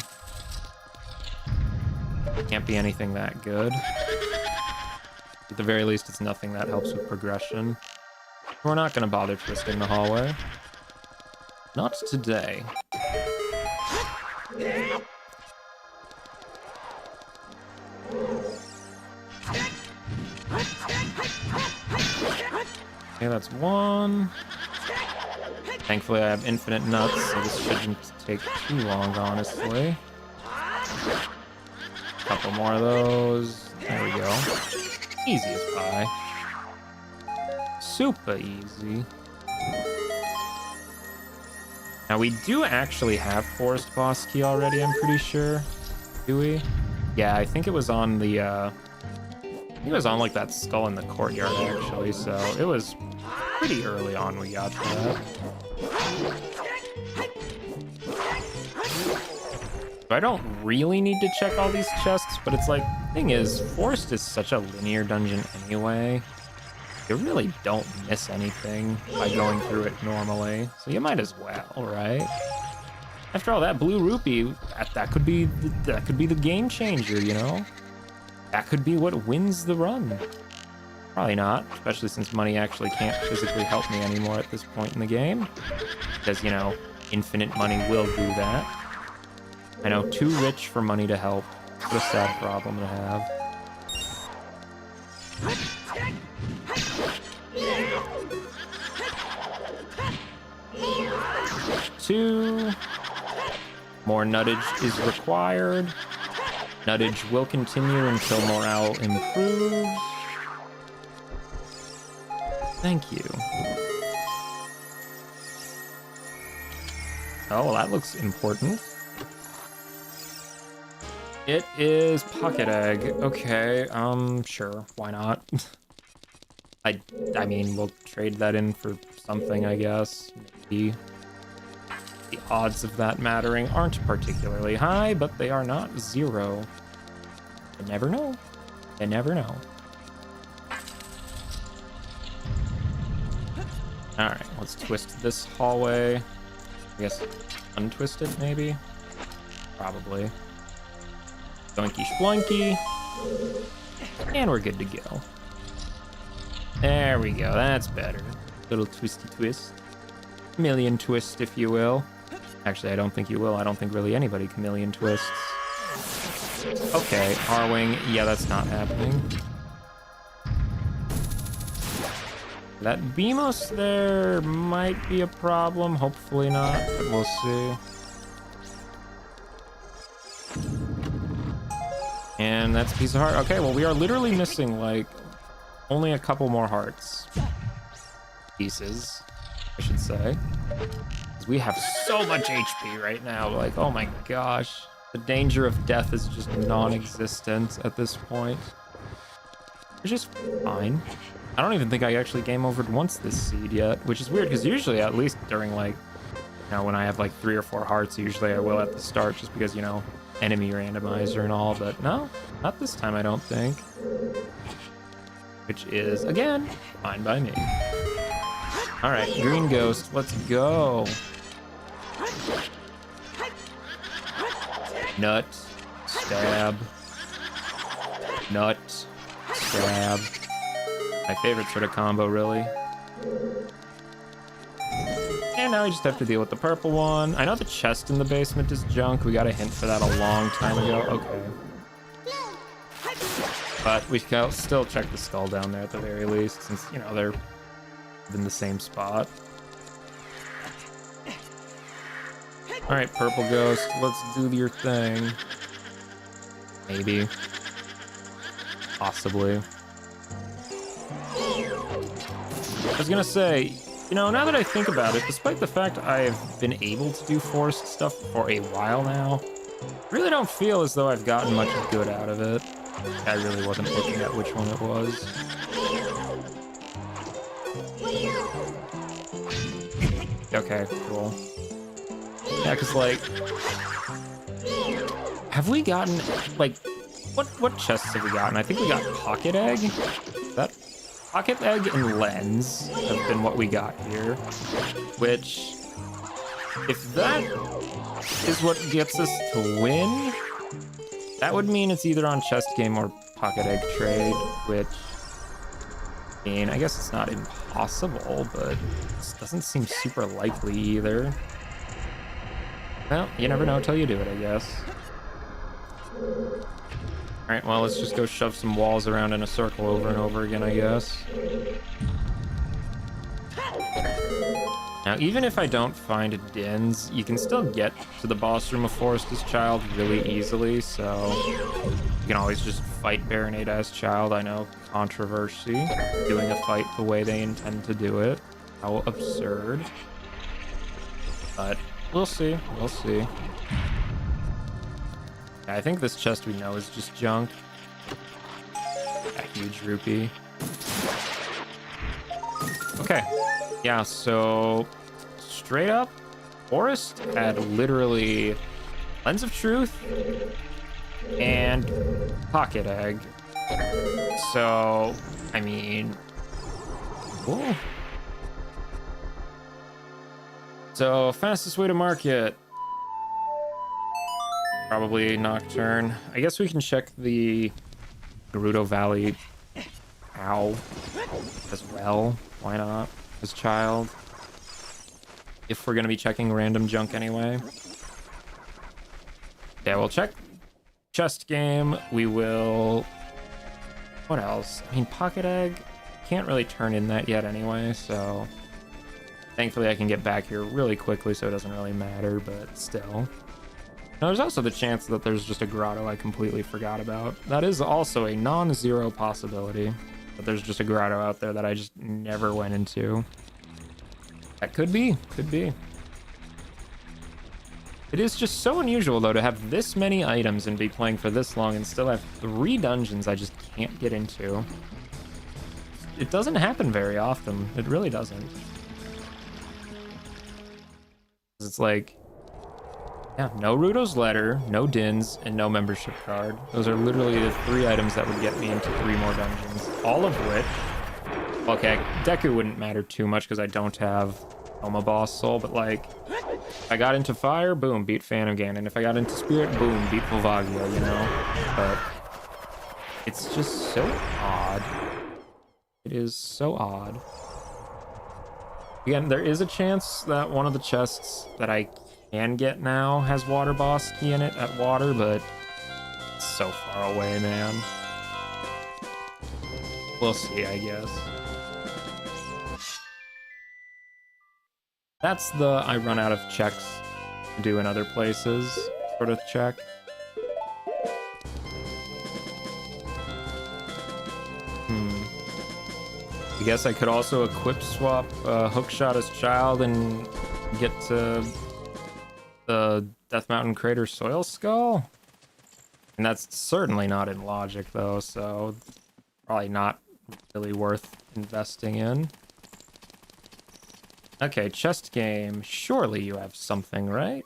Can't be anything that good. At the very least, it's nothing that helps with progression. We're not going to bother twisting the hallway. Not today. Okay, that's 1. Thankfully, I have infinite nuts, so this shouldn't take too long, honestly. Couple more of those. There we go. Easy as pie. Super easy. Now, we do actually have Forest Boss Key already, I'm pretty sure. Do we? Yeah, I think it was on the, I think it was on, like, that skull in the courtyard, actually, so it was pretty early on we got that. I don't really need to check all these chests, but it's like, thing is, Forest is such a linear dungeon anyway. You really don't miss anything by going through it normally, so you might as well, right? After all, that blue rupee, that could be the game changer, you know? That could be what wins the run. Probably not, especially since money actually can't physically help me anymore at this point in the game. Because, you know, infinite money will do that. I know, too rich for money to help. What a sad problem to have. Two. More nuttage is required. Nuttage will continue until morale improves. Thank you. Oh, well, that looks important. It is pocket egg. Okay, sure, why not? I mean, we'll trade that in for something, I guess. Maybe. The odds of that mattering aren't particularly high, but they are not zero. You never know. You never know. Alright, let's twist this hallway. I guess untwist it, maybe? Probably. Doinky sploinky. And we're good to go. There we go, that's better. Little twisty twist. Chameleon twist, if you will. Actually, I don't think you will. I don't think really anybody chameleon twists. Okay, R-Wing. Yeah, that's not happening. That Beamos there might be a problem. Hopefully not, but we'll see. And that's a piece of heart. Okay, well, we are literally missing, like, only a couple more hearts. Pieces, I should say. We have so much HP right now. Like, oh my gosh. The danger of death is just non-existent at this point. Which is fine. I don't even think I actually game overed once this seed yet, which is weird because usually, at least during, like, you know, when I have like 3 or 4 hearts, usually I will at the start just because, you know, enemy randomizer and all, but no, not this time, I don't think. Which is, again, fine by me. All right, green ghost, let's go. Nut, stab, nut, stab. My favorite sort of combo, really. And now we just have to deal with the purple one. I know the chest in the basement is junk. We got a hint for that a long time ago. Okay. But we can still check the skull down there at the very least, since, you know, they're in the same spot. All right, purple ghost, let's do your thing. Maybe. Possibly. I was gonna say, you know, now that I think about it, despite the fact I've been able to do forced stuff for a while now, I really don't feel as though I've gotten much good out of it. I really wasn't looking at which one it was. Okay, cool. Yeah, because, like, have we gotten, like, what chests have we gotten? I think we got pocket egg. That pocket egg and lens have been what we got here, which, if that is what gets us to win, that would mean it's either on chest game or pocket egg trade, which, I mean, I guess it's not impossible, but it doesn't seem super likely either. Well, you never know until you do it, I guess. Alright, well, let's just go shove some walls around in a circle over and over again, I guess. Now, even if I don't find Dins, you can still get to the boss room of Forest's Child really easily, so you can always just fight Baronada's Child. I know, controversy, doing a fight the way they intend to do it. How absurd. But we'll see, we'll see. Yeah, I think this chest we know is just junk. A huge rupee. Okay. Yeah, so straight up, Forest had literally Lens of Truth and Pocket Egg. So, I mean, cool. So, fastest way to market. Probably Nocturne. I guess we can check the Gerudo Valley Ow as well. Why not? As Child. If we're gonna be checking random junk anyway. Yeah, we'll check chest game. We will... What else? I mean, pocket egg. Can't really turn in that yet anyway, so... Thankfully, I can get back here really quickly, so it doesn't really matter, but still. Now, there's also the chance that there's just a grotto I completely forgot about. That is also a non-zero possibility, that there's just a grotto out there that I just never went into. That could be, could be. It is just so unusual, though, to have this many items and be playing for this long and still have 3 dungeons I just can't get into. It doesn't happen very often. It really doesn't. It's like, yeah, no Ruto's letter, no Dins, and no membership card. Those are literally the 3 items that would get me into 3 more dungeons. All of which, okay, Deku wouldn't matter too much because I don't have Elma Boss Soul, but like, if I got into Fire, boom, beat Phantom Ganon. If I got into Spirit, boom, beat Volvagia, you know? But it's just so odd. It is so odd. Again, there is a chance that one of the chests that I can get now has Water Boss key in it at water, but it's so far away, man. We'll see, I guess. That's the I run out of checks to do in other places sort of check. I guess I could also equip swap Hookshot as Child and get to the Death Mountain Crater Soil Skull. And that's certainly not in logic, though, so probably not really worth investing in. Okay, chest game. Surely you have something, right?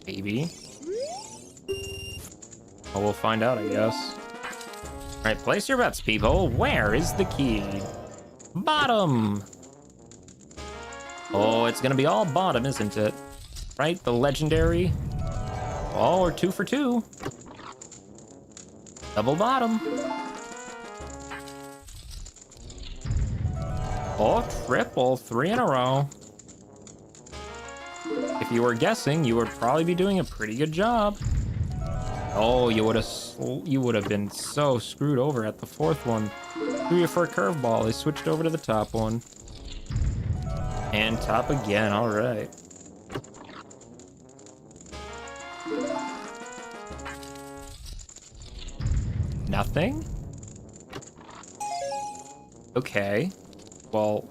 Maybe. Well, we'll find out, I guess. Alright, place your bets, people. Where is the key? Bottom! Oh, it's gonna be all bottom, isn't it? Right? The legendary? Oh, or 2 for 2. Double bottom. Oh, triple, 3 in a row. If you were guessing, you would probably be doing a pretty good job. Oh, you would have been so screwed over at the 4th one. Threw you for a curveball. They switched over to the top one. And top again, all right. Nothing? Okay. Well,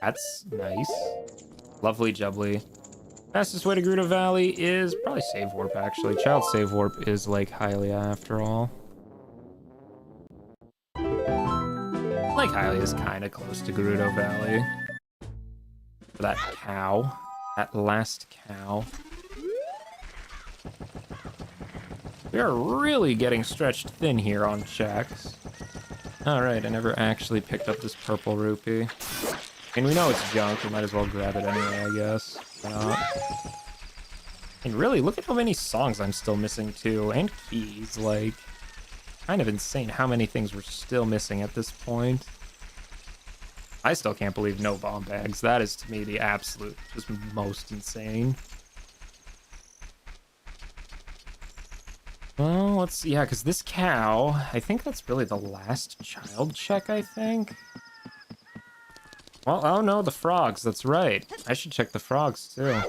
that's nice. Lovely jubbly. Fastest way to Grotto Valley is probably Save Warp, actually. Child Save Warp is Lake Hylia, after all. Lake Hylia is kind of close to Grotto Valley. For that cow. That last cow. We are really getting stretched thin here on checks. Alright, I never actually picked up this purple rupee. And we know it's junk, we might as well grab it anyway, I guess. Why not? And really, look at how many songs I'm still missing too, and keys, like, kind of insane how many things we're still missing at this point. I still can't believe no bomb bags. That is, to me, the absolute, just most insane. Well, let's see, yeah, because this cow, I think that's really the last child check, I think. Well, oh no, the frogs, that's right. I should check the frogs, too.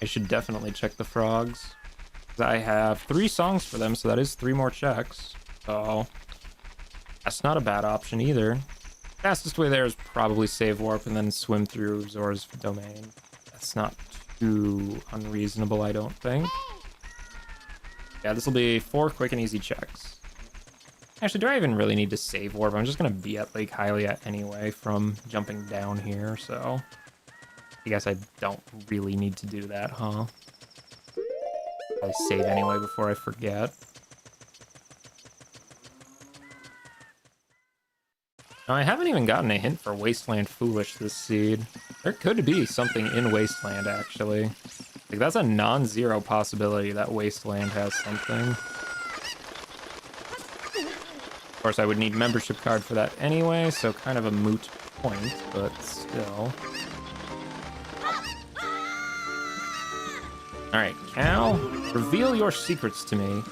I should definitely check the frogs. I have 3 songs for them, so that is 3 more checks. So, that's not a bad option either. Fastest way there is probably Save Warp and then swim through Zora's Domain. That's not too unreasonable, I don't think. Yeah, this will be 4 quick and easy checks. Actually, do I even really need to Save Warp? I'm just going to be at Lake Hylia anyway from jumping down here, so... I guess I don't really need to do that, huh? I save anyway before I forget. Now, I haven't even gotten a hint for Wasteland Foolish this seed. There could be something in Wasteland, actually. Like, that's a non-zero possibility that Wasteland has something. Of course, I would need membership card for that anyway, so kind of a moot point, but still. All right, cow, reveal your secrets to me.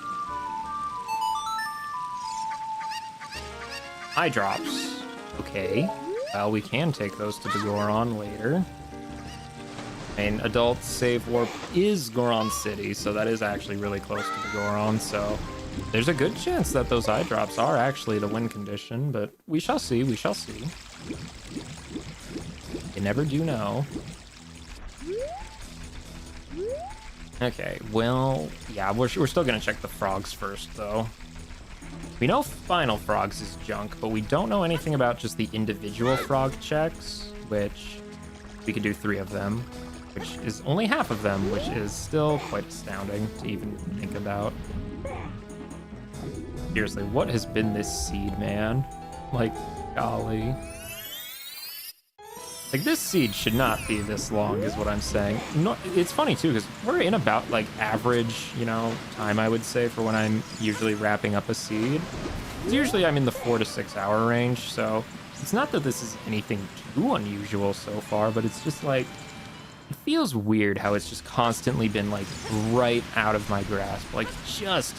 Eye drops. Okay. Well, we can take those to the Goron later. I mean, adult save warp is Goron City, so that is actually really close to the Goron, so there's a good chance that those eye drops are actually the win condition, but we shall see, we shall see. You never do know. Okay, well, yeah, we're still gonna check the frogs first, though. We know Final Frogs is junk, but we don't know anything about just the individual frog checks, which we could do 3 of them, which is only half of them, which is still quite astounding to even think about. Seriously, what has been this seed, man? Like, golly. Like, this seed should not be this long, is what I'm saying. No, it's funny, too, because we're in about, like, average, you know, time, I would say, for when I'm usually wrapping up a seed. Usually I'm in the 4 to 6 hour range, so it's not that this is anything too unusual so far, but it's just, like, it feels weird how it's just constantly been, like, right out of my grasp. Like, just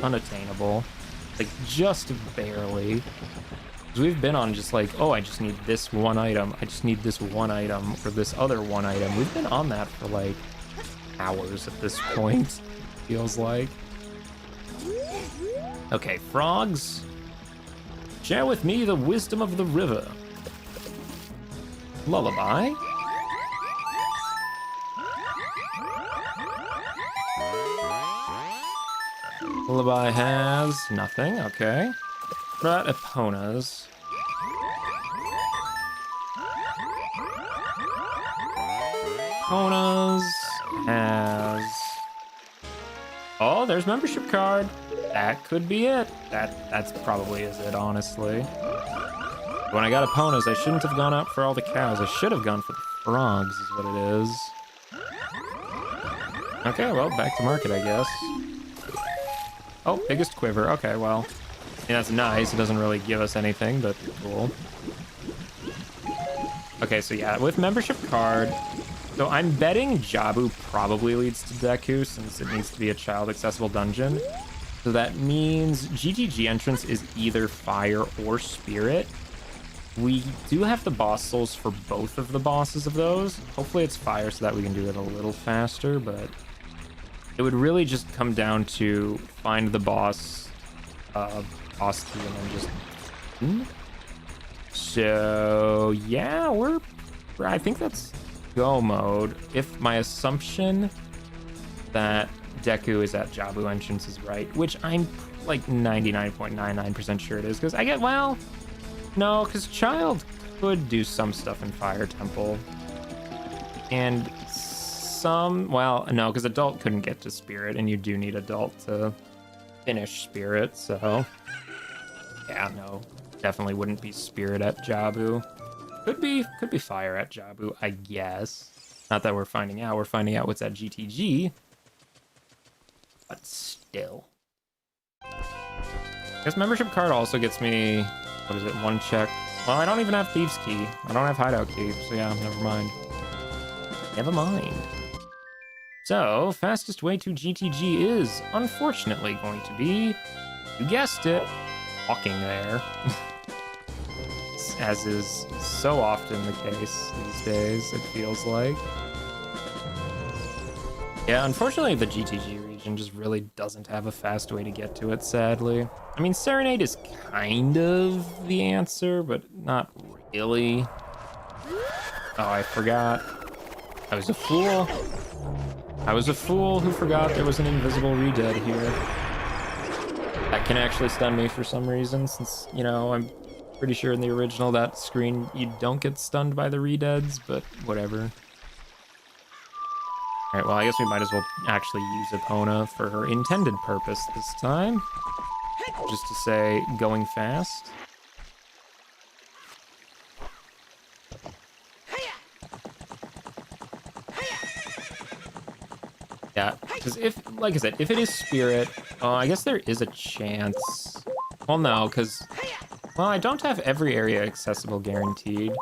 unattainable. Like, just barely. We've been on just like, oh, I just need this one item. I just need this one item or this other one item. We've been on that for like hours at this point, feels like. Okay, frogs. Share with me the wisdom of the river. Lullaby. Lullaby has nothing, okay. But Epona's. Epona's has... Oh, there's membership card. That could be it. That's probably is it, honestly. When I got Epona's, I shouldn't have gone out for all the cows. I should have gone for the frogs, is what it is. Okay, well, back to market, I guess. Oh, biggest quiver. Okay, well... Yeah, that's nice. It doesn't really give us anything, but cool. Okay, so yeah, with membership card, so I'm betting Jabu probably leads to Deku since it needs to be a child-accessible dungeon. So that means GTG entrance is either fire or spirit. We do have the boss souls for both of the bosses of those. Hopefully it's fire so that we can do it a little faster, but it would really just come down to find the boss boss key and then just so yeah, I think that's go mode if my assumption that Deku is at Jabu entrance is right, which I'm like 99.99% sure it is, because I get, well, no, because child could do some stuff in Fire Temple and some, well, no, because adult couldn't get to spirit and you do need adult to finish spirit, so yeah, no, definitely wouldn't be spirit at Jabu. Could be fire at Jabu, I guess. Not that we're finding out what's at GTG, but still. I guess membership card also gets me, what is it, 1 check. Well, I don't even have Thieves Key. I don't have Hideout Key, so yeah, never mind. Never mind. So, fastest way to GTG is, unfortunately, going to be, you guessed it, walking there. As is so often the case these days, it feels like. Yeah, unfortunately, the GTG region just really doesn't have a fast way to get to it, sadly. I mean, Serenade is kind of the answer, but not really. Oh, I forgot. I was a fool. I was a fool who forgot there was an invisible redead here. That can actually stun me for some reason, since, you know, I'm pretty sure in the original that screen you don't get stunned by the redeads, but whatever. Alright, well, I guess we might as well actually use Epona for her intended purpose this time. Just to say, going fast. Yeah, because if, like I said, if it is spirit, I guess there is a chance. Well, no, because, well, I don't have every area accessible guaranteed.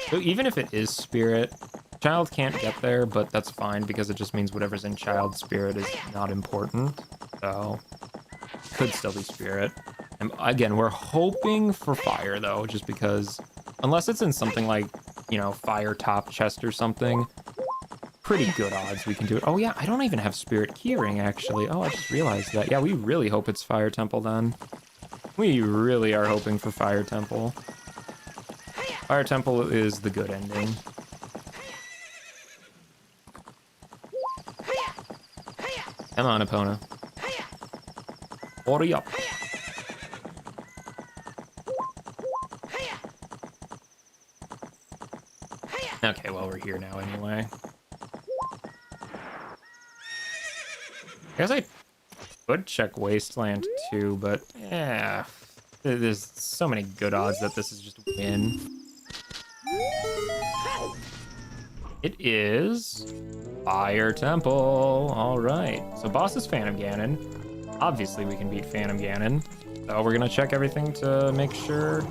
So even if it is spirit, Child can't get there, but that's fine because it just means whatever's in Child Spirit is not important. So, could still be Spirit. And again, we're hoping for Fire though, just because, unless it's in something like, you know, Fire Top Chest or something, pretty good odds we can do it. Oh yeah, I don't even have Spirit Keyring actually. Oh, I just realized that. Yeah, we really hope it's Fire Temple then. We really are hoping for Fire Temple. Fire Temple is the good ending. Come on, Epona. Hurry up. Okay, well, we're here now anyway. I guess I could check Wasteland too, but yeah, there's so many good odds that this is just a win. It is Fire Temple. All right, so boss is Phantom Ganon. Obviously, we can beat Phantom Ganon. So we're gonna check everything to make sure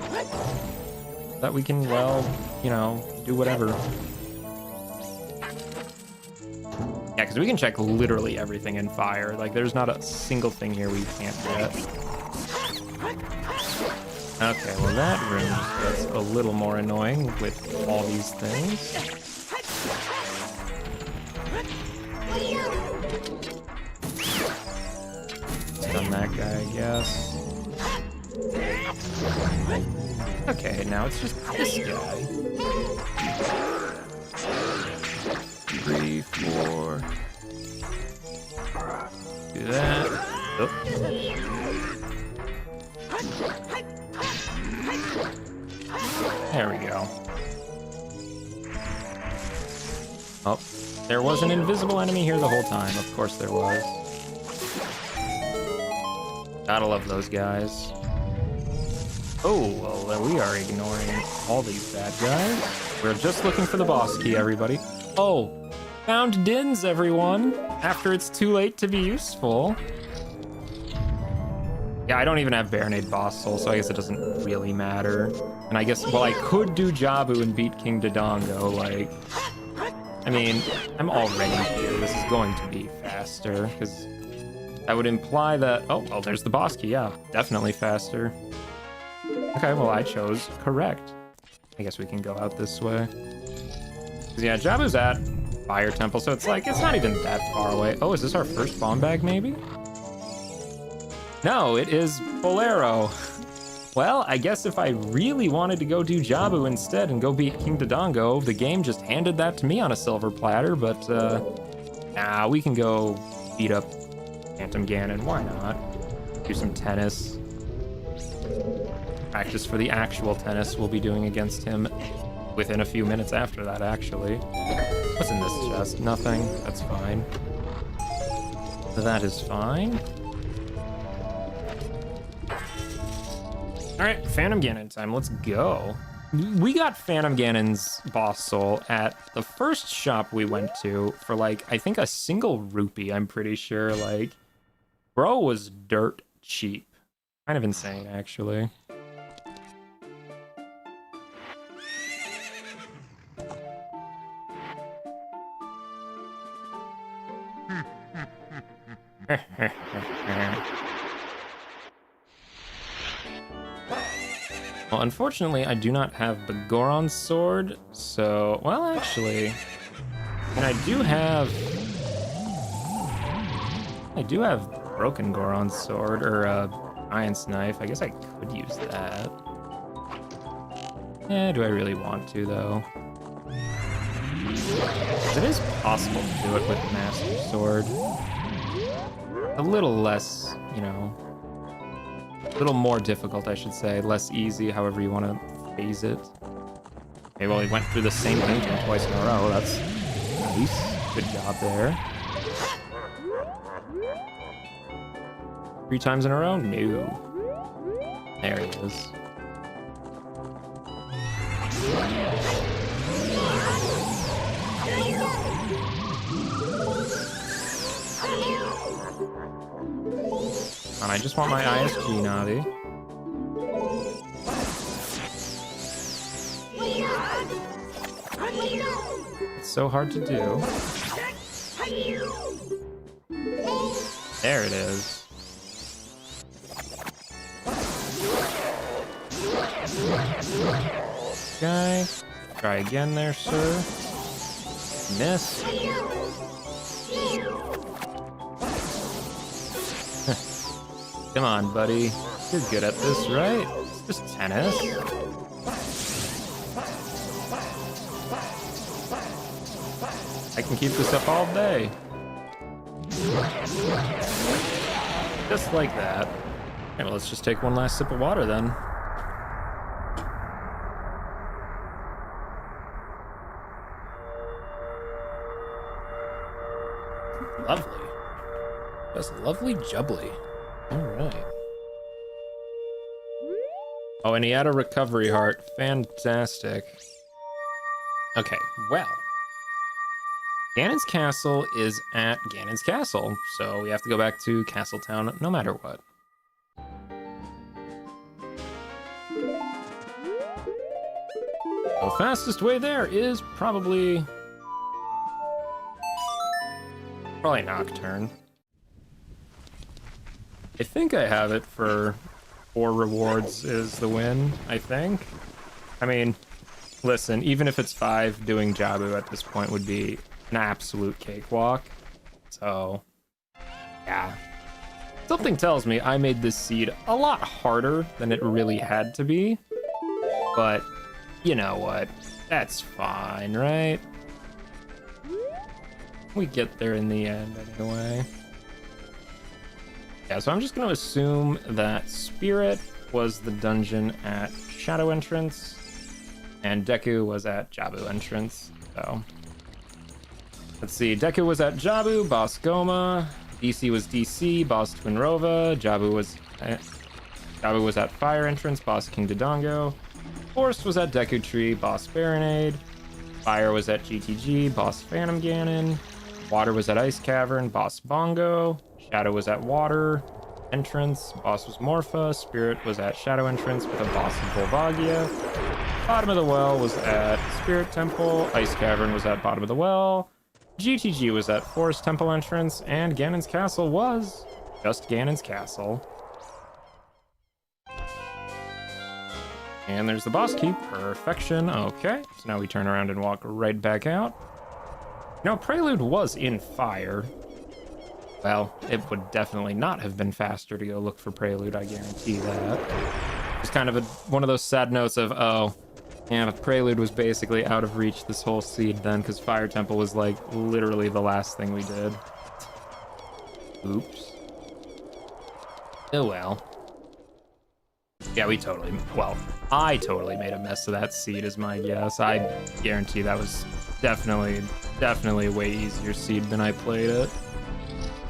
that we can, well, you know, do whatever. Yeah, because we can check literally everything in Fire. Like, there's not a single thing here we can't get. Okay, well, that room just gets a little more annoying with all these things. Stun that guy, I guess. Okay, now it's just this guy. 3, 4. Do that. Oh. There we go. Oh, there was an invisible enemy here the whole time. Of course there was. Gotta love those guys. Oh, well, we are ignoring all these bad guys. We're just looking for the boss key, everybody. Oh, found Dins, everyone, after it's too late to be useful. Yeah, I don't even have Baronade Boss Soul, so I guess it doesn't really matter. And I guess, well, I could do Jabu and beat King Dodongo, like... I mean, I'm already here. This is going to be faster, because that would imply that... Oh, well, there's the boss key, yeah. Definitely faster. Okay, well, I chose correct. I guess we can go out this way. Because, yeah, Jabu's at Fire Temple, so it's like, it's not even that far away. Oh, is this our first bomb bag, maybe? No, it is Bolero. Well, I guess if I really wanted to go do Jabu instead and go beat King Dodongo, the game just handed that to me on a silver platter, but, nah, we can go beat up Phantom Ganon. Why not? Do some tennis. Practice for the actual tennis we'll be doing against him within a few minutes after that, actually. What's in this chest? Nothing. That's fine. That is fine. All right, Phantom Ganon time. Let's go. We got Phantom Ganon's boss soul at the first shop we went to for, like, I think a single rupee, I'm pretty sure. Like, bro was dirt cheap. Kind of insane, actually. Well, unfortunately, I do not have the Goron's sword, so... Well, actually... And I do have Broken Goron's sword, or, Giant's Knife. I guess I could use that. Eh, do I really want to, though? It is possible to do it with Master Sword. A little less, you know... A little more difficult, I should say. Less easy, however you want to phase it. Okay, well, he went through the same painting twice in a row. That's nice. Good job there. 3 times in a row? No. There he is. And I just want my ISG, Navi. Let's so hard to do. There it is. Okay. Try again there, sir. Miss. Come on, buddy. You're good at this, right? It's just tennis. I can keep this up all day. Just like that. Okay, well, let's just take one last sip of water then. Lovely. Just lovely jubbly. All right. Oh, and he had a recovery heart. Fantastic. Okay, well. Ganon's castle is at Ganon's castle, so we have to go back to Castletown no matter what. The fastest way there is probably Nocturne. I think I have it for 4 rewards is the win, I think. I mean, listen, even if it's 5, doing Jabu at this point would be an absolute cakewalk. So, yeah. Something tells me I made this seed a lot harder than it really had to be. But, you know what? That's fine, right? We get there in the end anyway. Yeah, so I'm just going to assume that Spirit was the dungeon at Shadow Entrance, and Deku was at Jabu Entrance. So, let's see. Deku was at Jabu, boss Goma. DC was DC, boss Twinrova. Jabu was at Fire Entrance, boss King Dodongo. Forest was at Deku Tree, boss Baronade. Fire was at GTG, boss Phantom Ganon. Water was at Ice Cavern, boss Bongo. Shadow was at Water Entrance, boss was Morpha. Spirit was at Shadow Entrance with a boss of Volvagia. Bottom of the Well was at Spirit Temple. Ice Cavern was at Bottom of the Well. GTG was at Forest Temple Entrance, and Ganon's Castle was just Ganon's Castle. And there's the boss key. Perfection. Okay, so now we turn around and walk right back out. No, Prelude was in Fire. Well, it would definitely not have been faster to go look for Prelude, I guarantee that. It's kind of one of those sad notes of, oh, yeah, Prelude was basically out of reach this whole seed then, because Fire Temple was like literally the last thing we did. Oops. Oh well. Yeah, I totally made a mess of that seed is my guess. I guarantee that was definitely a way easier seed than I played it.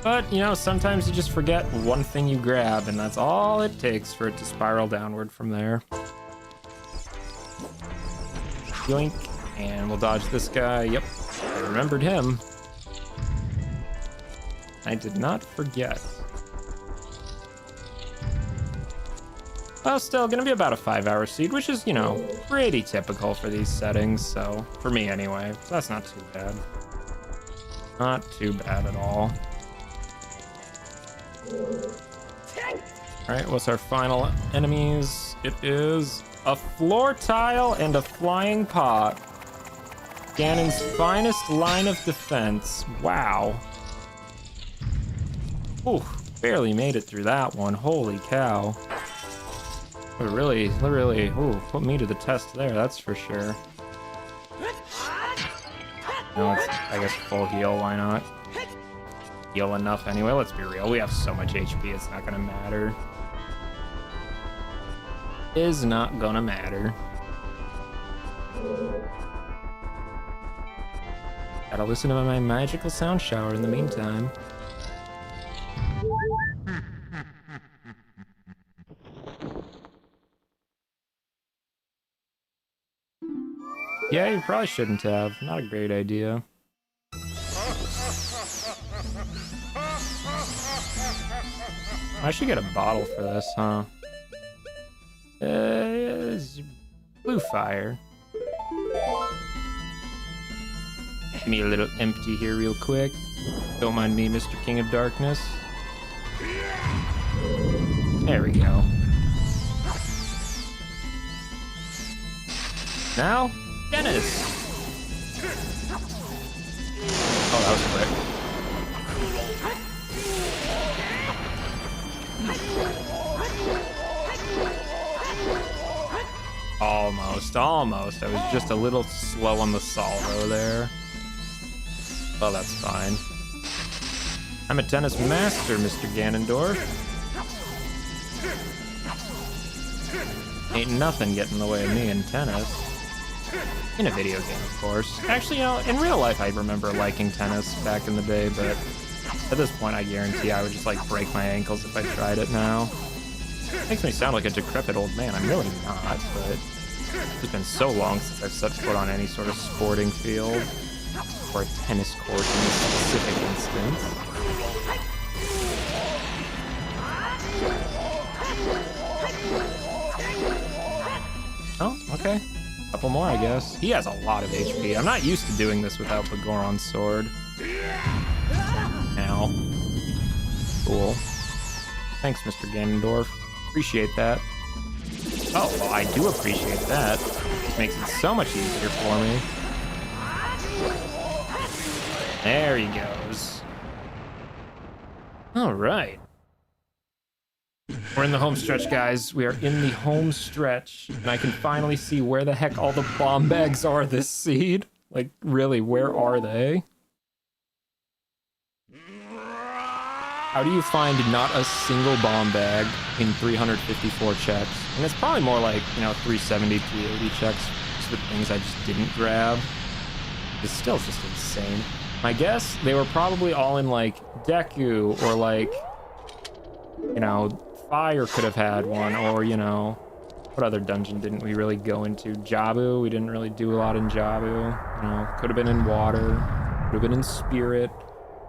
But, you know, sometimes you just forget one thing you grab, and that's all it takes for it to spiral downward from there. Yoink, and we'll dodge this guy. Yep, I remembered him. I did not forget. Well, still gonna be about a 5-hour seed, which is, you know, pretty typical for these settings, so, for me anyway, so that's not too bad. Not too bad at all. Alright, what's our final enemies? It is a floor tile and a flying pot. Ganon's finest line of defense. Wow. Ooh, barely made it through that one. Holy cow. Really, ooh, put me to the test there, that's for sure. No, it's, I guess, full heal, why not? Heal enough anyway, let's be real. We have so much HP, it's not gonna matter. Is not gonna matter. Gotta listen to my magical sound shower in the meantime. Yeah, you probably shouldn't have. Not a great idea. I should get a bottle for this, huh? Blue fire. me a little empty here real quick. Don't mind me, Mr. King of Darkness. There we go. Now, Dennis. Oh, that was quick. Almost. I was just a little slow on the salvo there. Well, that's fine. I'm a tennis master, Mr. Ganondorf. Ain't nothing getting in the way of me in tennis. In a video game, of course. Actually, you know, in real life, I remember liking tennis back in the day, but at this point, I guarantee I would just, like, break my ankles if I tried it now. Makes me sound like a decrepit old man. I'm really not, but it's been so long since I've set foot on any sort of sporting field, or a tennis court in this specific instance. Oh, okay. Couple more, I guess. He has a lot of HP. I'm not used to doing this without the Goron's sword. Ow. Cool. Thanks, Mr. Ganondorf. Appreciate that. Oh, well, I do appreciate that. It makes it so much easier for me. There he goes. All right. We're in the home stretch, guys. We are in the home stretch, and I can finally see where the heck all the bomb bags are this seed. Like, really, where are they? How do you find not a single bomb bag in 354 checks? And it's probably more like, you know, 370, 380 checks, just with things I just didn't grab. It's still just insane. My guess, they were probably all in, like, Deku, or, like, you know, Fire could have had one, or, you know, what other dungeon didn't we really go into? Jabu, we didn't really do a lot in Jabu. You know, could have been in Water, could have been in Spirit.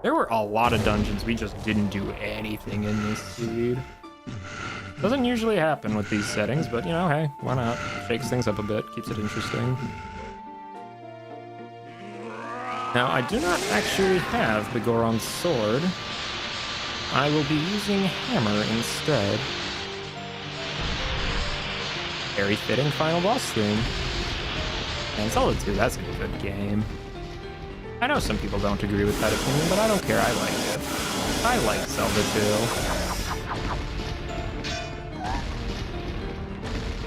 There were a lot of dungeons we just didn't do anything in this seed. Doesn't usually happen with these settings, but, you know, hey, why not? Shakes things up a bit, keeps it interesting. Now, I do not actually have the Goron's sword. I will be using Hammer instead. Very fitting final boss theme. And Zelda 2, that's a good game. I know some people don't agree with that opinion, but I don't care, I like it. I like Zelda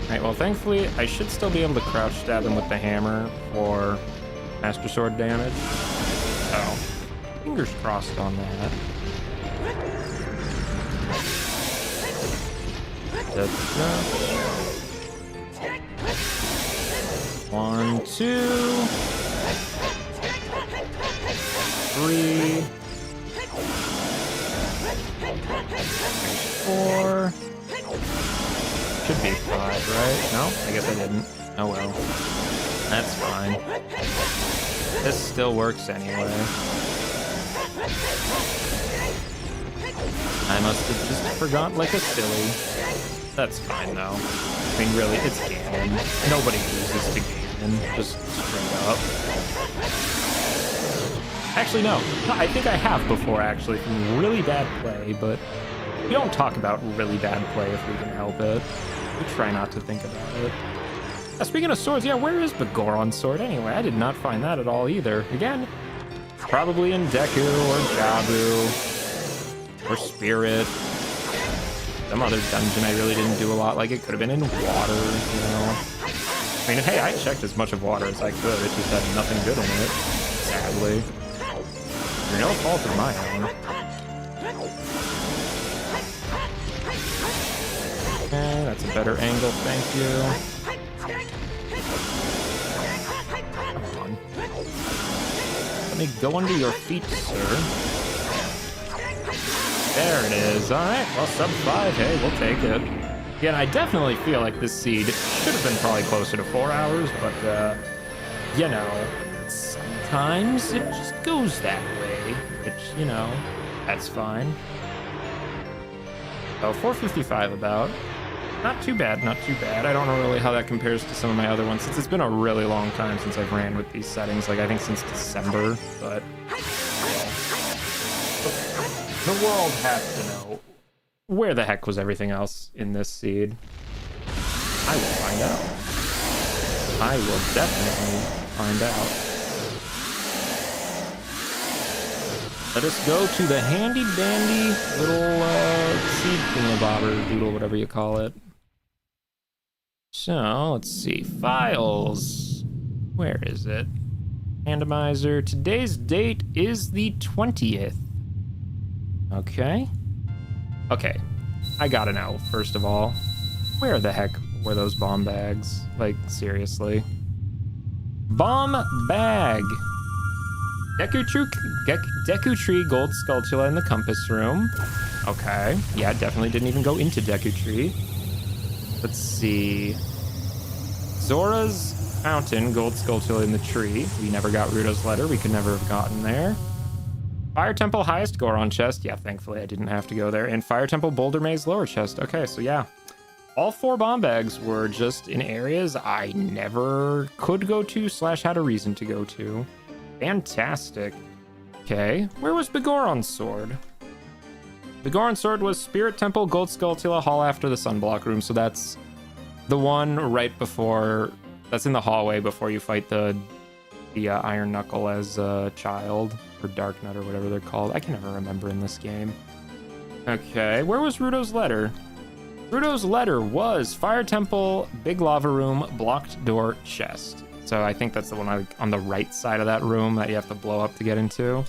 2. Alright, well thankfully, I should still be able to crouch stab him with the hammer for Master Sword damage. So, fingers crossed on that. One, two, 3, 4. Should be 5, right? No, I guess I didn't. Oh well. That's fine. This still works anyway. I must have just forgot like a silly. That's fine though. I mean, really, it's Ganon. Nobody loses to Ganon, just straight up. Actually, no. I think I have before, actually, from really bad play, but we don't talk about really bad play if we can help it. We try not to think about it. Speaking of swords, yeah, where is the Goron's sword anyway? I did not find that at all either. Again, probably in Deku or Jabu or Spirit. Some other dungeon I really didn't do a lot. Like, it could have been in Water, you know. I mean, hey, I checked as much of Water as I could. It just had nothing good in it, sadly. For no fault of my own. Okay, that's a better angle, thank you. Come on. Let me go under your feet, sir. There it is. Alright, well, sub 5, hey, we'll take it. Again, I definitely feel like this seed should have been probably closer to 4 hours, but, you know, sometimes it just goes that way, which, you know, that's fine. So, 4:55 about. Not too bad, not too bad. I don't know really how that compares to some of my other ones, since it's been a really long time since I've ran with these settings. Like, I think since December, but... The world has to know. Where the heck was everything else in this seed? I will find out. I will definitely find out. Let us go to the handy-dandy little seed thingamabobber doodle, whatever you call it. So, let's see. Files. Where is it? Randomizer. Today's date is the 20th. Okay. Okay. I gotta know, first of all. Where the heck were those bomb bags? Like, seriously. Bomb bag. Deku Tree Gold Skulltula in the Compass Room. Okay. Yeah, definitely didn't even go into Deku Tree. Let's see. Zora's Fountain, Gold Skulltula in the tree. We never got Ruto's letter. We could never have gotten there. Fire Temple highest Goron chest. Yeah, thankfully I didn't have to go there. And Fire Temple Boulder Maze lower chest. Okay, so yeah. All 4 bomb bags were just in areas I never could go to / had a reason to go to. Fantastic. Okay, where was Begoron's sword? Begoron's sword was Spirit Temple, Gold Skulltula Hall after the Sunblock Room, so that's the one right before, that's in the hallway before you fight the Iron Knuckle as a child, or Dark Nut, or whatever they're called. I can never remember in this game. Okay, where was Ruto's letter? Ruto's letter was Fire Temple, Big Lava Room, Blocked Door Chest. So I think that's the one on the right side of that room that you have to blow up to get into.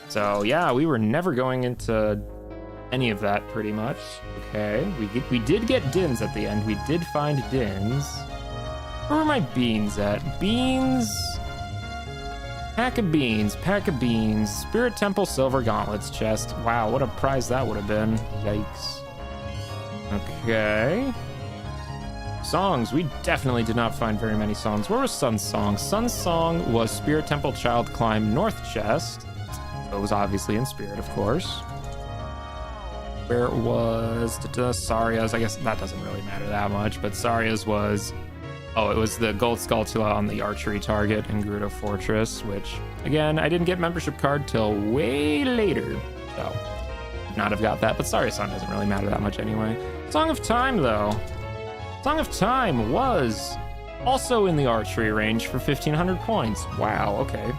So yeah, we were never going into any of that pretty much. Okay, we did get Dins at the end. We did find Dins. Where were my beans at? Beans... Pack of beans, Spirit Temple Silver Gauntlets chest. Wow, what a prize that would have been. Yikes. Okay. Songs. We definitely did not find very many songs. Where was Sun's song? Sun's song was Spirit Temple Child Climb North chest. So it was obviously in Spirit, of course. Where was Saria's? I guess that doesn't really matter that much, but Saria's was... Oh, it was the Gold Skulltula on the archery target in Grotto Fortress, which, again, I didn't get membership card till way later. So, not have got that, but Saria's song doesn't really matter that much anyway. Song of Time, though. Song of Time was also in the archery range for 1,500 points. Wow, okay.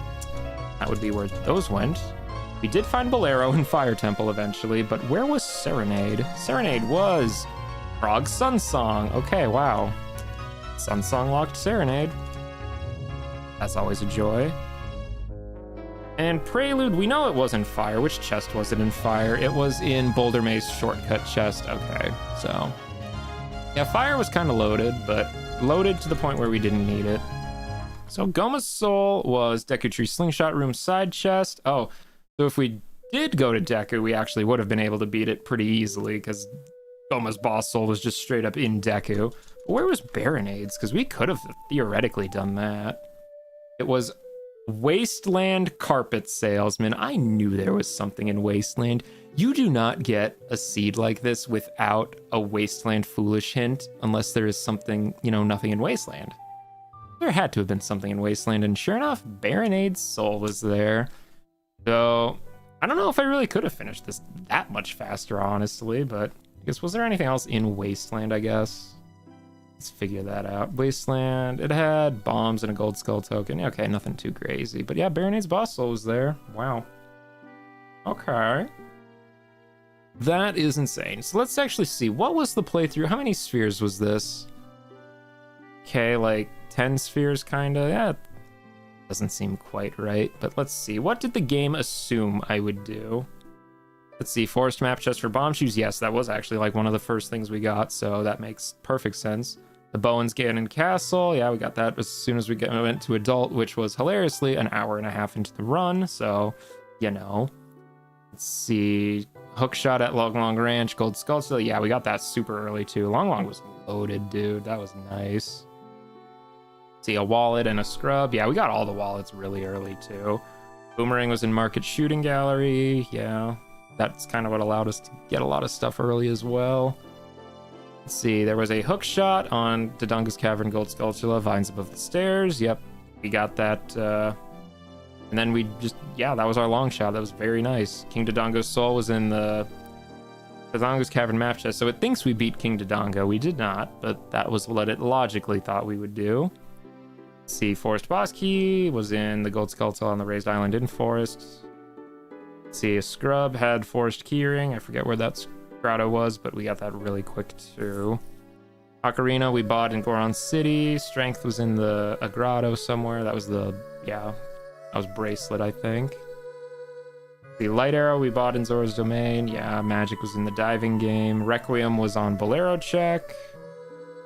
That would be where those went. We did find Bolero in Fire Temple eventually, but where was Serenade? Serenade was Frog Sun Song. Okay, wow. Sun Song locked Serenade. That's always a joy. And Prelude, we know it was in Fire. Which chest was it in Fire? It was in Boulder Maze Shortcut chest. Okay, so... Yeah, Fire was kind of loaded, but loaded to the point where we didn't need it. So Goma's Soul was Deku Tree Slingshot Room side chest. Oh, so if we did go to Deku, we actually would have been able to beat it pretty easily, because Goma's Boss Soul was just straight up in Deku. Where was Baronades? Because we could have theoretically done that. It was Wasteland Carpet Salesman. I knew there was something in Wasteland. You do not get a seed like this without a Wasteland Foolish hint, unless there is something, you know, nothing in Wasteland. There had to have been something in Wasteland, and sure enough, Baronade's Soul was there. So, I don't know if I really could have finished this that much faster, honestly, but I guess, was there anything else in Wasteland, I guess? Let's figure that out. Wasteland, it had bombs and a gold skull token. Okay, nothing too crazy. But yeah, Baronade's Boss Soul was there. Wow. Okay. That is insane. So let's actually see. What was the playthrough? How many spheres was this? Okay, like 10 spheres, kind of. Yeah, doesn't seem quite right. But let's see. What did the game assume I would do? Let's see. Forest map chest for bomb shoes. Yes, that was actually like one of the first things we got. So that makes perfect sense. The Bowen's Ganon Castle. Yeah, we got that as soon as we went to adult, which was hilariously an hour and a half into the run. So, you know. Let's see. Hookshot at Long Long Ranch. Gold Skull. So yeah, we got that super early too. Long Long was loaded, dude. That was nice. See, a wallet and a scrub. Yeah, we got all the wallets really early too. Boomerang was in Market Shooting Gallery. Yeah, that's kind of what allowed us to get a lot of stuff early as well. Let's see, there was a hook shot on Dodongo's Cavern, Gold Skulltula, vines above the stairs. Yep, we got that. And then we just, yeah, that was our long shot. That was very nice. King Dodongo's soul was in the Dodongo's Cavern map chest, so it thinks we beat King Dodongo. We did not, but that was what it logically thought we would do. Let's see, Forest Boss Key was in the Gold Skulltula on the Raised Island in Forest. Let's see, a Scrub had Forest Keyring. I forget where that grotto was, but we got that really quick too. Ocarina we bought in Goron City. Strength was in a grotto somewhere. That was that was Bracelet, I think. The Light Arrow we bought in Zora's Domain. Yeah, Magic was in the diving game. Requiem was on Bolero check.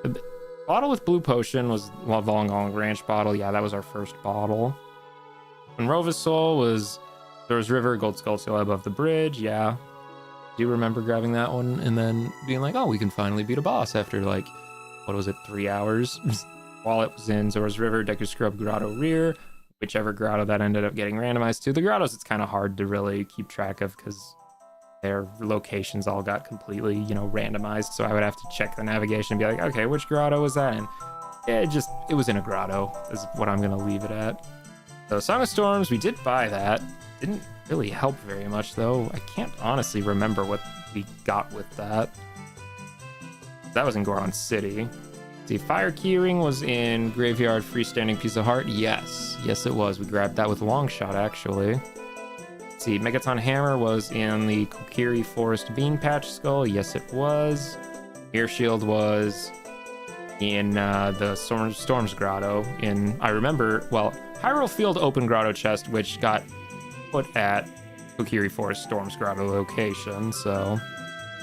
The bottle with Blue Potion was the Long Ranch bottle. Yeah, that was our first bottle. Monrova's Soul was Zora's River, Gold Skulltula above the bridge. Yeah. Do you remember grabbing that one and then being like, oh, we can finally beat a boss after like, what was it, 3 hours? While it was in Zora's River, Deku Scrub, Grotto Rear. Whichever grotto that ended up getting randomized to. The grottos, it's kind of hard to really keep track of because their locations all got completely, randomized. So I would have to check the navigation and be like, okay, which grotto was that in? Yeah, it was in a grotto is what I'm going to leave it at. So Song of Storms, we did buy that. Didn't really help very much, though. I can't honestly remember what we got with that. That was in Goron City. The Fire Keyring was in Graveyard Freestanding Piece of Heart. Yes, it was. We grabbed that with Long Shot, actually. Let's see, Megaton Hammer was in the Kokiri Forest Bean Patch Skull. Yes, it was. Ear Shield was in the Storms Grotto. I remember, Hyrule Field Open Grotto Chest, which got put at Kokiri Forest Storms Grotto location, so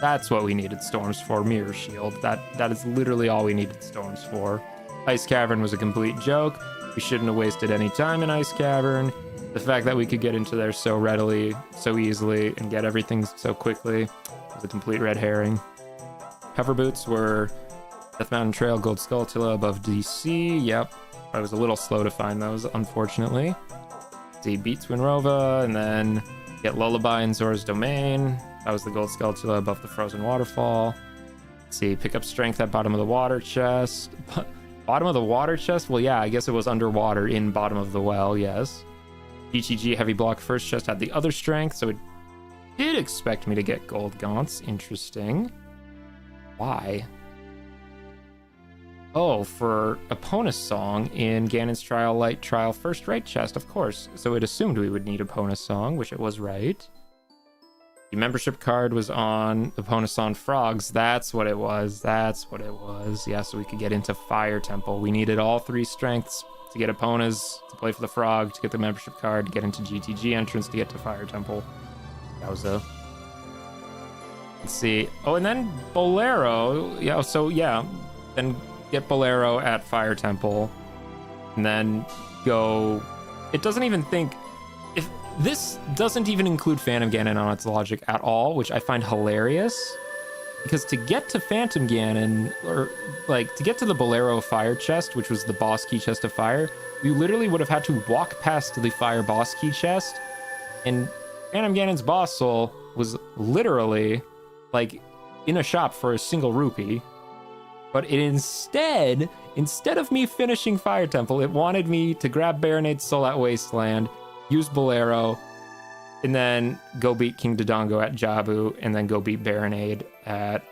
that's what we needed Storms for. Mirror Shield. That is literally all we needed Storms for. Ice Cavern was a complete joke. We shouldn't have wasted any time in Ice Cavern. The fact that we could get into there so readily, so easily, and get everything so quickly was a complete red herring. Hover Boots were Death Mountain Trail, Gold Skulltula above DC. Yep. I was a little slow to find those, unfortunately. See, beat Twinrova, and then get Lullaby in Zora's Domain. That was the Gold Skulltula above the Frozen Waterfall. Let's see, pick up Strength at bottom of the water chest. Bottom of the water chest? Well, yeah, I guess it was underwater in bottom of the well, yes. GTG Heavy Block first chest had the other Strength, so it did expect me to get Gold Gaunts. Interesting. Why? Oh, for Epona's Song in Ganon's Trial Light Trial first right chest, of course. So it assumed we would need Epona's Song, which it was right. The membership card was on Epona's Song Frogs. That's what it was. Yeah, so we could get into Fire Temple. We needed all 3 strengths to get Epona's, to play for the Frog, to get the membership card, to get into GTG entrance, to get to Fire Temple. That was a... Let's see. Oh, and then Bolero. Yeah, so yeah. Then get Bolero at Fire Temple. And then go... It doesn't even think... If this doesn't even include Phantom Ganon on its logic at all, which I find hilarious. Because to get to Phantom Ganon, or like to get to the Bolero Fire chest, which was the boss key chest of fire, we literally would have had to walk past the fire boss key chest. And Phantom Ganon's boss soul was literally like in a shop for a single rupee. But it instead of me finishing Fire Temple, it wanted me to grab Baronade's soul at Wasteland, use Bolero, and then go beat King Dodongo at Jabu, and then go beat Baronade at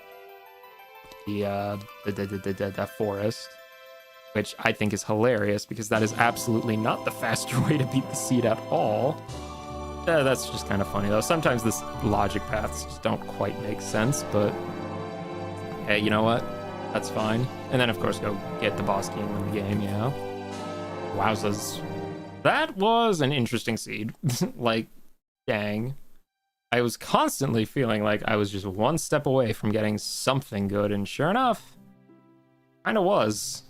the forest, which I think is hilarious because that is absolutely not the faster way to beat the seed at all. That's just kind of funny though. Sometimes this logic paths just don't quite make sense, but hey, you know what? That's fine. And then of course go get the boss key and win the game, yeah. Wowzers. That was an interesting seed. Like, dang. I was constantly feeling like I was just one step away from getting something good, and sure enough, kind of was.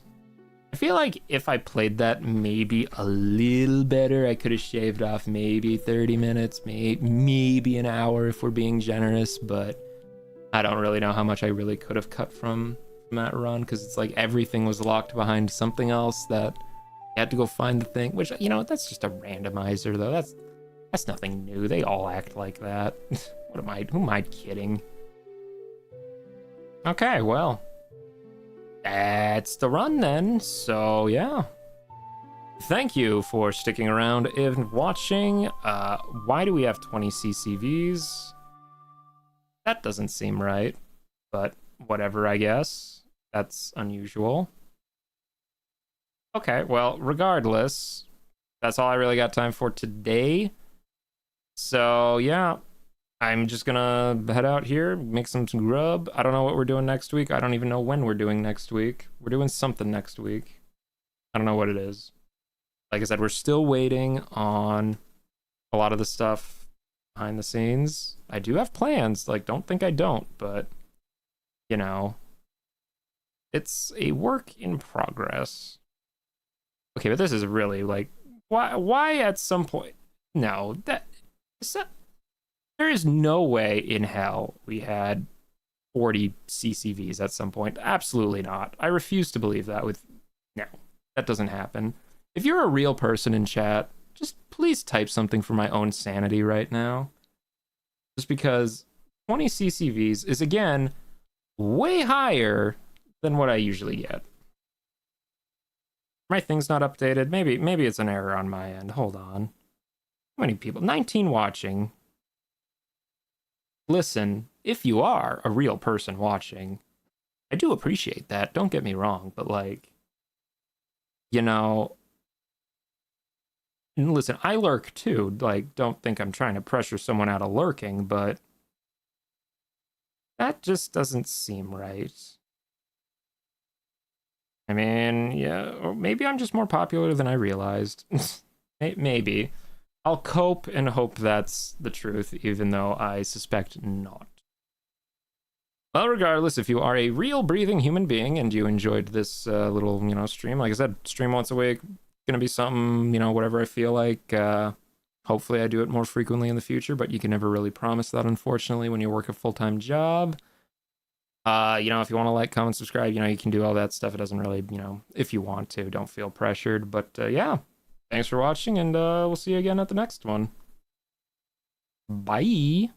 I feel like if I played that maybe a little better, I could have shaved off maybe 30 minutes, maybe an hour if we're being generous, but I don't really know how much I really could have cut from that run, because it's like everything was locked behind something else that you had to go find the thing, which, you know, that's just a randomizer, though. That's nothing new. They all act like that. Who am I kidding? Okay, well, that's the run then. So yeah. Thank you for sticking around and watching. Why do we have 20 CCVs? That doesn't seem right, but whatever, I guess. That's unusual. Okay, well, regardless, that's all I really got time for today. So yeah, I'm just gonna head out here, make some grub. I don't know what we're doing next week. I don't even know when we're doing next week. We're doing something next week. I don't know what it is. Like I said, we're still waiting on a lot of the stuff behind the scenes. I do have plans, like, don't think I don't, but, you know, it's a work in progress. Okay, but this is really, like, why at some point? No, there is no way in hell we had 40 CCVs at some point. Absolutely not. I refuse to believe that no, that doesn't happen. If you're a real person in chat, just please type something for my own sanity right now. Just because 20 CCVs is, again, way higher than what I usually get. My thing's not updated. Maybe it's an error on my end. Hold on. How many people? 19 watching. Listen, if you are a real person watching, I do appreciate that. Don't get me wrong, but like, you know, and listen, I lurk too. Like, don't think I'm trying to pressure someone out of lurking, but that just doesn't seem right. I mean, yeah, or maybe I'm just more popular than I realized. Maybe. I'll cope and hope that's the truth, even though I suspect not. Well, regardless, if you are a real breathing human being and you enjoyed this little, stream, like I said, stream once a week, gonna be something, whatever I feel like. Hopefully I do it more frequently in the future, but you can never really promise that, unfortunately, when you work a full-time job. If you want to like, comment, subscribe, you can do all that stuff. It doesn't really, if you want to, don't feel pressured. But yeah, thanks for watching, and we'll see you again at the next one. Bye.